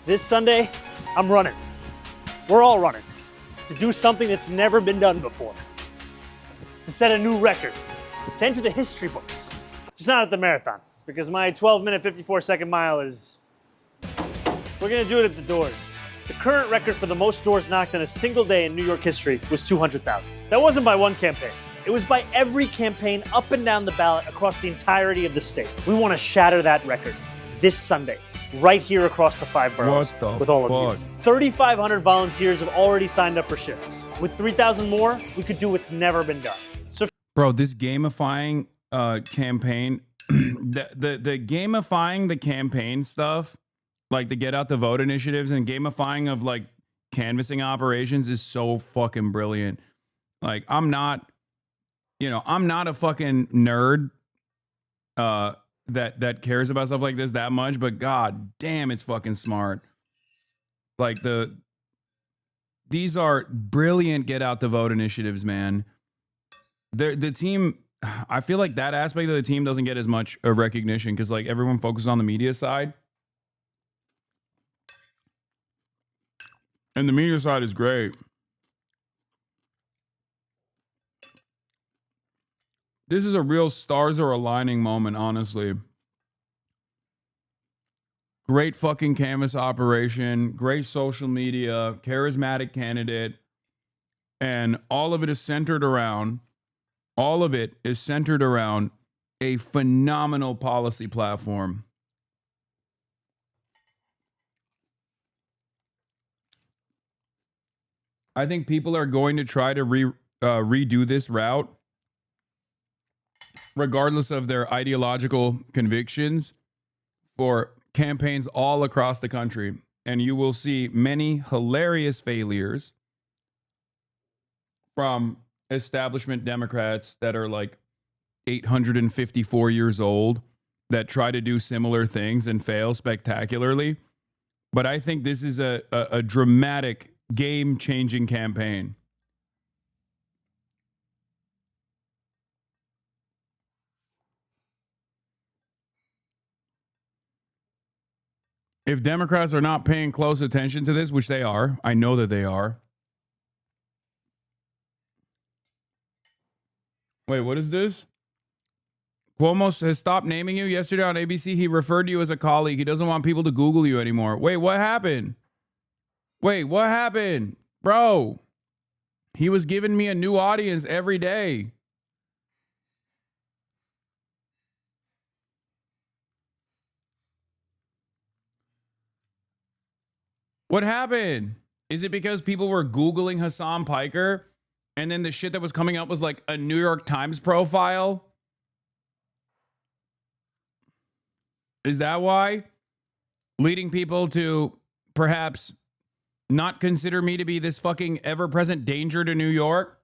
This Sunday, I'm running. We're all running. To do something that's never been done before. To set a new record. To enter the history books. Just not at the marathon, because my 12-minute, 54-second mile is... We're gonna do it at the doors. The current record for the most doors knocked in a single day in New York history was 200,000. That wasn't by one campaign. It was by every campaign up and down the ballot across the entirety of the state. We want to shatter that record this Sunday, right here across the 5 boroughs with all of you. 3,500 volunteers have already signed up for shifts. With 3,000 more, we could do what's never been done. So,
bro, this gamifying campaign, the gamifying the campaign stuff, like the get out the vote initiatives and gamifying of like canvassing operations is so fucking brilliant. Like I'm not a fucking nerd that cares about stuff like this that much, but god damn, it's fucking smart. Like these are brilliant get out the vote initiatives, man. The team, I feel like that aspect of the team doesn't get as much recognition because like everyone focuses on the media side. And the media side is great. This is a real stars are aligning moment, honestly. Great fucking canvas operation, great social media, charismatic candidate, and all of it is centered around a phenomenal policy platform. I think people are going to try to redo this route, regardless of their ideological convictions, for campaigns all across the country. And you will see many hilarious failures from establishment Democrats that are like 854 years old that try to do similar things and fail spectacularly. But I think this is a dramatic game-changing campaign. If Democrats are not paying close attention to this, which they are, I know that they are. Wait, what is this? Cuomo has stopped naming you. Yesterday on ABC, he referred to you as a colleague. He doesn't want people to Google you anymore. Wait, what happened? Wait, what happened? Bro, he was giving me a new audience every day. What happened? Is it because people were Googling Hasan Piker and then the shit that was coming up was like a New York Times profile? Is that why? Leading people to perhaps not consider me to be this fucking ever-present danger to New York?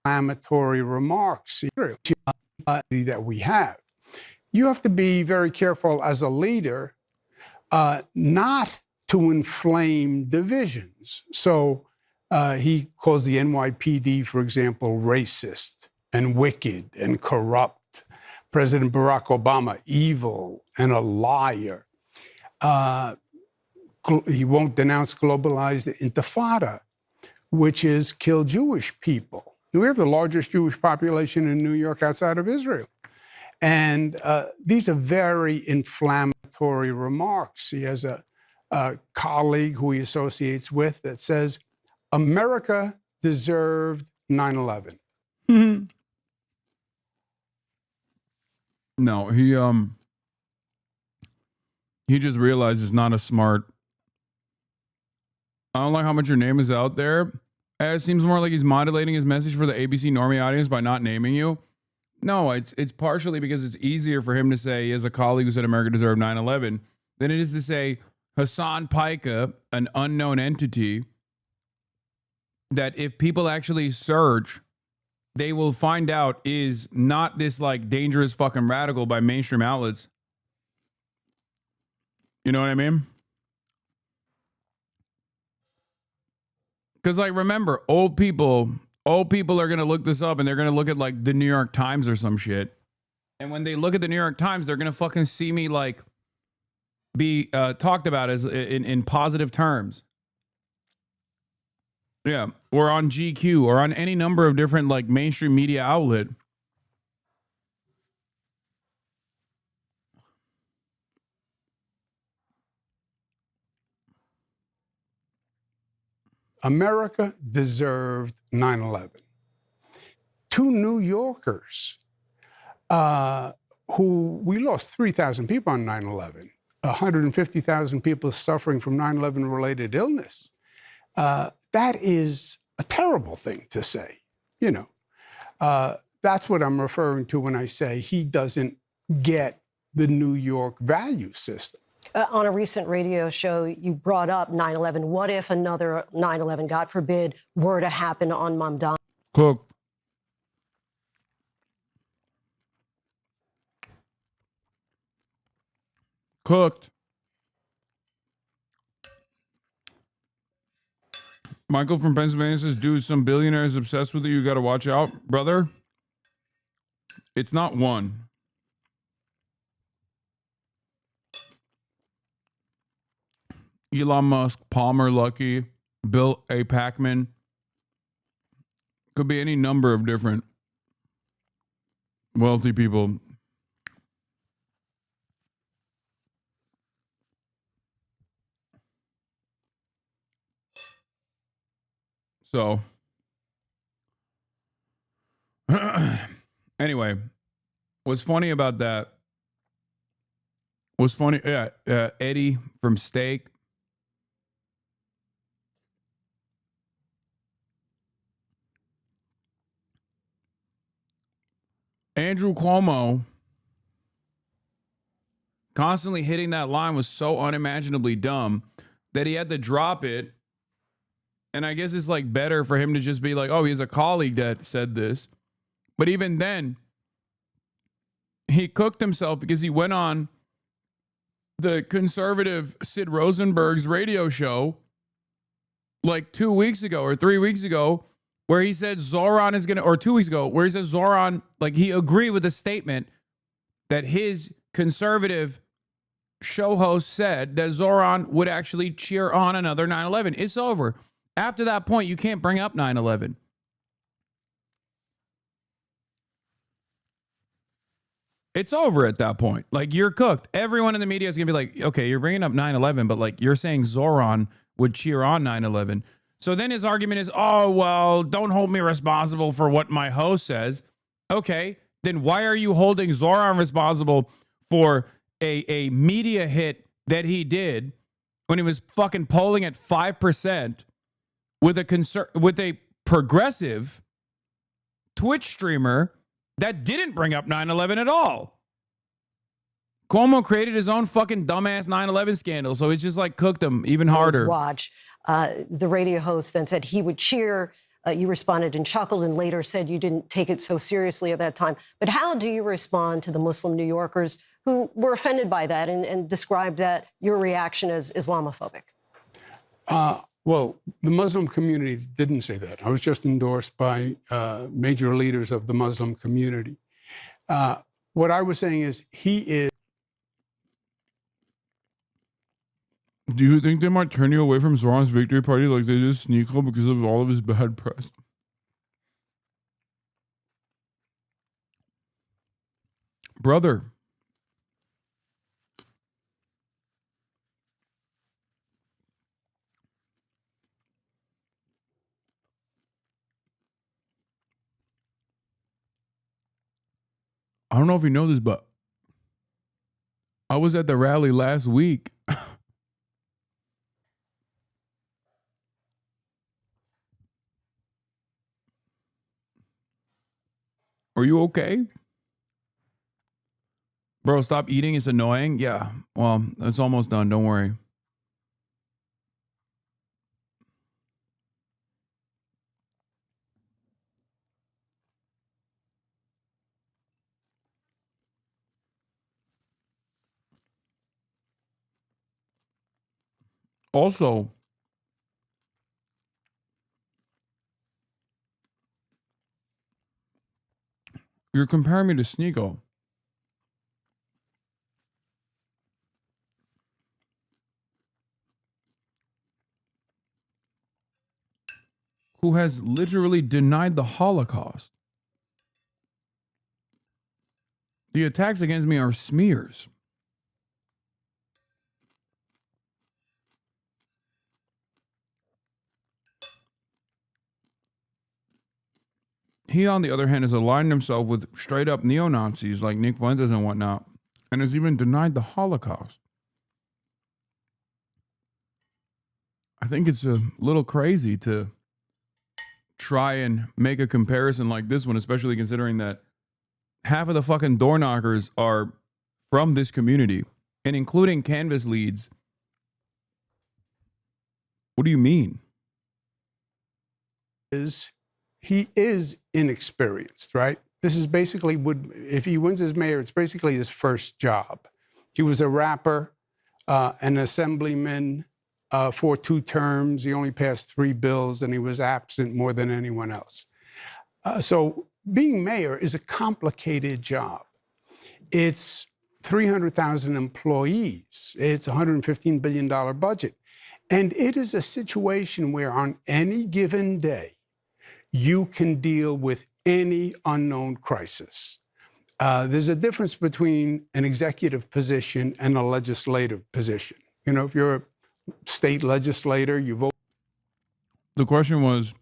Inflammatory remarks that we have. You have to be very careful as a leader not to inflame divisions. So he calls the NYPD, for example, racist and wicked and corrupt. President Barack Obama, evil and a liar. He won't denounce globalized intifada, which is kill Jewish people. We have the largest Jewish population in New York outside of Israel. And these are very inflammatory remarks. He has a colleague who he associates with that says, America deserved 9/11.
No, he just realized it's not a smart. I don't like how much your name is out there. It seems more like he's modulating his message for the ABC Normie audience by not naming you. No, it's partially because it's easier for him to say, as a colleague who said America deserved 9/11, than it is to say Hasan Piker, an unknown entity, that if people actually search, they will find out is not this like dangerous fucking radical by mainstream outlets. You know what I mean? Because, like, remember, old people are going to look this up and they're going to look at, like, the New York Times or some shit. And when they look at the New York Times, they're going to fucking see me, like, be talked about as in positive terms. Yeah. Or on GQ or on any number of different, like, mainstream media outlet.
America deserved 9/11. Two New Yorkers who we lost 3,000 people on 9/11, 150,000 people suffering from 9/11 related illness. That is a terrible thing to say, you know. That's what I'm referring to when I say he doesn't get the New York value system.
On a recent radio show, you brought up 9/11. What if another 9/11, God forbid, were to happen on Mamdani?
Cook. Cooked. Michael from Pennsylvania says, dude, some billionaire is obsessed with you. You got to watch out, brother. It's not one. Elon Musk, Palmer Luckey, Bill A. Packman. Could be any number of different wealthy people. So, anyway, what's funny about that? What's funny? Eddie from Steak. Andrew Cuomo constantly hitting that line was so unimaginably dumb that he had to drop it And I guess it's like better for him to just be like, oh, he's a colleague that said this. But even then, he cooked himself because he went on the conservative Sid Rosenberg's radio show like 2 weeks ago or 3 weeks ago, where he said Zoran is going to, or 2 weeks ago, where he says Zoran, like he agreed with the statement that his conservative show host said that Zoran would actually cheer on another 9/11. It's over. After that point, you can't bring up 9/11. It's over at that point. Like, you're cooked. Everyone in the media is going to be like, okay, you're bringing up 9/11, but like you're saying Zoran would cheer on 9/11. So then his argument is, oh, well, don't hold me responsible for what my host says. Okay, then why are you holding Zoran responsible for a media hit that he did when he was fucking polling at 5% with a progressive Twitch streamer that didn't bring up 9/11 at all? Cuomo created his own fucking dumbass 9/11 scandal, so it's just like cooked him even harder.
Watch. The radio host then said he would cheer. You responded and chuckled and later said you didn't take it so seriously at that time. But how do you respond to the Muslim New Yorkers who were offended by that and described that your reaction as Islamophobic?
Well, the Muslim community didn't say that. I was just endorsed by major leaders of the Muslim community. What I was saying is he is.
Do you think they might turn you away from Zoran's victory party like they did Sneeko because of all of his bad press? Brother. I don't know if you know this, but I was at the rally last week. Are you okay? Bro, stop eating. It's annoying. Yeah. Well, it's almost done. Don't worry. Also, you're comparing me to Sneeko. Who has literally denied the Holocaust. The attacks against me are smears. He, on the other hand, has aligned himself with straight up neo-Nazis like Nick Fuentes and whatnot, and has even denied the Holocaust. I think it's a little crazy to try and make a comparison like this one, especially considering that half of the fucking door knockers are from this community, and including canvas leads. What do you mean?
He is inexperienced, right? This is basically if he wins as mayor, it's basically his first job. He was a rapper, an assemblyman for 2 terms. He only passed 3 bills, and he was absent more than anyone else. So being mayor is a complicated job. It's 300,000 employees. It's a $115 billion budget. And it is a situation where on any given day, you can deal with any unknown crisis. There's a difference between an executive position and a legislative position. You know, if you're a state legislator, you vote.
The question was,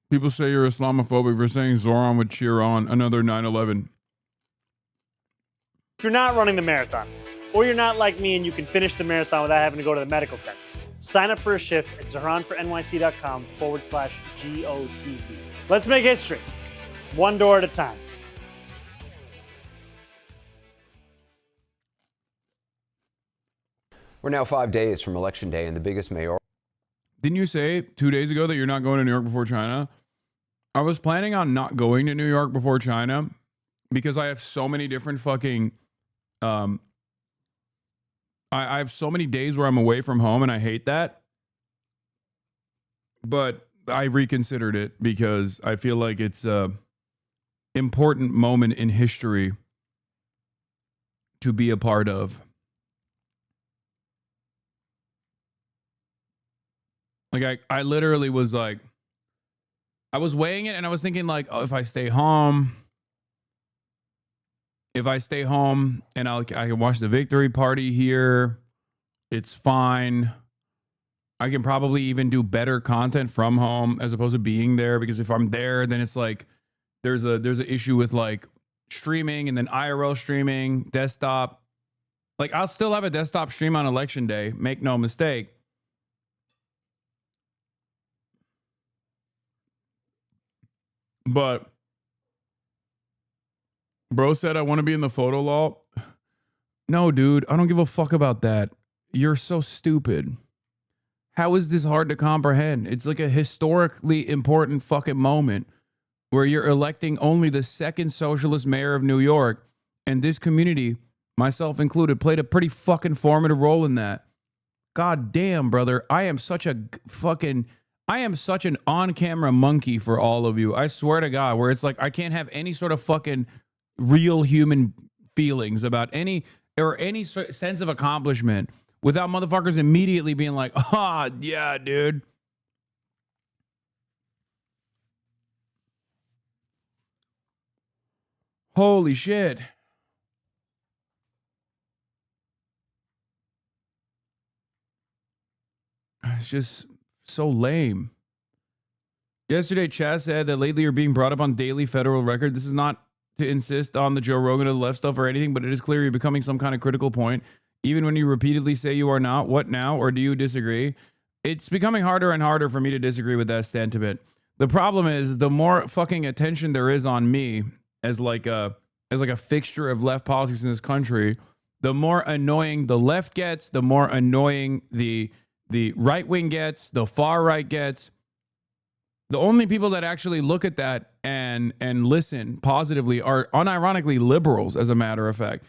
people say you're Islamophobic for saying Zoran would cheer on another 9/11.
If you're not running the marathon, or you're not like me and you can finish the marathon without having to go to the medical tent, sign up for a shift at ZahranforNYC.com/GOTV. Let's make history, one door at a time.
We're now 5 days from Election Day and the biggest mayoral.
Didn't you say 2 days ago that you're not going to New York before China? I was planning on not going to New York before China because I have so many different fucking, I have so many days where I'm away from home and I hate that. But I reconsidered it because I feel like it's a important moment in history to be a part of. Like I literally was like, I was weighing it and I was thinking like, oh, if I stay home and I can watch the victory party here, it's fine. I can probably even do better content from home as opposed to being there, because if I'm there, then it's like there's an issue with like streaming and then IRL streaming, desktop. Like I'll still have a desktop stream on election day, make no mistake. But bro said I want to be in the photo law. No, dude, I don't give a fuck about that. You're so stupid. How is this hard to comprehend? It's like a historically important fucking moment where you're electing only the second socialist mayor of New York, and this community, myself included, played a pretty fucking formative role in that. God damn, brother, I am such an on-camera monkey for all of you. I swear to God, where it's like I can't have any sort of fucking real human feelings about any sense of accomplishment without motherfuckers immediately being like, ah, oh, yeah, dude. Holy shit. It's just so lame. Yesterday, Chaz said that lately you're being brought up on daily federal record. This is not to insist on the Joe Rogan or the left stuff or anything, but it is clear you're becoming some kind of critical point. Even when you repeatedly say you are not, what now? Or do you disagree? It's becoming harder and harder for me to disagree with that sentiment. The problem is the more fucking attention there is on me as like a fixture of left politics in this country, the more annoying the left gets, the more annoying the right wing gets, the far right gets. The only people that actually look at that and listen positively are unironically liberals, as a matter of fact.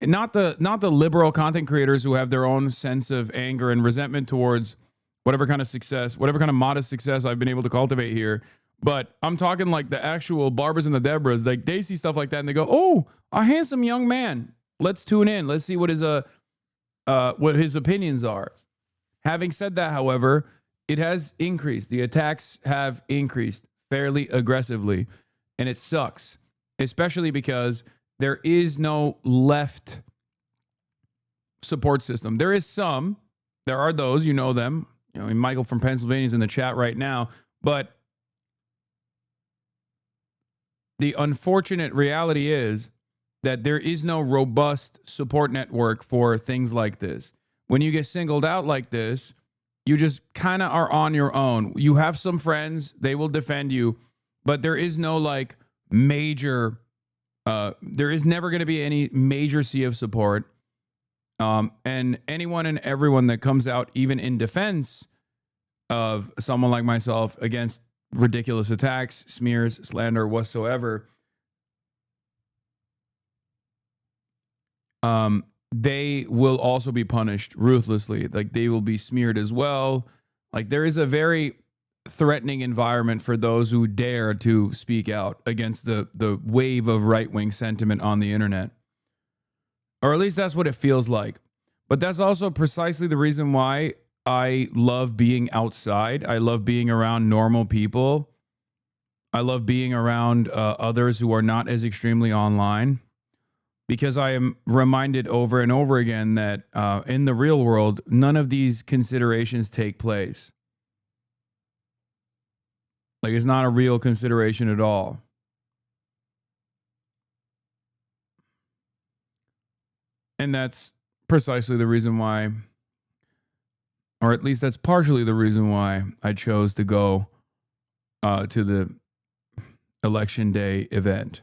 Not the liberal content creators who have their own sense of anger and resentment towards whatever kind of success, whatever kind of modest success I've been able to cultivate here. But I'm talking like the actual Barbers and the Debras. Like they see stuff like that and they go, "Oh, a handsome young man. Let's tune in. Let's see what his opinions are." Having said that, however, it has increased. The attacks have increased fairly aggressively, and it sucks, especially because there is no left support system. There is some. There are those, you know them. You know, Michael from Pennsylvania is in the chat right now. But the unfortunate reality is that there is no robust support network for things like this. When you get singled out like this, you just kind of are on your own. You have some friends, they will defend you, but there is no like major, there is never going to be any major sea of support. And anyone and everyone that comes out, even in defense of someone like myself, against ridiculous attacks, smears, slander, whatsoever, they will also be punished ruthlessly. Like they will be smeared as well. Like there is a very threatening environment for those who dare to speak out against the wave of right-wing sentiment on the internet. Or at least that's what it feels like. But that's also precisely the reason why I love being outside. I love being around normal people. I love being around others who are not as extremely online. Because I am reminded over and over again that in the real world, none of these considerations take place. Like it's not a real consideration at all. And that's precisely the reason why, or at least that's partially the reason why I chose to go to the election day event.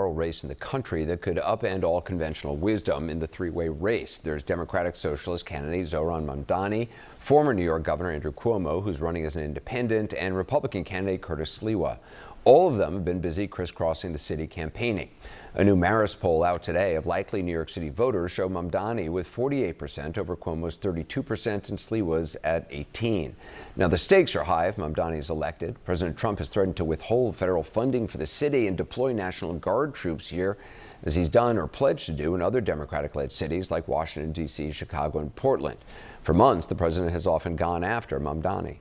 race in the country that could upend all conventional wisdom in the three-way race. There's Democratic Socialist candidate Zohran Mamdani, former New York Governor Andrew Cuomo, who's running as an independent, and Republican candidate Curtis Sliwa. All of them have been busy crisscrossing the city campaigning. A new Marist poll out today of likely New York City voters show Mamdani with 48% over Cuomo's 32% and Sliwa's at 18%. Now, the stakes are high if Mamdani is elected. President Trump has threatened to withhold federal funding for the city and deploy National Guard troops here, as he's done or pledged to do in other Democratic-led cities like Washington, D.C., Chicago, and Portland. For months, the president has often gone after Mamdani.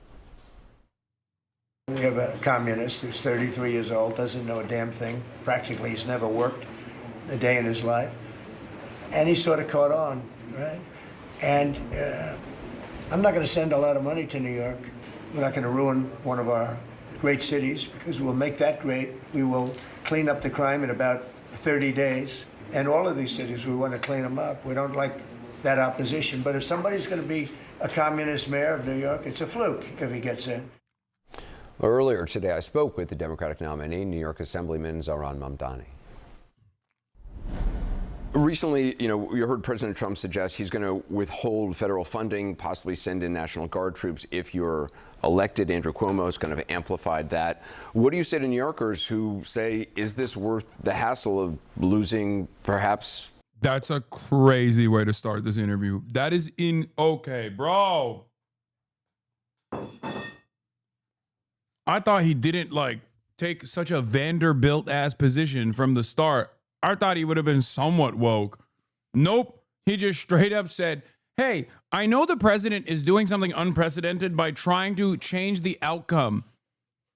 We have a communist who's 33 years old, doesn't know a damn thing. Practically, he's never worked a day in his life. And he sort of caught on, right? And I'm not going to send a lot of money to New York. We're not going to ruin one of our great cities, because we'll make that great. We will clean up the crime in about 30 days. And all of these cities, we want to clean them up. We don't like that opposition. But if somebody's going to be a communist mayor of New York, it's a fluke if he gets in.
Well, earlier today, I spoke with the Democratic nominee, New York Assemblyman Zohran Mamdani. Recently, you heard President Trump suggest he's going to withhold federal funding, possibly send in National Guard troops if you're elected. Andrew Cuomo has kind of amplified that. What do you say to New Yorkers who say, is this worth the hassle of losing perhaps?
That's a crazy way to start this interview. That is okay, bro. I thought he didn't take such a Vanderbilt-ass position from the start. I thought he would have been somewhat woke. Nope. He just straight up said, hey, I know the president is doing something unprecedented by trying to change the outcome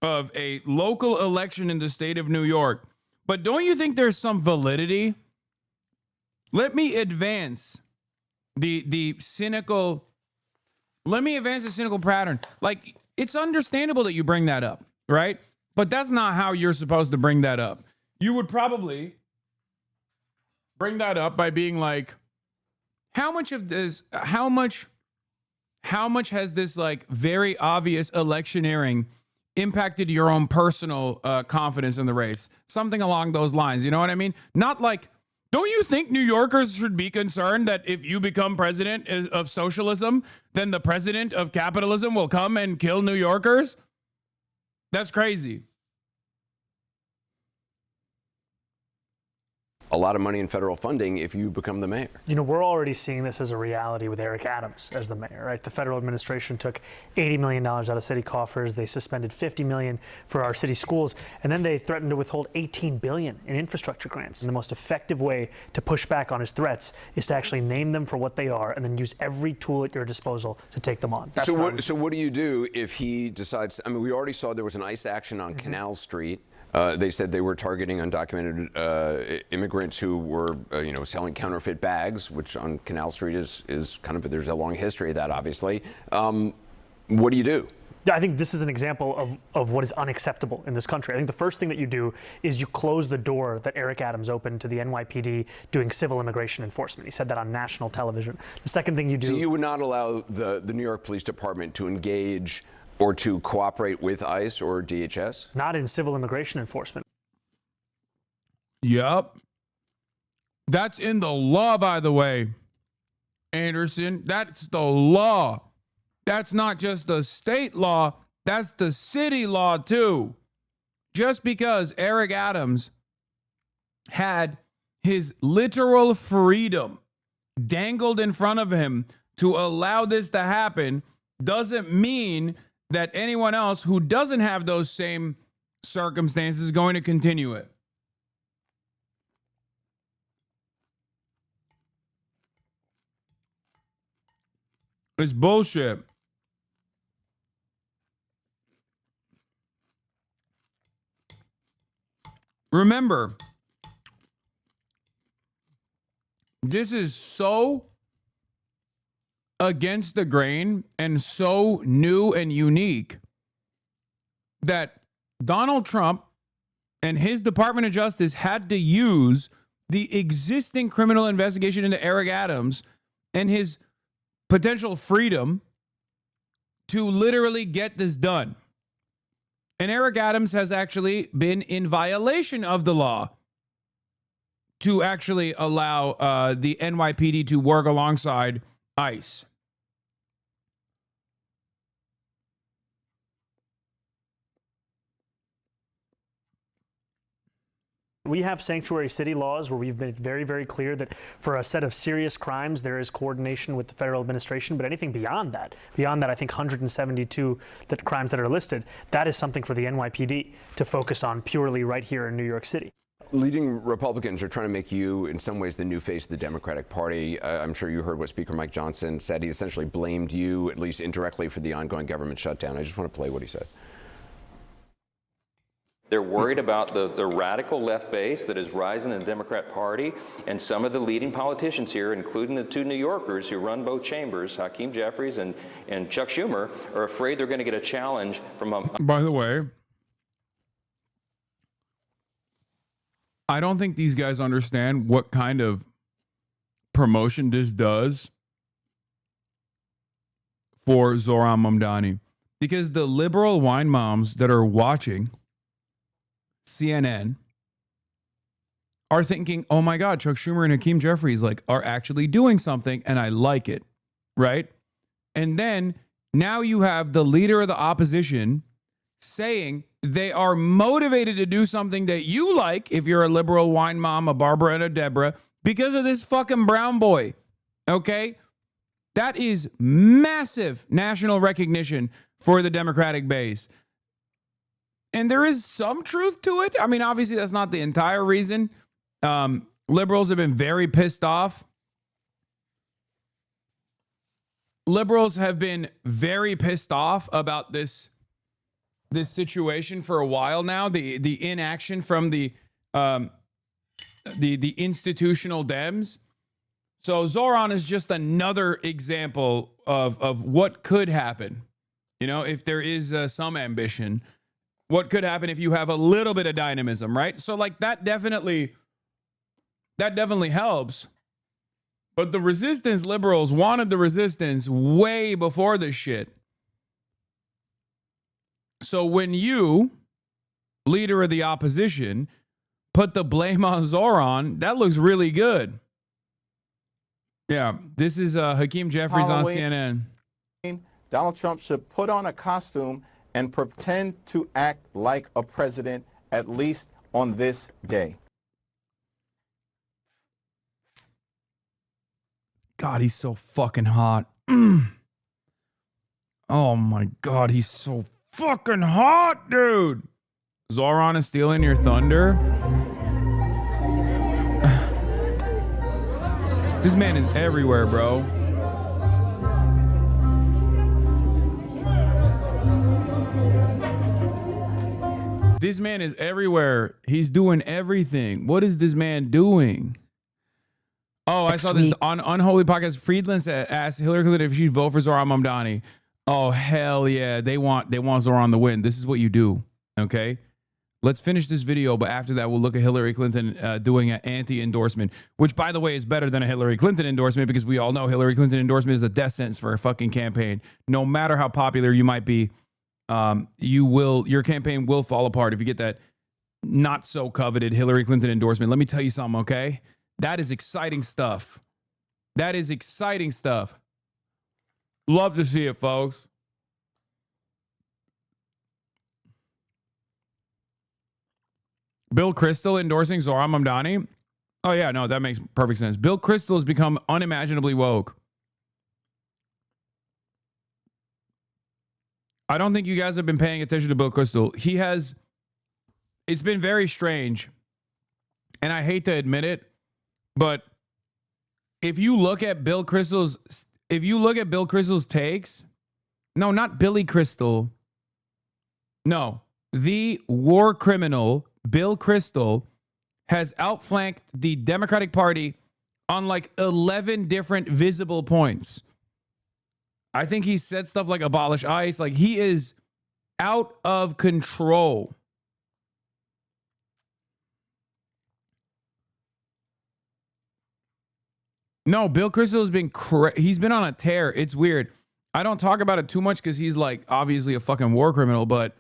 of a local election in the state of New York. But don't you think there's some validity? Let me advance the cynical pattern. It's understandable that you bring that up, right? But that's not how you're supposed to bring that up. You would probably bring that up by being like, how much has this very obvious electioneering impacted your own personal confidence in the race? Something along those lines. You know what I mean? Not like, don't you think New Yorkers should be concerned that if you become president of socialism, then the president of capitalism will come and kill New Yorkers? That's crazy.
A lot of money in federal funding if you become the mayor.
We're already seeing this as a reality with Eric Adams as the mayor, right? The federal administration took $80 million out of city coffers. They suspended $50 million for our city schools. And then they threatened to withhold $18 billion in infrastructure grants. And the most effective way to push back on his threats is to actually name them for what they are and then use every tool at your disposal to take them on.
So what do you do if he decides? I mean, we already saw there was an ICE action on Canal Street. They said they were targeting undocumented immigrants who were, selling counterfeit bags, which on Canal Street is kind of, there's a long history of that, obviously. What do you do?
I think this is an example of what is unacceptable in this country. I think the first thing that you do is you close the door that Eric Adams opened to the NYPD doing civil immigration enforcement. He said that on national television. The second thing you do...
So you would not allow the New York Police Department to engage or to cooperate with ICE or DHS?
Not in civil immigration enforcement.
Yup. That's in the law, by the way, Anderson. That's the law. That's not just the state law. That's the city law, too. Just because Eric Adams had his literal freedom dangled in front of him to allow this to happen doesn't mean that anyone else who doesn't have those same circumstances is going to continue it. It's bullshit. Remember, this is so against the grain and so new and unique that Donald Trump and his Department of Justice had to use the existing criminal investigation into Eric Adams and his potential freedom to literally get this done. And Eric Adams has actually been in violation of the law to actually allow the NYPD to work alongside ICE.
We have sanctuary city laws where we've been very, very clear that for a set of serious crimes, there is coordination with the federal administration. But anything beyond that, I think 172 crimes that are listed, that is something for the NYPD to focus on purely right here in New York City.
Leading Republicans are trying to make you, in some ways, the new face of the Democratic Party. I'm sure you heard what Speaker Mike Johnson said. He essentially blamed you, at least indirectly, for the ongoing government shutdown. I just want to play what he said.
They're worried about the radical left base that is rising in the Democrat Party, and some of the leading politicians here, including the two New Yorkers who run both chambers, Hakeem Jeffries and Chuck Schumer, are afraid they're going to get a challenge from a...
By the way, I don't think these guys understand what kind of promotion this does for Zohran Mamdani, because the liberal wine moms that are watching CNN are thinking, oh my God, Chuck Schumer and Hakeem Jeffries are actually doing something, and I like it, right? And then now you have the leader of the opposition saying they are motivated to do something that you like, if you're a liberal wine mom, a Barbara and a Deborah, because of this fucking brown boy, okay? That is massive national recognition for the Democratic base. And there is some truth to it. I mean, obviously, that's not the entire reason. Liberals have been very pissed off. Liberals have been very pissed off about this situation for a while now. The inaction from the institutional Dems. So Zohran is just another example of what could happen. You know, if there is some ambition. What could happen if you have a little bit of dynamism, right? So that definitely helps. But the resistance liberals wanted the resistance way before this shit. So when you, leader of the opposition, put the blame on Zohran, that looks really good. Yeah, this is Hakeem Jeffries on CNN.
Donald Trump should put on a costume and pretend to act like a president, at least on this day.
God, he's so fucking hot. Oh my God, he's so fucking hot, dude. Zohran is stealing your thunder. This man is everywhere, bro. This man is everywhere. He's doing everything. What is this man doing? Oh, I saw this on Unholy Podcast. Friedland asked Hillary Clinton if she'd vote for Zohran Mamdani. Oh, hell yeah. They want Zohran to win. This is what you do. Okay? Let's finish this video, but after that, we'll look at Hillary Clinton doing an anti-endorsement, which, by the way, is better than a Hillary Clinton endorsement, because we all know Hillary Clinton endorsement is a death sentence for a fucking campaign. No matter how popular you might be, your campaign will fall apart if you get that not so coveted Hillary Clinton endorsement. Let me tell you something, okay? That is exciting stuff. That is exciting stuff. Love to see it, folks. Bill Kristol endorsing Zohran Mamdani. Oh yeah, no, that makes perfect sense. Bill Kristol has become unimaginably woke. I don't think you guys have been paying attention to Bill Kristol. It's been very strange, and I hate to admit it, but if you look at Bill Kristol's takes, no, not Billy Crystal, no, the war criminal Bill Kristol has outflanked the Democratic Party on 11 different visible points. I think he said stuff like abolish ICE. He is out of control. No, Bill Kristol has been he's been on a tear. It's weird. I don't talk about it too much because he's obviously a fucking war criminal, but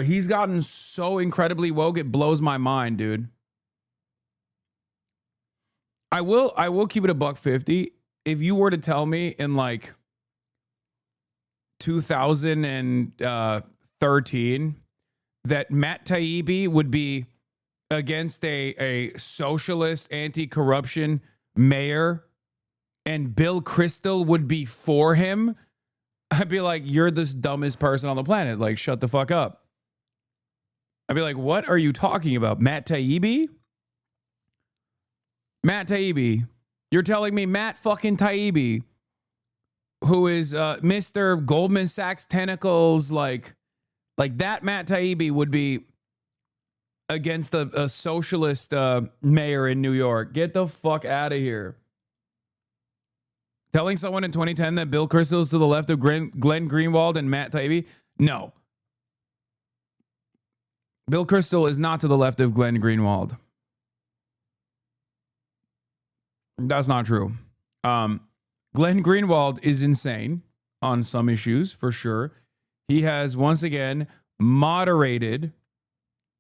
he's gotten so incredibly woke, it blows my mind, dude. I will keep it $1.50. If you were to tell me in like 2013 that Matt Taibbi would be against a socialist anti-corruption mayor and Bill Kristol would be for him, I'd be like, you're the dumbest person on the planet. Like, shut the fuck up. I'd be like, what are you talking about? Matt Taibbi? Matt Taibbi. You're telling me Matt fucking Taibbi, who is Mr. Goldman Sachs tentacles, like that Matt Taibbi would be against a socialist mayor in New York. Get the fuck out of here. Telling someone in 2010 that Bill Kristol is to the left of Glenn Greenwald and Matt Taibbi? No. Bill Kristol is not to the left of Glenn Greenwald. That's not true. Glenn Greenwald is insane on some issues, for sure. He has, once again, moderated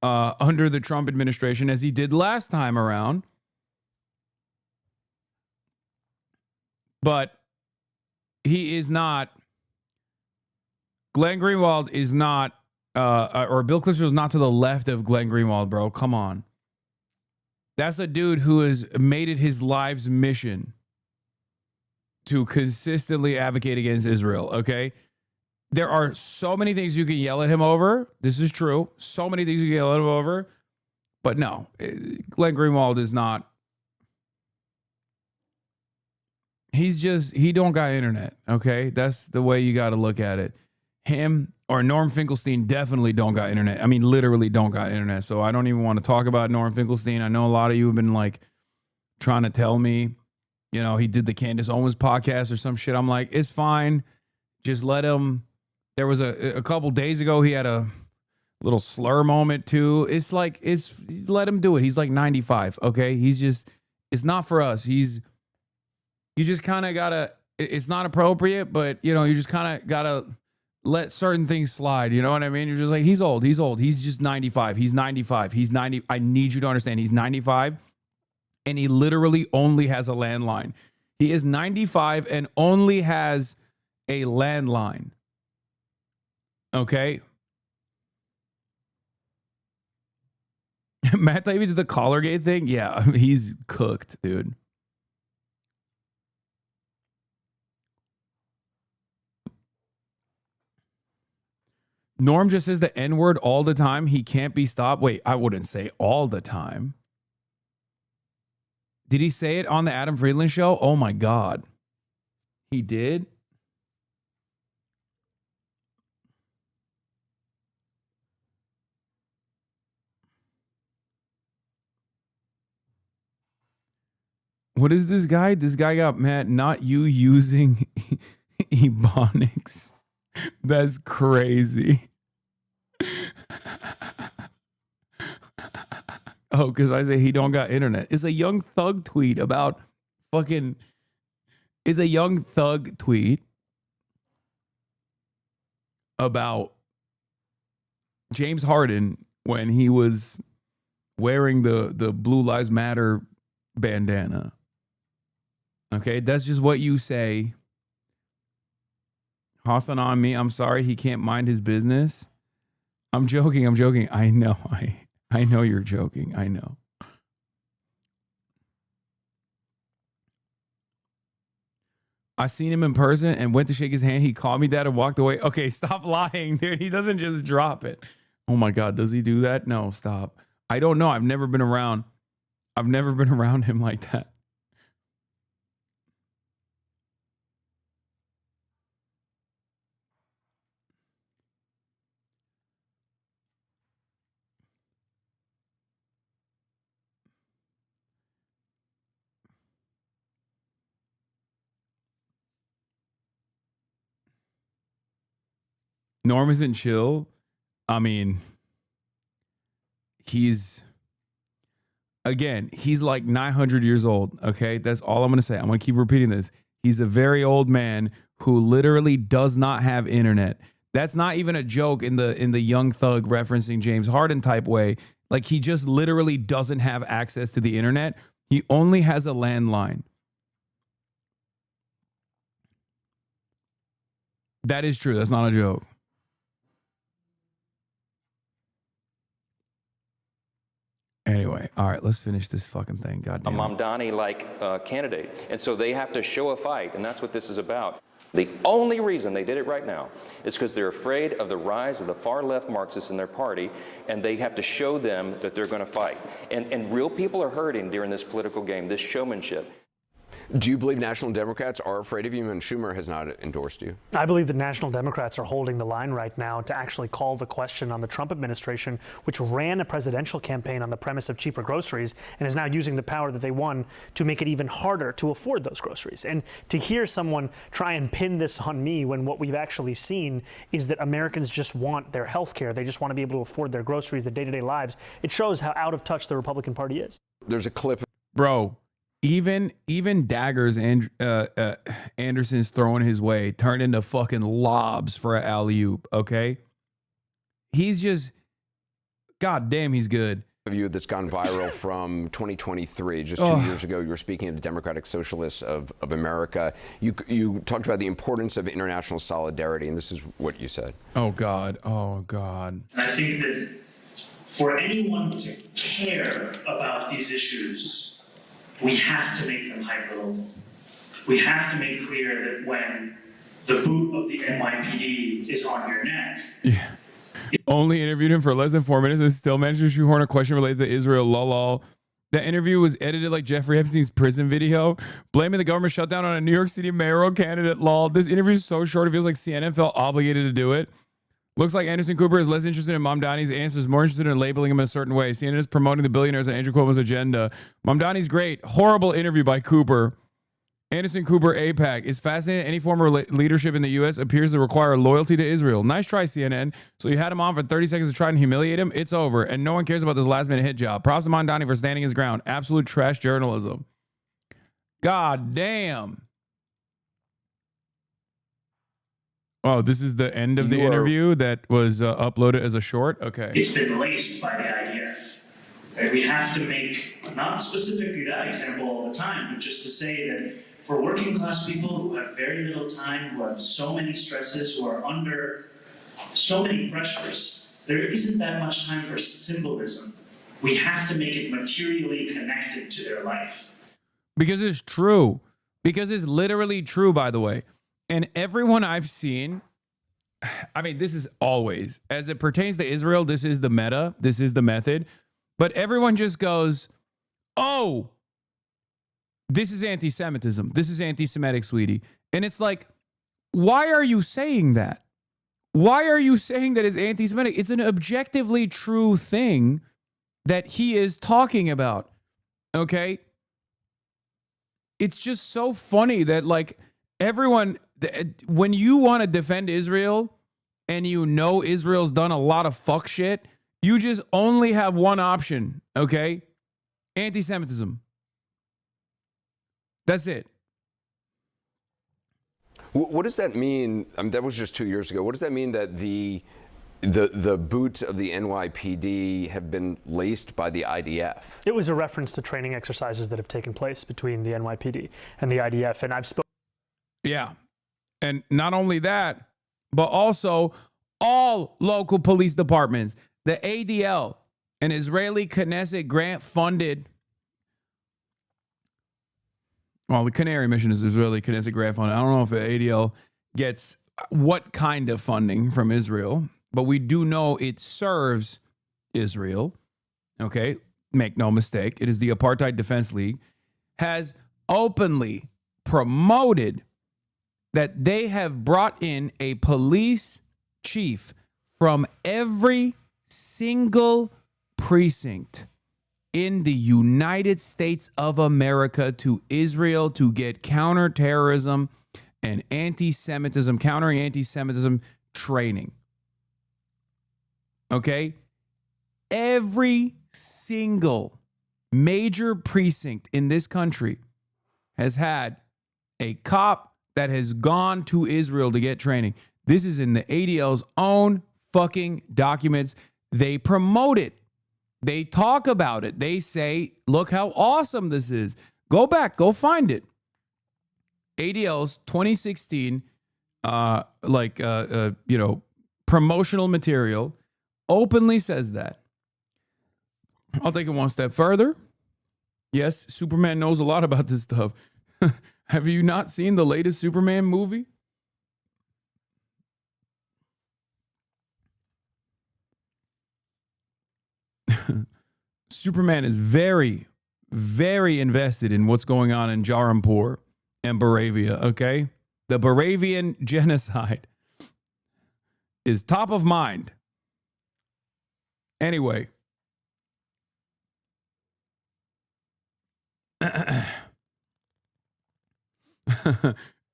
under the Trump administration, as he did last time around. But he is not, Glenn Greenwald is not, or Bill Kristol is not to the left of Glenn Greenwald, bro. Come on. That's a dude who has made it his life's mission to consistently advocate against Israel, okay? There are so many things you can yell at him over. This is true. So many things you can yell at him over. But no, Glenn Greenwald is not. He don't got internet, okay? That's the way you got to look at it. Him or Norm Finkelstein definitely don't got internet. I mean, literally don't got internet. So I don't even want to talk about Norm Finkelstein. I know a lot of you have been like trying to tell me, you know, he did the Candace Owens podcast or some shit. I'm like, it's fine. Just let him. There was a couple days ago, he had a little slur moment too. It's like, let him do it. He's like 95. Okay. He's just, it's not for us. You just kind of gotta, it's not appropriate, but you know, you just kind of gotta let certain things slide. You know what I mean? You're just like, he's old. He's just 95. He's 95. He's 90. I need you to understand. He's 95 and he literally only has a landline. He is 95 and only has a landline. Okay. Matt Taibbi did the Collargate thing. Yeah. He's cooked, dude. Norm just says the N-word all the time. He can't be stopped. Wait, I wouldn't say all the time. Did he say it on the Adam Friedland show? Oh my God. He did? What is this guy? This guy got mad. Not you using Ebonics. That's crazy. Oh, because I say he don't got internet. It's a Young Thug tweet about fucking... It's a Young Thug tweet about James Harden when he was wearing the Blue Lives Matter bandana. Okay, that's just what you say. Hasan on me. I'm sorry he can't mind his business. I'm joking. I know. I know you're joking. I know. I seen him in person and went to shake his hand. He called me that and walked away. Okay, stop lying, dude. He doesn't just drop it. Oh my God, does he do that? No, stop. I don't know. I've never been around him like that. Norm isn't chill. I mean, he's like 900 years old. Okay, that's all I'm going to say. I'm going to keep repeating this. He's a very old man who literally does not have internet. That's not even a joke in the Young Thug referencing James Harden type way. Like, he just literally doesn't have access to the internet. He only has a landline. That is true. That's not a joke. Anyway, all right, let's finish this fucking thing. Goddamn.
A Mamdani-like candidate. And so they have to show a fight, and that's what this is about. The only reason they did it right now is because they're afraid of the rise of the far-left Marxists in their party, and they have to show them that they're going to fight. And real people are hurting during this political game, this showmanship.
Do you believe National Democrats are afraid of you, and Schumer has not endorsed you?
I believe that National Democrats are holding the line right now to actually call the question on the Trump administration, which ran a presidential campaign on the premise of cheaper groceries and is now using the power that they won to make it even harder to afford those groceries. And to hear someone try and pin this on me when what we've actually seen is that Americans just want their health care, they just want to be able to afford their groceries, their day-to-day lives, it shows how out of touch the Republican Party is.
There's a clip.
Bro. Even daggers Anderson's throwing his way turned into fucking lobs for an alley-oop, okay? He's just, god damn, he's good.
You that's gone viral from 2023, just 2 years ago, you were speaking to Democratic Socialists of America. You talked about the importance of international solidarity, and this is what you said.
Oh, God. Oh, God.
And I think that for anyone to care about these issues, we have to make them hyperlocal. We have to make clear that when the boot of the NYPD is on your neck.
Yeah. Only interviewed him for less than 4 minutes and still managed to shoehorn a question related to Israel. Lol. That interview was edited like Jeffrey Epstein's prison video, blaming the government shutdown on a New York City mayoral candidate. Lol. This interview is so short, it feels like CNN felt obligated to do it. Looks like Anderson Cooper is less interested in Mamdani's answers, more interested in labeling him a certain way. CNN is promoting the billionaires and Andrew Cuomo's agenda. Mamdani's great. Horrible interview by Cooper. Anderson Cooper AIPAC is fascinating. Any form of leadership in the U.S. appears to require loyalty to Israel. Nice try, CNN. So you had him on for 30 seconds to try and humiliate him. It's over. And no one cares about this last-minute hit job. Props to Mamdani for standing his ground. Absolute trash journalism. God damn. Oh, this is the end of the interview that was uploaded as a short? Okay.
It's been laced by the IDF. Right? We have to make, not specifically that example all the time, but just to say that for working class people who have very little time, who have so many stresses, who are under so many pressures, there isn't that much time for symbolism. We have to make it materially connected to their life.
Because it's true. Because it's literally true, by the way. And everyone I've seen, I mean, this is always, as it pertains to Israel, this is the meta, this is the method. But everyone just goes, oh, this is anti-Semitism. This is anti-Semitic, sweetie. And it's like, why are you saying that? Why are you saying that it's anti-Semitic? It's an objectively true thing that he is talking about. Okay? It's just so funny that, like, everyone, when you want to defend Israel and you know Israel's done a lot of fuck shit, you just only have one option, okay? Anti-Semitism. That's it.
What does that mean? I mean, that was just 2 years ago. What does that mean that the boots of the NYPD have been laced by the IDF?
It was a reference to training exercises that have taken place between the NYPD and the IDF, and I've spoken.
Yeah. And not only that, but also all local police departments, the ADL, an Israeli Knesset grant funded. Well, the Canary mission is Israeli Knesset grant funded. I don't know if the ADL gets what kind of funding from Israel, but we do know it serves Israel. Okay. Make no mistake. It is the Apartheid Defense League, has openly promoted that they have brought in a police chief from every single precinct in the United States of America to Israel to get counterterrorism and anti-Semitism, countering anti-Semitism training. Okay? Every single major precinct in this country has had a cop that has gone to Israel to get training. This is in the ADL's own fucking documents. They promote it. They talk about it. They say, look how awesome this is. Go back, go find it. ADL's 2016, promotional material openly says that. I'll take it one step further. Yes, Superman knows a lot about this stuff. Have you not seen the latest Superman movie? Superman is very, very invested in what's going on in Jarampur and Baravia, okay? The Baravian genocide is top of mind. Anyway.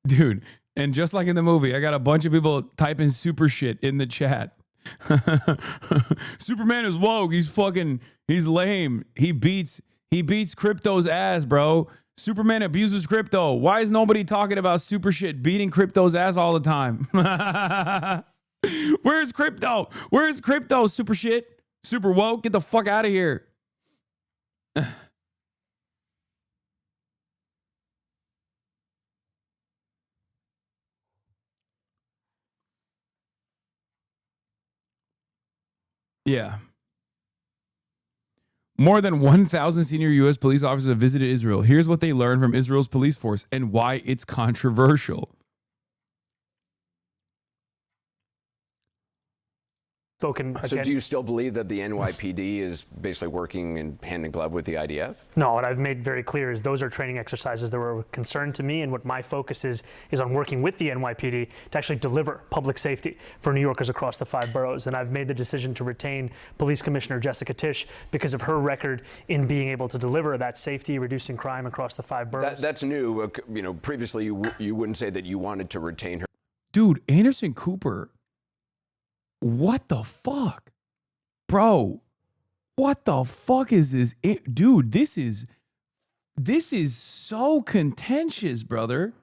Dude, and just like in the movie, I got a bunch of people typing super shit in the chat. Superman is woke. He's lame. He beats crypto's ass, bro. Superman abuses crypto. Why is nobody talking about super shit beating crypto's ass all the time? Where's crypto? Where's crypto, super shit? Super woke? Get the fuck out of here. Yeah. More than 1,000 senior U.S. police officers have visited Israel. Here's what they learned from Israel's police force and why it's controversial.
So do you still believe that the NYPD is basically working in hand in glove with the IDF?
No, what I've made very clear is those are training exercises that were of concern to me, and what my focus is on working with the NYPD to actually deliver public safety for New Yorkers across the 5 boroughs. And I've made the decision to retain Police Commissioner Jessica Tisch because of her record in being able to deliver that safety, reducing crime across the 5 boroughs.
That's new. Previously you wouldn't say that you wanted to retain her.
Dude, Anderson Cooper. What the fuck? Bro, what the fuck is this? Dude, this is so contentious, brother.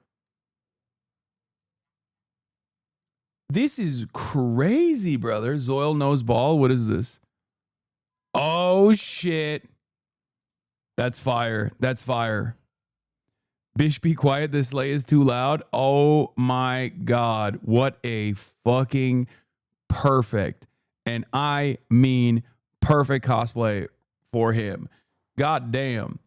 This is crazy, brother. Zoil knows ball. What is this? Oh, shit. That's fire. That's fire. Bish, be quiet. This sleigh is too loud. Oh, my God. What a fucking perfect, and I mean perfect cosplay for him. God damn.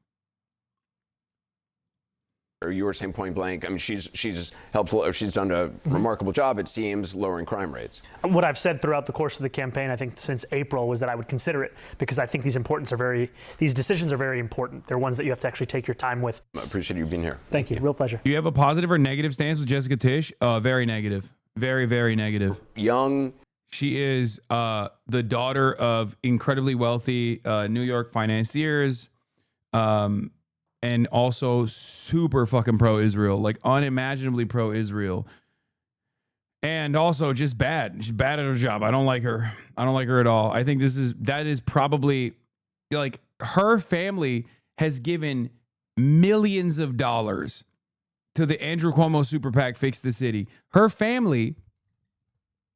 You were saying point blank. I mean, she's helpful. She's done a remarkable job, it seems, lowering crime rates.
What I've said throughout the course of the campaign, I think since April, was that I would consider it because I think these decisions are very important. They're ones that you have to actually take your time with.
I appreciate you being here.
Thank you. Real pleasure.
Do you have a positive or negative stance with Jessica Tisch? Very negative. Very, very negative.
Young.
She is the daughter of incredibly wealthy New York financiers. And also super fucking pro-Israel, like unimaginably pro-Israel. And also just bad. She's bad at her job. I don't like her. I don't like her at all. I think that is probably, like, her family has given millions of dollars to the Andrew Cuomo super PAC Fix the City. Her family,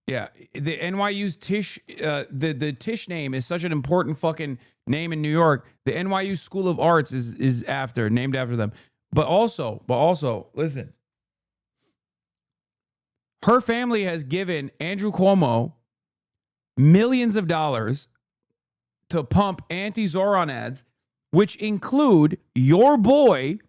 yeah, the NYU's Tisch, the Tisch name is such an important fucking name in New York. The NYU School of Arts is named after them. But also, listen. Her family has given Andrew Cuomo millions of dollars to pump anti-Zoran ads, which include your boy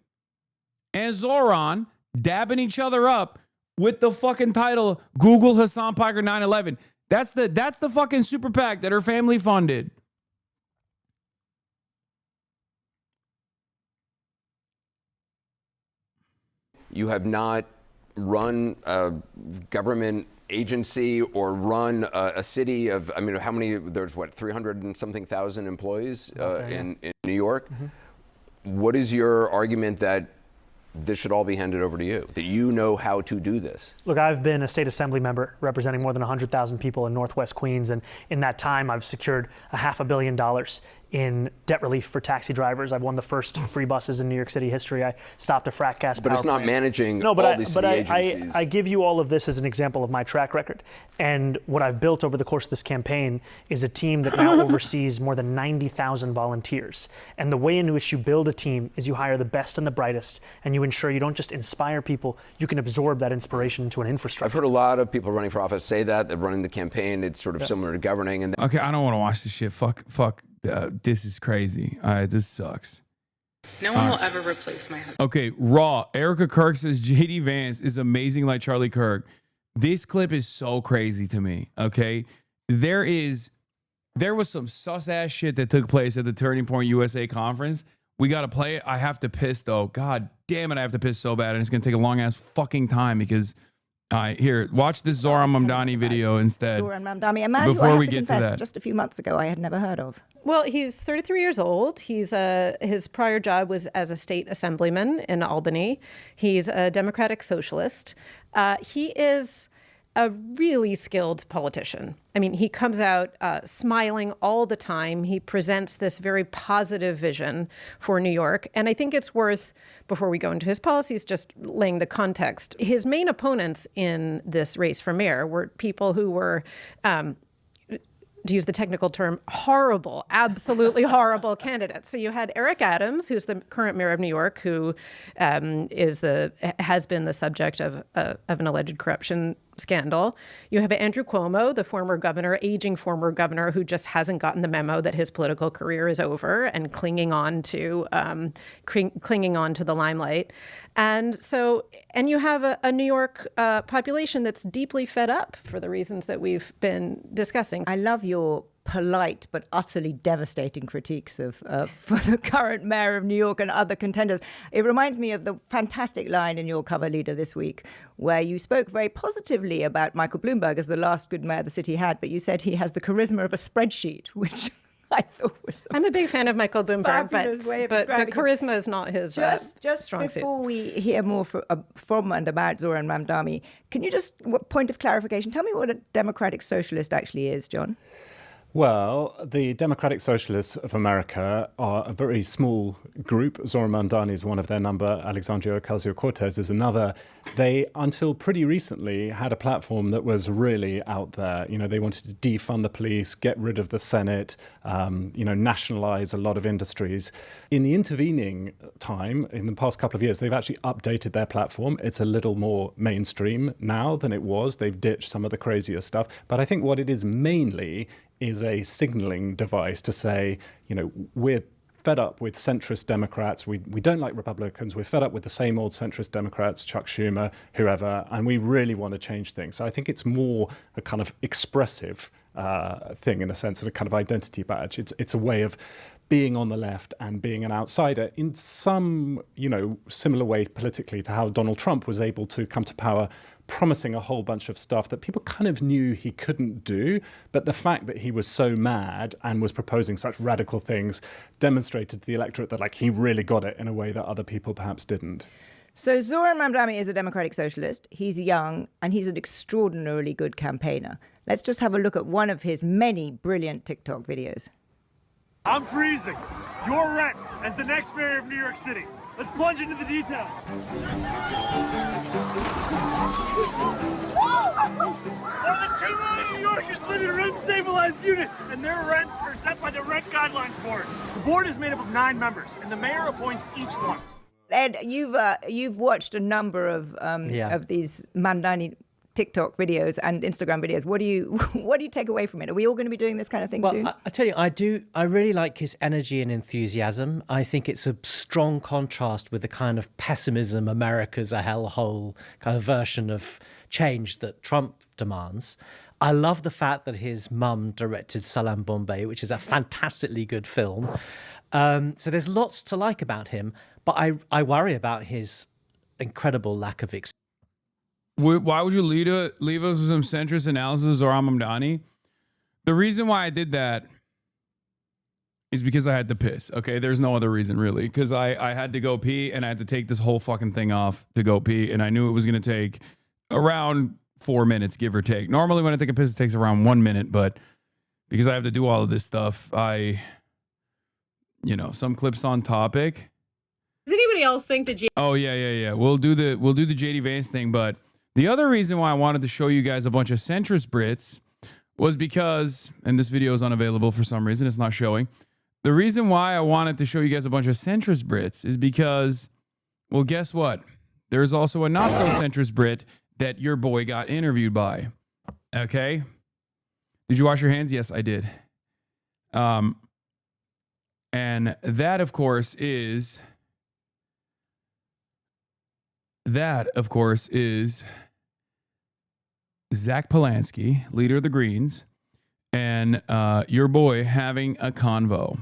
and Zoran dabbing each other up with the fucking title Google Hasan Piker 9/11. That's the fucking super PAC that her family funded.
You have not run a government agency or run a city of, I mean, how many, there's what, 300 and something thousand employees in New York? Mm-hmm. What is your argument that this should all be handed over to you, that you know how to do this?
Look, I've been a state assembly member representing more than 100,000 people in Northwest Queens, and in that time I've secured $500 million in debt relief for taxi drivers. I've won the first free buses in New York City history. I stopped a frat gas.
But it's not managing
all
these city agencies.
I give you all of this as an example of my track record. And what I've built over the course of this campaign is a team that now oversees more than 90,000 volunteers. And the way in which you build a team is you hire the best and the brightest, and you ensure you don't just inspire people, you can absorb that inspiration into an infrastructure.
I've heard a lot of people running for office say that running the campaign, it's sort of similar to governing. And
Okay, I don't want to watch this shit. Fuck. This is crazy. This sucks.
No one will ever replace my husband.
Okay, raw. Erica Kirk says JD Vance is amazing like Charlie Kirk. This clip is so crazy to me. Okay, there was some sus ass shit that took place at the Turning Point USA conference. We got to play it. I have to piss though. God damn it, I have to piss so bad, and it's gonna take a long ass fucking time because. Here, watch this Zohran Mamdani video instead.
Zohran Mamdani, a man who I have to confess just a few months ago I had never heard of.
Well, he's 33 years old. His prior job was as a state assemblyman in Albany. He's a Democratic socialist. He is a really skilled politician. I mean, he comes out smiling all the time. He presents this very positive vision for New York. And I think it's worth, before we go into his policies, just laying the context. His main opponents in this race for mayor were people who were, to use the technical term, horrible, absolutely horrible candidates. So you had Eric Adams, who's the current mayor of New York, who has been the subject of an alleged corruption scandal. You have Andrew Cuomo, the aging former governor, who just hasn't gotten the memo that his political career is over and clinging on to the limelight. And you have a New York population that's deeply fed up for the reasons that we've been discussing.
I love your polite but utterly devastating critiques of for the current mayor of New York and other contenders. It reminds me of the fantastic line in your cover leader this week where you spoke very positively about Michael Bloomberg as the last good mayor the city had, but you said he has the charisma of a spreadsheet, which I thought was
I'm a big fan of Michael Bloomberg, but
describing
charisma is not his
just
strong suit.
Before we hear more from and about Zohran Mamdani, can you just, point of clarification, tell me what a democratic socialist actually is, John?
Well, the Democratic Socialists of America are a very small group. Zohran Mamdani is one of their number. Alexandria Ocasio-Cortez is another. They, until pretty recently, had a platform that was really out there. You know, they wanted to defund the police, get rid of the Senate, nationalize a lot of industries. In the intervening time, in the past couple of years, they've actually updated their platform. It's a little more mainstream now than it was. They've ditched some of the crazier stuff. But I think what it is mainly is a signaling device to say, we're fed up with centrist Democrats. We don't like Republicans. We're fed up with the same old centrist Democrats, Chuck Schumer, whoever, and we really want to change things. So I think it's more a kind of expressive thing, in a sense, of a kind of identity badge. It's a way of being on the left and being an outsider in some, similar way politically to how Donald Trump was able to come to power, promising a whole bunch of stuff that people kind of knew he couldn't do. But the fact that he was so mad and was proposing such radical things demonstrated to the electorate that he really got it in a way that other people perhaps didn't.
So Zohran Mamdani is a democratic socialist. He's young and he's an extraordinarily good campaigner. Let's just have a look at one of his many brilliant TikTok videos.
I'm freezing. Your rent as the next mayor of New York City. Let's plunge into the details. More than 2 million New Yorkers live in rent-stabilized units, and their rents are set by the Rent Guidelines Board. The board is made up of 9 members, and the mayor appoints each one.
Ed, you've watched a number of these Mamdani TikTok videos and Instagram videos. What do you take away from it? Are we all going to be doing this kind of thing soon?
I tell you, I really like his energy and enthusiasm. I think it's a strong contrast with the kind of pessimism, America's a hellhole kind of version of change that Trump demands. I love the fact that his mum directed Salam Bombay, which is a fantastically good film. So there's lots to like about him, but I worry about his incredible lack of experience.
Why would you leave us with some centrist analysis of Zohran Mamdani? The reason why I did that is because I had to piss. Okay, there's no other reason really. Because I had to go pee and I had to take this whole fucking thing off to go pee, and I knew it was gonna take around 4 minutes, give or take. Normally when I take a piss, it takes around 1 minute, but because I have to do all of this stuff, I some clips on topic.
Does anybody else think that
Oh yeah. We'll do the JD Vance thing, but the other reason why I wanted to show you guys a bunch of centrist Brits was because, and this video is unavailable for some reason, it's not showing. The reason why I wanted to show you guys a bunch of centrist Brits is because, well, guess what? There's also a not so centrist Brit that your boy got interviewed by. Okay? Did you wash your hands? Yes, I did. And that, of course, is Zach Polanski, leader of the Greens, and your boy having a convo.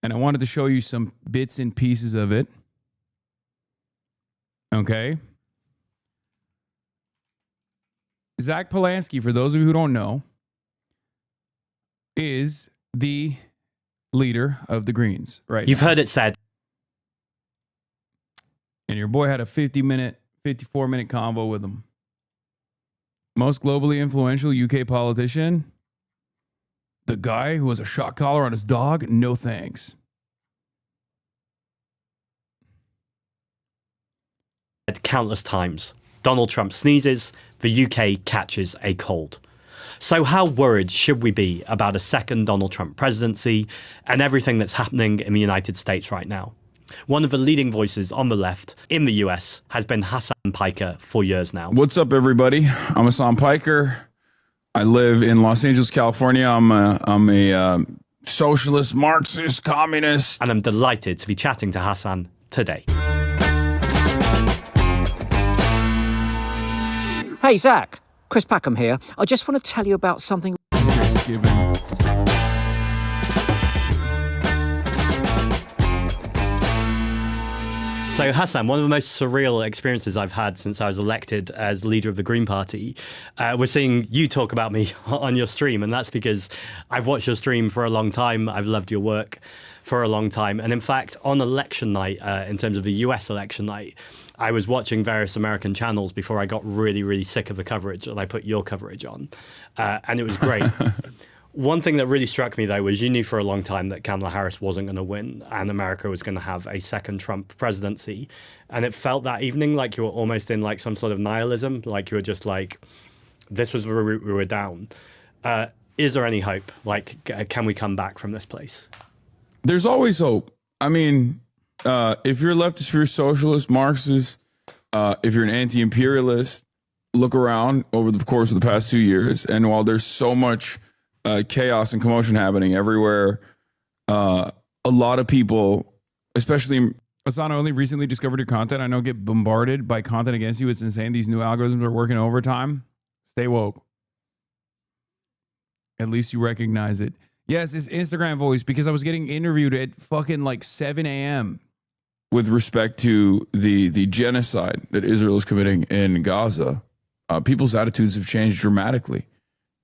And I wanted to show you some bits and pieces of it. Okay? Zach Polanski, for those of you who don't know, is the leader of the Greens, right?
You've heard it said.
And your boy had a 54-minute convo with him. Most globally influential UK politician. The guy who has a shock collar on his dog? No thanks.
Countless times. Donald Trump sneezes, the UK catches a cold. So how worried should we be about a second Donald Trump presidency and everything that's happening in the United States right now? One of the leading voices on the left in the US has been Hasan Piker for years now.
What's up, everybody? I'm Hasan Piker. I live in Los Angeles, California. I'm a socialist, Marxist, communist.
And I'm delighted to be chatting to Hasan today.
Hey, Zach. Chris Packham here. I just want to tell you about something.
So, Hasan, one of the most surreal experiences I've had since I was elected as leader of the Green Party was seeing you talk about me on your stream. And that's because I've watched your stream for a long time. I've loved your work for a long time. And in fact, on election night, in terms of the US election night, I was watching various American channels before I got really, really sick of the coverage, and I put your coverage on. And it was great. One thing that really struck me, though, was you knew for a long time that Kamala Harris wasn't going to win and America was going to have a second Trump presidency. And it felt that evening like you were almost in like some sort of nihilism, like you were just like, this was the route we were down. Is there any hope? Like, can we come back from this place?
There's always hope. I mean, if you're a leftist, if you're a socialist, Marxist, if you're an anti-imperialist, look around over the course of the past 2 years. And while there's so much chaos and commotion happening everywhere, a lot of people, especially Hasan, I only recently discovered your content. I know get bombarded by content against you. It's insane. These new algorithms are working overtime. Stay woke. At least you recognize it. Yes, it's Instagram voice, because I was getting interviewed at fucking like 7 a.m. with respect to the genocide that Israel is committing in Gaza. People's attitudes have changed dramatically.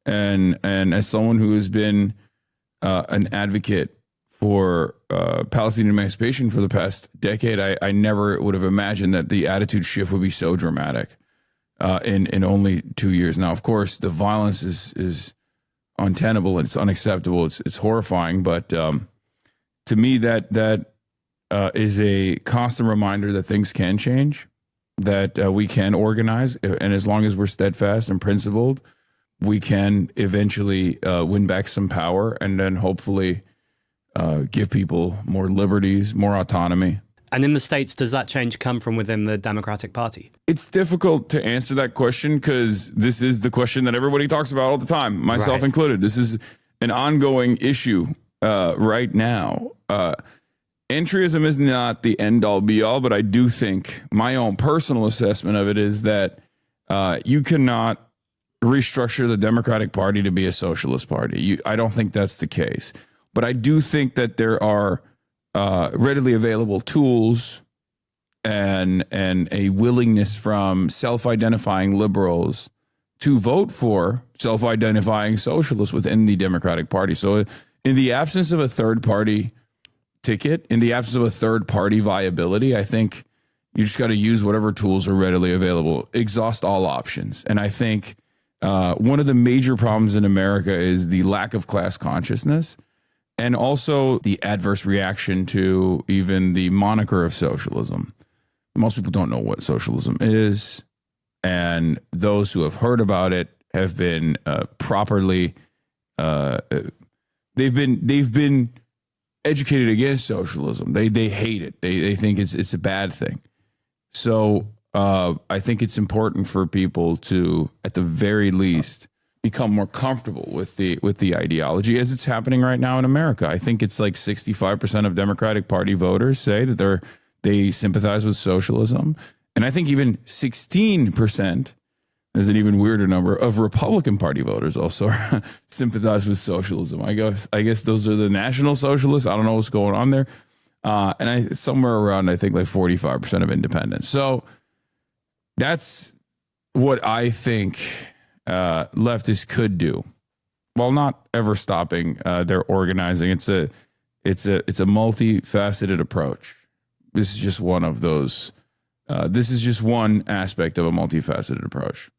And as someone who has been an advocate for Palestinian emancipation for the past decade, I never would have imagined that the attitude shift would be so dramatic in only 2 years. Now, of course, the violence is untenable and it's unacceptable. It's horrifying. But to me, that is a constant reminder that things can change, that we can organize. And as long as we're steadfast and principled, we can eventually win back some power and then hopefully give people more liberties, more autonomy.
And in the States, does that change come from within the Democratic Party?
It's difficult to answer that question because this is the question that everybody talks about all the time, myself included. This is an ongoing issue right now. Entryism is not the end-all, be-all, but I do think my own personal assessment of it is that you cannot restructure the Democratic Party to be a socialist party. I don't think that's the case. But I do think that there are readily available tools and a willingness from self-identifying liberals to vote for self-identifying socialists within the Democratic Party. So in the absence of a third party ticket, in the absence of a third party viability, I think you just got to use whatever tools are readily available, exhaust all options. And I think one of the major problems in America is the lack of class consciousness. and also the adverse reaction to even the moniker of socialism. Most people don't know what socialism is, and those who have heard about it have been properly they've been educated against socialism. They hate it. They think it's a bad thing. So I think it's important for people to, at the very least, become more comfortable with the ideology as it's happening right now in America. I think it's like 65% of Democratic Party voters say that they sympathize with socialism, and I think even 16%. There's an even weirder number of Republican Party voters also sympathize with socialism. I guess those are the national socialists. I don't know what's going on there. And somewhere around, I think, like 45% of independents. So that's what I think leftists could do, while not ever stopping their organizing. It's a multifaceted approach. This is just one of those. This is just one aspect of a multifaceted approach.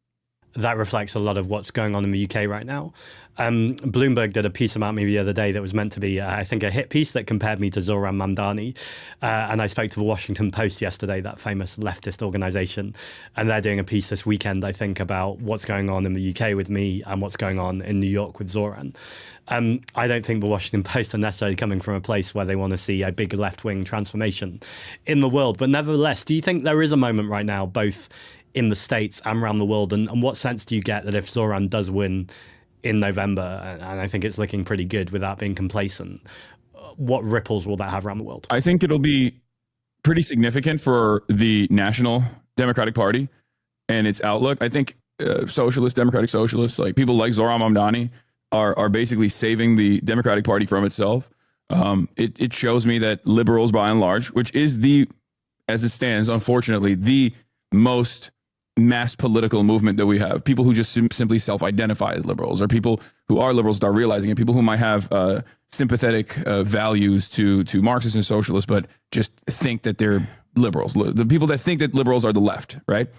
That reflects a lot of what's going on in the UK right now. Bloomberg did a piece about me the other day that was meant to be, I think, a hit piece that compared me to Zoran Mamdani. And I spoke to the Washington Post yesterday, that famous leftist organization. And they're doing a piece this weekend, I think, about what's going on in the UK with me and what's going on in New York with Zoran. I don't think the Washington Post are necessarily coming from a place where they want to see a big left-wing transformation in the world. But nevertheless, do you think there is a moment right now, both in the States and around the world? And what sense do you get that if Zoran does win in November, and I think it's looking pretty good without being complacent, what ripples will that have around the world?
I think it'll be pretty significant for the National Democratic Party and its outlook. I think democratic socialists, like people like Zoran Mamdani, are basically saving the Democratic Party from itself. It shows me that liberals, by and large, which is as it stands, unfortunately, the most mass political movement that we have, people who just simply self-identify as liberals, or people who are liberals start realizing it, people who might have sympathetic values to Marxists and socialists, but just think that they're liberals. The people that think that liberals are the left, right?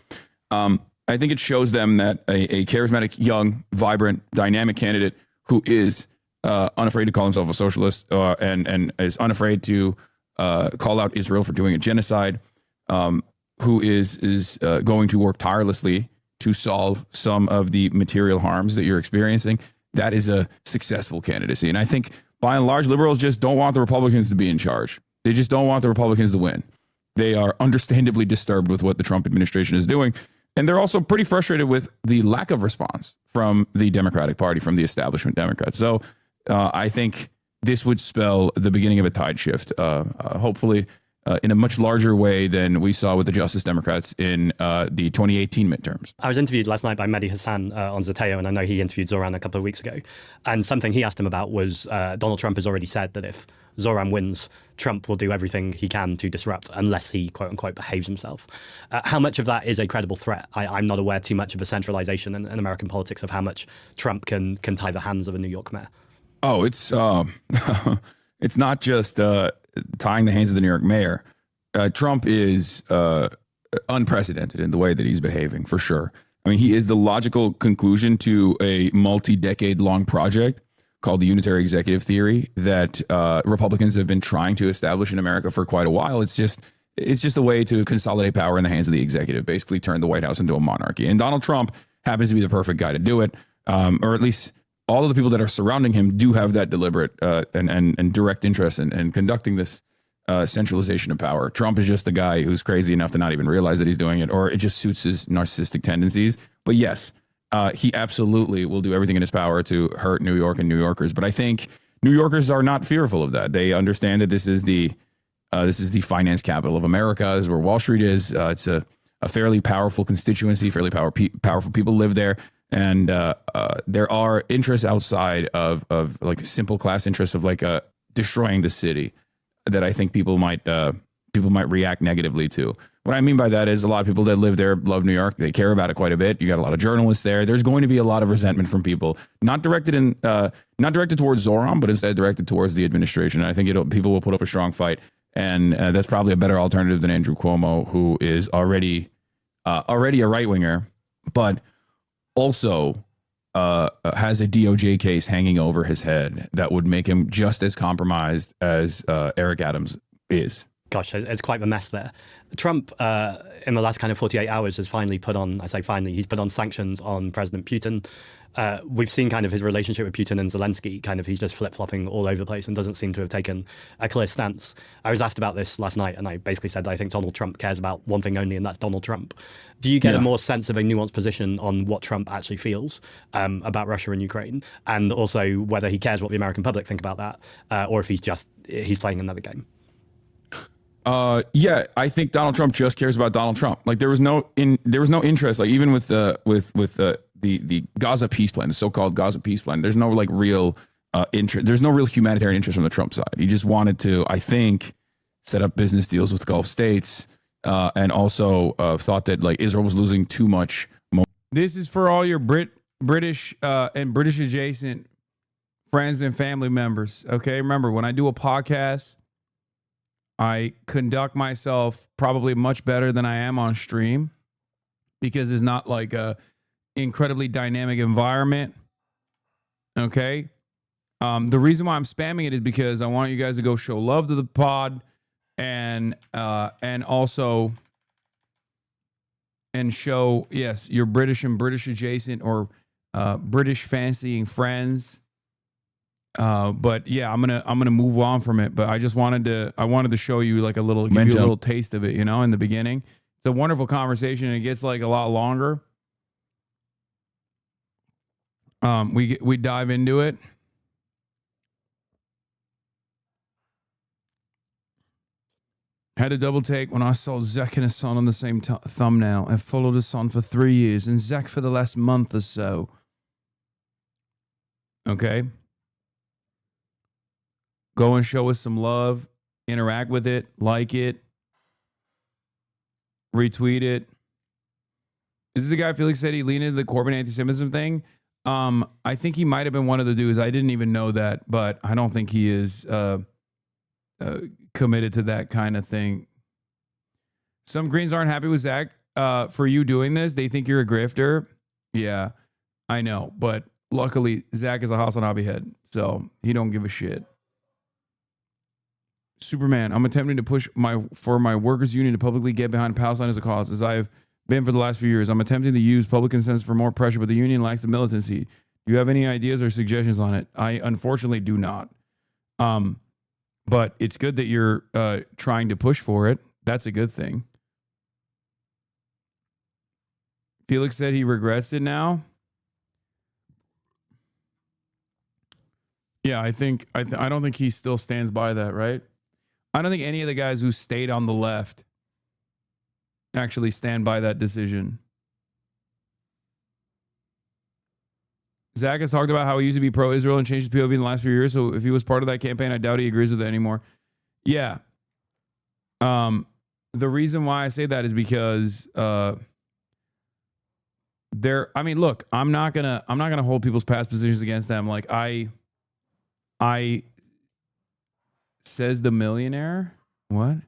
I think it shows them that a charismatic, young, vibrant, dynamic candidate who is unafraid to call himself a socialist and is unafraid to call out Israel for doing a genocide, who is going to work tirelessly to solve some of the material harms that you're experiencing, that is a successful candidacy. And I think, by and large, liberals just don't want the Republicans to be in charge. They just don't want the Republicans to win. They are understandably disturbed with what the Trump administration is doing. And they're also pretty frustrated with the lack of response from the Democratic Party, from the establishment Democrats. So I think this would spell the beginning of a tide shift, hopefully, in a much larger way than we saw with the Justice Democrats in the 2018 midterms.
I was interviewed last night by Mehdi Hasan on Zateo, and I know he interviewed Zoran a couple of weeks ago. And something he asked him about was Donald Trump has already said that if Zoran wins, Trump will do everything he can to disrupt unless he, quote unquote, behaves himself. How much of that is a credible threat? I'm not aware too much of a centralization in American politics of how much Trump can tie the hands of a New York mayor.
Oh, it's it's not just tying the hands of the New York mayor. Trump is unprecedented in the way that he's behaving, for sure. I mean, he is the logical conclusion to a multi-decade long project called the unitary executive theory that Republicans have been trying to establish in America for quite a while. It's just a way to consolidate power in the hands of the executive, basically turn the White House into a monarchy. And Donald Trump happens to be the perfect guy to do it, or at least all of the people that are surrounding him do have that deliberate and direct interest in conducting this centralization of power. Trump is just the guy who's crazy enough to not even realize that he's doing it, or it just suits his narcissistic tendencies. But yes, he absolutely will do everything in his power to hurt New York and New Yorkers. But I think New Yorkers are not fearful of that. They understand that this is the finance capital of America. This is where Wall Street is. It's a fairly powerful constituency, fairly powerful people live there. And there are interests outside of like simple class interests of like destroying the city that I think people might react negatively to. What I mean by that is a lot of people that live there love New York. They care about it quite a bit. You got a lot of journalists there. There's going to be a lot of resentment from people, not directed towards Zoran, but instead directed towards the administration. And I think people will put up a strong fight, and that's probably a better alternative than Andrew Cuomo, who is already a right winger, but also has a DOJ case hanging over his head that would make him just as compromised as Eric Adams is.
Gosh, it's quite a mess there. Trump, in the last kind of 48 hours, has finally put on, I say finally, he's put on sanctions on President Putin. We've seen kind of his relationship with Putin and Zelensky, kind of he's just flip-flopping all over the place and doesn't seem to have taken a clear stance. I was asked about this last night, and I basically said that I think Donald Trump cares about one thing only, and that's Donald Trump. Do you get a more sense of a nuanced position on what Trump actually feels about Russia and Ukraine, and also whether he cares what the American public think about that, or if he's playing another game?
Yeah, I think Donald Trump just cares about Donald Trump. Like there was no interest, like even with the Gaza peace plan, the so-called Gaza peace plan. There's no like real interest. There's no real humanitarian interest from the Trump side. He just wanted to, I think, set up business deals with Gulf states, and also thought that like Israel was losing too much. This is for all your British and British adjacent friends and family members. Okay, remember when I do a podcast, I conduct myself probably much better than I am on stream because it's not like a incredibly dynamic environment. Okay. The reason why I'm spamming it is because I want you guys to go show love to the pod and also show, yes, your British and British adjacent or British fancying friends. But yeah, I'm gonna move on from it. But I just wanted to show you like give you a little taste of it, you know, in the beginning. It's a wonderful conversation and it gets like a lot longer. We dive into it. Had a double take when I saw Zach and Hasan on the same thumbnail. I followed Hasan for 3 years and Zach for the last month or so. Okay. Go and show us some love. Interact with it. Like it. Retweet it. Is this the guy Felix said he leaned into the Corbyn anti-Semitism thing? I think he might have been one of the dudes. I didn't even know that, but I don't think he is committed to that kind of thing. Some Greens aren't happy with Zach for you doing this. They think you're a grifter. Yeah, I know. But luckily, Zach is a HasanAbi head, so he don't give a shit. Superman, I'm attempting to push for my workers' union to publicly get behind Palestine as a cause, as I've been for the last few years. I'm attempting to use public consensus for more pressure, but the union lacks the militancy. Do you have any ideas or suggestions on it? I unfortunately do not. But it's good that you're trying to push for it. That's a good thing. Felix said he regrets it now. Yeah, I don't think he still stands by that, right? I don't think any of the guys who stayed on the left actually stand by that decision. Zach has talked about how he used to be pro-Israel and changed his POV in the last few years. So if he was part of that campaign, I doubt he agrees with it anymore. Yeah. The reason why I say that is because look, I'm not gonna hold people's past positions against them. Like I says the millionaire. What?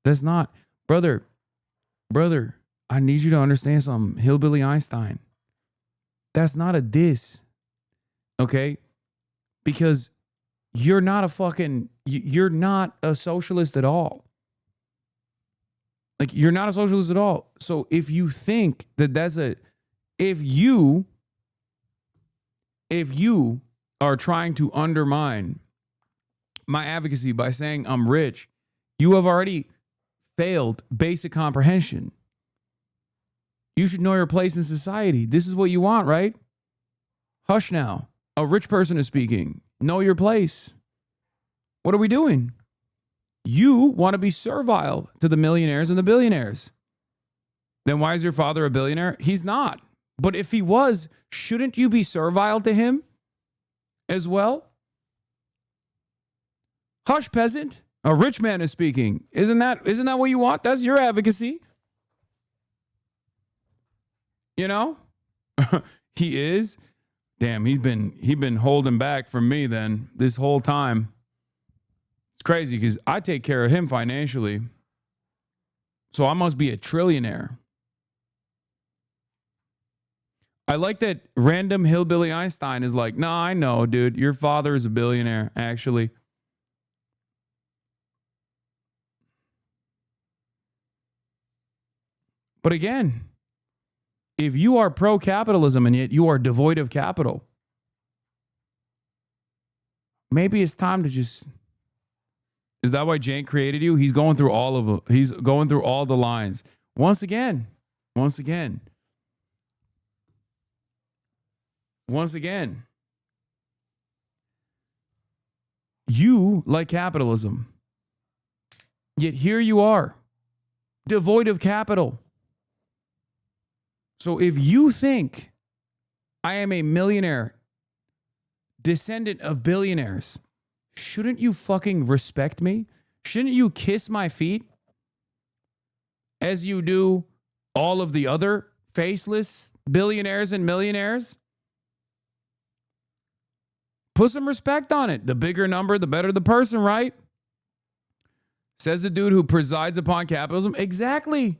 That's not, brother, I need you to understand something. Hillbilly Einstein. That's not a diss. Okay? Because you're not a socialist at all. Like, you're not a socialist at all. So if you think that if you are trying to undermine my advocacy by saying I'm rich, you have already failed basic comprehension. You should know your place in society. This is what you want, right? Hush now. A rich person is speaking. Know your place. What are we doing? You want to be servile to the millionaires and the billionaires. Then why is your father a billionaire? He's not. But if he was, shouldn't you be servile to him as well? Hush, peasant. A rich man is speaking. Isn't that what you want? That's your advocacy. You know? He is. Damn, he's been holding back from me then this whole time. It's crazy because I take care of him financially. So I must be a trillionaire. I like that random hillbilly Einstein is like, no, I know, dude. Your father is a billionaire, actually. But again, if you are pro-capitalism and yet you are devoid of capital, maybe it's time to just... Is that why Jane created you? He's going through all of them. He's going through all the lines. Once again, you like capitalism. Yet here you are, devoid of capital. So if you think I am a millionaire, descendant of billionaires, shouldn't you fucking respect me? Shouldn't you kiss my feet as you do all of the other faceless billionaires and millionaires? Put some respect on it. The bigger number, the better the person, right? Says the dude who presides upon capitalism. Exactly.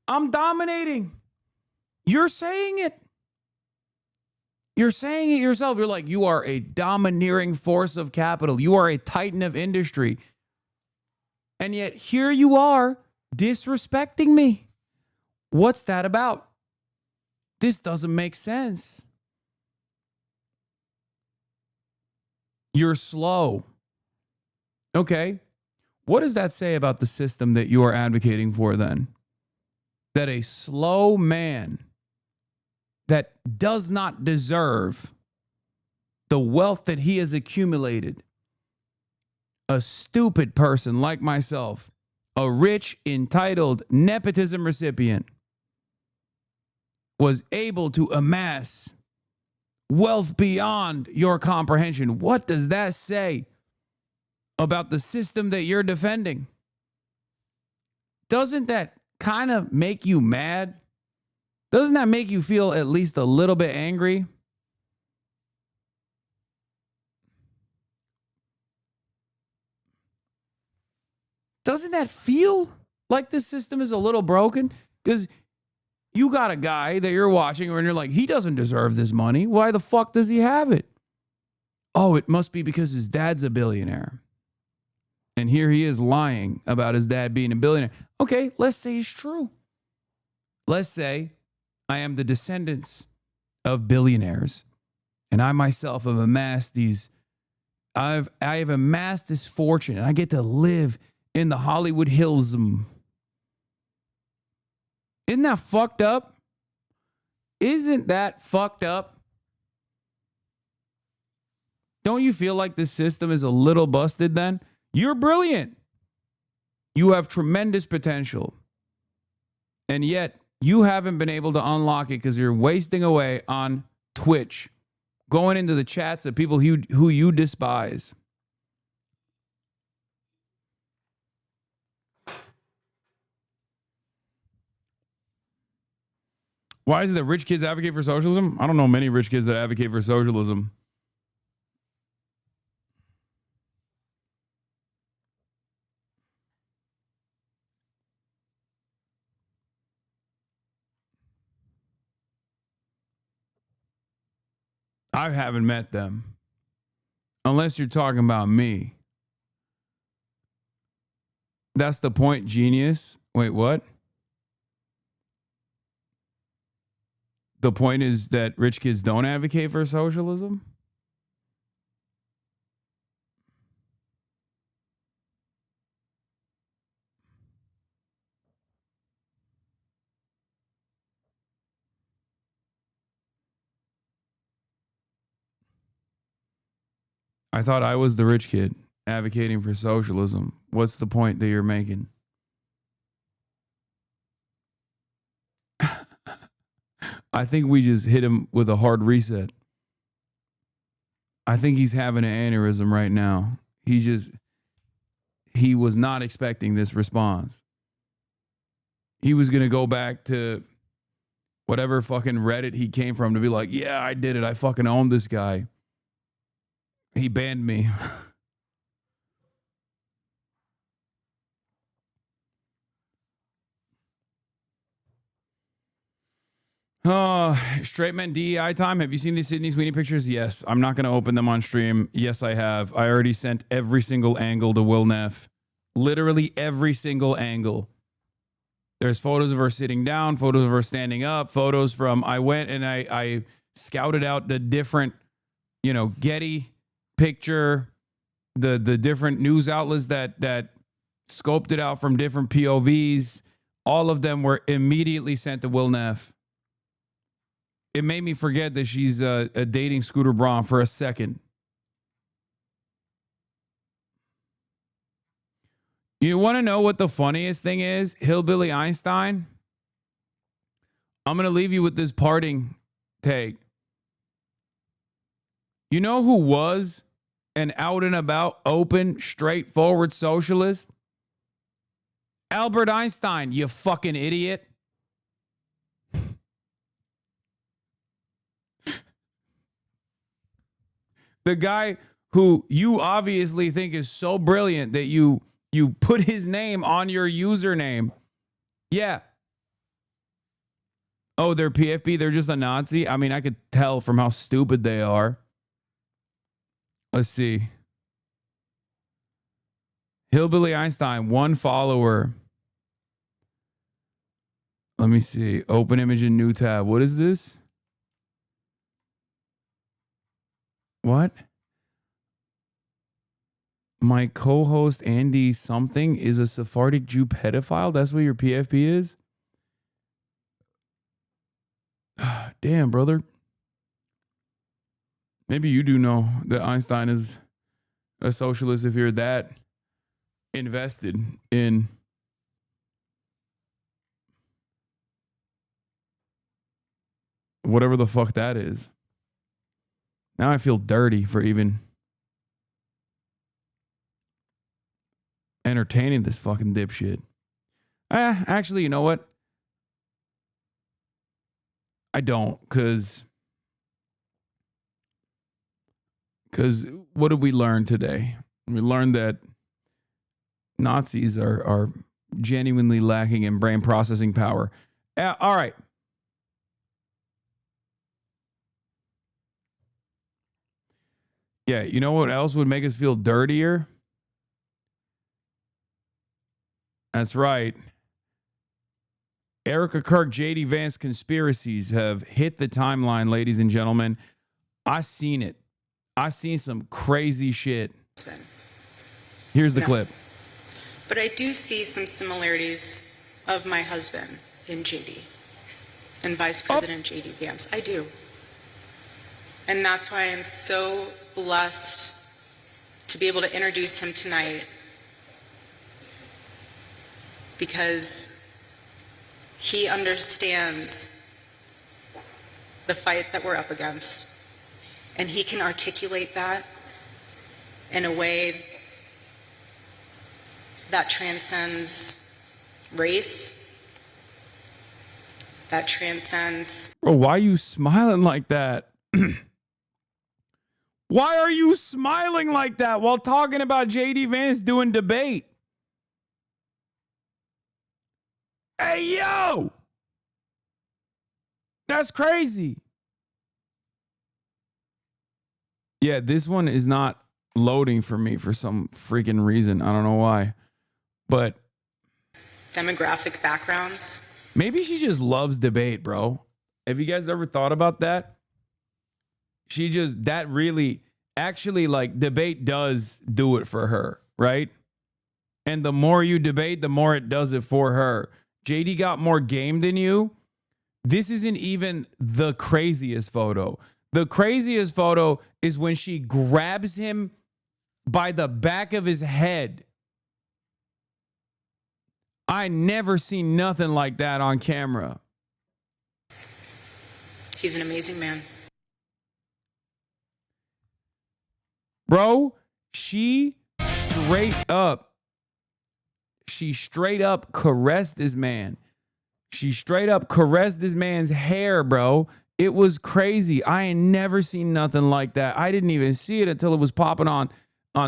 I'm dominating. You're saying it. You're saying it yourself. You're like, you are a domineering force of capital. You are a titan of industry. And yet here you are disrespecting me. What's that about? This doesn't make sense. You're slow. Okay. What does that say about the system that you are advocating for then? That a slow man that does not deserve the wealth that he has accumulated, a stupid person like myself, a rich, entitled nepotism recipient, was able to amass wealth beyond your comprehension. What does that say about the system that you're defending? Doesn't that kind of make you mad? Doesn't that make you feel at least a little bit angry? Doesn't that feel like this system is a little broken? Because you got a guy that you're watching and you're like, he doesn't deserve this money. Why the fuck does he have it? Oh, it must be because his dad's a billionaire. And here he is lying about his dad being a billionaire. Okay, let's say it's true. Let's say I am the descendants of billionaires, and I myself have amassed these. I have amassed this fortune, and I get to live in the Hollywood Hills. Isn't that fucked up? Isn't that fucked up? Don't you feel like this system is a little busted then? You're brilliant. You have tremendous potential. And yet, you haven't been able to unlock it because you're wasting away on Twitch, going into the chats of people who you despise. Why is it that rich kids advocate for socialism? I don't know many rich kids that advocate for socialism. I haven't met them. Unless you're talking about me. That's the point, genius. Wait, what? The point is that rich kids don't advocate for socialism? I thought I was the rich kid advocating for socialism. What's the point that you're making? I think we just hit him with a hard reset. I think he's having an aneurysm right now. He was not expecting this response. He was going to go back to whatever fucking Reddit he came from to be like, yeah, I did it. I fucking owned this guy. He banned me. Straight men DEI time. Have you seen these Sydney Sweeney pictures? Yes. I'm not going to open them on stream. Yes, I have. I already sent every single angle to Will Neff. Literally every single angle. There's photos of her sitting down, photos of her standing up, photos from, I went and I scouted out the different, Getty picture, the different news outlets that scoped it out from different POVs. All of them were immediately sent to Will Neff. It made me forget that she's dating Scooter Braun for a second. You want to know what the funniest thing is? Hillbilly Einstein? I'm going to leave you with this parting take. You know who was an out and about, open, straightforward socialist? Albert Einstein, you fucking idiot. The guy who you obviously think is so brilliant that you put his name on your username. Yeah. Oh, they're PFP. They're just a Nazi. I mean, I could tell from how stupid they are. Let's see. Hillbilly Einstein, 1 follower. Let me see. Open image in new tab. What is this? What? My co-host Andy something is a Sephardic Jew pedophile? That's what your PFP is? Damn, brother. Maybe you do know that Einstein is a socialist if you're that invested in whatever the fuck that is. Now I feel dirty for even entertaining this fucking dipshit. Actually, you know what? I don't, because what did we learn today? We learned that Nazis are genuinely lacking in brain processing power. All right. Yeah, you know what else would make us feel dirtier? That's right. Erica Kirk, JD Vance conspiracies have hit the timeline, ladies and gentlemen. I seen it. I seen some crazy shit. Here's the clip.
But I do see some similarities of my husband in JD and Vice President JD Vance. I do. And that's why I'm so blessed to be able to introduce him tonight, because he understands the fight that we're up against, and he can articulate that in a way that transcends race, that transcends...
Bro, why are you smiling like that? Why are you smiling like that while talking about JD Vance doing debate? Hey, yo! That's crazy. Yeah, this one is not loading for me for some freaking reason. I don't know why. But
demographic backgrounds.
Maybe she just loves debate, bro. Have you guys ever thought about that? She just, that really, actually, like, debate does do it for her, right? And the more you debate, the more it does it for her. JD got more game than you. This isn't even the craziest photo. The craziest photo is when she grabs him by the back of his head. I never seen nothing like that on camera.
He's an amazing man.
Bro, she straight up caressed this man. She straight up caressed this man's hair, bro. It was crazy. I ain't never seen nothing like that. I didn't even see it until it was popping on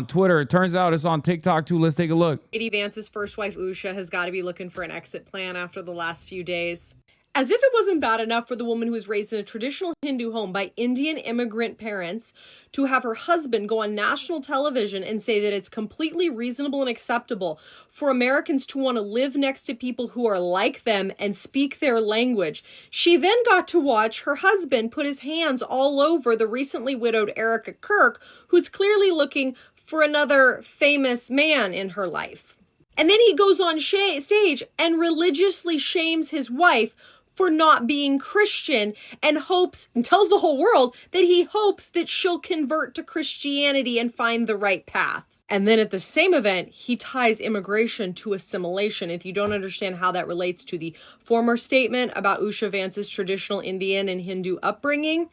Twitter. It turns out it's on TikTok too. Let's take a look.
JD Vance's first wife, Usha, has got to be looking for an exit plan after the last few days. As if it wasn't bad enough for the woman who was raised in a traditional Hindu home by Indian immigrant parents to have her husband go on national television and say that it's completely reasonable and acceptable for Americans to want to live next to people who are like them and speak their language. She then got to watch her husband put his hands all over the recently widowed Erica Kirk, who's clearly looking for another famous man in her life. And then he goes on stage and religiously shames his wife for not being Christian and hopes and tells the whole world that he hopes that she'll convert to Christianity and find the right path. And then at the same event, he ties immigration to assimilation. If you don't understand how that relates to the former statement about Usha Vance's traditional Indian and Hindu upbringing,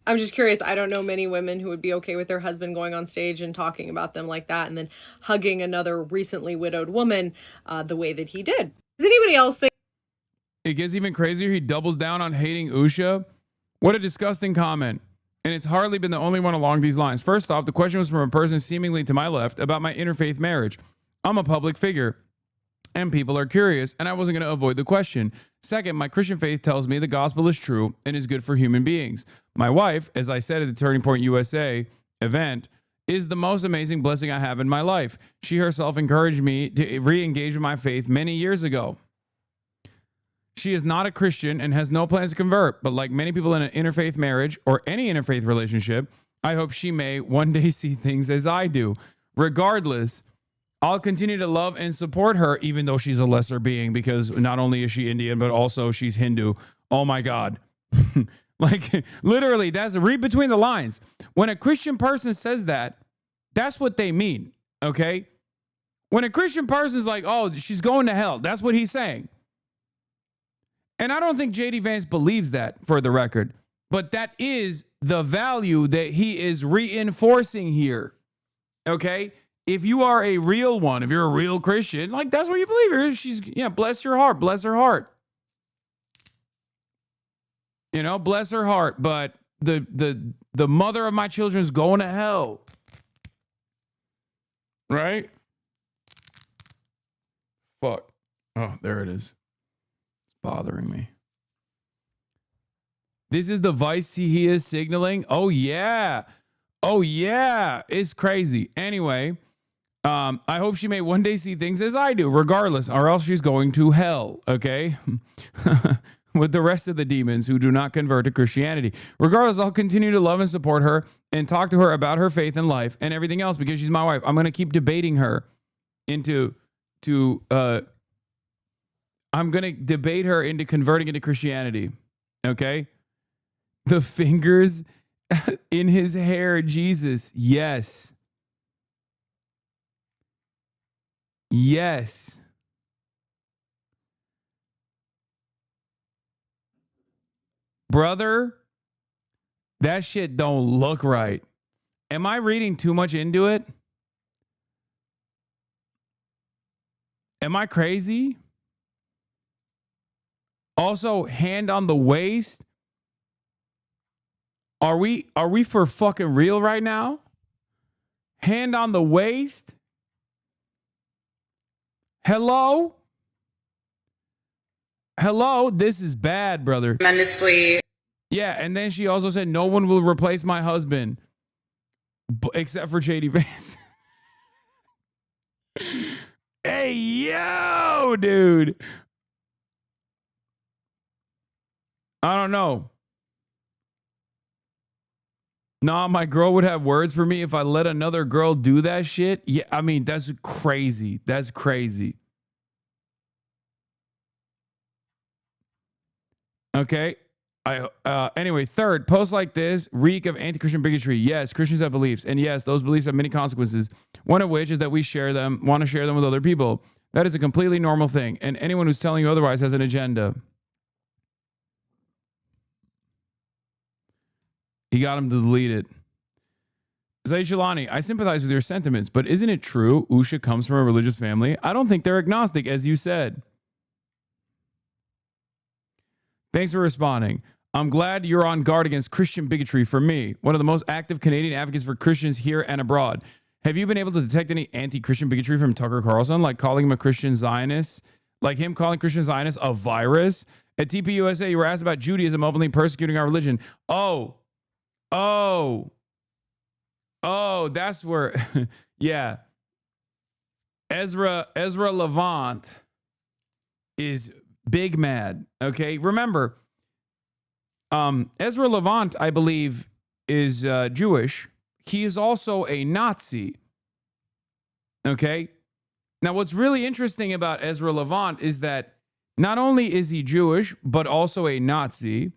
I'm just curious. I don't know many women who would be okay with their husband going on stage and talking about them like that and then hugging another recently widowed woman the way that he did. Does anybody else think?
It gets even crazier. He doubles down on hating Usha. What a disgusting comment. And it's hardly been the only one along these lines. First off, the question was from a person seemingly to my left about my interfaith marriage. I'm a public figure, and people are curious, and I wasn't going to avoid the question. Second, my Christian faith tells me the gospel is true and is good for human beings. My wife, as I said at the Turning Point USA event, is the most amazing blessing I have in my life. She herself encouraged me to re-engage with my faith many years ago. She is not a Christian and has no plans to convert, but like many people in an interfaith marriage or any interfaith relationship, I hope she may one day see things as I do. Regardless, I'll continue to love and support her, even though she's a lesser being, because not only is she Indian, but also she's Hindu. Oh my God. Like, literally, that's read between the lines. When a Christian person says that, that's what they mean, okay? When a Christian person's like, oh, she's going to hell, that's what he's saying. And I don't think J.D. Vance believes that, for the record. But that is the value that he is reinforcing here. Okay? If you are a real one, if you're a real Christian, like that's what you believe. She's, yeah, bless your heart. Bless her heart. You know, bless her heart. But the mother of my children is going to hell. Right? Fuck. Oh, there it is. Bothering me. This is the vice he is signaling. Oh yeah. Oh yeah. It's crazy. Anyway, I hope she may one day see things as I do, regardless, or else she's going to hell, okay? With the rest of the demons who do not convert to Christianity. Regardless, I'll continue to love and support her and talk to her about her faith and life and everything else because she's my wife. I'm going to keep debating her I'm going to debate her into converting into Christianity. Okay? The fingers in his hair, Jesus. Yes. Yes. Brother, that shit don't look right. Am I reading too much into it? Am I crazy? Also, hand on the waist. Are we for fucking real right now? Hand on the waist? Hello? Hello? This is bad, brother.
Tremendously.
Yeah, and then she also said, no one will replace my husband. Except for J.D. Vance. Hey, yo, dude. I don't know. Nah, my girl would have words for me if I let another girl do that shit. Yeah, I mean, that's crazy. That's crazy. Okay. Anyway, third, posts like this reek of anti-Christian bigotry. Yes, Christians have beliefs. And yes, those beliefs have many consequences. One of which is that we want to share them with other people. That is a completely normal thing. And anyone who's telling you otherwise has an agenda. He got him to delete it. Zaid Shalani, I sympathize with your sentiments, but isn't it true Usha comes from a religious family? I don't think they're agnostic, as you said. Thanks for responding. I'm glad you're on guard against Christian bigotry for me, one of the most active Canadian advocates for Christians here and abroad. Have you been able to detect any anti-Christian bigotry from Tucker Carlson, like calling him a Christian Zionist, like him calling Christian Zionists a virus At TPUSA, you were asked about Judaism openly persecuting our religion. Oh, that's where, yeah. Ezra Levant is big mad. Okay, remember, Ezra Levant, I believe, is Jewish. He is also a Nazi. Okay, now what's really interesting about Ezra Levant is that not only is he Jewish, but also a Nazi.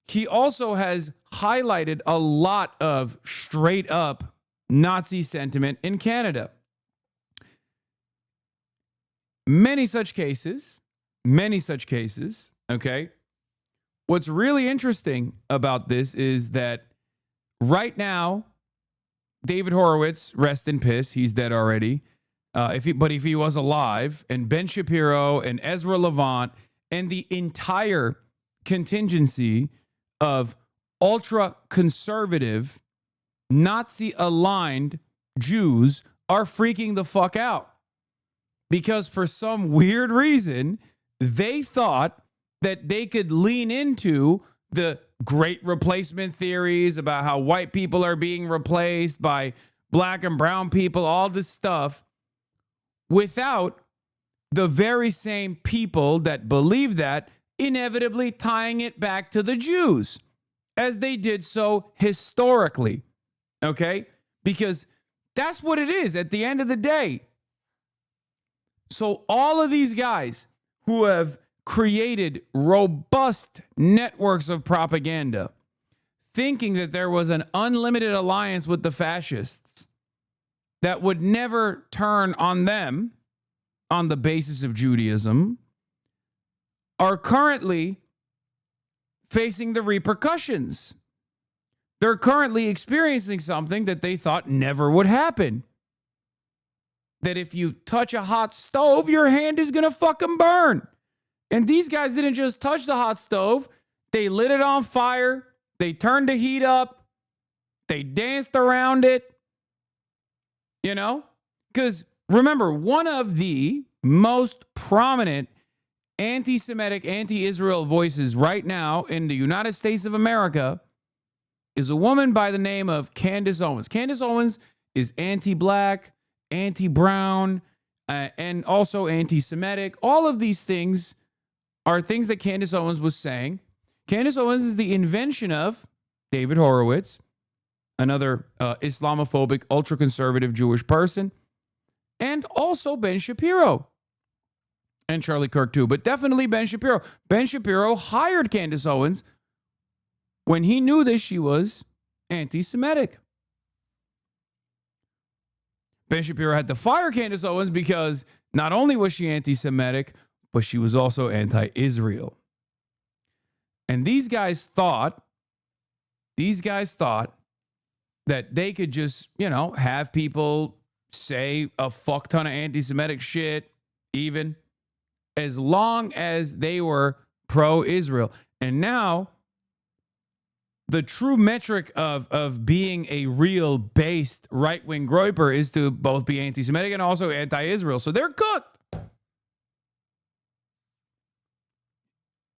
He also has highlighted a lot of straight up Nazi sentiment in Canada. Many such cases, okay? What's really interesting about this is that right now, David Horowitz, rest in piss, he's dead already. If he was alive, and Ben Shapiro and Ezra Levant and the entire contingency of ultra-conservative, Nazi-aligned Jews are freaking the fuck out. Because for some weird reason, they thought that they could lean into the great replacement theories about how white people are being replaced by black and brown people, all this stuff, without the very same people that believe that inevitably tying it back to the Jews, as they did so historically, okay? Because that's what it is at the end of the day. So all of these guys who have created robust networks of propaganda, thinking that there was an unlimited alliance with the fascists that would never turn on them on the basis of Judaism, are currently facing the repercussions. They're currently experiencing something that they thought never would happen. That if you touch a hot stove, your hand is going to fucking burn. And these guys didn't just touch the hot stove. They lit it on fire. They turned the heat up. They danced around it. You know? Because remember, one of the most prominent anti-Semitic, anti-Israel voices right now in the United States of America is a woman by the name of Candace Owens. Candace Owens is anti-black, anti-brown, and also anti-Semitic. All of these things are things that Candace Owens was saying. Candace Owens is the invention of David Horowitz, another Islamophobic, ultra-conservative Jewish person, and also Ben Shapiro. And Charlie Kirk too, but definitely Ben Shapiro. Ben Shapiro hired Candace Owens when he knew that she was anti-Semitic. Ben Shapiro had to fire Candace Owens because not only was she anti-Semitic, but she was also anti-Israel. And these guys thought that they could just, have people say a fuck ton of anti-Semitic shit, even as long as they were pro-Israel. And now, the true metric of being a real based right-wing groyper is to both be anti-Semitic and also anti-Israel. So they're cooked.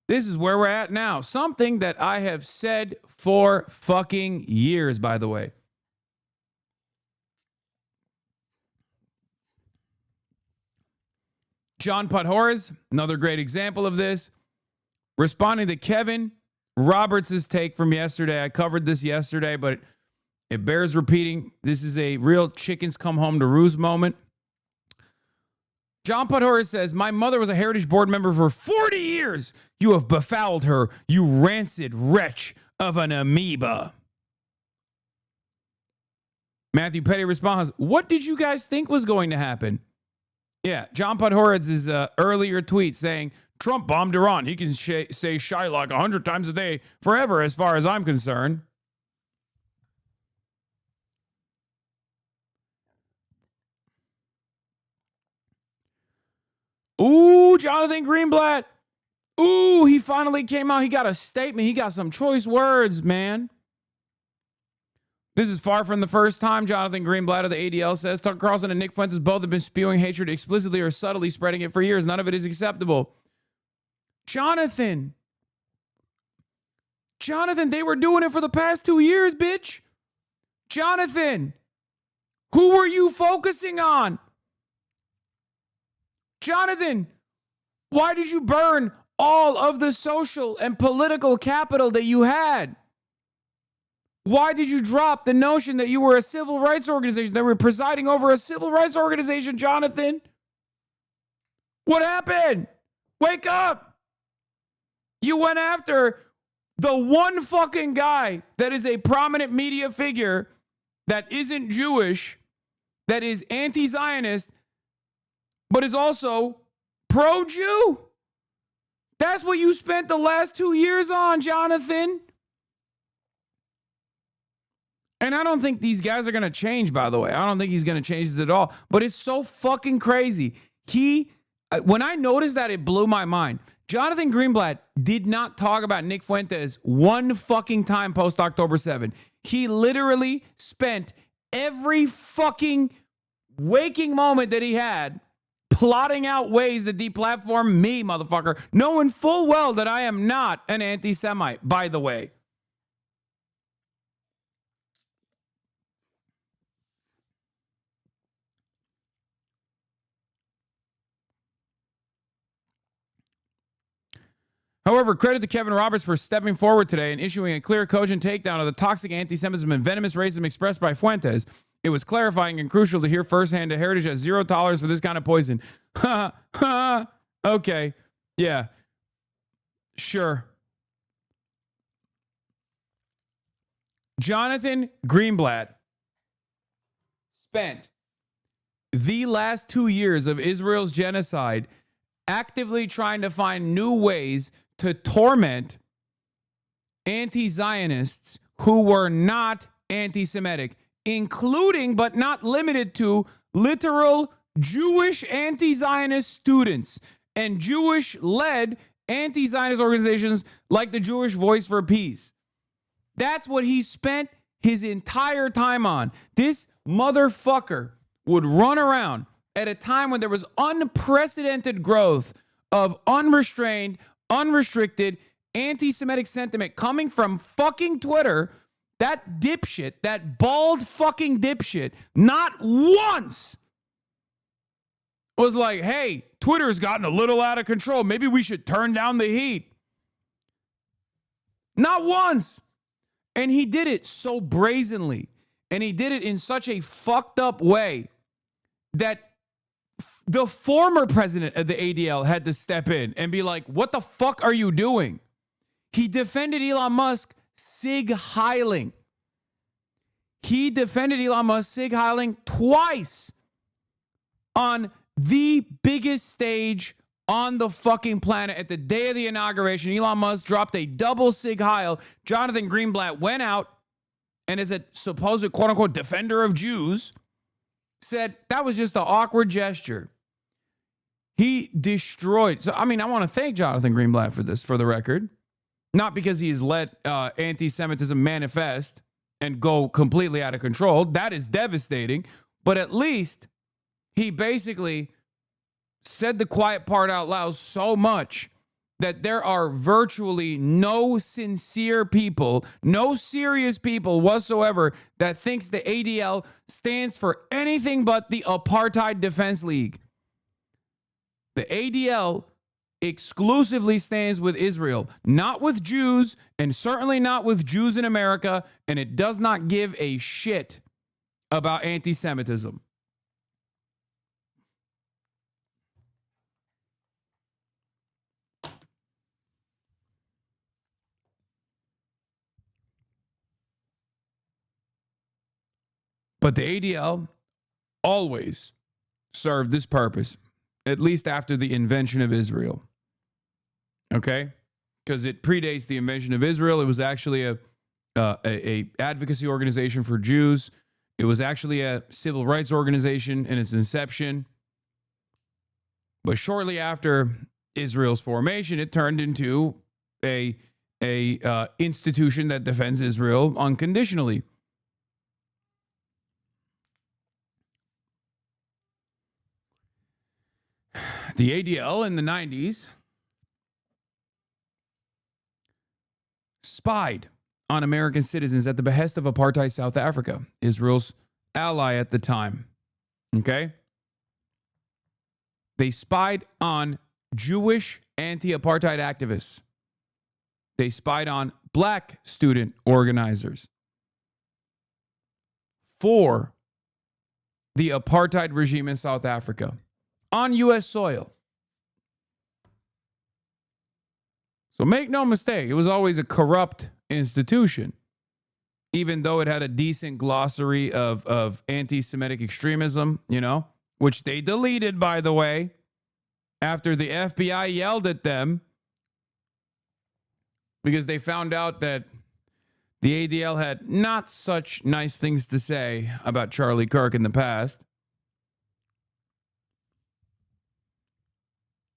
This is where we're at now. Something that I have said for fucking years, by the way. John Podhoretz, another great example of this, responding to Kevin Roberts' take from yesterday. I covered this yesterday, but it bears repeating. This is a real chickens come home to roost moment. John Podhoretz says, my mother was a Heritage Board member for 40 years. You have befouled her, you rancid wretch of an amoeba. Matthew Petty responds, what did you guys think was going to happen? Yeah, John Podhoretz's earlier tweet saying, Trump bombed Iran. He can say Shylock 100 times a day forever as far as I'm concerned. Ooh, Jonathan Greenblatt. Ooh, he finally came out. He got a statement. He got some choice words, man. This is far from the first time, Jonathan Greenblatt of the ADL says. Tucker Carlson and Nick Fuentes both have been spewing hatred explicitly or subtly spreading it for years. None of it is acceptable. Jonathan, Jonathan, they were doing it for the past 2 years, bitch. Jonathan, who were you focusing on? Jonathan, why did you burn all of the social and political capital that you had? Why did you drop the notion that you were a civil rights organization, that were presiding over a civil rights organization, Jonathan? What happened? Wake up. You went after the one fucking guy that is a prominent media figure that isn't Jewish, that is anti-Zionist, but is also pro-Jew. That's what you spent the last 2 years on, Jonathan. And I don't think these guys are going to change, by the way. I don't think he's going to change this at all. But it's so fucking crazy. When I noticed that, it blew my mind. Jonathan Greenblatt did not talk about Nick Fuentes one fucking time post October 7. He literally spent every fucking waking moment that he had plotting out ways to deplatform me, motherfucker, knowing full well that I am not an anti-Semite, by the way. However, credit to Kevin Roberts for stepping forward today and issuing a clear, cogent takedown of the toxic anti-Semitism and venomous racism expressed by Fuentes. It was clarifying and crucial to hear firsthand that Heritage has zero tolerance for this kind of poison. Ha, ha, okay, yeah, sure. Jonathan Greenblatt spent the last 2 years of Israel's genocide actively trying to find new ways to torment anti-Zionists who were not anti-Semitic, including but not limited to literal Jewish anti-Zionist students and Jewish-led anti-Zionist organizations like the Jewish Voice for Peace. That's what he spent his entire time on. This motherfucker would run around at a time when there was unprecedented growth of unrestrained, unrestricted anti-Semitic sentiment coming from fucking Twitter. That dipshit, that bald fucking dipshit, not once was like, hey, Twitter's gotten a little out of control. Maybe we should turn down the heat. Not once. And he did it so brazenly. And he did it in such a fucked up way that the former president of the ADL had to step in and be like, what the fuck are you doing? He defended Elon Musk sig heiling. He defended Elon Musk sig heiling twice on the biggest stage on the fucking planet. At the day of the inauguration, Elon Musk dropped a double sig heil. Jonathan Greenblatt went out and, as a supposed quote unquote defender of Jews, said that was just an awkward gesture. He destroyed. So, I mean, I want to thank Jonathan Greenblatt for this, for the record. Not because he has let anti-Semitism manifest and go completely out of control. That is devastating. But at least he basically said the quiet part out loud so much that there are virtually no sincere people, no serious people whatsoever that thinks the ADL stands for anything but the Apartheid Defense League. The ADL exclusively stands with Israel, not with Jews, and certainly not with Jews in America, and it does not give a shit about anti-Semitism. But the ADL always served this purpose, at least after the invention of Israel. Okay? Because it predates the invention of Israel. It was actually a advocacy organization for Jews. It was actually a civil rights organization in its inception. But shortly after Israel's formation, it turned into a institution that defends Israel unconditionally. The ADL in the 90s spied on American citizens at the behest of apartheid South Africa, Israel's ally at the time. Okay? They spied on Jewish anti-apartheid activists. They spied on black student organizers for the apartheid regime in South Africa on U.S. soil. So make no mistake, it was always a corrupt institution, even though it had a decent glossary of anti-Semitic extremism, you know, which they deleted, by the way, after the FBI yelled at them because they found out that the ADL had not such nice things to say about Charlie Kirk in the past.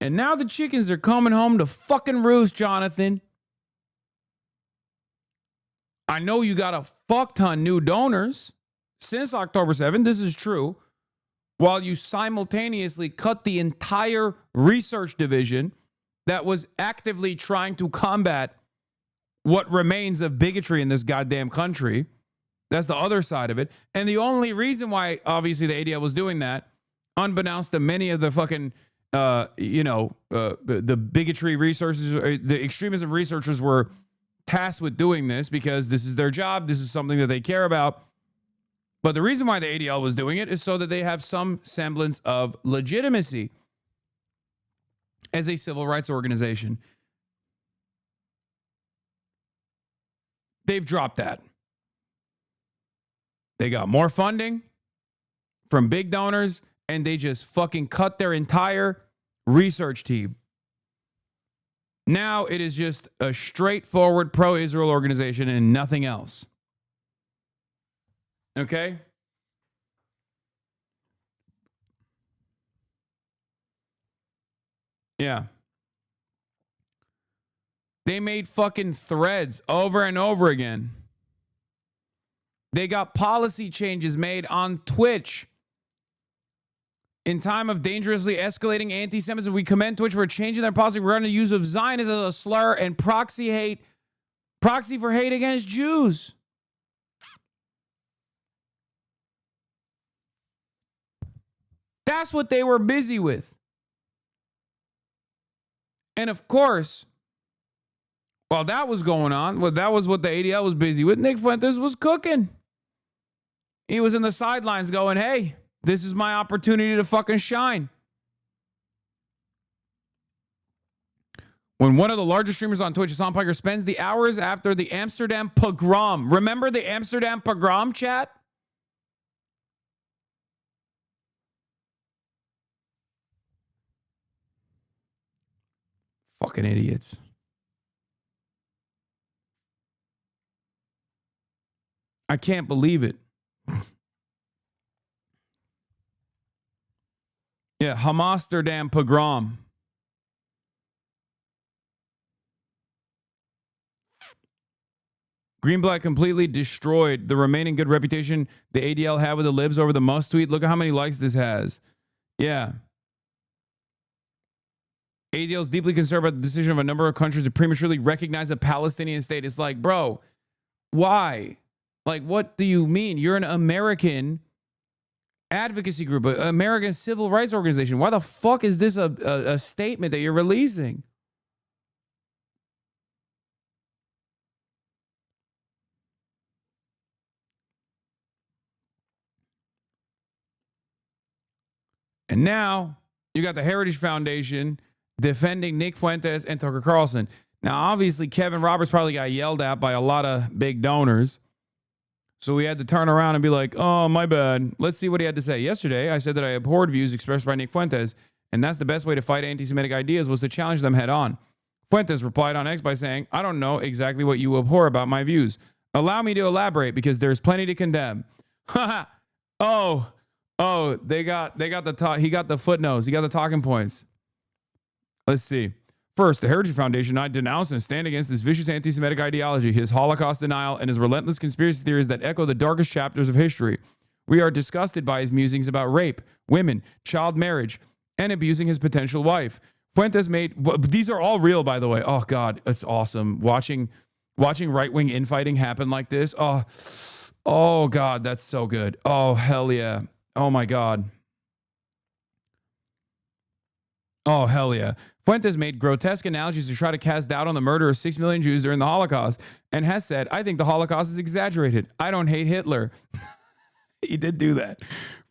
And now the chickens are coming home to fucking roost, Jonathan. I know you got a fuck ton new donors since October 7th. This is true. While you simultaneously cut the entire research division that was actively trying to combat what remains of bigotry in this goddamn country. That's the other side of it. And the only reason why, obviously, the ADL was doing that, unbeknownst to many of the fucking, the bigotry researchers, the extremism researchers were tasked with doing this because this is their job. This is something that they care about. But the reason why the ADL was doing it is so that they have some semblance of legitimacy as a civil rights organization. They've dropped that. They got more funding from big donors, and they just fucking cut their entire research team. Now it is just a straightforward pro-Israel organization and nothing else. Okay? Yeah. They made fucking threads over and over again. They got policy changes made on Twitch. In time of dangerously escalating anti-Semitism, we commend Twitch for changing their policy regarding the use of Zionism as a slur and proxy for hate against Jews. That's what they were busy with. And of course, while that was going on, that was what the ADL was busy with, Nick Fuentes was cooking. He was in the sidelines going, hey, this is my opportunity to fucking shine. When one of the largest streamers on Twitch, Hasan Piker, spends the hours after the Amsterdam pogrom. Remember the Amsterdam pogrom, chat? Fucking idiots. I can't believe it. Yeah, Hamasterdam pogrom. Greenblatt completely destroyed the remaining good reputation the ADL had with the libs over the must tweet. Look at how many likes this has. Yeah. ADL is deeply concerned about the decision of a number of countries to prematurely recognize a Palestinian state. It's like, bro, why? Like, what do you mean? You're an American advocacy group, an American civil rights organization. Why the fuck is this a statement that you're releasing? And now you got the Heritage Foundation defending Nick Fuentes and Tucker Carlson. Now, obviously, Kevin Roberts probably got yelled at by a lot of big donors. So we had to turn around and be like, oh, my bad. Let's see what he had to say. Yesterday, I said that I abhorred views expressed by Nick Fuentes, and that's the best way to fight anti-Semitic ideas was to challenge them head on. Fuentes replied on X by saying, I don't know exactly what you abhor about my views. Allow me to elaborate because there's plenty to condemn. Oh, he got the footnotes. He got the talking points. Let's see. First, the Heritage Foundation and I denounce and stand against this vicious anti-Semitic ideology, his Holocaust denial, and his relentless conspiracy theories that echo the darkest chapters of history. We are disgusted by his musings about rape, women, child marriage, and abusing his potential wife. Fuentes made... These are all real, by the way. Oh, God, it's awesome. Watching Watching right-wing infighting happen like this. Oh God, that's so good. Oh, hell yeah. Oh my God. Oh, hell yeah. Fuentes made grotesque analogies to try to cast doubt on the murder of 6 million Jews during the Holocaust and has said, I think the Holocaust is exaggerated. I don't hate Hitler. He did do that.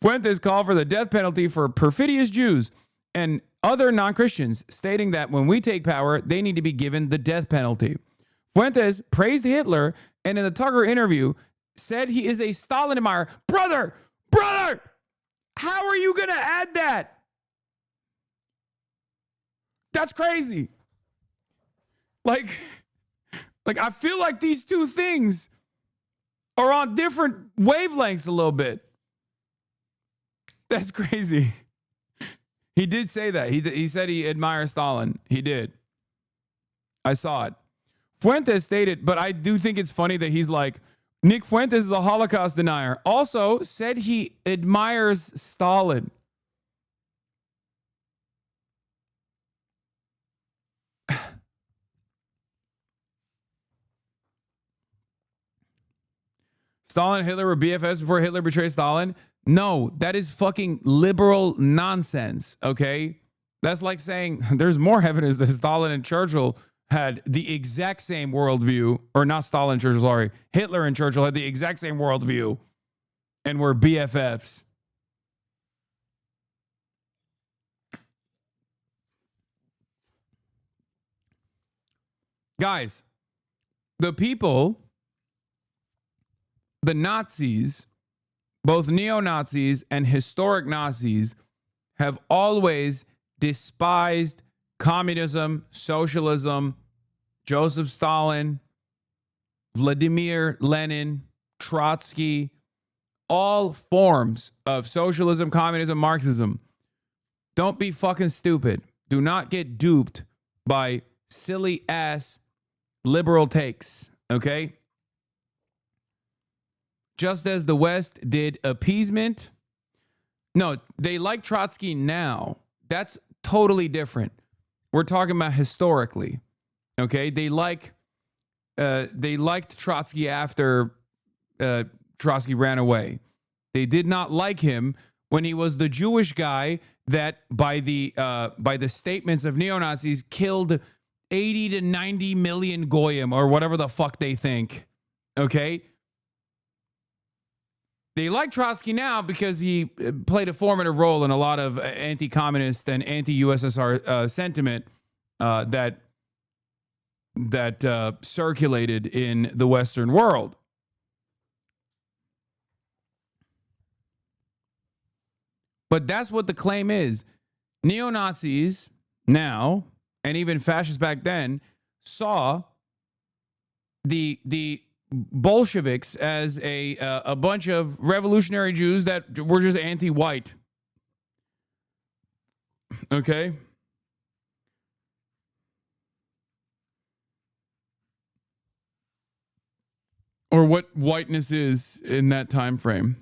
Fuentes called for the death penalty for perfidious Jews and other non-Christians, stating that when we take power, they need to be given the death penalty. Fuentes praised Hitler and in the Tucker interview said he is a Stalin admirer. Brother, how are you going to add that? That's crazy. Like I feel like these two things are on different wavelengths a little bit. That's crazy. He did say that. He said he admires Stalin. He did. I saw it. Fuentes stated, but I do think it's funny that he's like, Nick Fuentes is a Holocaust denier. Also said he admires Stalin. Stalin and Hitler were BFFs before Hitler betrayed Stalin? No, that is fucking liberal nonsense, okay? That's like saying there's more evidence that Stalin and Churchill had the exact same worldview, or not Stalin and Churchill, sorry. Hitler and Churchill had the exact same worldview and were BFFs. Guys, the people, the Nazis, both neo-Nazis and historic Nazis, have always despised communism, socialism, Joseph Stalin, Vladimir Lenin, Trotsky, all forms of socialism, communism, Marxism. Don't be fucking stupid. Do not get duped by silly ass liberal takes, okay? Just as the West did appeasement. No, they like Trotsky now. That's totally different. We're talking about historically, okay? They liked Trotsky after Trotsky ran away. They did not like him when he was the Jewish guy that, by the statements of neo-Nazis, killed 80 to 90 million goyim or whatever the fuck they think, okay? They like Trotsky now because he played a formative role in a lot of anti-communist and anti-USSR sentiment that circulated in the Western world. But that's what the claim is. Neo-Nazis now, and even fascists back then, saw the Bolsheviks as a bunch of revolutionary Jews that were just anti-white. Okay? Or what whiteness is in that time frame.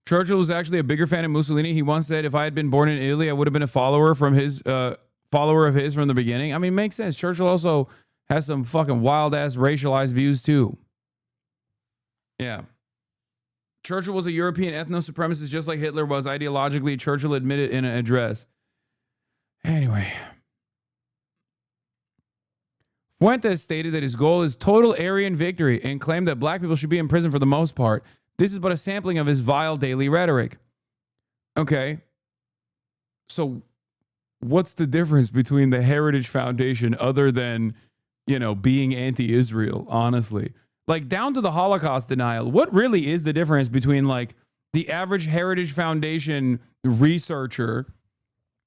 Churchill was actually a bigger fan of Mussolini. He once said, if I had been born in Italy, I would have been a follower of his from the beginning. I mean, makes sense. Churchill also has some fucking wild-ass racialized views, too. Yeah. Churchill was a European ethno-supremacist just like Hitler was ideologically. Churchill admitted in an address. Anyway. Fuentes stated that his goal is total Aryan victory and claimed that black people should be in prison for the most part. This is but a sampling of his vile daily rhetoric. Okay. So what's the difference between the Heritage Foundation other than, being anti-Israel, honestly? Like, down to the Holocaust denial, what really is the difference between, like, the average Heritage Foundation researcher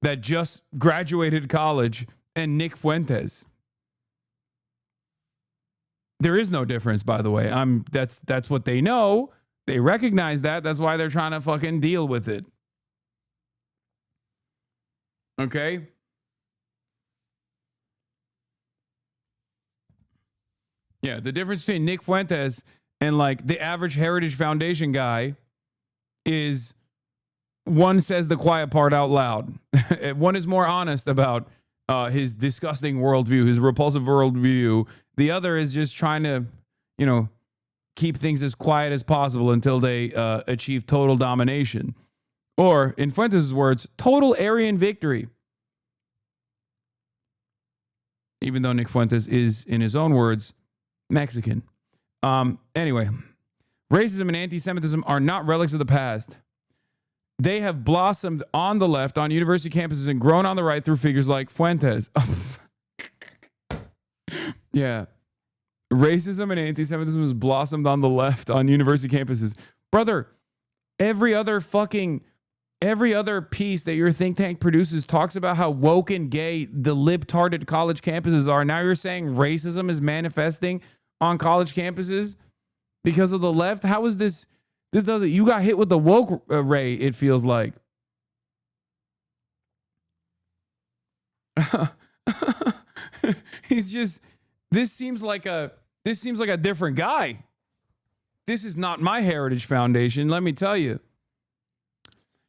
that just graduated college and Nick Fuentes? There is no difference, by the way. That's what they know. They recognize that. That's why they're trying to fucking deal with it. Okay? Yeah, the difference between Nick Fuentes and like the average Heritage Foundation guy is one says the quiet part out loud. One is more honest about his disgusting worldview, his repulsive worldview. The other is just trying to, keep things as quiet as possible until they achieve total domination. Or, in Fuentes' words, total Aryan victory. Even though Nick Fuentes is, in his own words, Mexican. Anyway, racism and anti-Semitism are not relics of the past. They have blossomed on the left, on university campuses, and grown on the right through figures like Fuentes. Yeah. Racism and anti-Semitism has blossomed on the left, on university campuses. Brother, every other piece that your think tank produces talks about how woke and gay the libtarded college campuses are. Now you're saying racism is manifesting on college campuses because of the left? How is this? This doesn't. You got hit with the woke ray, it feels like. He's just. This seems like a different guy. This is not my Heritage Foundation, let me tell you.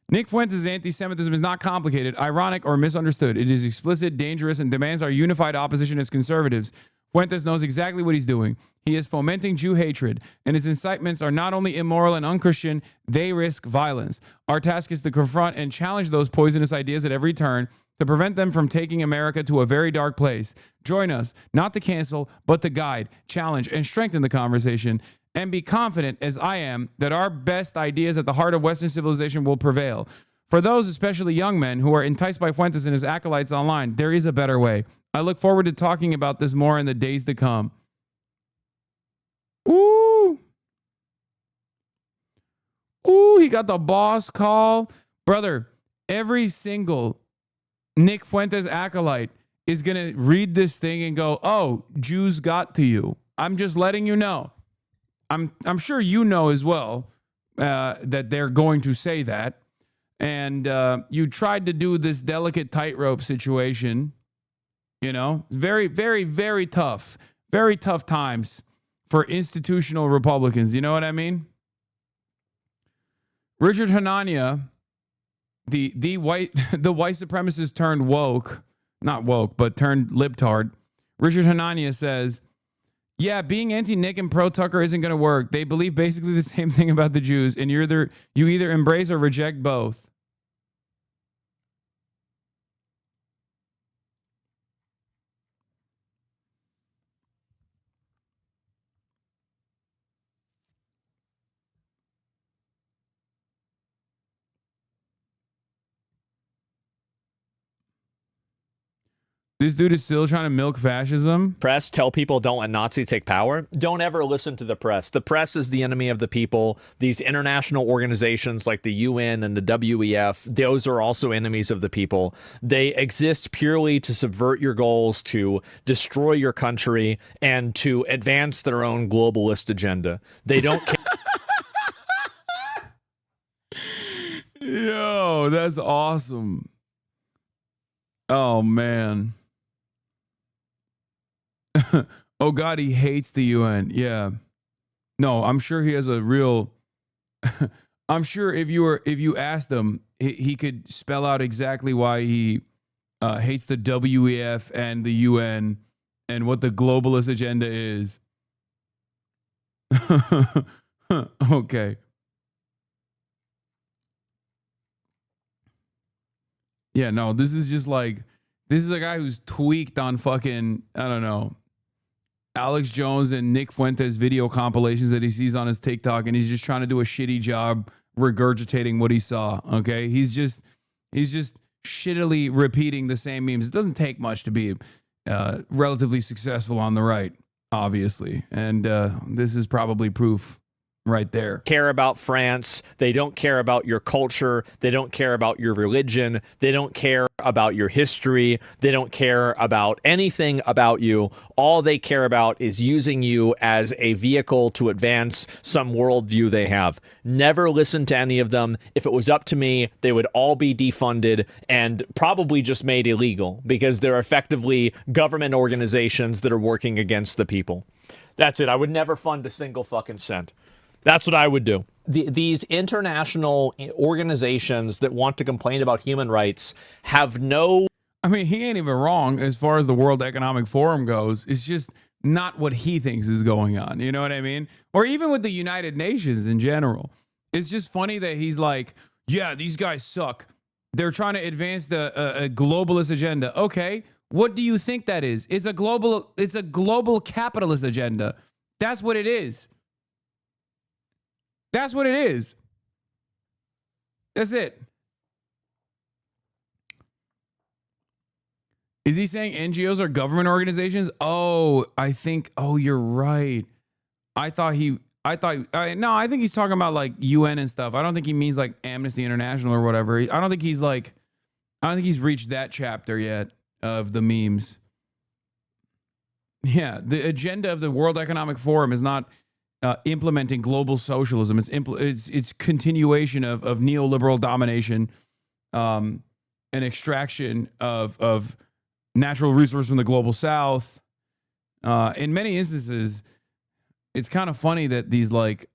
Nick Fuentes' anti-Semitism is not complicated, ironic, or misunderstood. It is explicit, dangerous, and demands our unified opposition as conservatives. Fuentes knows exactly what he's doing. He is fomenting Jew hatred, and his incitements are not only immoral and unchristian, they risk violence. Our task is to confront and challenge those poisonous ideas at every turn, to prevent them from taking America to a very dark place. Join us, not to cancel, but to guide, challenge, and strengthen the conversation, and be confident, as I am, that our best ideas at the heart of Western civilization will prevail. For those, especially young men, who are enticed by Fuentes and his acolytes online, there is a better way. I look forward to talking about this more in the days to come. Ooh. Ooh, he got the boss call. Brother, every single Nick Fuentes acolyte is going to read this thing and go, oh, Jews got to you. I'm just letting you know. I'm sure you know as well that they're going to say that. And you tried to do this delicate tightrope situation. Very, very, very tough. Very tough times for institutional Republicans. You know what I mean? Richard Hanania, the white supremacist turned woke, not woke, but turned libtard. Richard Hanania says, yeah, being anti-Nick and pro-Tucker isn't going to work. They believe basically the same thing about the Jews, and you either embrace or reject both. This dude is still trying to milk fascism.
Press tell people don't let Nazis take power. Don't ever listen to the press. The press is the enemy of the people. These international organizations like the UN and the WEF, those are also enemies of the people. They exist purely to subvert your goals, to destroy your country, and to advance their own globalist agenda. They don't care.
Yo, that's awesome. Oh, man. Oh God, he hates the UN. Yeah. No, I'm sure he has a real I'm sure if you asked him, he could spell out exactly why he hates the WEF and the UN and what the globalist agenda is. Okay. Yeah, no, this is a guy who's tweaked on fucking, I don't know, Alex Jones and Nick Fuentes video compilations that he sees on his TikTok, and he's just trying to do a shitty job regurgitating what he saw. Okay, he's just shittily repeating the same memes. It doesn't take much to be relatively successful on the right, obviously, and this is probably proof right there.
Care about France. They don't care about your culture. They don't care about your religion. They don't care about your history. They don't care about anything about you. All they care about is using you as a vehicle to advance some worldview they have. Never listen to any of them. If it was up to me, they would all be defunded and probably just made illegal because they're effectively government organizations that are working against the people. That's it. I would never fund a single fucking cent. That's what I would do. these international organizations that want to complain about human rights have no...
I mean, he ain't even wrong as far as the World Economic Forum goes. It's just not what he thinks is going on. You know what I mean? Or even with the United Nations in general. It's just funny that he's like, yeah, these guys suck. They're trying to advance a globalist agenda. Okay, what do you think that is? It's a global capitalist agenda. That's what it is. That's what it is. That's it. Is he saying NGOs are government organizations? Oh, I think, you're right. I think he's talking about like UN and stuff. I don't think he means like Amnesty International or whatever. I don't think he's reached that chapter yet of the memes. Yeah, the agenda of the World Economic Forum is not implementing global socialism. It's continuation of neoliberal domination, and extraction of natural resources from the global south. In many instances, it's kind of funny that these like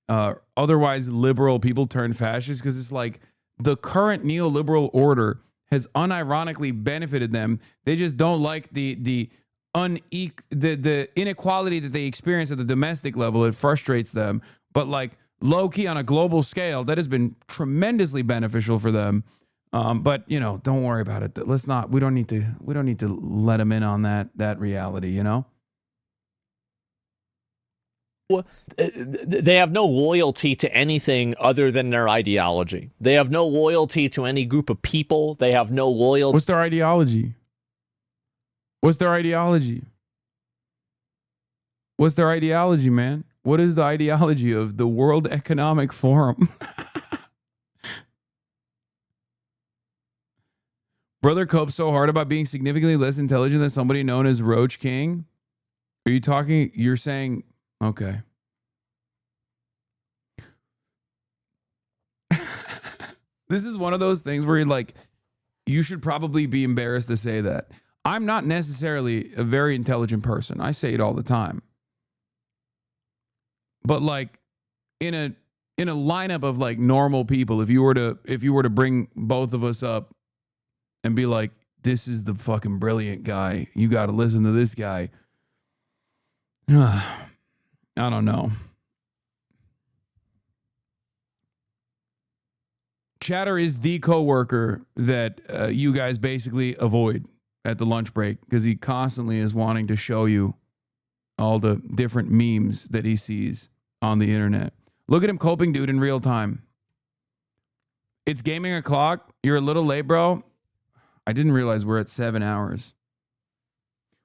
otherwise liberal people turn fascist, because it's like the current neoliberal order has unironically benefited them. They just don't like the inequality that they experience at the domestic level. It frustrates them. But like low key on a global scale, that has been tremendously beneficial for them. But you know, don't worry about it. We don't need to let them in on that reality, you know?
They have no loyalty to anything other than their ideology. They have no loyalty to any group of people. They have no loyalty.
What's their ideology? What's their ideology? What's their ideology, man? What is the ideology of the World Economic Forum? Brother copes so hard about being significantly less intelligent than somebody known as Roach King. You're saying, okay. This is one of those things where you're like, you should probably be embarrassed to say that. I'm not necessarily a very intelligent person. I say it all the time. But like in a lineup of like normal people, if you were to bring both of us up and be like, this is the fucking brilliant guy, you got to listen to this guy. I don't know. Chatter is the coworker that you guys basically avoid at the lunch break, because he constantly is wanting to show you all the different memes that he sees on the internet. Look at him coping, dude, in real time. It's gaming o'clock. You're a little late, bro. I didn't realize we're at 7 hours.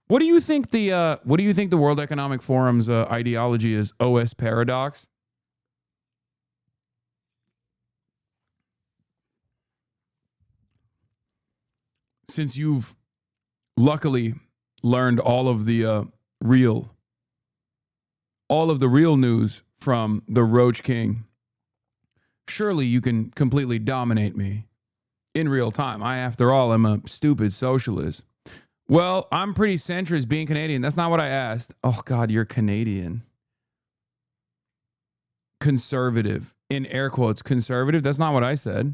What do you think the World Economic Forum's ideology is? OS paradox? Since you've luckily learned all of the real news from the Roach King, surely you can completely dominate me in real time. I, after all, am a stupid socialist. Well, I'm pretty centrist being Canadian. That's not what I asked. Oh, God, you're Canadian. Conservative. In air quotes, conservative. That's not what I said.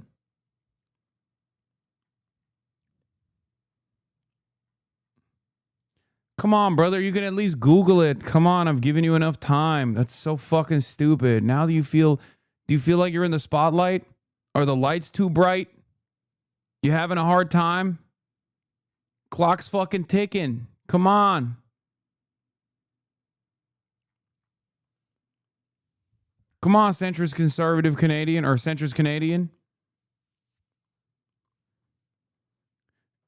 Come on, brother. You can at least Google it. Come on, I've given you enough time. That's so fucking stupid. Now do you feel like you're in the spotlight? Are the lights too bright? You having a hard time? Clock's fucking ticking. Come on. Come on, centrist conservative Canadian or centrist Canadian.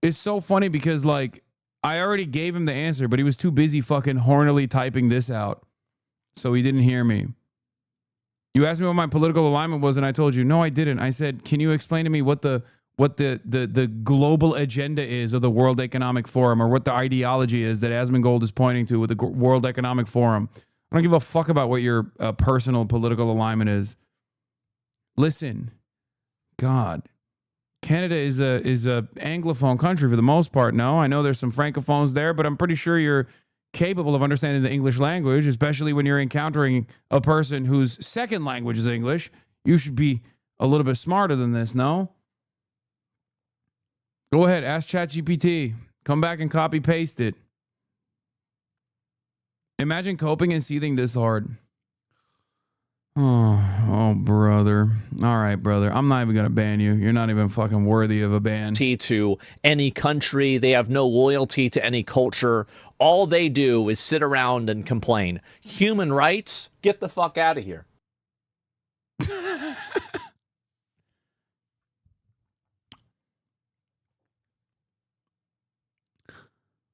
It's so funny because like I already gave him the answer, but he was too busy fucking hornily typing this out. So he didn't hear me. You asked me what my political alignment was, and I told you, no, I didn't. I said, can you explain to me what the global agenda is of the World Economic Forum, or what the ideology is that Asmongold is pointing to with the World Economic Forum? I don't give a fuck about what your personal political alignment is. Listen, God. Canada is a Anglophone country for the most part. No, I know there's some Francophones there, but I'm pretty sure you're capable of understanding the English language, especially when you're encountering a person whose second language is English. You should be a little bit smarter than this, no? Go ahead, ask ChatGPT. Come back and copy paste it. Imagine coping and seething this hard. Oh, brother. All right, brother. I'm not even going to ban you. You're not even fucking worthy of a ban.
To any country. They have no loyalty to any culture. All they do is sit around and complain. Human rights? Get the fuck out of here.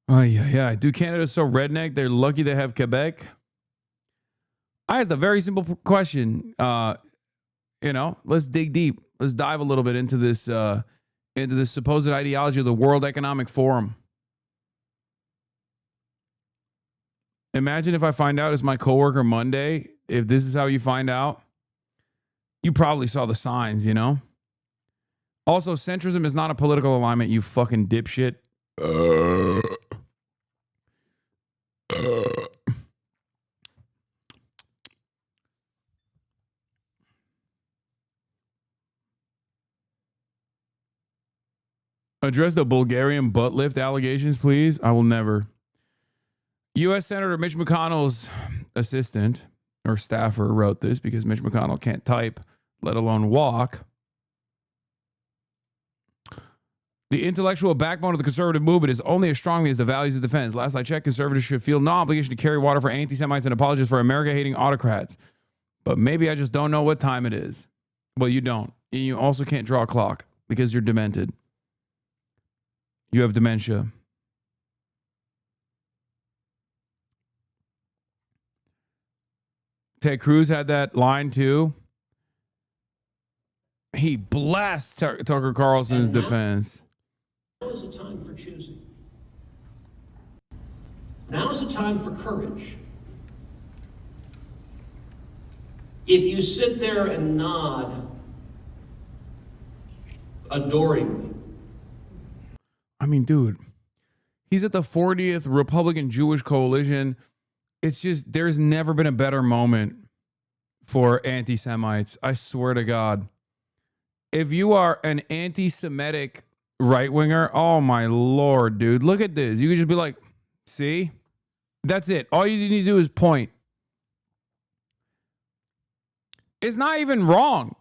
Oh, yeah. Dude, Canada's so redneck, they're lucky they have Quebec. I asked a very simple question. Let's dig deep. Let's dive a little bit into this supposed ideology of the World Economic Forum. Imagine if I find out it's my coworker Monday. If this is how you find out, you probably saw the signs, you know? Also, centrism is not a political alignment, you fucking dipshit. Address the Bulgarian butt lift allegations, please. I will never. U.S. Senator Mitch McConnell's assistant or staffer wrote this because Mitch McConnell can't type, let alone walk. The intellectual backbone of the conservative movement is only as strongly as the values it defends. Last I checked, conservatives should feel no obligation to carry water for anti-Semites and apologists for America-hating autocrats. But maybe I just don't know what time it is. Well, you don't. And you also can't draw a clock because you're demented. You have dementia. Ted Cruz had that line too. He blasts Tucker Carlson's defense.
Now is a time for choosing. Now is a time for courage. If you sit there and nod adoringly.
I mean, dude, he's at the 40th Republican Jewish Coalition. It's just, there's never been a better moment for anti-Semites. I swear to God. If you are an anti-Semitic right-winger, oh my Lord, dude, look at this. You could just be like, see? That's it. All you need to do is point. It's not even wrong.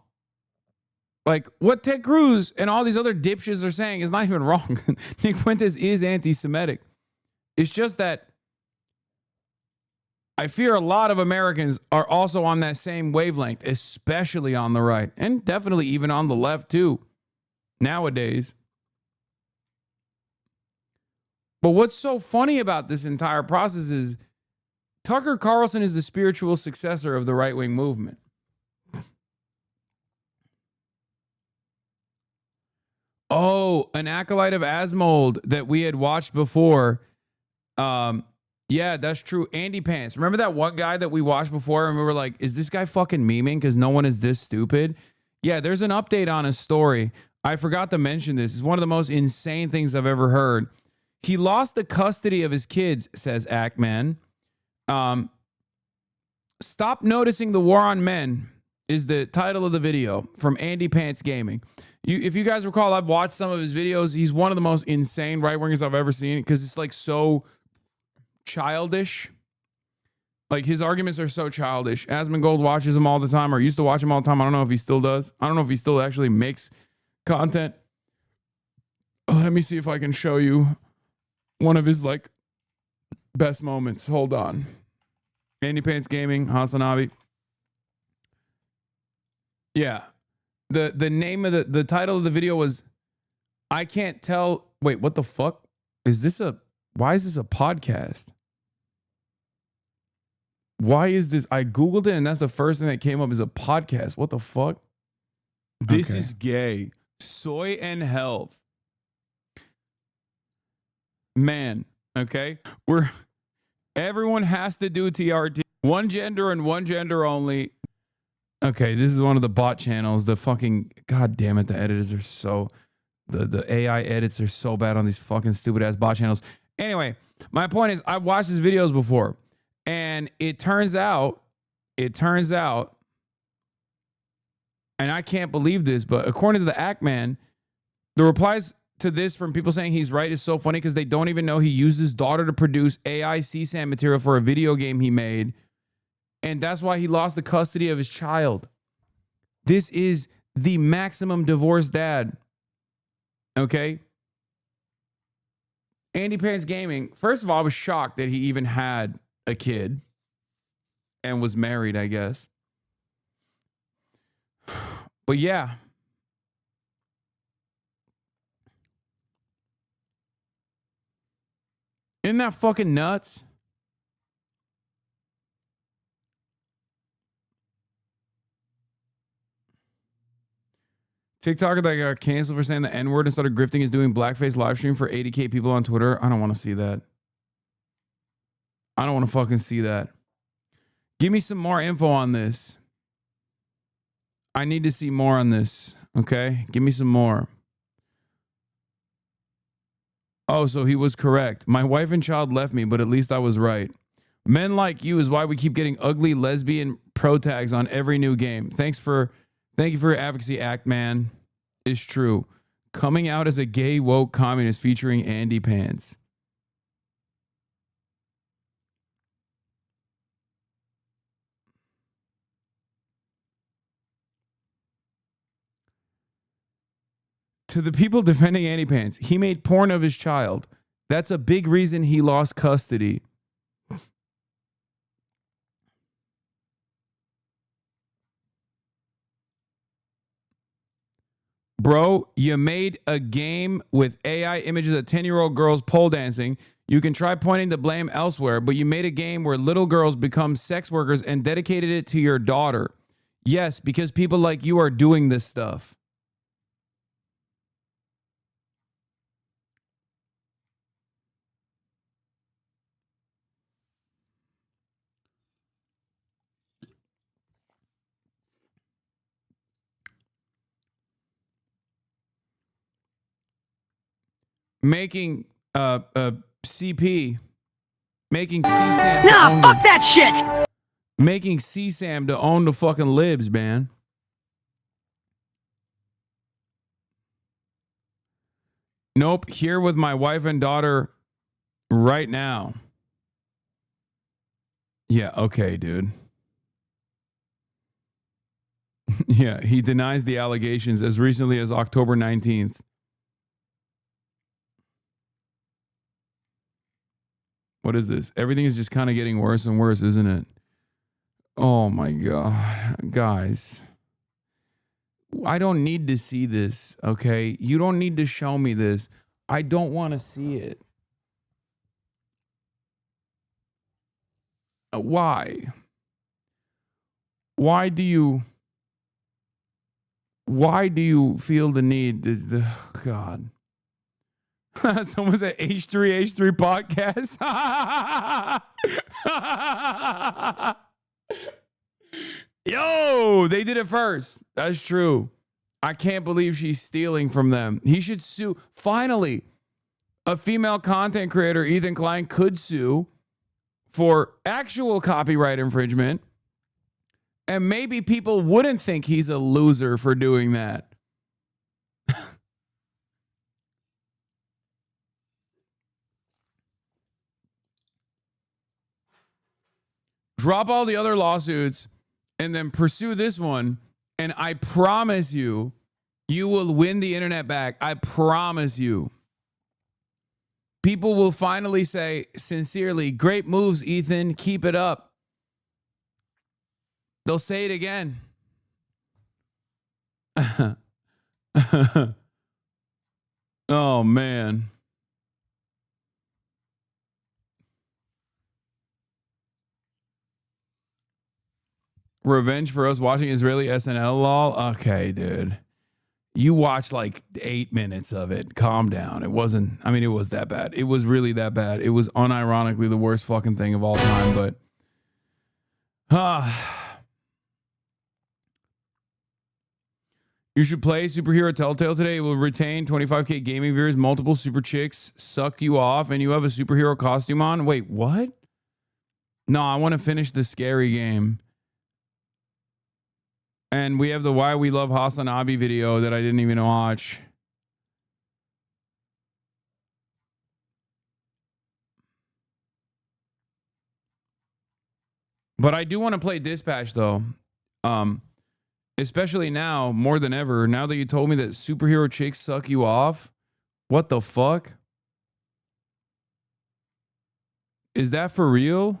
Like, what Ted Cruz and all these other dipshits are saying is not even wrong. Nick Fuentes is anti-Semitic. It's just that I fear a lot of Americans are also on that same wavelength, especially on the right, and definitely even on the left too, nowadays. But what's so funny about this entire process is Tucker Carlson is the spiritual successor of the right-wing movement. Oh, an acolyte of Asmold that we had watched before. Yeah, that's true. Andy Pants. Remember that one guy that we watched before and we were like, is this guy fucking memeing because no one is this stupid? Yeah, there's an update on his story. I forgot to mention this. It's one of the most insane things I've ever heard. He lost the custody of his kids, says Ackman. Stop Noticing the War on Men is the title of the video from Andy Pants Gaming. If you guys recall, I've watched some of his videos. He's one of the most insane right-wingers I've ever seen because it's like so childish. Like his arguments are so childish. Asmongold watches him all the time or used to watch him all the time. I don't know if he still does. I don't know if he still actually makes content. Let me see if I can show you one of his like best moments. Hold on. Andy Pants Gaming, HasanAbi. Yeah. The name of the title of the video was I Can't Tell. Wait, what the fuck? Why is this a podcast? Why is this? I Googled it and that's the first thing that came up is a podcast. What the fuck? This is gay. Soy and health. Man, okay? Everyone has to do TRT. One gender and one gender only. Okay, this is one of the bot channels. The fucking, god damn it, the editors are so, the AI edits are so bad on these fucking stupid ass bot channels. Anyway, My point is, I've watched his videos before, and it turns out, and I can't believe this, but according to the Act Man, the replies to this from people saying he's right is so funny because they don't even know he used his daughter to produce AI CSAM material for a video game he made, and that's why he lost the custody of his child. This is the maximum divorced dad. Okay? Andy Pants Gaming, first of all, I was shocked that he even had a kid and was married, I guess. But yeah. Isn't that fucking nuts? TikToker that got canceled for saying the N-word and started grifting is doing blackface live stream for 80K people on Twitter. I don't want to see that. I don't want to fucking see that. Give me some more info on this. I need to see more on this. Okay? Give me some more. Oh, so he was correct. My wife and child left me, but at least I was right. Men like you is why we keep getting ugly lesbian pro tags on every new game. Thank you for your advocacy, Act Man. It's true. Coming out as a gay woke communist featuring Andy Pants. To the people defending Andy Pants, he made porn of his child. That's a big reason he lost custody. Bro, you made a game with AI images of 10-year-old girls pole dancing. You can try pointing the blame elsewhere, but you made a game where little girls become sex workers and dedicated it to your daughter. Yes, because people like you are doing this stuff. Making CP, making CSAM.
Nah, fuck that shit.
Making CSAM to own the fucking libs, man. Nope, here with my wife and daughter right now. Yeah, okay, dude. Yeah, he denies the allegations as recently as October 19th. What is this? Everything is just kind of getting worse and worse, isn't it? Oh my God. Guys. I don't need to see this, okay? You don't need to show me this. I don't want to see it. Why? Why do you feel the need to, God. Someone said H3 podcast. Yo, they did it first. That's true. I can't believe she's stealing from them. He should sue. Finally, a female content creator, Ethan Klein, could sue for actual copyright infringement. And maybe people wouldn't think he's a loser for doing that. Drop all the other lawsuits and then pursue this one. And I promise you, you will win the internet back. I promise you. People will finally say, sincerely, great moves, Ethan. Keep it up. They'll say it again. Oh, man. Revenge for us watching Israeli SNL lol. Okay, dude. You watched like 8 minutes of it. Calm down. It wasn't, I mean, it was that bad. It was really that bad. It was unironically the worst fucking thing of all time, but You should play Superhero Telltale today. It will retain 25K gaming viewers, multiple super chicks suck you off, and you have a superhero costume on. Wait, what? No, I want to finish the scary game. And we have the Why We Love HasanAbi video that I didn't even watch. But I do want to play Dispatch, though. Especially now, more than ever, now that you told me that superhero chicks suck you off. What the fuck? Is that for real?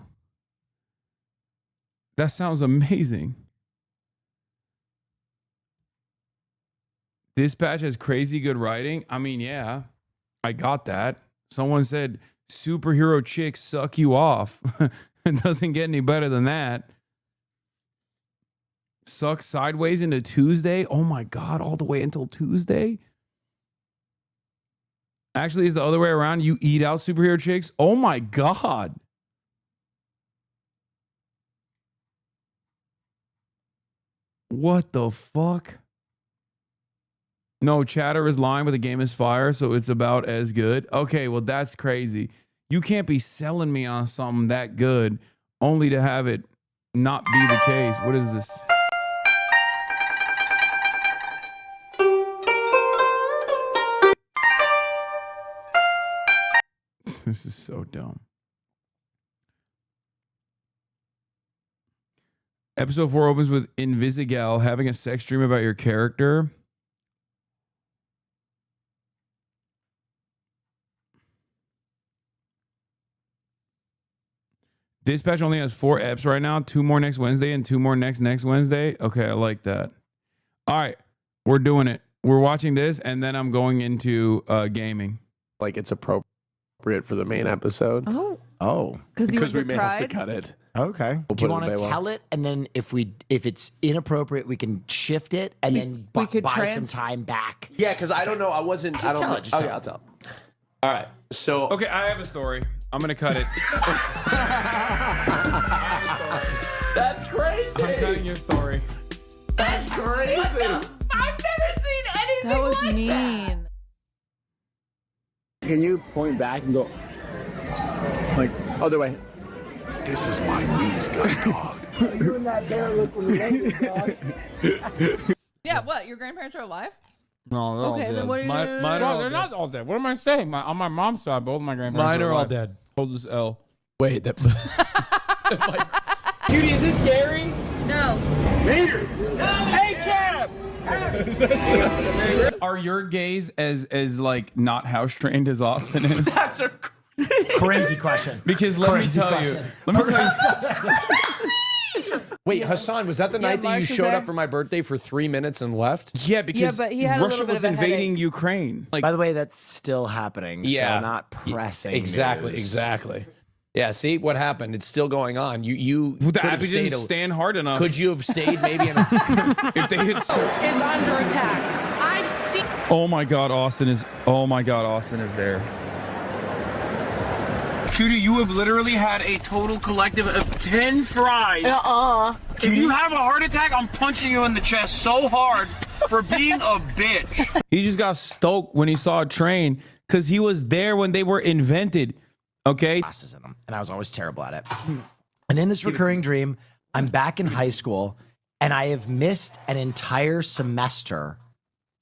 That sounds amazing. Dispatch has crazy good writing. I mean, yeah, I got that. Someone said superhero chicks suck you off. It doesn't get any better than that. Suck sideways into Tuesday. Oh my God, all the way until Tuesday? Actually, it's the other way around. You eat out superhero chicks. Oh my God. What the fuck? No, chatter is lying, but the game is fire, so it's about as good. Okay, well, that's crazy. You can't be selling me on something that good only to have it not be the case. What is this? This is so dumb. Episode 4 opens with Invisigal having a sex dream about your character. Dispatch only has 4 eps right now. 2 more next Wednesday and 2 more next Wednesday. Okay, I like that. All right, we're doing it. We're watching this, and then I'm going into gaming.
Like it's appropriate for the main episode.
Oh,
because we may have to cut it.
Okay.
We'll
Do you
put it
want
in
to
Baywell.
tell it, and then if it's inappropriate, we can shift it, and then buy some time back?
Yeah, because I don't know. I wasn't. I don't
tell
know.
it, just
Okay,
tell
I'll
it.
tell. All right. So
Okay, I have a story. I'm going to cut it.
that's crazy.
I'm cutting your story.
That's crazy.
I've never seen anything
That was
like
mean.
Can you point back and go like other way?
This is my knees, dog.
You and that bear look related, dog.
Yeah, what? Your grandparents are alive?
No, they're all
Okay,
dead.
then what are you gonna do?
No, they're not all dead. What am I saying? On my mom's side, both of my grandparents
Mine are all
alive.
dead.
Hold this L.
Wait, that.
Cutie, is this scary?
No.
Mater. Hey, Cap.
Are your gays as like not house trained as Austin is?
That's a
Crazy question.
Because let me tell you.
Wait, Hasan, was that the night that you
Mark was
showed
there.
up for my birthday for 3 minutes and left?
Yeah, because
but he had a
Russia
little bit
was
of a
invading
headache.
Ukraine. Like,
By the way, that's still happening.
Yeah.
So not pressing.
Exactly,
news.
exactly. Yeah, see what happened? It's still going on. You
the
could have
Abbey
stayed
didn't stand hard enough.
Could you have stayed maybe in
if they had?
Is under attack. I've seen.
Oh my God, Austin is. Oh my God, Austin is there.
Cutie, you have literally had a total collective of 10 fries. If you have a heart attack, I'm punching you in the chest so hard for being a bitch.
He just got stoked when he saw a train because he was there when they were invented. Okay.
Classes in them, and I was always terrible at it. And in this recurring dream, I'm back in high school, and I have missed an entire semester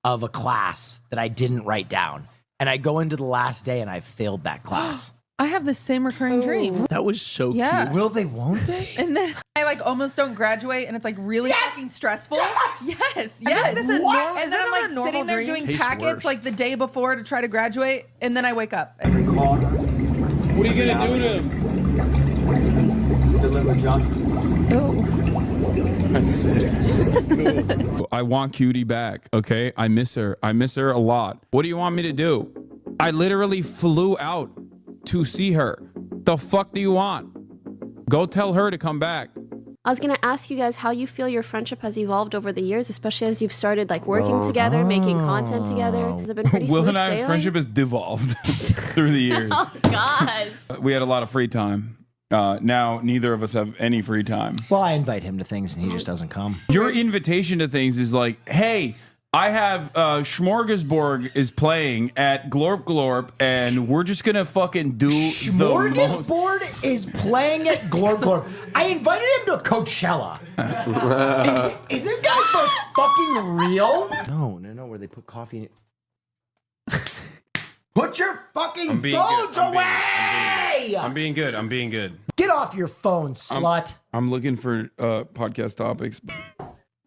of a class that I didn't write down. And I go into the last day, and I've failed that class.
I have the same recurring dream.
That was so
Yeah.
cute.
Will they? Won't they?
And then I like almost don't graduate, and it's like really fucking stressful. Yes, yes. That's a normal- and then I'm like sitting there doing
Tastes
packets
worse.
like the day before to try to graduate, and then I wake up.
What are you gonna do to him? Deliver justice.
I want Cutie back. Okay. I miss her. I miss her a lot. What do you want me to do? I literally flew out to see her. The fuck do you want? Go tell her to come back.
I was gonna ask you guys how you feel your friendship has evolved over the years, especially as you've started like working together, making content together. Has it been pretty
Will
smooth
and I's
sailing?
friendship has devolved through the years.
Oh God.
We had a lot of free time. Now neither of us have any free time.
Well, I invite him to things, and he just doesn't come.
Your invitation to things is like, hey, I have Smorgasbord is playing at Glorp Glorp, and we're just gonna fucking do
Smorgasbord is playing at Glorp Glorp. I invited him to Coachella. Is this guy for fucking real? No, where they put coffee in it. Put your fucking phones away!
I'm being good.
Get off your phone, slut.
I'm looking for podcast topics.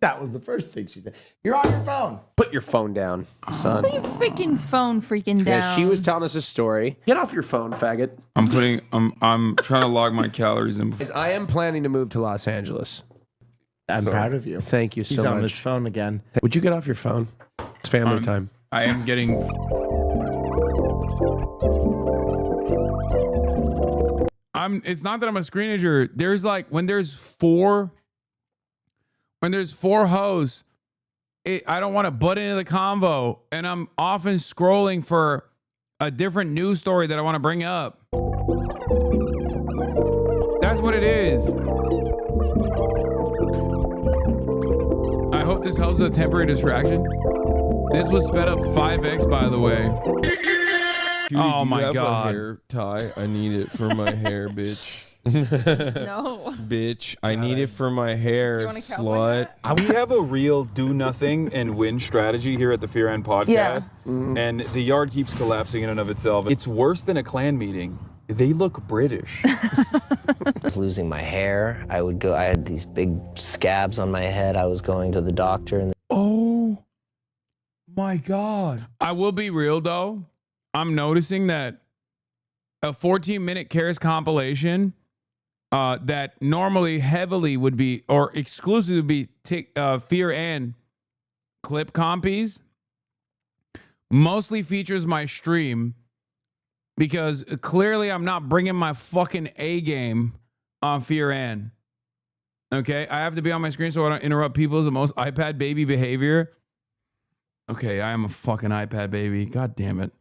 That was the first thing she said. You're on your phone.
Put your phone down, son.
Put your freaking phone freaking down.
Yeah, she was telling us a story. Get off your phone, faggot.
I'm trying to log my calories in.
I am planning to move to Los Angeles.
I'm proud of you.
Thank you so much.
He's on his phone again.
Would you get off your phone? It's family time.
I am getting... It's not that I'm a screenager. There's like, when there's four hoes, I don't want to butt into the convo, and I'm often scrolling for a different news story that I want to bring up. That's what it is. I hope this helps with a temporary distraction. This was sped up 5x, by the way. Oh my God.
A hair tie? I need it for my hair, bitch.
No.
Bitch, I need it for my hair, slut.
We have a real do nothing and win strategy here at the Fear End podcast.
Yeah.
And the yard keeps collapsing in and of itself. It's worse than a Klan meeting. They look British.
Losing my hair. I had these big scabs on my head. I was going to the doctor. And
oh my God. I will be real though. I'm noticing that a 14-minute Cares compilation that normally heavily would be, or exclusively would be Fear and clip compies, mostly features my stream because clearly I'm not bringing my fucking A game on Fear and. Okay, I have to be on my screen so I don't interrupt people's the most iPad baby behavior. Okay, I am a fucking iPad baby. God damn it.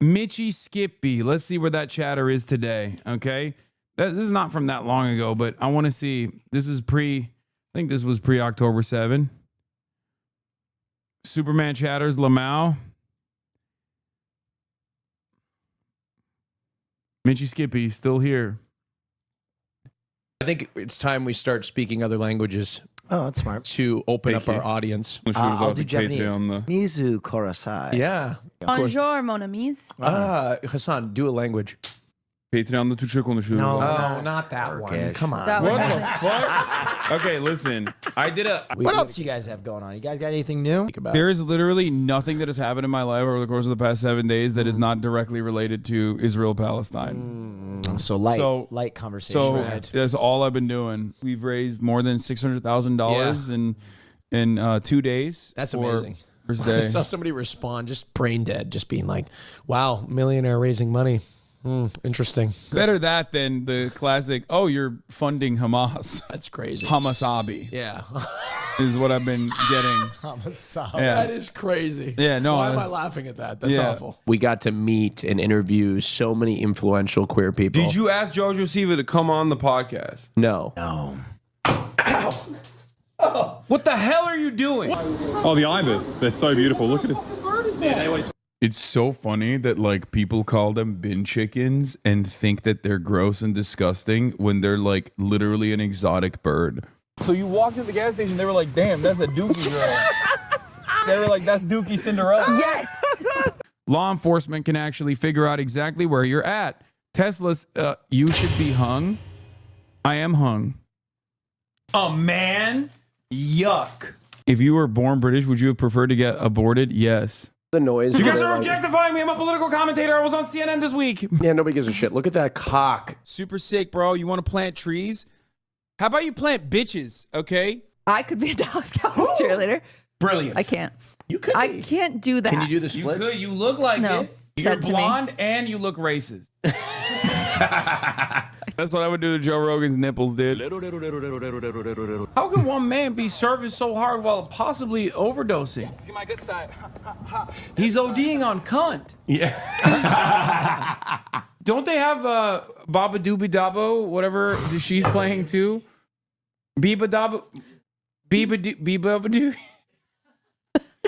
Mitchy Skippy. Let's see where that chatter is today. Okay. This is not from that long ago, but I want to see. This is I think this was pre-October 7. Superman chatters Lamau. Mitchy Skippy still here.
I think it's time we start speaking other languages.
Oh, that's smart.
To open up our audience.
I'll do Japanese. Mizu Korasai.
Yeah.
Bonjour, mon amis.
Hasan, do a language.
Patreon the two
No, not that one. Come on.
That
What
one
the fuck? Okay, listen. I did
What else you guys have going on? You guys got anything new?
There is literally nothing that has happened in my life over the course of the past 7 days that is not directly related to Israel-Palestine.
So light conversation.
So
right?
that's all I've been doing. We've raised more than $600,000 in 2 days.
That's
for
amazing.
First
I
day.
saw somebody respond, just brain dead, just being like, wow, millionaire raising money. Interesting.
Better that than the classic, oh, you're funding Hamas.
That's crazy.
HamasAbi.
Yeah.
Is what I've been getting.
HamasAbi.
Yeah.
That is crazy.
Yeah, no.
Why am I laughing at that? That's
Yeah.
awful. We got to meet and interview so many influential queer people.
Did you ask Jojo Siva to come on the podcast?
No.
No.
What the hell are you doing?
Oh, the ibis. They're so beautiful. Look at it.
It's so funny that like people call them bin chickens and think that they're gross and disgusting when they're like literally an exotic bird.
So you walked into the gas station, they were like, damn, that's a Dookie girl. They were like, that's Dookie Cinderella.
Yes.
Law enforcement can actually figure out exactly where you're at. Tesla's, you should be hung. I am hung.
A man? Yuck.
If you were born British, would you have preferred to get aborted? Yes.
The noise.
You guys are objectifying me. I'm a political commentator. I was on CNN this week.
Yeah, nobody gives a shit. Look at that cock.
Super sick, bro. You want to plant trees? How about you plant bitches, okay?
I could be a Dallas Cowboy cheerleader.
Brilliant.
I can't.
You could.
I can't do that.
Can you do the
You
splits?
could. You look like
No.
it. You're
Said to me.
blonde and you look racist.
That's what I would do to Joe Rogan's nipples, dude.
How can one man be serving so hard while possibly overdosing?
My good side.
He's ODing on cunt.
Yeah.
Don't they have Baba Doobie Dabo, whatever she's playing too?
Beeba-doo.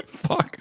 Fuck.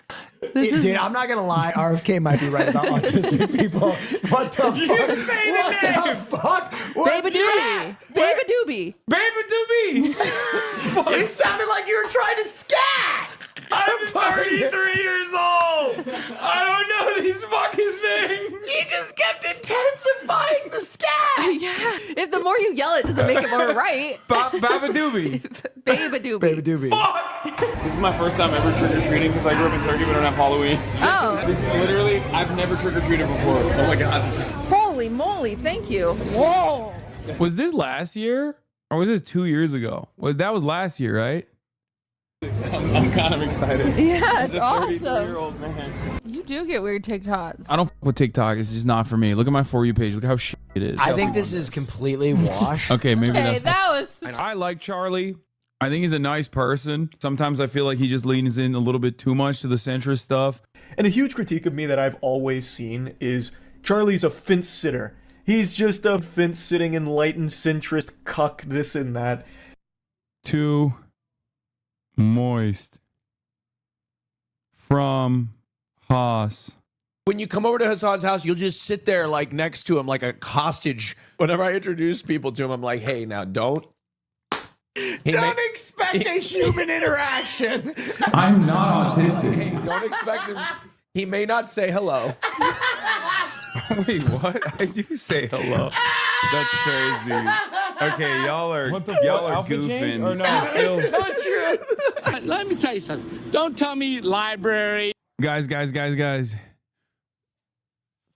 Dude, I'm not gonna lie. RFK might be right about autistic people. What the fuck?
You say the name.
What the fuck?
Baby Doobie. Baby Doobie.
Baby Doobie.
You sounded like you were trying to scat.
I'm 33 years old. I don't know these fucking things.
You just kept intensifying the scat.
Yeah. If the more you yell it, doesn't make it more right.
Baba Doobie.
Baby Doobie.
Baby Doobie.
Fuck.
This is my first time ever trick-or-treating because I grew up in Turkey. We don't have Halloween.
Oh.
This is literally, I've never trick-or-treated before. Oh my God, this is...
Holy moly. Thank you. Whoa.
Was this last year or was this 2 years ago? That was last year, right?
I'm kind of excited.
Yeah,
This
it's
is a
awesome.
33-year-old man.
You do get weird TikToks.
I don't f with TikTok. It's just not for me. Look at my For You page. Look how shit it is.
I think this is completely washed.
Okay, maybe
Okay,
that's.
that was.
I like Charlie. I think he's a nice person. Sometimes I feel like he just leans in a little bit too much to the centrist stuff.
And a huge critique of me that I've always seen is Charlie's a fence sitter. He's just a fence-sitting, enlightened centrist cuck, this and that.
Too moist. From Haas.
When you come over to Hasan's house, you'll just sit there like next to him like a hostage. Whenever I introduce people to him, I'm like, hey, now don't
expect a human interaction.
I'm not autistic.
Hey, don't expect him. He may not say hello.
Wait, what? I do say hello. That's crazy. Okay, y'all are goofing.
Or no,
It's not true.
Let me tell you something. Don't tell me library.
Guys.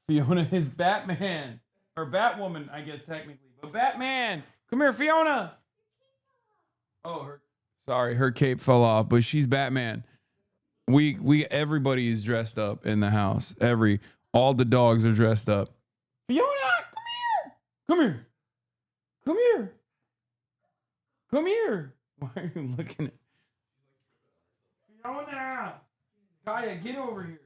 Fiona is Batman. Or Batwoman, I guess, technically. But Batman! Come here, Fiona! Oh, her cape fell off, but she's Batman. Everybody is dressed up in the house. All the dogs are dressed up. Fiona, come here. Come here. Why are you looking at Fiona? Kaya, get over here.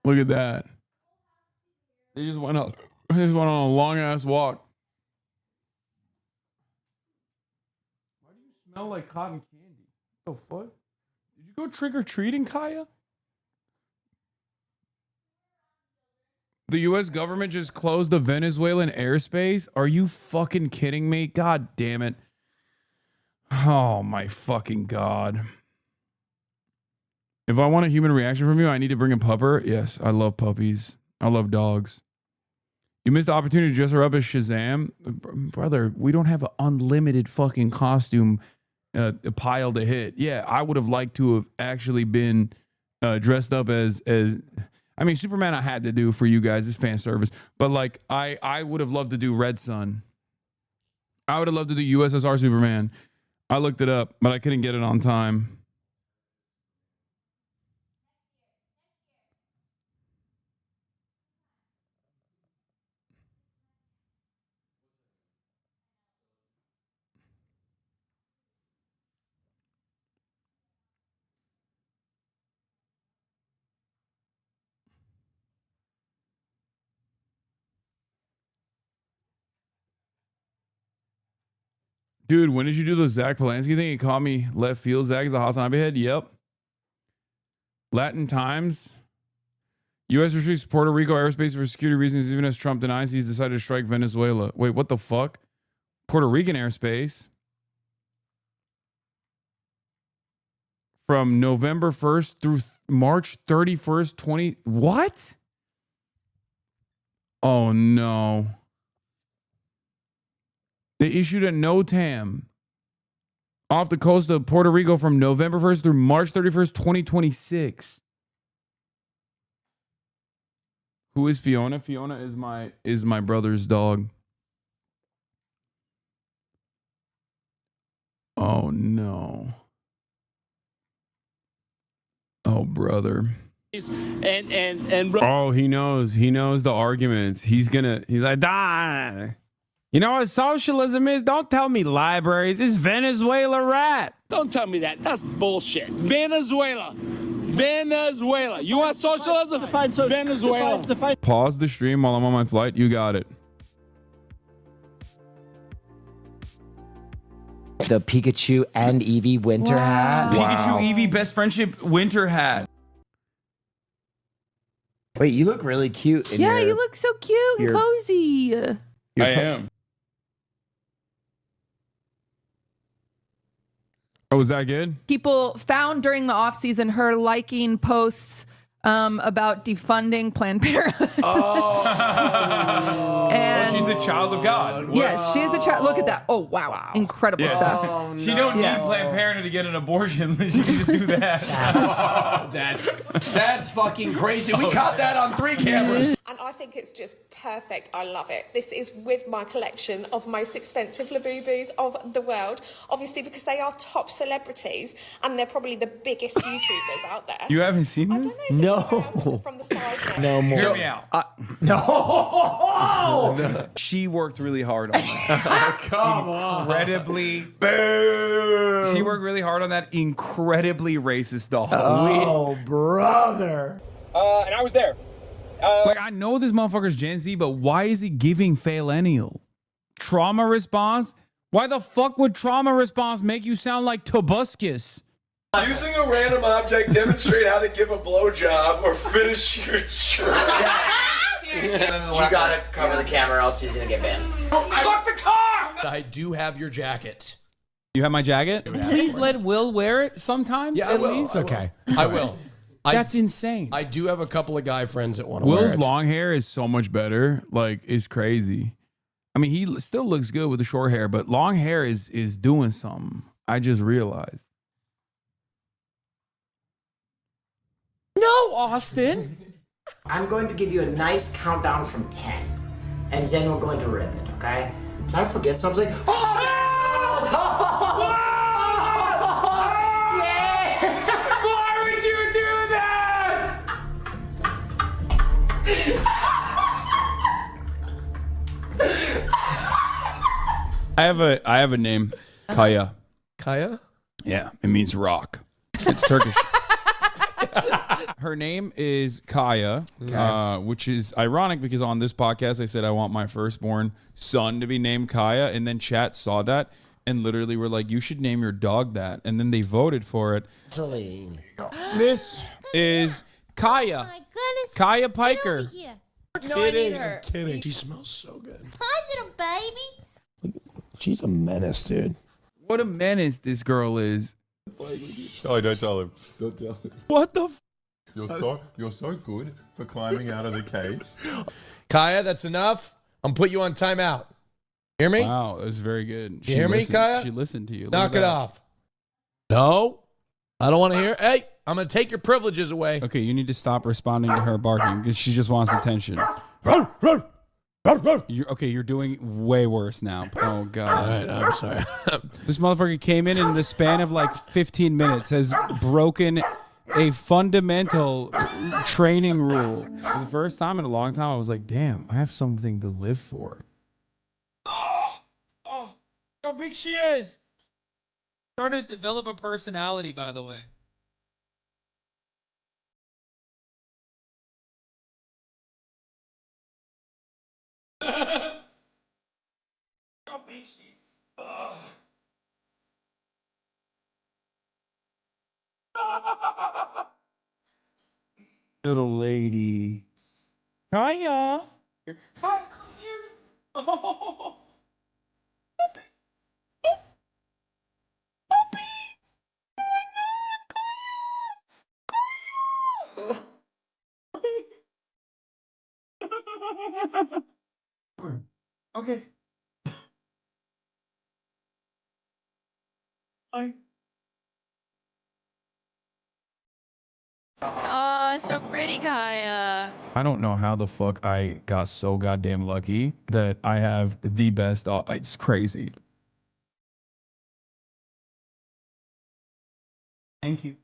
Look at that. They just went on a long ass walk. Why do you smell like cotton candy? What the fuck? Did you go trick or treating, Kaya? The U.S. government just closed the Venezuelan airspace? Are you fucking kidding me? God damn it. Oh my fucking God. If I want a human reaction from you, I need to bring a pupper. Yes, I love puppies. I love dogs. You missed the opportunity to dress her up as Shazam. Brother, we don't have an unlimited fucking costume pile to hit. Yeah, I would have liked to have actually been dressed up as I mean, Superman I had to do for you guys. It's fan service. But like, I would have loved to do Red Sun. I would have loved to do USSR Superman. I looked it up, but I couldn't get it on time. Dude, when did you do the Zach Polanski thing? He called me left field. Zach is a HasanAbi head. Yep. Latin Times. U.S. restricts Puerto Rico airspace for security reasons, even as Trump denies he's decided to strike Venezuela. Wait, what the fuck? Puerto Rican airspace. From November 1st through March 31st, 20... What? Oh, no. They issued a NOTAM off the coast of Puerto Rico from November 1st through March 31st, 2026. Who is Fiona? Fiona is my brother's dog. Oh no. Oh brother.
And
oh, he knows the arguments. He's like, die. You know what socialism is? Don't tell me libraries. It's Venezuela rat.
Don't tell me that. That's bullshit. Venezuela. You want socialism? Venezuela.
Pause the stream while I'm on my flight. You got it.
the Pikachu and Eevee winter hat.
Pikachu Eevee best friendship winter hat.
Wait, you look really cute. In
Yeah,
your,
you look so cute and
your-
cozy.
I am. Oh, was that good?
People found during the off season her liking posts about defunding Planned Parenthood. And
she's a child of God.
yes, she is a child. Look at that. Oh wow, incredible stuff.
She don't need Planned Parenthood to get an abortion. She can just do that.
That's fucking crazy. We caught that on 3 cameras.
And I think it's just perfect. I love it. This is with my collection of most expensive Labubus of the world. Obviously, because they are top celebrities and they're probably the biggest YouTubers out there.
You haven't seen this?
No. No more.
Hear me out.
No.
She worked really hard on that.
Come on.
Incredibly.
Boo.
She worked really hard on that incredibly racist doll.
Oh, brother.
And I was there.
Like, I know this motherfucker's Gen Z, but why is he giving Faillennial? Trauma response? Why the fuck would trauma response make you sound like Tobuscus?
Using a random object, demonstrate how to give a blowjob or finish your shirt.
You gotta cover the camera, else he's gonna get banned.
Suck the car!
I do have your jacket.
You have my jacket? Please let Will wear it sometimes.
Yeah, I
at
will.
least.
It's okay. I will.
That's insane.
I do have a couple of guy friends that want to wear
Will's
it.
long hair is so much better. Like, it's crazy. I mean, he still looks good with the short hair, but long hair is doing something. I just realized.
No, Austin. I'm going to give you a nice countdown from 10, and then we're going to rip it, okay? Did I forget something? Oh,
Why would you do that? I have a name. Kaya.
Kaya?
Yeah, it means rock. It's Turkish. Her name is Kaya, which is ironic because on this podcast I said I want my firstborn son to be named Kaya, and then chat saw that and literally were like, you should name your dog that, and then they voted for it.
Celine.
This is Kaya. Kaya Piker.
No, I need her. Kidding. She smells so good.
Hi, little baby.
She's a menace, dude.
What a menace this girl is.
Oh, don't tell him. Don't tell him.
What the?
You're so good for climbing out of the cage.
Kaya, that's enough. I'm put you on timeout. Hear me?
Wow, that was very good.
You hear me, Kaya?
She listened to you.
Knock it off. No, I don't want to hear. Hey, I'm going to take your privileges away.
Okay, you need to stop responding to her barking because she just wants attention. You're doing way worse now. Oh, God.
All right, I'm sorry.
This motherfucker came in the span of like 15 minutes, has broken a fundamental training rule. For the first time in a long time, I was like, damn, I have something to live for.
Oh, how big she is. Started to develop a personality, by the way. How big she is. Ugh.
Little lady.
Kaya. Hi, come here. Oh. Okay. Hi.
Oh, so pretty, Kaya.
I don't know how the fuck I got so goddamn lucky that I have the best. It's crazy.
Thank you.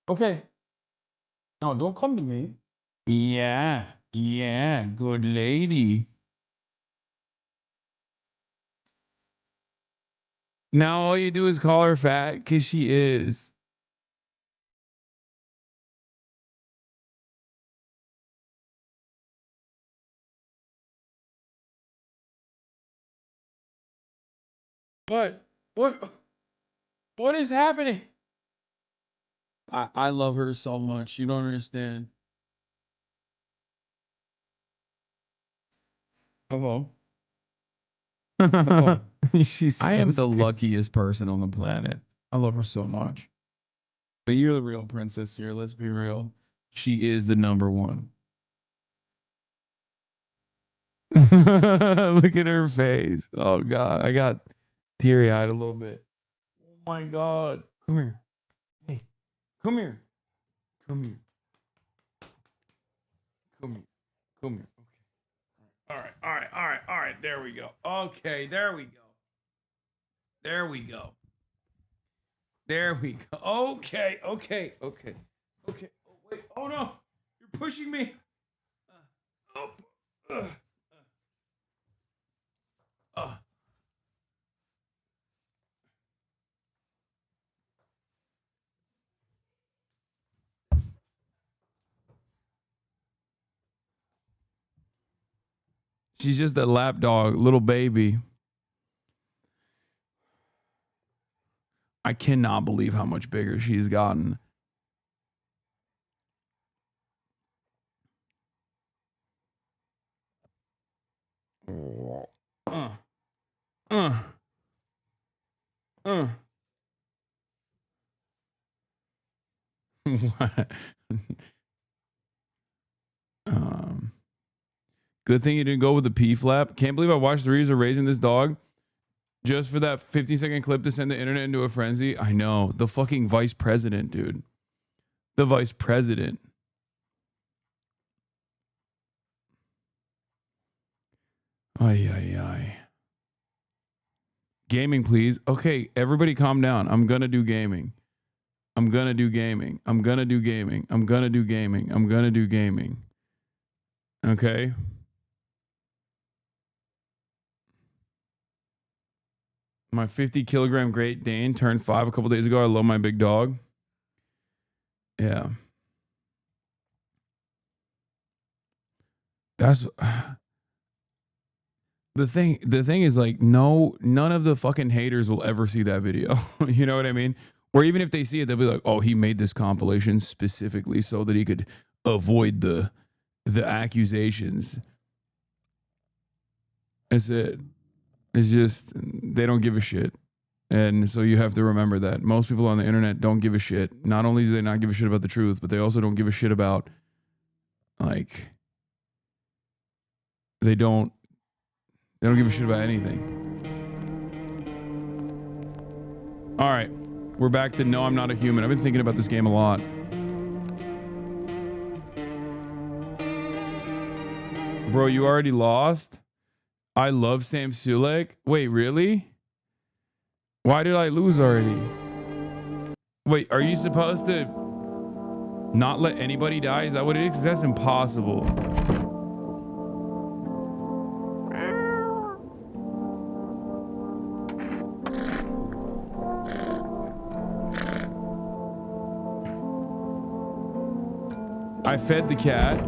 Okay. No, don't come to me.
Yeah, good lady. Now all you do is call her fat because she is.
What? What? What is happening? I love her so much. You don't understand. Hello. Hello. I am the luckiest person on the planet. I love her so much. But you're the real princess here. Let's be real. She is the number one. Look at her face. Oh God, I got teary-eyed a little bit. Oh my God. Come here. Hey, come here. Come here. Come here. Come here. Okay. All right. There we go. Okay, there we go. There we go. There we go. Okay. Oh, wait. Oh no. You're pushing me. She's just a lap dog, little baby. I cannot believe how much bigger she's gotten. What? Good thing you didn't go with the P flap. Can't believe I watched the reason raising this dog just for that 15-second clip to send the internet into a frenzy. I know. The fucking vice president, dude. The vice president. Ay. Gaming, please. Okay, everybody calm down. I'm gonna do gaming. I'm gonna do gaming. Okay? My 50-kilogram Great Dane turned 5 a couple days ago. I love my big dog. Yeah. That's the thing is like, none of the fucking haters will ever see that video. You know what I mean? Or even if they see it, they'll be like, oh, he made this compilation specifically so that he could avoid the accusations. That's it. It's just, they don't give a shit. And so you have to remember that. Most people on the internet don't give a shit. Not only do they not give a shit about the truth, but they also don't give a shit about, like, they don't give a shit about anything. All right. We're back to No, I'm Not a Human. I've been thinking about this game a lot. Bro, you already lost? I love Sam Sulek. Wait, really? Why did I lose already? Wait, are you supposed to not let anybody die? Is that what it is? 'Cause that's impossible. I fed the cat.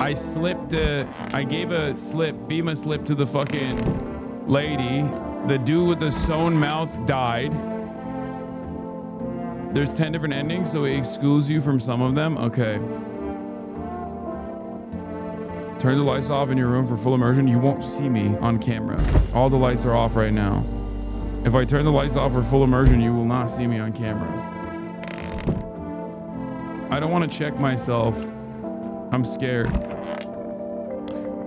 I slipped, I gave a FEMA slip to the fucking lady. The dude with the sewn mouth died. There's 10 different endings, so it excludes you from some of them. Okay. Turn the lights off in your room for full immersion. You won't see me on camera. All the lights are off right now. If I turn the lights off for full immersion, you will not see me on camera. I don't want to check myself. I'm scared.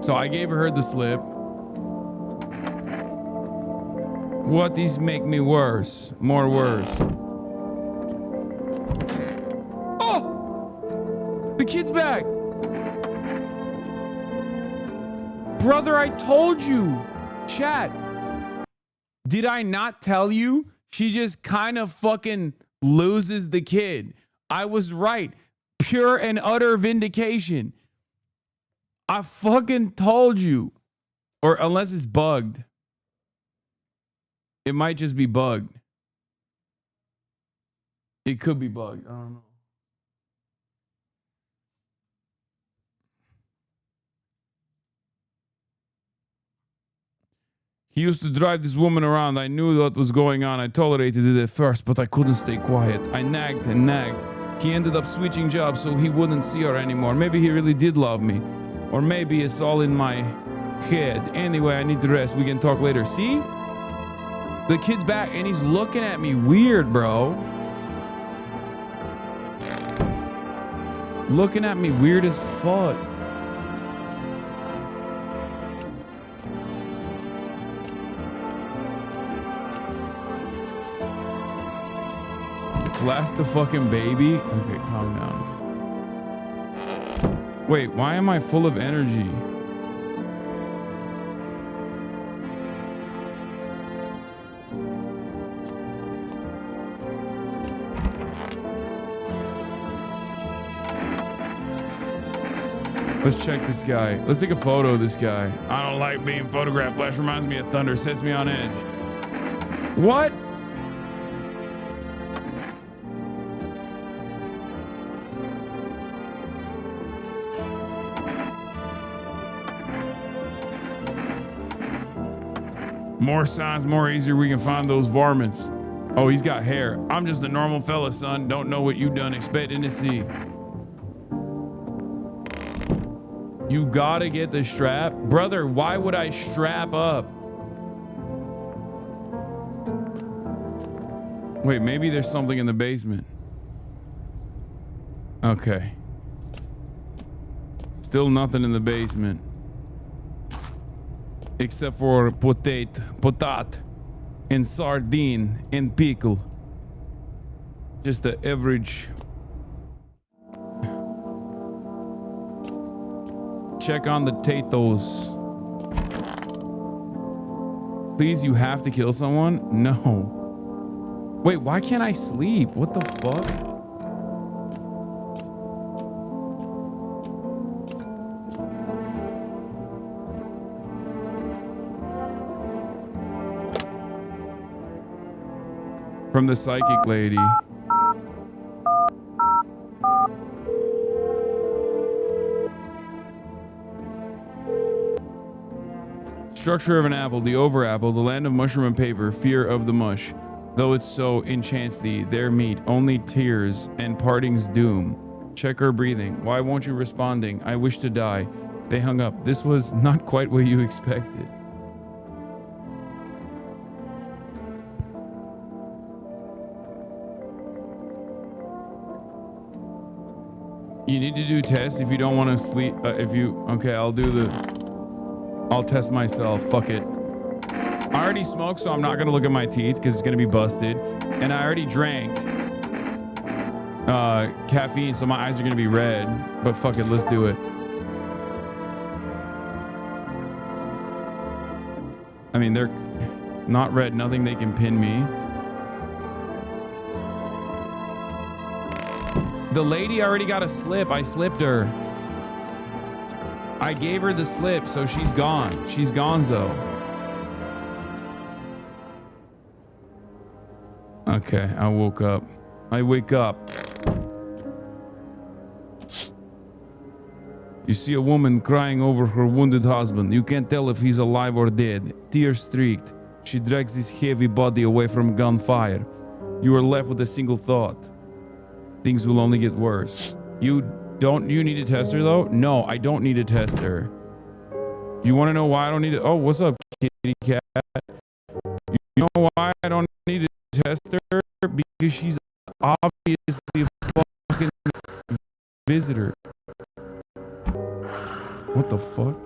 So I gave her the slip. What? These make me worse. More worse. Oh! The kid's back! Brother, I told you! Chat. Did I not tell you? She just kind of fucking loses the kid. I was right. Pure and utter vindication. I fucking told you. Or unless it's bugged. It might just be bugged. It could be bugged. I don't know.
He used to drive this woman around. I knew what was going on. I tolerated it at first, but I couldn't stay quiet. I nagged and nagged. He ended up switching jobs so he wouldn't see her anymore. Maybe he really did love me. Or maybe it's all in my head. Anyway, I need to rest. We can talk later. See? The kid's back and he's looking at me weird, bro. Looking at me weird as fuck. Blast the fucking baby. Okay, calm down. Wait, why am I full of energy? Let's check this guy. Let's take a photo of this guy. I don't like being photographed. Flash reminds me of thunder, sets me on edge. What? More signs, more easier we can find those varmints. Oh, he's got hair. I'm just a normal fella, son. Don't know what you done expecting to see. You gotta get the strap. Brother, why would I strap up? Wait, maybe there's something in the basement. Okay. Still nothing in the basement. Except for potat, and sardine, and pickle. Just the average. Check on the potatoes. Please, you have to kill someone? No. Wait, why can't I sleep? What the fuck? From the psychic lady. Structure of an apple, the over apple, the land of mushroom and paper, fear of the mush. Though it's so enchants thee, their meat, only tears and parting's doom. Check her breathing. Why won't you responding? I wish to die. They hung up. This was not quite what you expected. You need to do tests if you don't want to sleep. Okay, I'll test myself. Fuck it. I already smoked, so I'm not going to look at my teeth because it's going to be busted. And I already drank caffeine, so my eyes are going to be red. But fuck it, let's do it. I mean, they're not red. Nothing they can pin me. The lady already got a slip. I slipped her. I gave her the slip, so she's gone. She's gonzo. Okay, I woke up. I wake up. You see a woman crying over her wounded husband. You can't tell if he's alive or dead. Tears streaked. She drags his heavy body away from gunfire. You are left with a single thought. Things will only get worse. You need to test her though? No, I don't need to test her. You want to know why I don't need to? Oh, what's up, kitty cat? You know why I don't need to test her? Because she's obviously a fucking visitor. What the fuck?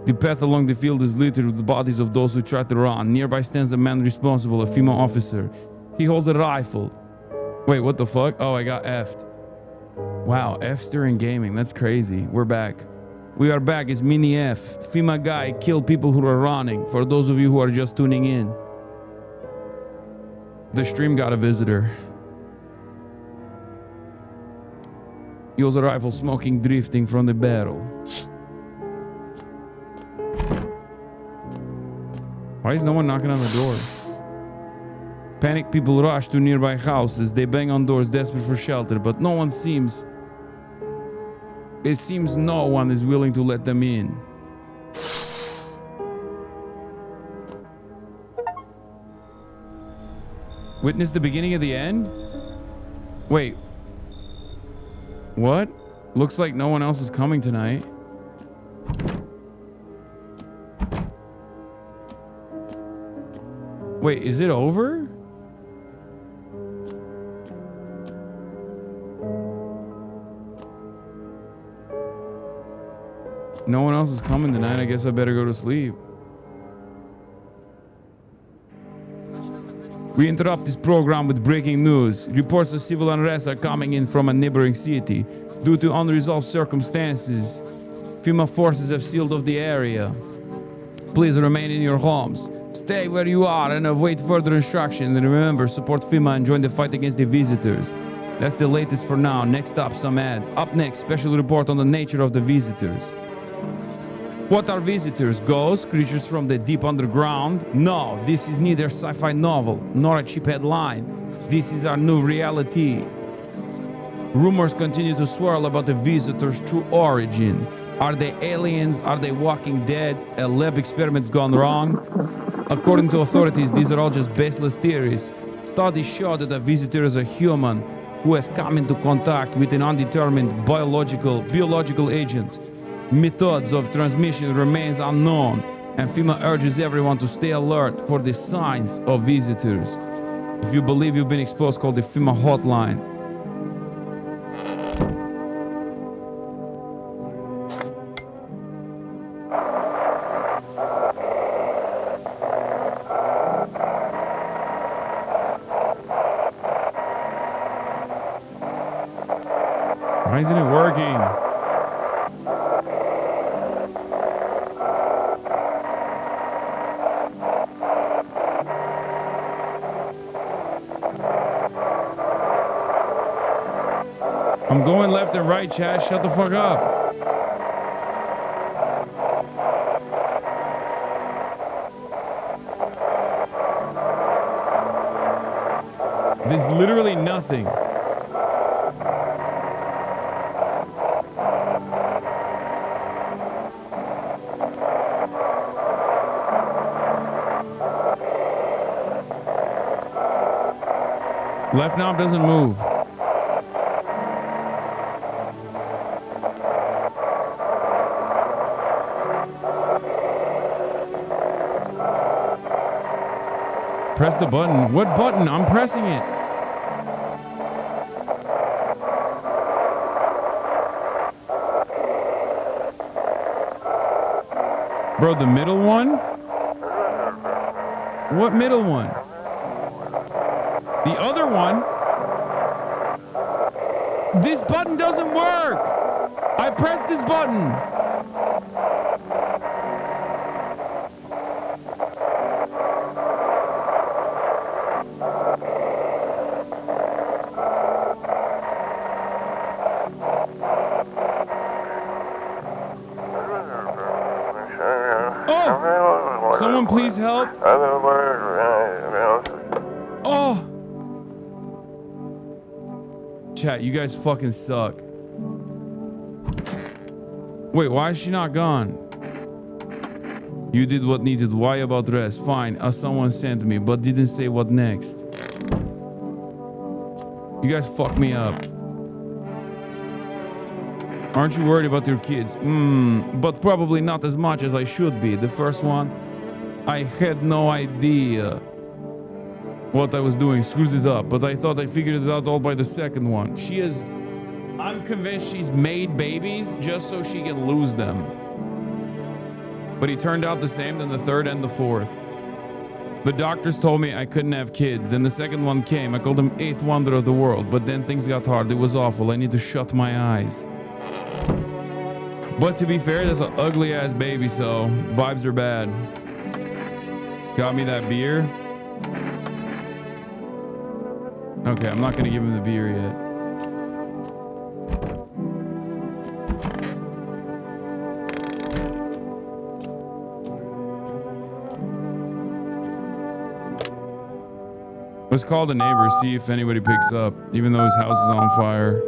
The path along the field is littered with the bodies of those who tried to run. Nearby stands a man responsible, a female officer. He holds a rifle. Wait, what the fuck? Oh, I got F'd. Wow, F's during gaming. That's crazy. We're back. We are back. It's Mini F. FEMA guy killed people who are running. For those of you who are just tuning in. The stream got a visitor. He holds a rifle, smoking, drifting from the barrel. Why is no one knocking on the door? Panicked people rush to nearby houses. They bang on doors, desperate for shelter, but no one seems It seems no one is willing to let them in. Witness the beginning of the end? Wait. What? Looks like no one else is coming tonight. Wait, is it over? No one else is coming tonight. I guess I better go to sleep. We interrupt this program with breaking news. Reports of civil unrest are coming in from a neighboring city. Due to unresolved circumstances, FEMA forces have sealed off the area. Please remain in your homes. Stay where you are and await further instruction. And remember, support FEMA and join the fight against the visitors. That's the latest for now. Next up, some ads. Up next, special report on the nature of the visitors. What are visitors? Ghosts? Creatures from the deep underground? No, this is neither a sci-fi novel nor a cheap headline. This is our new reality. Rumors continue to swirl about the visitors' true origin. Are they aliens? Are they walking dead? A lab experiment gone wrong? According to authorities, these are all just baseless theories. Studies show that a visitor is a human who has come into contact with an undetermined biological agent. Methods of transmission remains unknown, and FEMA urges everyone to stay alert for the signs of visitors. If you believe you've been exposed, call the FEMA hotline. Why isn't it working? I'm going left and right, chat. Shut the fuck up. There's literally nothing. Left knob doesn't move. Press the button. What button? I'm pressing it. Bro, the middle one? What middle one? The other one? This button doesn't work. I pressed this button. Oh! Someone please help. Oh! Chat, you guys fucking suck. Wait, why is she not gone? You did what needed. Why about rest? Fine, someone sent me, but didn't say what next. You guys fucked me up. Aren't you worried about your kids? But probably not as much as I should be. The first one, I had no idea what I was doing, screwed it up, but I thought I figured it out all by the second one. I'm convinced she's made babies just so she can lose them. But he turned out the same than the third and the fourth. The doctors told me I couldn't have kids. Then the second one came. I called him eighth wonder of the world, but then things got hard. It was awful. I need to shut my eyes. But to be fair, that's an ugly ass baby, so vibes are bad. Got me that beer? Okay, I'm not gonna give him the beer yet. Let's call the neighbor, see if anybody picks up, even though his house is on fire.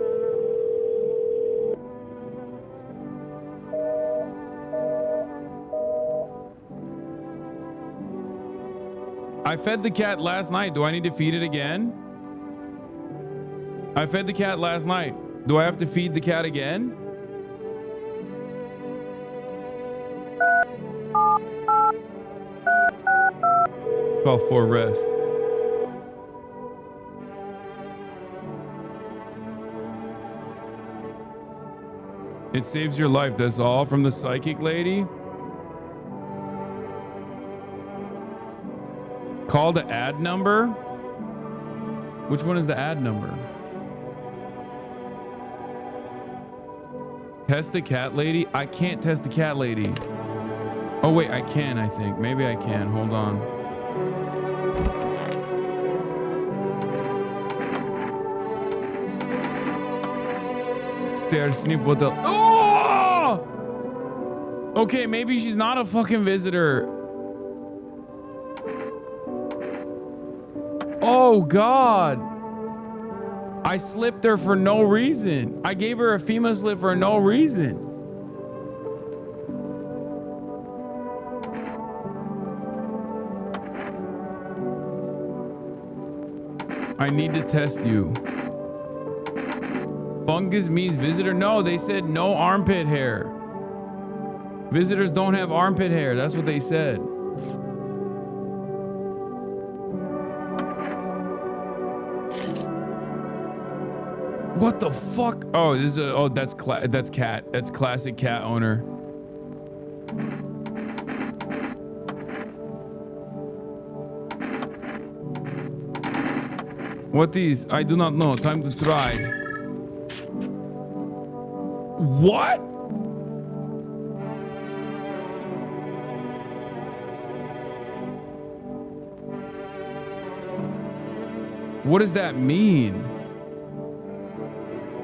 I fed the cat last night. Do I need to feed it again? I fed the cat last night. Do I have to feed the cat again? Call for rest. It saves your life. That's all from the psychic lady. Call the ad number. Which one is the ad number? Test the cat lady. I can't test the cat lady. Oh wait, I can, I think. Maybe I can. Hold on. Stare, sniff, what the... Oh! Okay, maybe she's not a fucking visitor. Oh God. I slipped her for no reason. I gave her a FEMA slip for no reason. I need to test you. Fungus means visitor? No, they said no armpit hair. Visitors don't have armpit hair. That's what they said. What the fuck? Oh, this is that's cat. That's classic cat owner. What is? I do not know. Time to try. What? What does that mean?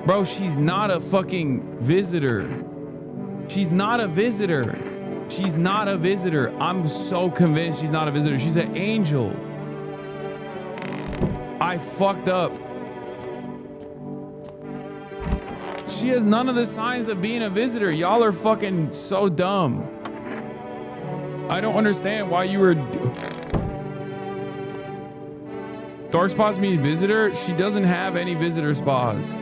Bro, she's not a fucking visitor. She's not a visitor. She's not a visitor. I'm so convinced she's not a visitor. She's an angel. I fucked up. She has none of the signs of being a visitor. Y'all are fucking so dumb. I don't understand why you were... Dark spots mean visitor? She doesn't have any visitor spots.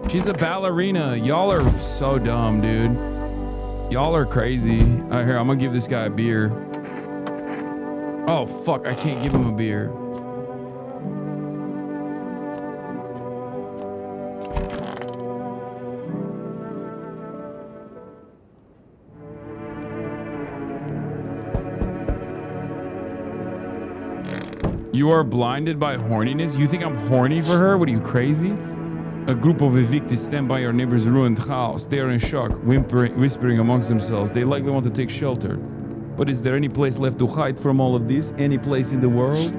She's a ballerina. Y'all are so dumb, dude. Y'all are crazy. All right, here, I'm gonna give this guy a beer. Oh, fuck, I can't give him a beer. You are blinded by horniness? You think I'm horny for her? What are you, crazy? A group of evicted stand by your neighbor's ruined house. They are in shock, whispering amongst themselves. They likely want to take shelter. But is there any place left to hide from all of this? Any place in the world?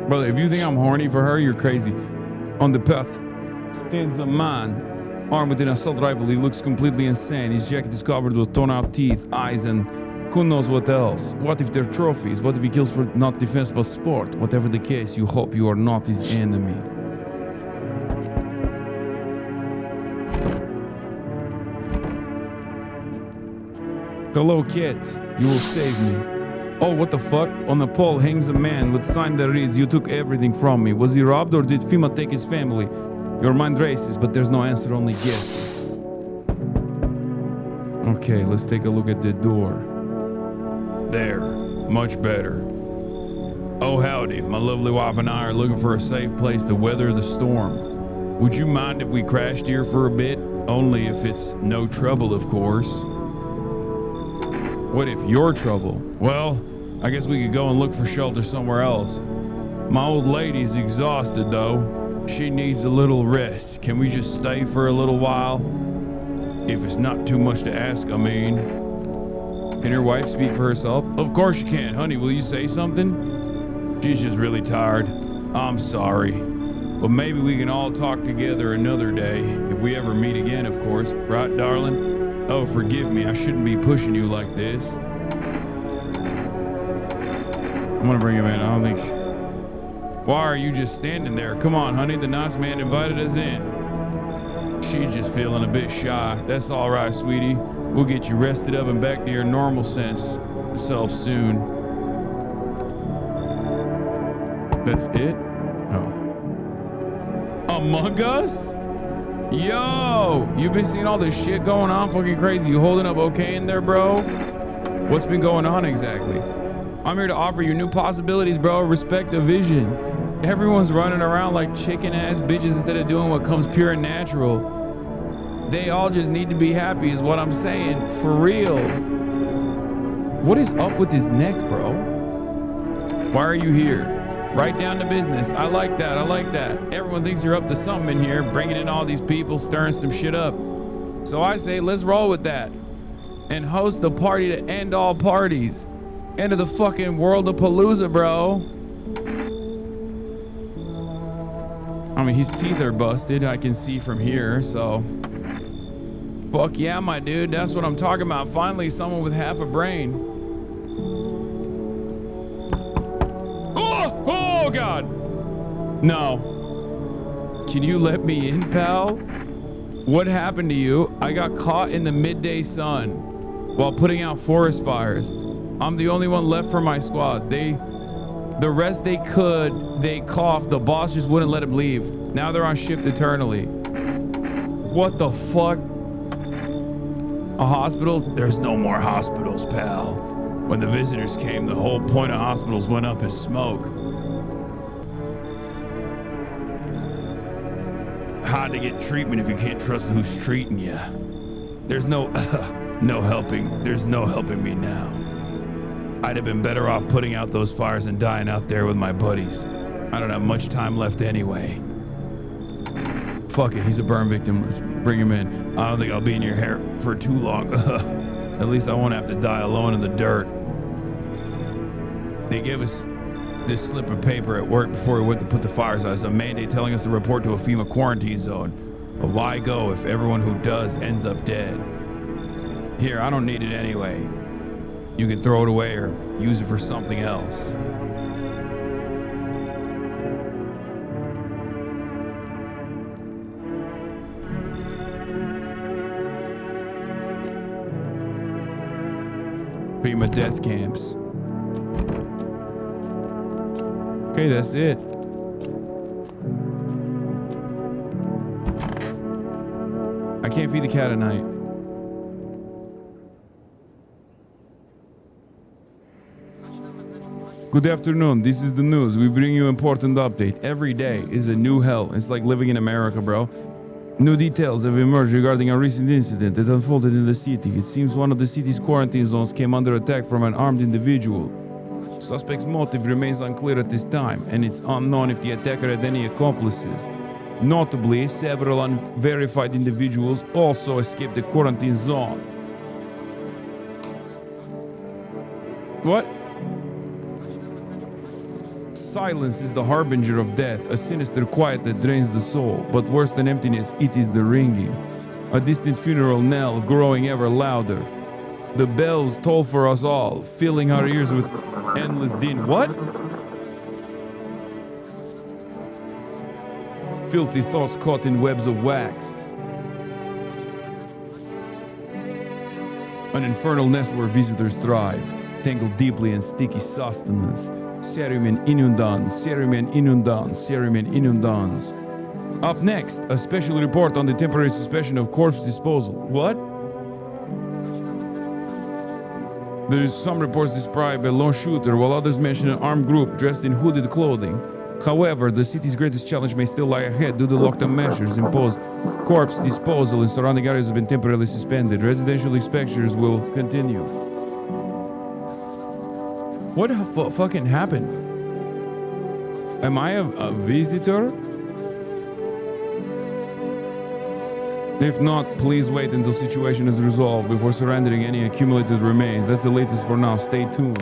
Brother, if you think I'm horny for her, you're crazy. On the path stands a man, armed with an assault rifle. He looks completely insane. His jacket is covered with torn-out teeth, eyes, and who knows what else? What if they're trophies? What if he kills for not defense but sport? Whatever the case, you hope you are not his enemy. Hello, kid. You will save me. Oh, what the fuck? On the pole hangs a man with sign that reads, "You took everything from me." Was he robbed or did FEMA take his family? Your mind races, but there's no answer, only guesses. Okay, let's take a look at the door. There, much better. Oh, howdy. My lovely wife and I are looking for a safe place to weather the storm. Would you mind if we crashed here for a bit? Only if it's no trouble, of course. What if you're trouble? Well, I guess we could go and look for shelter somewhere else. My old lady's exhausted, though. She needs a little rest. Can we just stay for a little while? If it's not too much to ask, I mean. Can your wife speak for herself? Of course you can. Honey, will you say something? She's just really tired. I'm sorry. But maybe we can all talk together another day. If we ever meet again, of course. Right, darling? Oh, forgive me. I shouldn't be pushing you like this. I'm gonna bring him in. I don't think... Why are you just standing there? Come on, honey. The nice man invited us in. She's just feeling a bit shy. That's all right, sweetie.
We'll get you rested up and back to your normal sense self soon. That's it? Oh. Among Us? Yo, you've been seeing all this shit going on? Fucking crazy. You holding up okay in there, bro? What's been going on exactly? I'm here to offer you new possibilities, bro. Respect the vision. Everyone's running around like chicken ass bitches instead of doing what comes pure and natural. They all just need to be happy is what I'm saying. For real. What is up with his neck, bro? Why are you here? Right down to business. I like that. I like that. Everyone thinks you're up to something in here, bringing in all these people, stirring some shit up. So I say, let's roll with that and host the party to end all parties. End of the fucking world of Palooza, bro. I mean, his teeth are busted. I can see from here, so. Fuck yeah, my dude. That's what I'm talking about. Finally, someone with half a brain. Oh, God. No. Can you let me in, pal? What happened to you? I got caught in the midday sun while putting out forest fires. I'm the only one left from my squad. The rest they coughed. The boss just wouldn't let him leave. Now they're on shift eternally. What the fuck? A hospital? There's no more hospitals, pal. When the visitors came, the whole point of hospitals went up in smoke. Hard to get treatment if you can't trust who's treating you. There's no helping. There's no helping me now. I'd have been better off putting out those fires and dying out there with my buddies. I don't have much time left anyway. Fuck it, he's a burn victim. Let's bring him in. I don't think I'll be in your hair for too long. At least I won't have to die alone in the dirt. They gave us this slip of paper at work before we went to put the fires out. It's a mandate telling us to report to a FEMA quarantine zone. But why go if everyone who does ends up dead? Here, I don't need it anyway. You can throw it away or use it for something else. FEMA death camps. Okay, that's it. I can't feed the cat at night. Good afternoon. This is the news. We bring you important update. Every day is a new hell. It's like living in America, bro. New details have emerged regarding a recent incident that unfolded in the city. It seems one of the city's quarantine zones came under attack from an armed individual. Suspect's motive remains unclear at this time, and it's unknown if the attacker had any accomplices. Notably, several unverified individuals also escaped the quarantine zone. What? Silence is the harbinger of death, a sinister quiet that drains the soul. But worse than emptiness, it is the ringing. A distant funeral knell growing ever louder. The bells toll for us all, filling our ears with endless din. What? Filthy thoughts caught in webs of wax. An infernal nest where visitors thrive, tangled deeply in sticky sustenance. Cerumen inundans, cerumen inundans, cerumen inundans. Up next, a special report on the temporary suspension of corpse disposal. What? There is some reports describe a lone shooter, while others mention an armed group dressed in hooded clothing. However, the city's greatest challenge may still lie ahead due to lockdown measures imposed. Corpse disposal in surrounding areas have been temporarily suspended. Residential inspections will continue. What fucking happened? Am I a visitor? If not, please wait until situation is resolved before surrendering any accumulated remains. That's the latest for now. Stay tuned.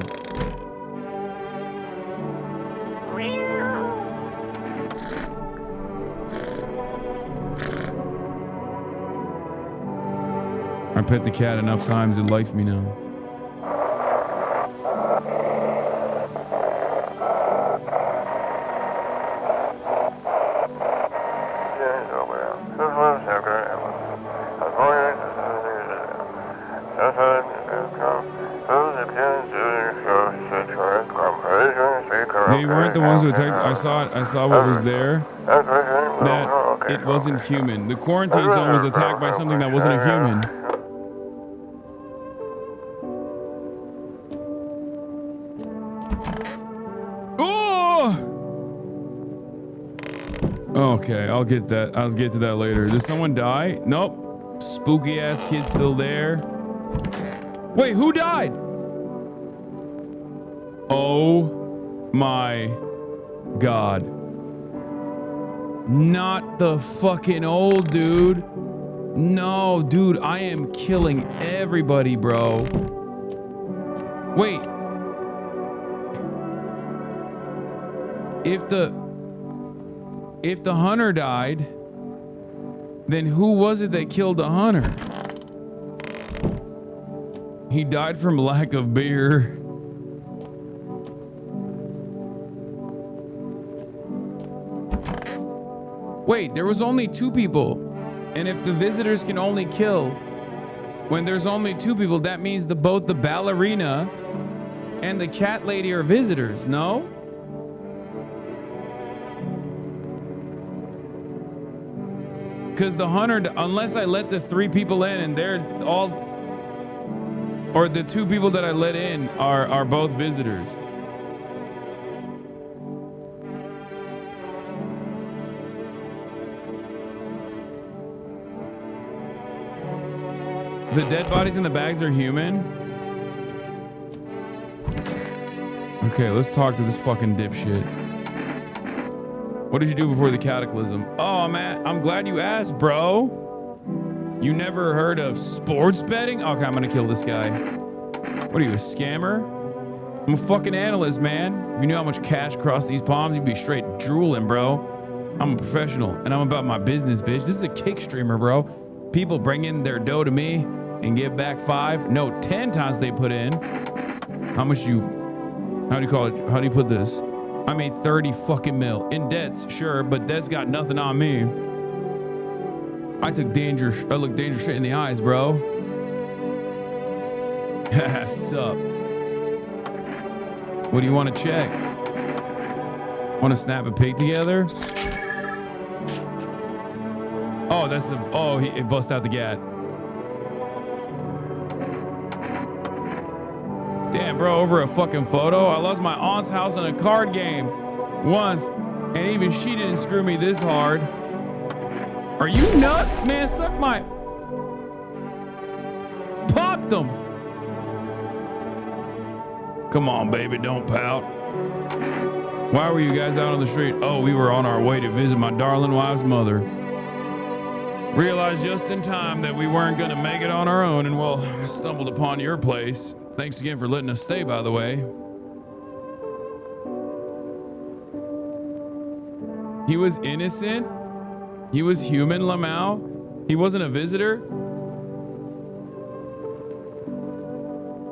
I pet the cat enough times, it likes me now. They weren't the ones who attacked. I saw what was there. That it wasn't human. The quarantine zone was attacked by something that wasn't a human. Oh! Okay, I'll get that. I'll get to that later. Did someone die? Nope. Spooky ass kid still there. Wait, who died? Oh my God. Not the fucking old dude. No, dude, I am killing everybody, bro. Wait. If the hunter died, then who was it that killed the hunter? He died from lack of beer. Wait, there was only 2 people. And if the visitors can only kill when there's only 2 people, that means both the ballerina and the cat lady are visitors, no? Because the hunter, unless I let the 3 people in and they're all, or the 2 people that I let in are both visitors. The dead bodies in the bags are human? Okay, let's talk to this fucking dipshit. What did you do before the cataclysm? Oh, man, I'm glad you asked, bro. You never heard of sports betting? Okay, I'm gonna kill this guy. What are you, a scammer? I'm a fucking analyst, man. If you knew how much cash crossed these palms, you'd be straight drooling, bro. I'm a professional, and I'm about my business, bitch. This is a kick streamer, bro. People bring in their dough to me and give back 5, no, 10 times they put in. How much how do you call it? How do you put this? I made 30 fucking mil. In debts, sure, but debts got nothing on me. I looked danger straight in the eyes, bro. Sup? What do you want to check? Want to snap a pig together? Oh, it bust out the gat. Damn, bro, over a fucking photo? I lost my aunt's house in a card game once, and even she didn't screw me this hard. Are you nuts, man? Suck my... Popped them. Come on, baby, don't pout. Why were you guys out on the street? Oh, we were on our way to visit my darling wife's mother. Realized just in time that we weren't gonna make it on our own, and well, stumbled upon your place. Thanks again for letting us stay, by the way. He was innocent? He was human, Lamau? He wasn't a visitor?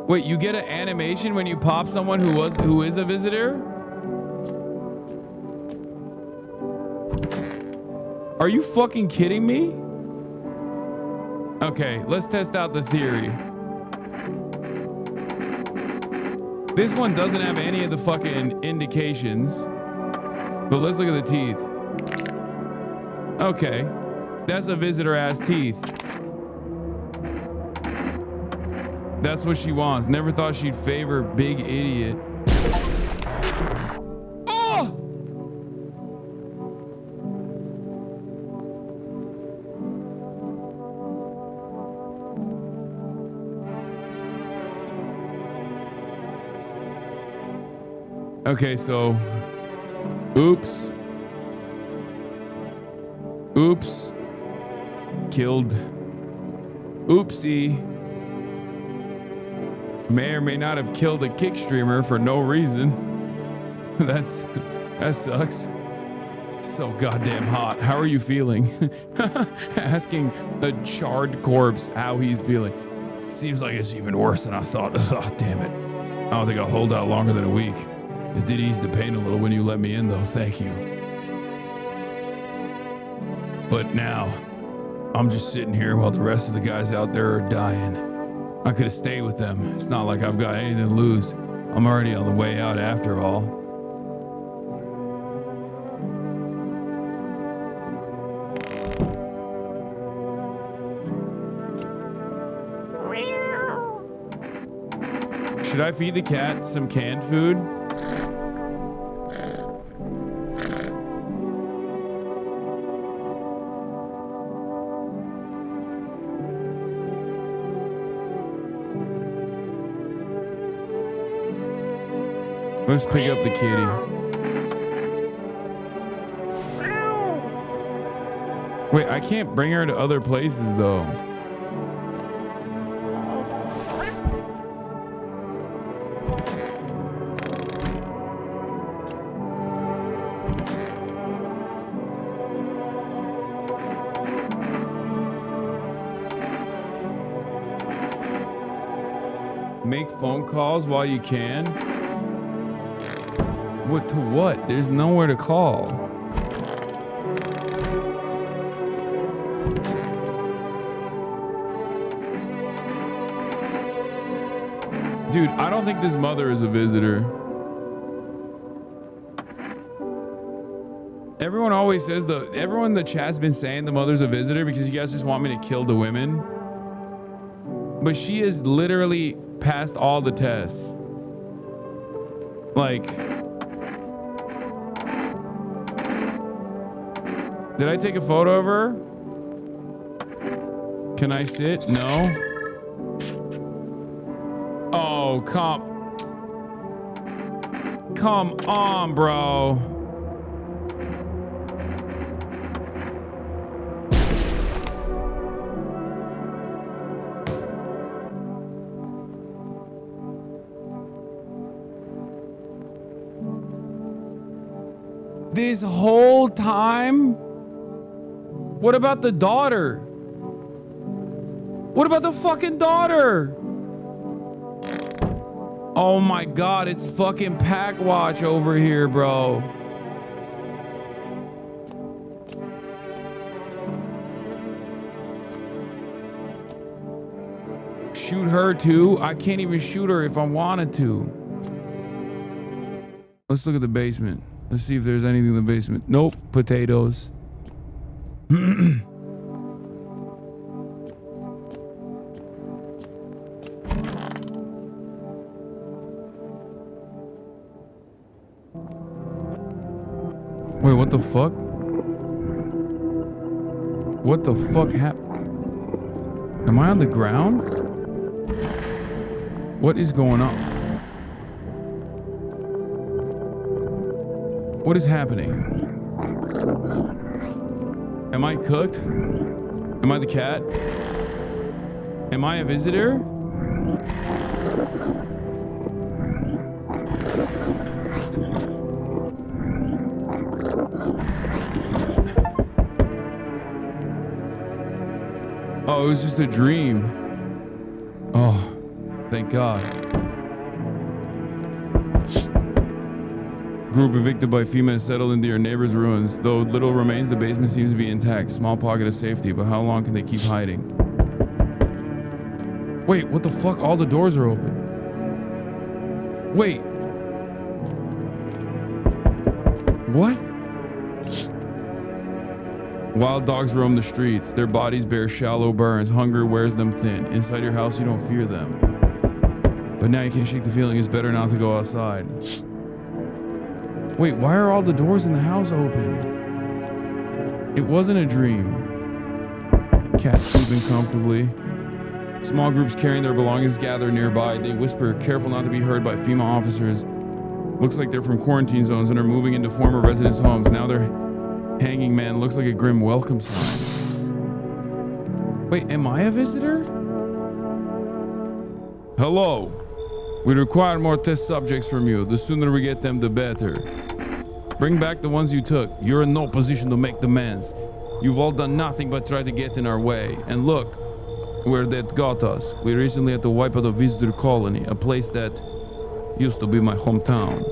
Wait, you get an animation when you pop someone who is a visitor? Are you fucking kidding me? Okay, let's test out the theory. This one doesn't have any of the fucking indications, but let's look at the teeth. Okay, that's a visitor ass teeth. That's what she wants. Never thought she'd favor big idiot. Oh! Okay, so oops. Oops. Killed. Oopsie. May or may not have killed a kick streamer for no reason. That sucks. So goddamn hot. How are you feeling? Asking a charred corpse how he's feeling. Seems like it's even worse than I thought. Oh, damn it. I don't think I'll hold out longer than a week. It did ease the pain a little when you let me in, though. Thank you. But now, I'm just sitting here while the rest of the guys out there are dying. I could have stayed with them. It's not like I've got anything to lose.
I'm already on the way out after all. Should I feed the cat some canned food? Let's pick up the kitty. Wait, I can't bring her to other places though. Make phone calls while you can. What to what? There's nowhere to call. Dude, I don't think this mother is a visitor. Everyone always says everyone in the chat's been saying the mother's a visitor because you guys just want me to kill the women. But she is literally passed all the tests. Like, did I take a photo of her? Can I sit? No. Oh, come on, bro. This whole time? What about the daughter? What about the fucking daughter? Oh my God, it's fucking Pack Watch over here, bro. Shoot her too? I can't even shoot her if I wanted to. Let's look at the basement. Let's see if there's anything in the basement. Nope, potatoes. Wait, what the fuck? What the fuck happened? Am I on the ground? What is going on? What is happening? Am I cooked? Am I the cat? Am I a visitor? Oh, it was just a dream. Oh, thank God. Group evicted by FEMA is settled into your neighbor's ruins. Though little remains, the basement seems to be intact. Small pocket of safety, but how long can they keep hiding? Wait, what the fuck? All the doors are open. Wait. What? Wild dogs roam the streets. Their bodies bear shallow burns. Hunger wears them thin. Inside your house, you don't fear them. But now you can't shake the feeling it's better not to go outside. Wait, why are all the doors in the house open? It wasn't a dream. Cats sleeping comfortably. Small groups carrying their belongings gather nearby. They whisper, careful not to be heard by FEMA officers. Looks like they're from quarantine zones and are moving into former residents' homes. Now they're hanging man looks like a grim welcome sign. Wait, am I a visitor? Hello. We require more test subjects from you. The sooner we get them, the better. Bring back the ones you took. You're in no position to make demands. You've all done nothing but try to get in our way. And look where that got us. We recently had to wipe out a visitor colony, a place that used to be my hometown.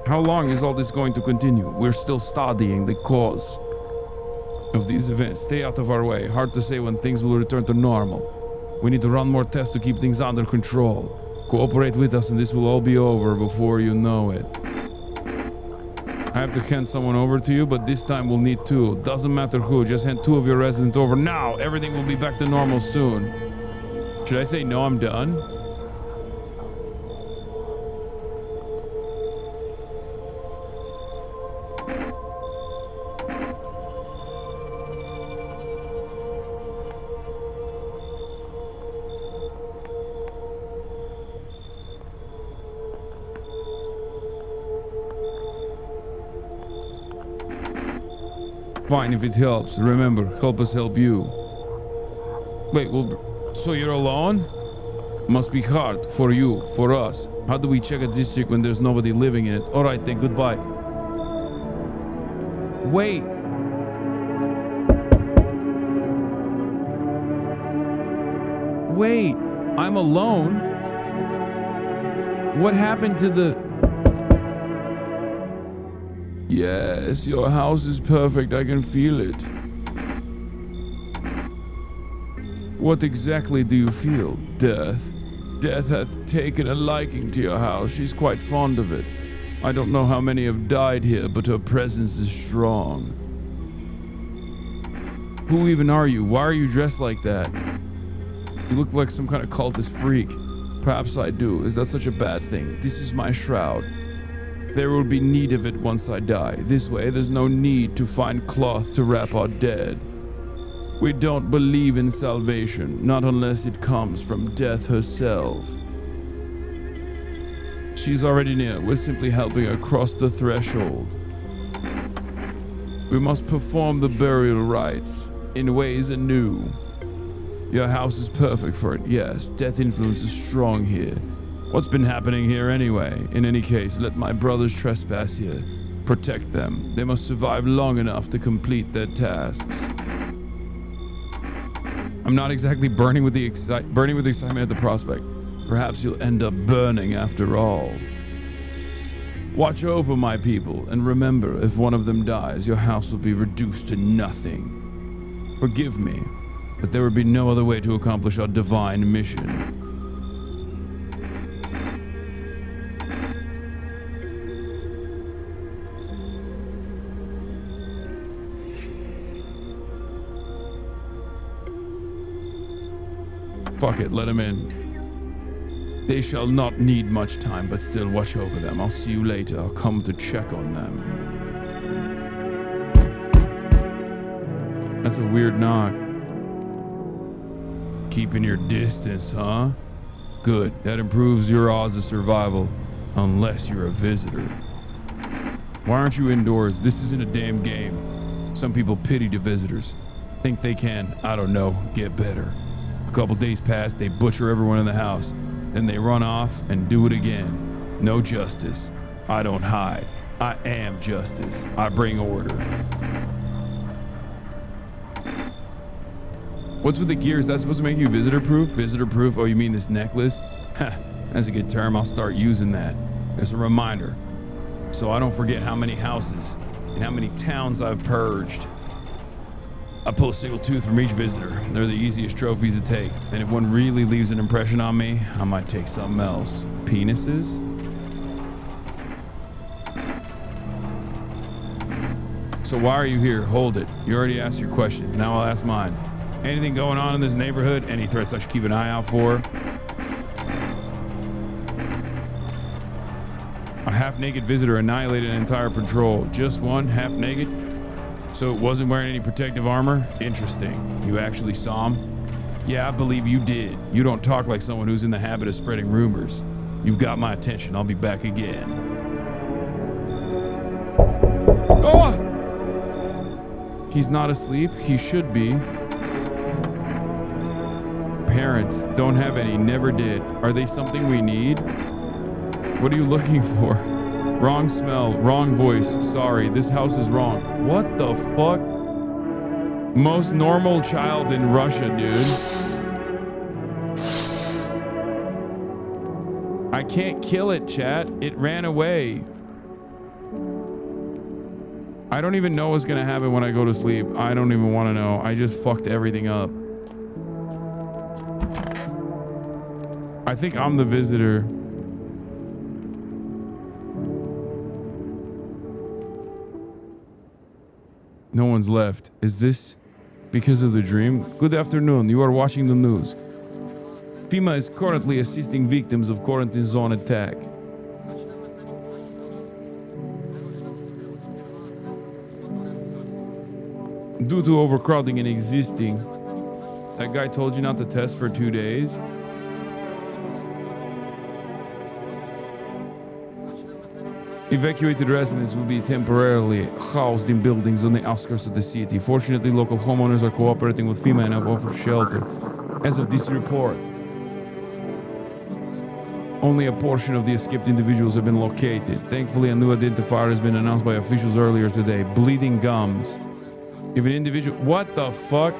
How long is all this going to continue? We're still studying the cause of these events. Stay out of our way. Hard to say when things will return to normal.
We need to run more tests to keep things under control. Cooperate with us and this will all be over before you know it. I have to hand someone over to you, but this time we'll need 2. Doesn't matter who, just hand 2 of your residents over now. Everything will be back to normal soon. Should I say no, I'm done? Fine, if it helps. Remember, help us help you. Wait, well, so you're alone? Must be hard for you, for us. How do we check a district when there's nobody living in it? All right, then, goodbye. Wait. Wait, I'm alone? What happened to the... Yes, your house is perfect. I can feel it. What exactly do you feel? Death. Death hath taken a liking to your house. She's quite fond of it. I don't know how many have died here, but her presence is strong. Who even are you? Why are you dressed like that? You look like some kind of cultist freak. Perhaps I do. Is that such a bad thing? This is my shroud. There will be need of it once I die. This way, there's no need to find cloth to wrap our dead. We don't believe in salvation, not unless it comes from death herself. She's already near. We're simply helping her cross the threshold. We must perform the burial rites in ways anew. Your house is perfect for it, yes. Death influence is strong here. What's been happening here anyway? In any case, let my brothers trespass here. Protect them. They must survive long enough to complete their tasks. I'm not exactly burning with excitement at the prospect. Perhaps you'll end up burning after all. Watch over my people, and remember, if one of them dies, your house will be reduced to nothing. Forgive me, but there would be no other way to accomplish our divine mission. Fuck it, let him in. They shall not need much time, but still watch over them. I'll see you later. I'll come to check on them. That's a weird knock. Keeping your distance, huh? Good. That improves your odds of survival. Unless you're a visitor. Why aren't you indoors? This isn't a damn game. Some people pity the visitors. Think they can, I don't know, get better. A couple days pass, they butcher everyone in the house. Then they run off and do it again. No justice. I don't hide. I am justice. I bring order. What's with the gear? Is that supposed to make you visitor proof? Visitor proof? Oh, you mean this necklace? Ha, that's a good term. I'll start using that. As a reminder. So I don't forget how many houses and how many towns I've purged. I pull a single tooth from each visitor. They're the easiest trophies to take. And if one really leaves an impression on me, I might take something else. Penises? So why are you here? Hold it. You already asked your questions. Now I'll ask mine. Anything going on in this neighborhood? Any threats I should keep an eye out for? A half-naked visitor annihilated an entire patrol. Just one, half-naked? So it wasn't wearing any protective armor? Interesting. You actually saw him? Yeah, I believe you did. You don't talk like someone who's in the habit of spreading rumors. You've got my attention. I'll be back again. Oh! He's not asleep. He should be. Parents don't have any, never did. Are they something we need? What are you looking for? Wrong smell, wrong voice. Sorry, this house is wrong. What the fuck? Most normal child in Russia, dude. I can't kill it, chat. It ran away. I don't even know what's gonna happen when I go to sleep. I don't even want to know. I just fucked everything up. I think I'm the visitor. No one's left. Is this because of the dream? Good afternoon. You are watching the news. FEMA is currently assisting victims of quarantine zone attack. Due to overcrowding and existing. That guy told you not to test for 2 days? Evacuated residents will be temporarily housed in buildings on the outskirts of the city. Fortunately, local homeowners are cooperating with FEMA and have offered shelter. As of this report, only a portion of the escaped individuals have been located. Thankfully, a new identifier has been announced by officials earlier today. Bleeding gums. If an individual... What the fuck?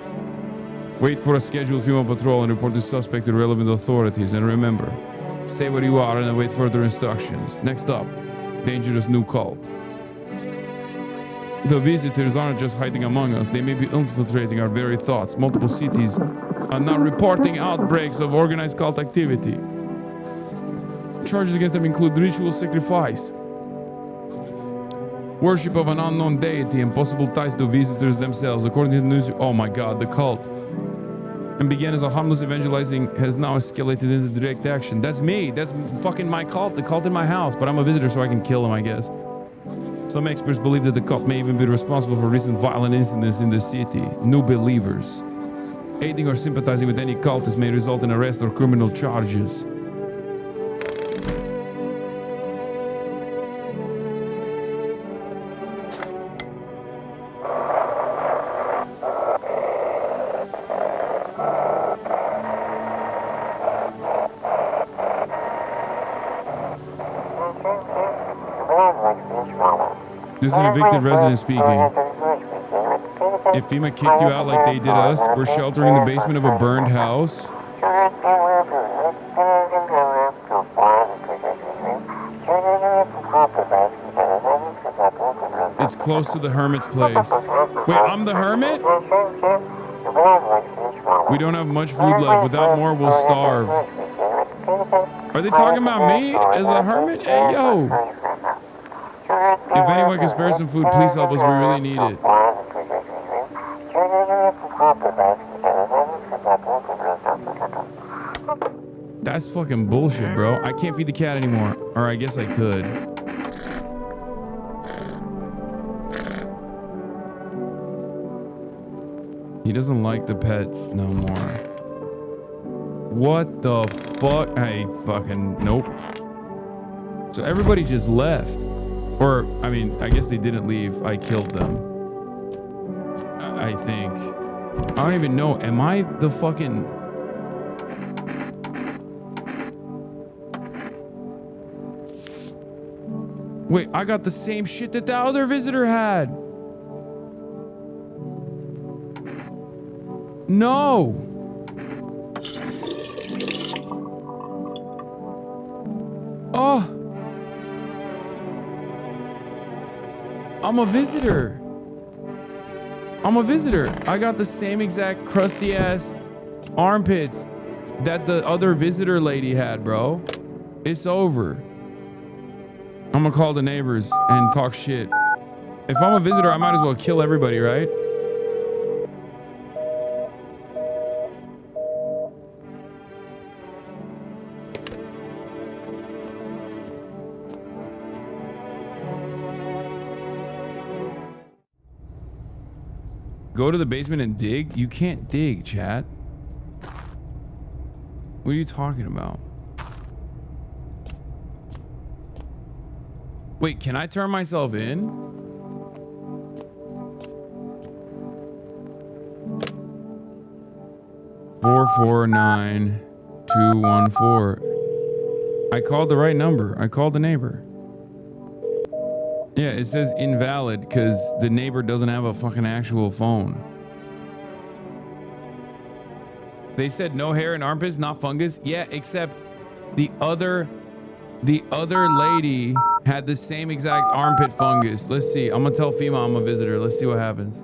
Wait for a scheduled FEMA patrol and report the suspect to relevant authorities. And remember, stay where you are and await further instructions. Next up, dangerous new cult. The visitors aren't just hiding among us. They may be infiltrating our very thoughts. Multiple cities are now reporting outbreaks of organized cult activity. Charges against them include ritual sacrifice, worship of an unknown deity, and possible ties to visitors themselves. According to the news, oh my god, the cult, and began as a harmless evangelizing, has now escalated into direct action. That's me. That's fucking my cult. The cult in my house. But I'm a visitor, so I can kill him, I guess. Some experts believe that the cult may even be responsible for recent violent incidents in the city. New believers aiding or sympathizing with any cultist may result in arrest or criminal charges. This is an evicted resident speaking. If FEMA kicked you out like they did us, we're sheltering in the basement of a burned house. It's close to the hermit's place. Wait, I'm the hermit? We don't have much food left. Without more, we'll starve. Are they talking about me as a hermit? Hey, yo. If anyone can spare some food, please help us. We really need it. That's fucking bullshit, bro. I can't feed the cat anymore. Or I guess I could. He doesn't like the pets no more. What the fuck? Hey, fucking nope. So everybody just left. Or, I mean, I guess they didn't leave. I killed them. I think. I don't even know. Am I the fucking... Wait, I got the same shit that the other visitor had. No. Oh. I'm a visitor. I'm a visitor. I got the same exact crusty ass armpits that the other visitor lady had, bro. It's over. I'm gonna call the neighbors and talk shit. If I'm a visitor, I might as well kill everybody, right? Go to the basement and dig? You can't dig, chat. What are you talking about? Wait, can I turn myself in? (449-214). I called the right number. I called the neighbor. Yeah, it says invalid because the neighbor doesn't have a fucking actual phone. They said no hair and armpits, not fungus. Yeah, except the other lady had the same exact armpit fungus. Let's see. I'm gonna tell FEMA I'm a visitor. Let's see what happens.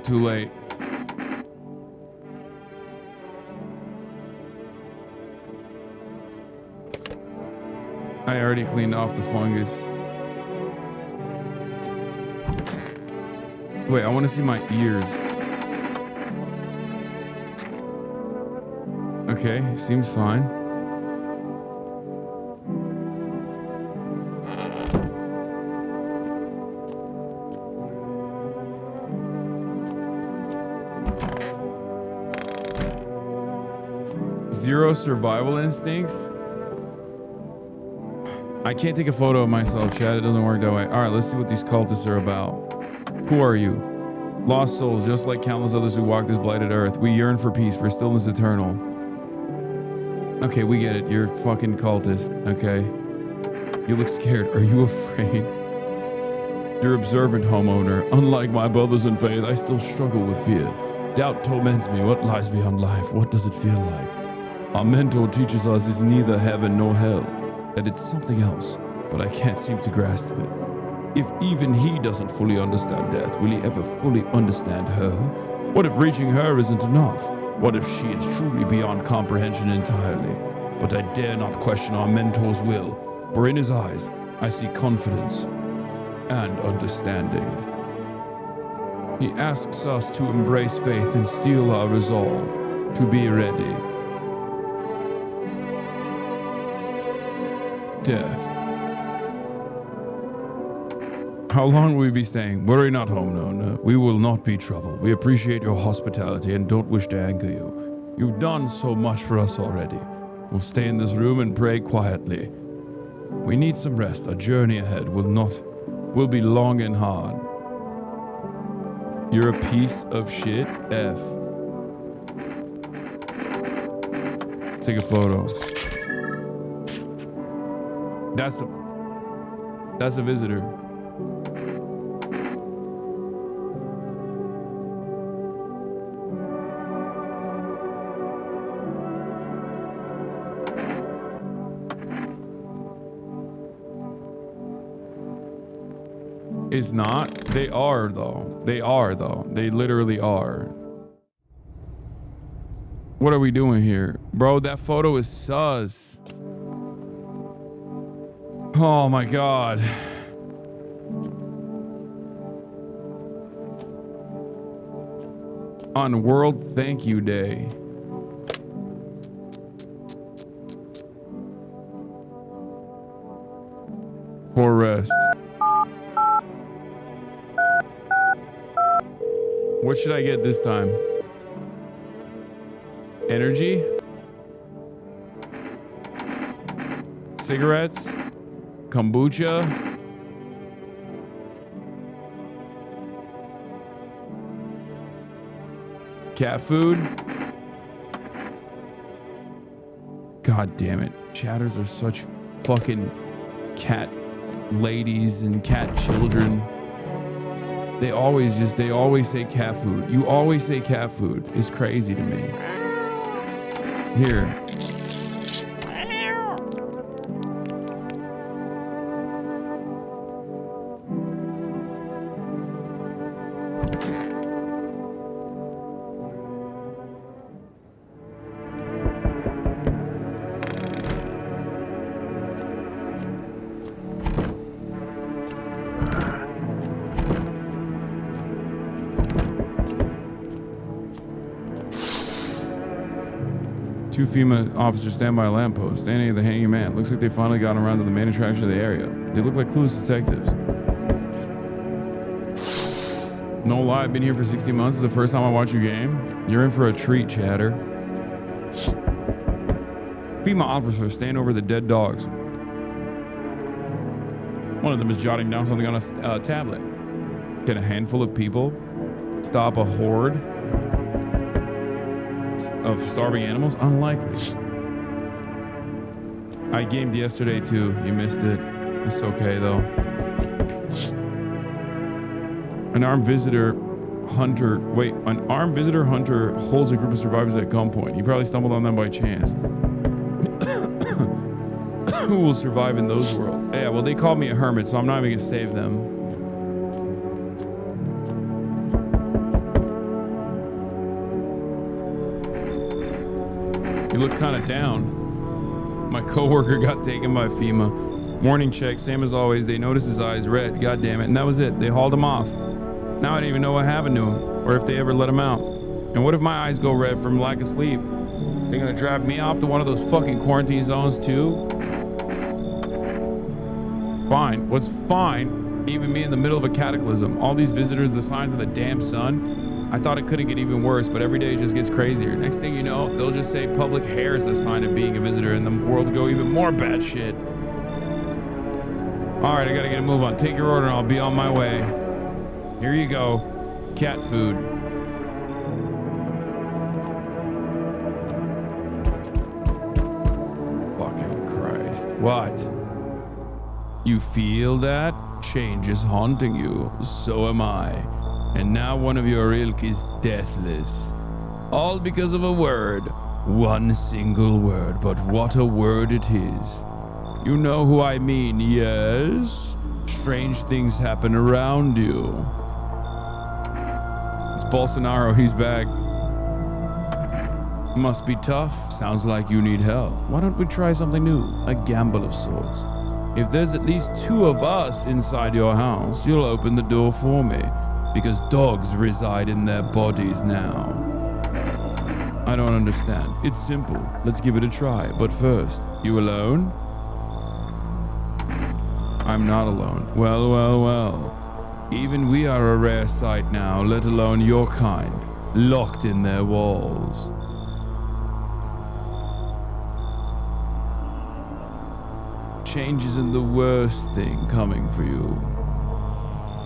Too late. I already cleaned off the fungus. Wait, I want to see my ears. Okay, seems fine. Zero survival instincts? I can't take a photo of myself, Chad. It doesn't work that way. All right, let's see what these cultists are about. Who are you? Lost souls, just like countless others who walk this blighted earth. We yearn for peace, for stillness eternal. Okay, we get it. You're a fucking cultist, okay? You look scared. Are you afraid? You're observant, homeowner. Unlike my brothers in faith, I still struggle with fear. Doubt torments me. What lies beyond life? What does it feel like? Our mentor teaches us it's neither heaven nor hell, that it's something else, but I can't seem to grasp it. If even he doesn't fully understand death, will he ever fully understand her? What if reaching her isn't enough? What if she is truly beyond comprehension entirely? But I dare not question our mentor's will, for in his eyes, I see confidence and understanding. He asks us to embrace faith and steel our resolve, to be ready. Death. How long will we be staying? Worry not, homeowner. We will not be troubled. We appreciate your hospitality and don't wish to anger you. You've done so much for us already. We'll stay in this room and pray quietly. We need some rest. Our journey ahead will be long and hard. You're a piece of shit, F. Let's take a photo. That's a visitor. It's not. They are though. They are though. They literally are. What are we doing here? Bro, that photo is sus. Oh my God. On World Thank You Day. For rest. What should I get this time? Energy? Cigarettes? Kombucha? Cat food? God damn it. Chatters are such fucking cat ladies and cat children. They always say cat food. You always say cat food. It's crazy to me. Here. Two FEMA officers stand by a lamppost, standing at the hanging man. Looks like they finally got around to the main attraction of the area. They look like clueless detectives. No lie, I've been here for 60 months. It's the first time I watch your game. You're in for a treat, Chatter. FEMA officers stand over the dead dogs. One of them is jotting down something on a tablet. Can a handful of people stop a horde of starving animals? Unlikely. I gamed yesterday too. You missed it. It's okay though. An armed visitor hunter holds a group of survivors at gunpoint. He probably stumbled on them by chance. Who will survive in those worlds? Yeah, well, they called me a hermit, so I'm not even gonna save them. You look kind of down. My coworker got taken by FEMA. Morning check, same as always. They noticed his eyes red. God damn it. And that was it. They hauled him off. Now I don't even know what happened to him or if they ever let him out. And what if my eyes go red from lack of sleep? They're gonna drive me off to one of those fucking quarantine zones too? Fine. What's fine? Even me in the middle of a cataclysm. All these visitors, the signs of the damn sun. I thought it couldn't get even worse, but every day it just gets crazier. Next thing you know, they'll just say public hair is a sign of being a visitor and the world will go even more bad shit. All right, I gotta get a move on. Take your order and I'll be on my way. Here you go. Cat food. Fucking Christ. What? You feel that? Change is haunting you. So am I. And now one of your ilk is deathless. All because of a word. One single word, but what a word it is. You know who I mean, yes? Strange things happen around you. It's Bolsonaro, he's back. Must be tough. Sounds like you need help. Why don't we try something new? A gamble of sorts. If there's at least 2 of us inside your house, you'll open the door for me. Because dogs reside in their bodies now. I don't understand. It's simple. Let's give it a try. But first, you alone? I'm not alone. Well, well, well. Even we are a rare sight now, let alone your kind, locked in their walls. Change isn't the worst thing coming for you.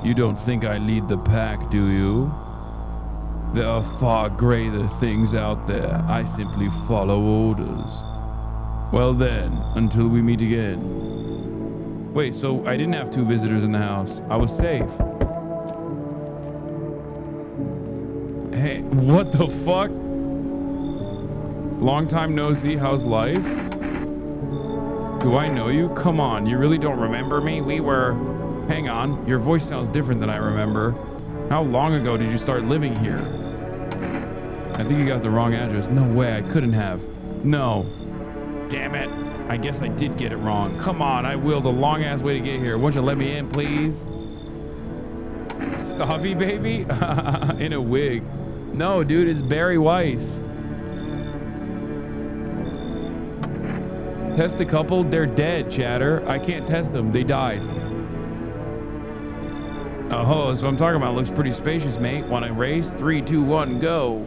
You don't think I lead the pack, do you? There are far greater things out there. I simply follow orders. Well then, until we meet again. Wait, so I didn't have 2 visitors in the house. I was safe. Hey, what the fuck? Long time no see, how's life? Do I know you? Come on, you really don't remember me? We were... Hang on, your voice sounds different than I remember. How long ago did you start living here? I think you got the wrong address. No way, I couldn't have. No. Damn it. I guess I did get it wrong. Come on, I willed a long ass way to get here. Won't you let me in, please? Stavi, baby? In a wig. No, dude, it's Barry Weiss. Test the couple, they're dead, chatter. I can't test them, they died. Oh, that's what I'm talking about. Looks pretty spacious, mate. Want to race? 3, 2, 1, go.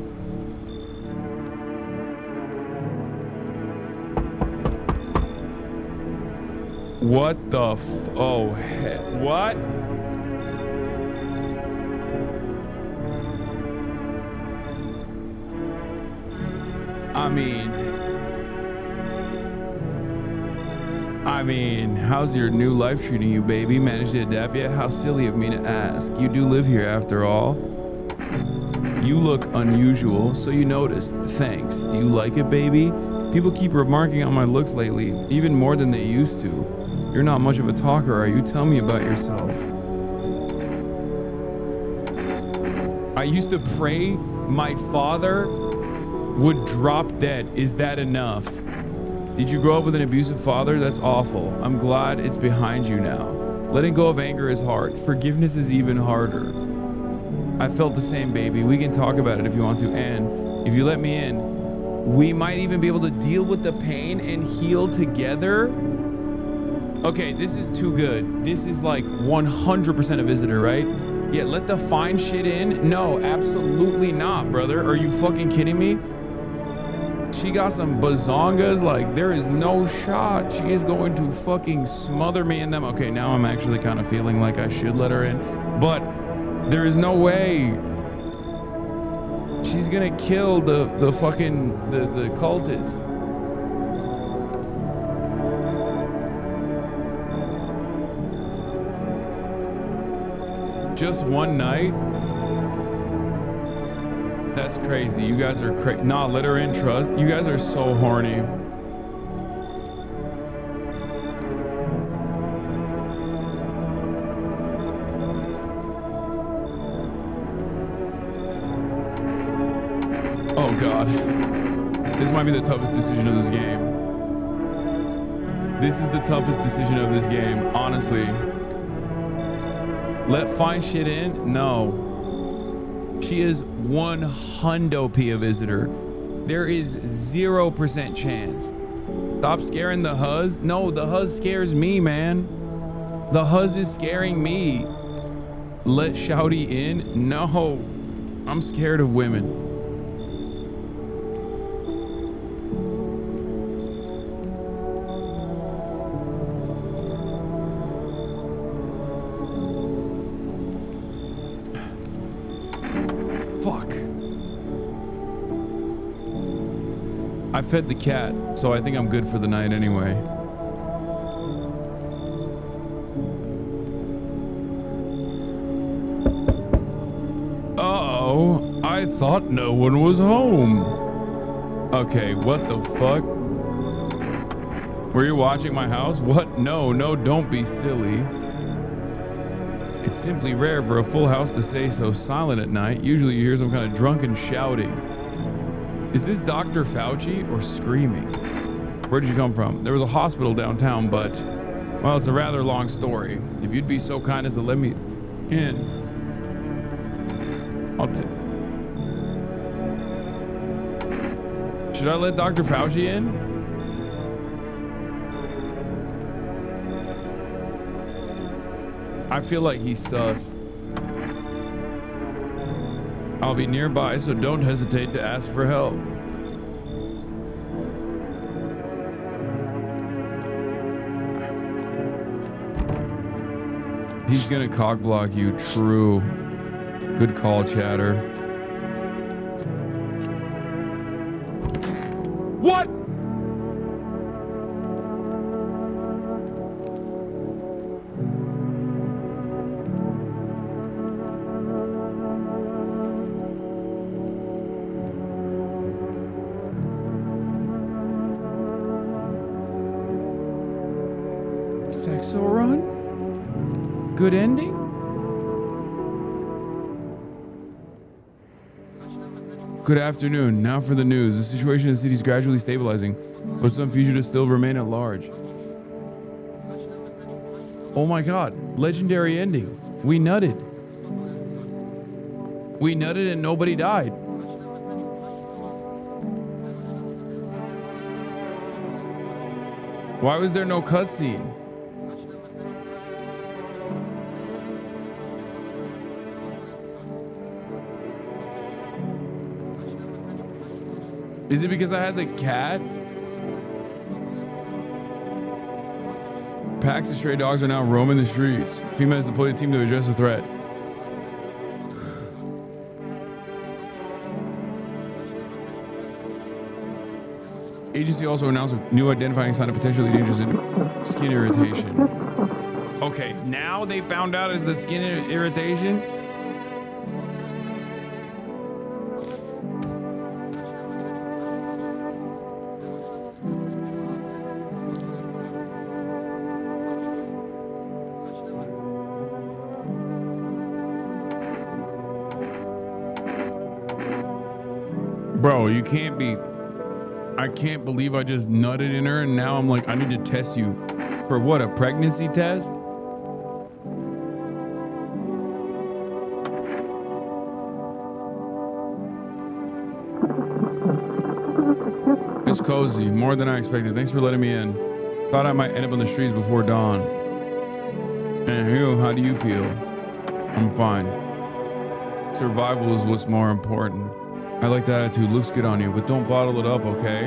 What the oh, what? I mean, how's your new life treating you, baby? Managed to adapt yet? How silly of me to ask. You do live here after all. You look unusual, so you noticed. Thanks. Do you like it, baby? People keep remarking on my looks lately, even more than they used to. You're not much of a talker, are you? Tell me about yourself. I used to pray my father would drop dead. Is that enough? Did you grow up with an abusive father? That's awful. I'm glad it's behind you now. Letting go of anger is hard. Forgiveness is even harder. I felt the same, baby. We can talk about it if you want to. And if you let me in, we might even be able to deal with the pain and heal together. Okay, this is too good. This is like 100% a visitor, right? Yeah, let the fine shit in? No, absolutely not, brother. Are you fucking kidding me? She got some bazongas, like there is no shot. She is going to fucking smother me in them. Okay, now I'm actually kind of feeling like I should let her in, but there is no way. She's gonna kill the fucking the cultist. Just one night? That's crazy. You guys are crazy. Nah, let her in, trust. You guys are so horny. Oh God. This might be the toughest decision of this game. This is the toughest decision of this game, honestly. Let fine shit in? No. She is 100p a visitor. There is 0% chance. Stop scaring the Huz. No, the Huz scares me, man. The Huz is scaring me. Let Shouty in? No. I'm scared of women. I fed the cat, so I think I'm good for the night anyway. Uh-oh, I thought no one was home. Okay, what the fuck? Were you watching my house? What? No, don't be silly. It's simply rare for a full house to stay so silent at night. Usually you hear some kind of drunken shouting. Is this Dr. Fauci or screaming? Where did you come from? There was a hospital downtown, but, well, it's a rather long story. If you'd be so kind as to let me in, Should I let Dr. Fauci in? I feel like he's sus. I'll be nearby, so don't hesitate to ask for help. He's gonna cock block you, true. Good call, chatter. What? Sexo run? Good ending? Good afternoon. Now for the news. The situation in the city is gradually stabilizing, but some fugitives still remain at large. Oh my god. Legendary ending. We nutted. We nutted and nobody died. Why was there no cutscene? Is it because I had the cat? Packs of stray dogs are now roaming the streets. FEMA has deployed a team to address the threat. Agency also announced a new identifying sign of potentially dangerous skin irritation. Okay, now they found out it's the skin irritation? Bro, you can't be... I can't believe I just nutted in her and now I'm like, I need to test you. For what, a pregnancy test? It's cozy, more than I expected. Thanks for letting me in. Thought I might end up on the streets before dawn. And you, how do you feel? I'm fine. Survival is what's more important. I like that attitude, looks good on you, but don't bottle it up, okay?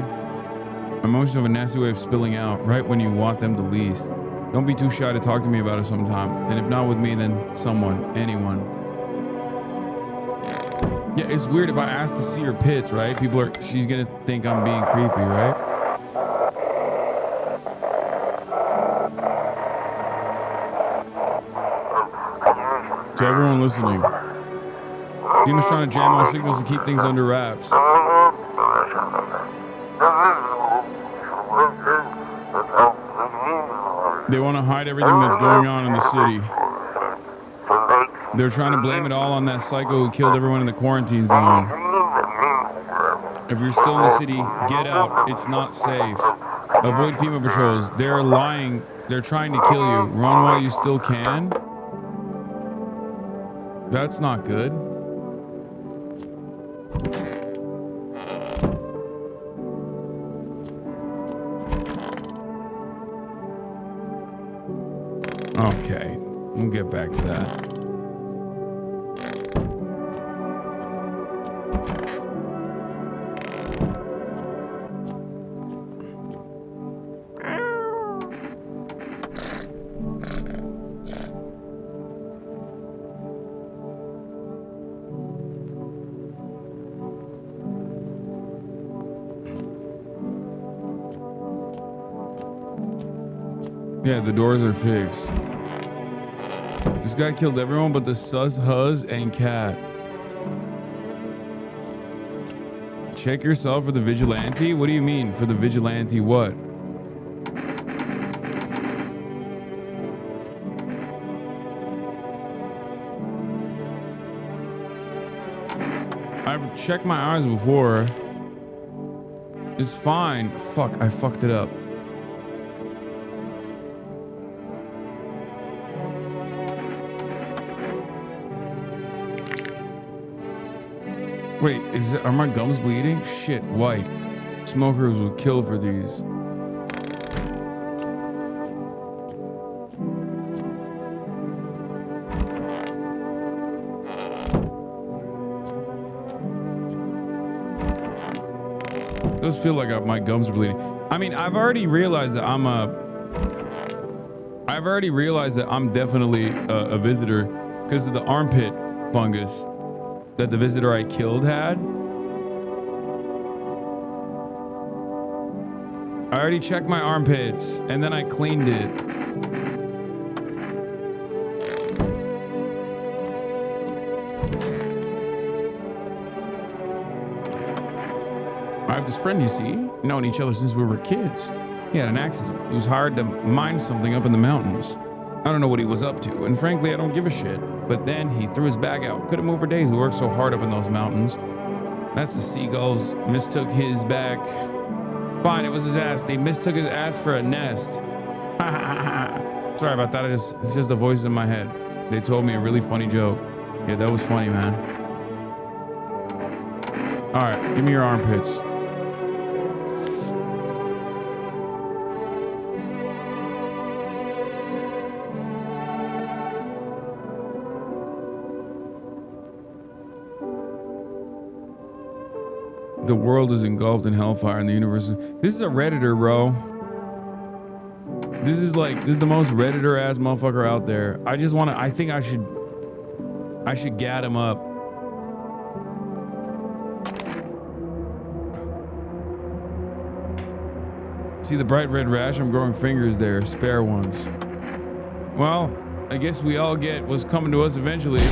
Emotions have a nasty way of spilling out right when you want them the least. Don't be too shy to talk to me about it sometime. And if not with me, then someone, anyone. Yeah, it's weird if I ask to see her pits, right? She's gonna think I'm being creepy, right? To everyone listening, Demon's trying to jam all signals to keep things under wraps. They want to hide everything that's going on in the city. They're trying to blame it all on that psycho who killed everyone in the quarantine zone. If you're still in the city, get out. It's not safe. Avoid female patrols. They're lying. They're trying to kill you. Run while you still can. That's not good. Okay, we'll get back to that. Yeah, the doors are fixed. This guy killed everyone but the sus, huz, and cat. Check yourself for the vigilante? What do you mean for the vigilante what? I've checked my eyes before. It's fine. Fuck, I fucked it up. Wait, are my gums bleeding? Shit, white. Smokers would kill for these. It does feel like my gums are bleeding. I mean, I've already realized that I'm definitely a visitor because of the armpit fungus that the visitor I killed had. I already checked my armpits and then I cleaned it. I have this friend, you see, known each other since we were kids. He had an accident. It was hard to mine something up in the mountains. I don't know what he was up to, and frankly, I don't give a shit. But then he threw his bag out. Couldn't move for days. We worked so hard up in those mountains. That's the seagulls. Mistook his bag. Fine, it was his ass. They mistook his ass for a nest. Sorry about that. It's just the voices in my head. They told me a really funny joke. Yeah, that was funny, man. All right, give me your armpits. The world is engulfed in hellfire and the universe. This is a Redditor, bro. This is the most Redditor ass motherfucker out there. I think I should gat him up. See the bright red rash? I'm growing fingers there, spare ones. Well, I guess we all get what's coming to us eventually.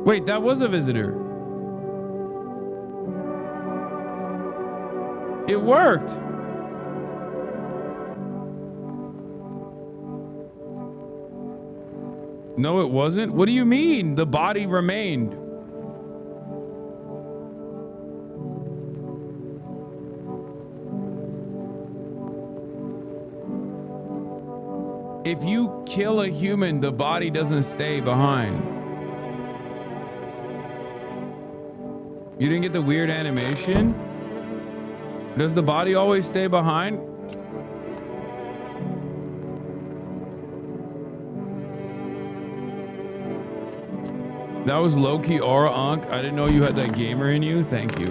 Wait, that was a visitor. It worked. No, it wasn't. What do you mean? The body remained. If you kill a human, the body doesn't stay behind. You didn't get the weird animation? Does the body always stay behind? That was low-key aura unk. I didn't know you had that gamer in you. Thank you.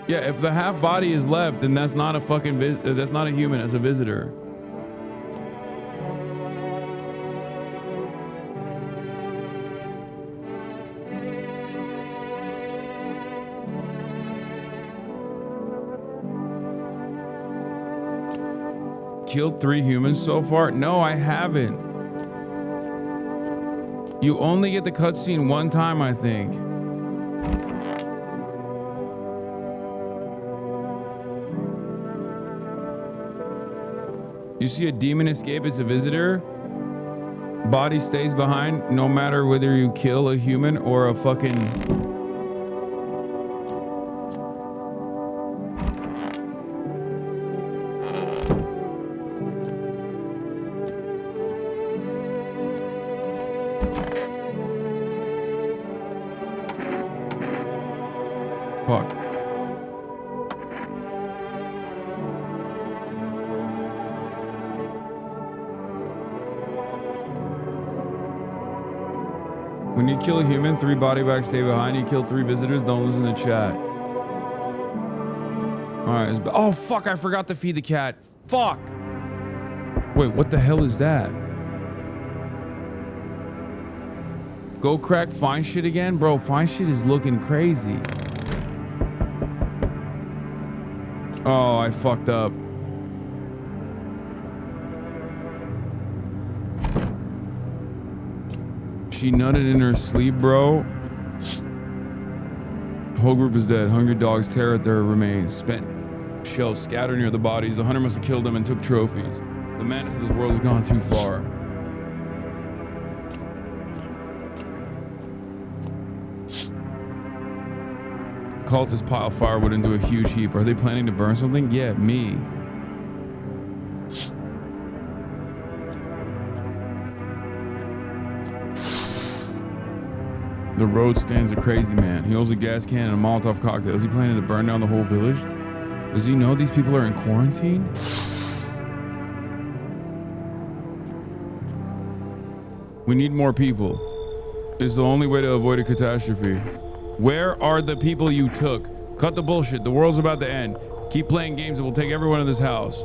Yeah, if the half body is left, then that's not a fucking that's not a human, it's a visitor. Killed 3 humans so far? No, I haven't. You only get the cutscene one time, I think. You see a demon escape as a visitor? Body stays behind no matter whether you kill a human or a fucking... Fuck. When you kill a human, 3 body bags stay behind. You kill 3 visitors, don't listen to chat. Alright, oh fuck, I forgot to feed the cat. Fuck! Wait, what the hell is that? Go crack find shit again? Bro, find shit is looking crazy. Oh, I fucked up. She nutted in her sleep, bro. Whole group is dead. Hungry dogs tear at their remains. Spent shells scattered near the bodies. The hunter must have killed them and took trophies. The madness of this world has gone too far. Cultists pile firewood into a huge heap. Are they planning to burn something? Yeah, me. The road stands a crazy man. He holds a gas can and a Molotov cocktail. Is he planning to burn down the whole village? Does he know these people are in quarantine? We need more people. It's the only way to avoid a catastrophe. Where are the people you took? Cut the bullshit. The world's about to end. Keep playing games and we'll take everyone in this house.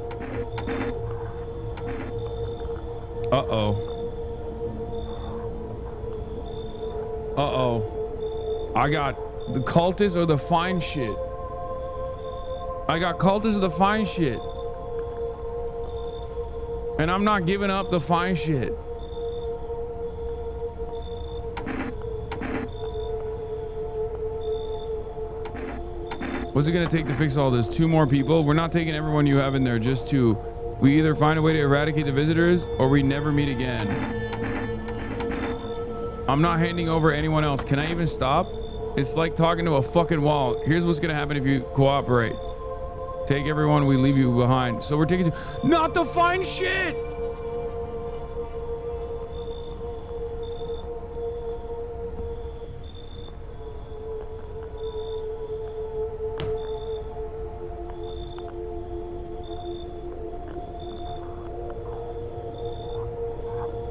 Uh-oh. Uh-oh. I got the cultists or the fine shit. I got cultists or the fine shit. And I'm not giving up the fine shit. What's it gonna take to fix all this? 2 more people? We're not taking everyone you have in there, just 2. We either find a way to eradicate the visitors or we never meet again. I'm not handing over anyone else. Can I even stop? It's like talking to a fucking wall. Here's what's gonna happen if you cooperate. Take everyone, we leave you behind. So we're taking not the fine shit!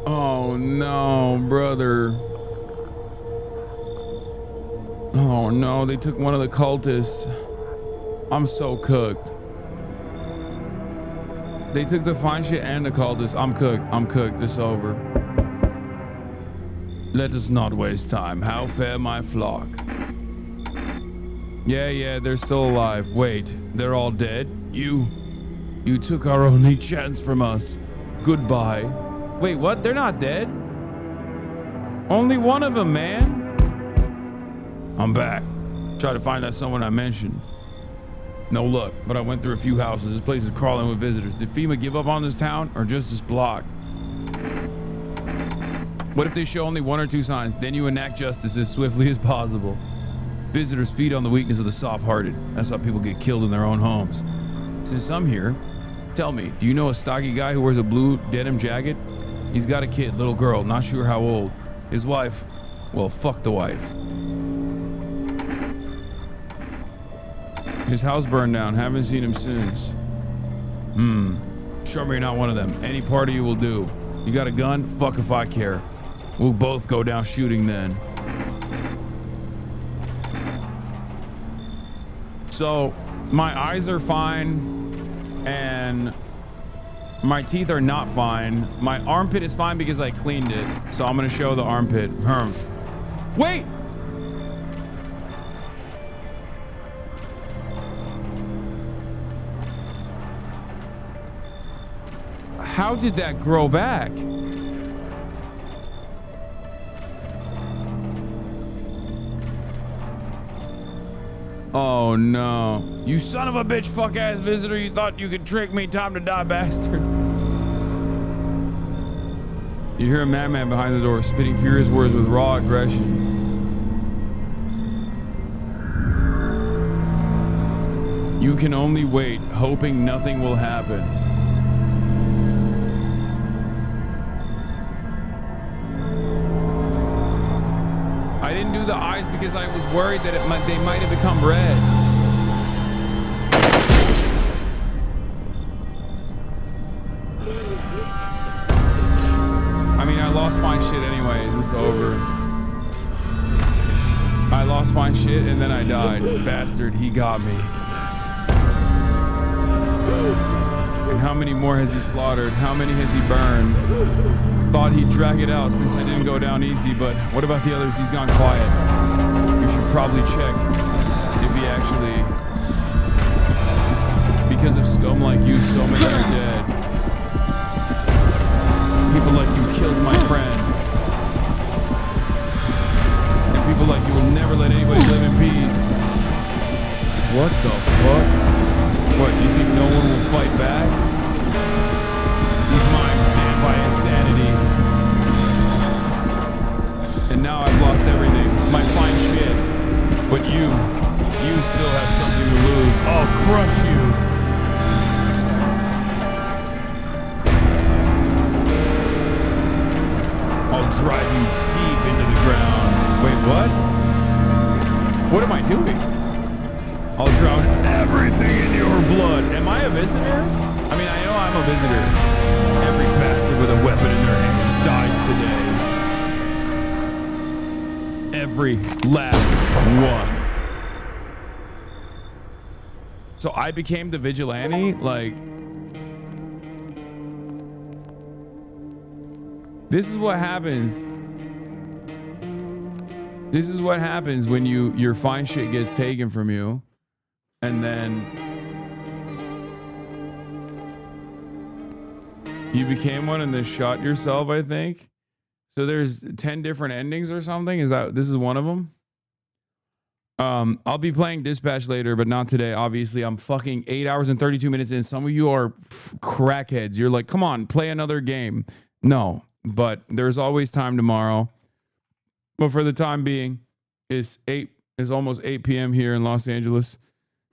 Oh no, brother. Oh no, they took one of the cultists. I'm so cooked. They took the fine shit and the cultists. I'm cooked. I'm cooked. It's over. Let us not waste time. How fare my flock? Yeah, they're still alive. Wait, they're all dead? You took our only chance from us. Goodbye. Wait, what? They're not dead? Only one of them, man. I'm back. Try to find out someone I mentioned. No luck, but I went through a few houses. This place is crawling with visitors. Did FEMA give up on this town or just this block? What if they show only 1 or 2 signs? Then you enact justice as swiftly as possible. Visitors feed on the weakness of the soft-hearted. That's how people get killed in their own homes. Since I'm here, tell me, do you know a stocky guy who wears a blue denim jacket? He's got a kid, little girl, not sure how old. His wife, well, fuck the wife. His house burned down, haven't seen him since. Show me you're not one of them. Any part of you will do. You got a gun? Fuck if I care. We'll both go down shooting then. So, my eyes are fine, and my teeth are not fine. My armpit is fine because I cleaned it. So I'm gonna show the armpit. Humph. Wait! How did that grow back? Oh no. You son of a bitch, fuck ass visitor. You thought you could trick me. Time to die, bastard. You hear a madman behind the door spitting furious words with raw aggression. You can only wait, hoping nothing will happen. I didn't do the eyes because I was worried that they might have become red. I mean, I lost fine shit anyways. It's over. I lost fine shit and then I died. Bastard, he got me. And how many more has he slaughtered? How many has he burned? Thought he'd drag it out since I didn't go down easy, but what about the others? He's gone quiet. You should probably check if he actually... Because of scum like you, so many are dead. People like you killed my friend. And people like you will never let anybody live in peace. What the fuck? What, you think no one will fight back? These minds stand by insanity. And now I've lost everything. My fine shit. But you still have something to lose. I'll crush you. I'll drive you deep into the ground. Wait, what? What am I doing? I'll drown everything in your blood. Am I a visitor? I mean, I know I'm a visitor. Every bastard with a weapon in their hands dies today. Every last one. So I became the vigilante? Like... This is what happens. This is what happens when your fine shit gets taken from you. And then you became one and then shot yourself, I think. So there's 10 different endings or something. This is one of them? I'll be playing Dispatch later, but not today. Obviously, I'm fucking 8 hours and 32 minutes in. Some of you are crackheads. You're like, come on, play another game. No, but there's always time tomorrow. But for the time being, it's almost 8 p.m. here in Los Angeles.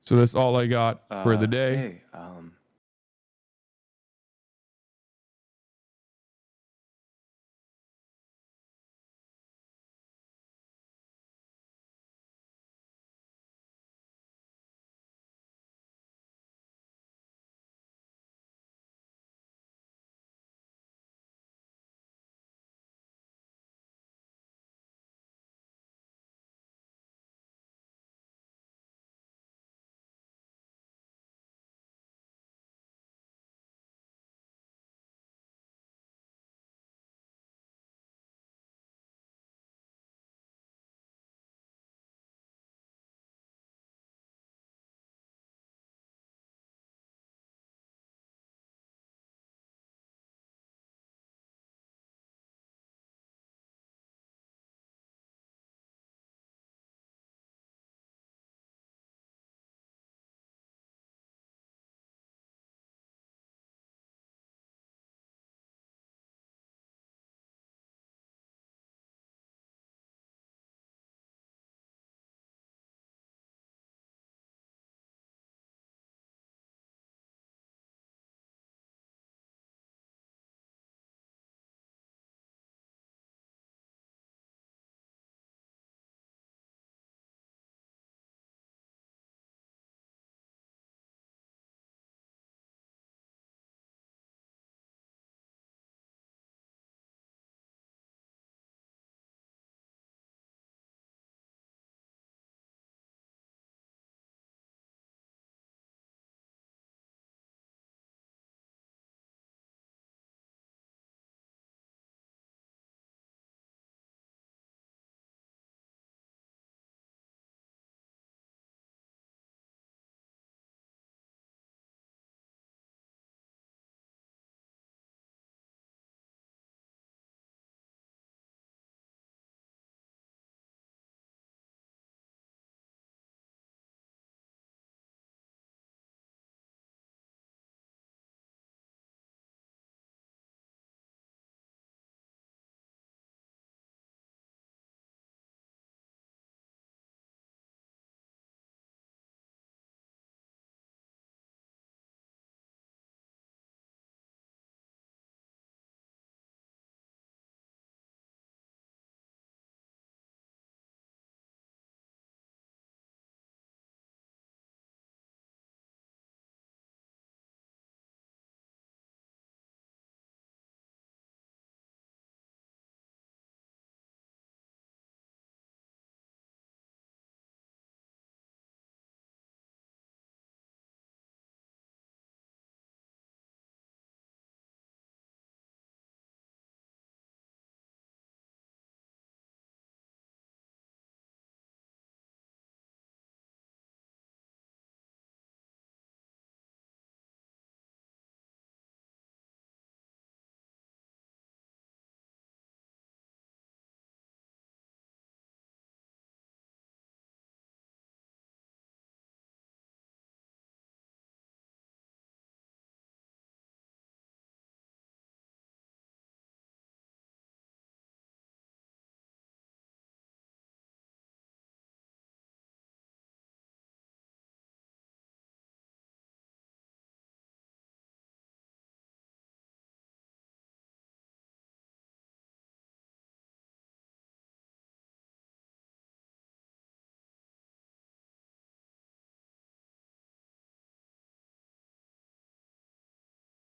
So that's all I got for the day.
Hey,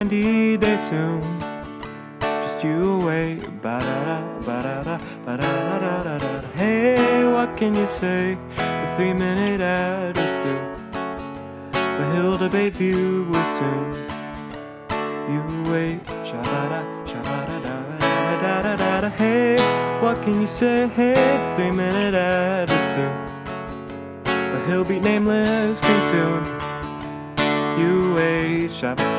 90 days soon. Just you wait. Ba-da-da, ba-da-da, ba-da-da-da-da-da. Hey, what can you say? The 3-minute ad is through, but he'll debate view will soon. You wait. Sha-ba-da, sha-ba-da-da-da-da-da-da. Hey, what can you say? Hey, the 3-minute ad is through, but he'll be nameless king soon. You wait. Sha-ba.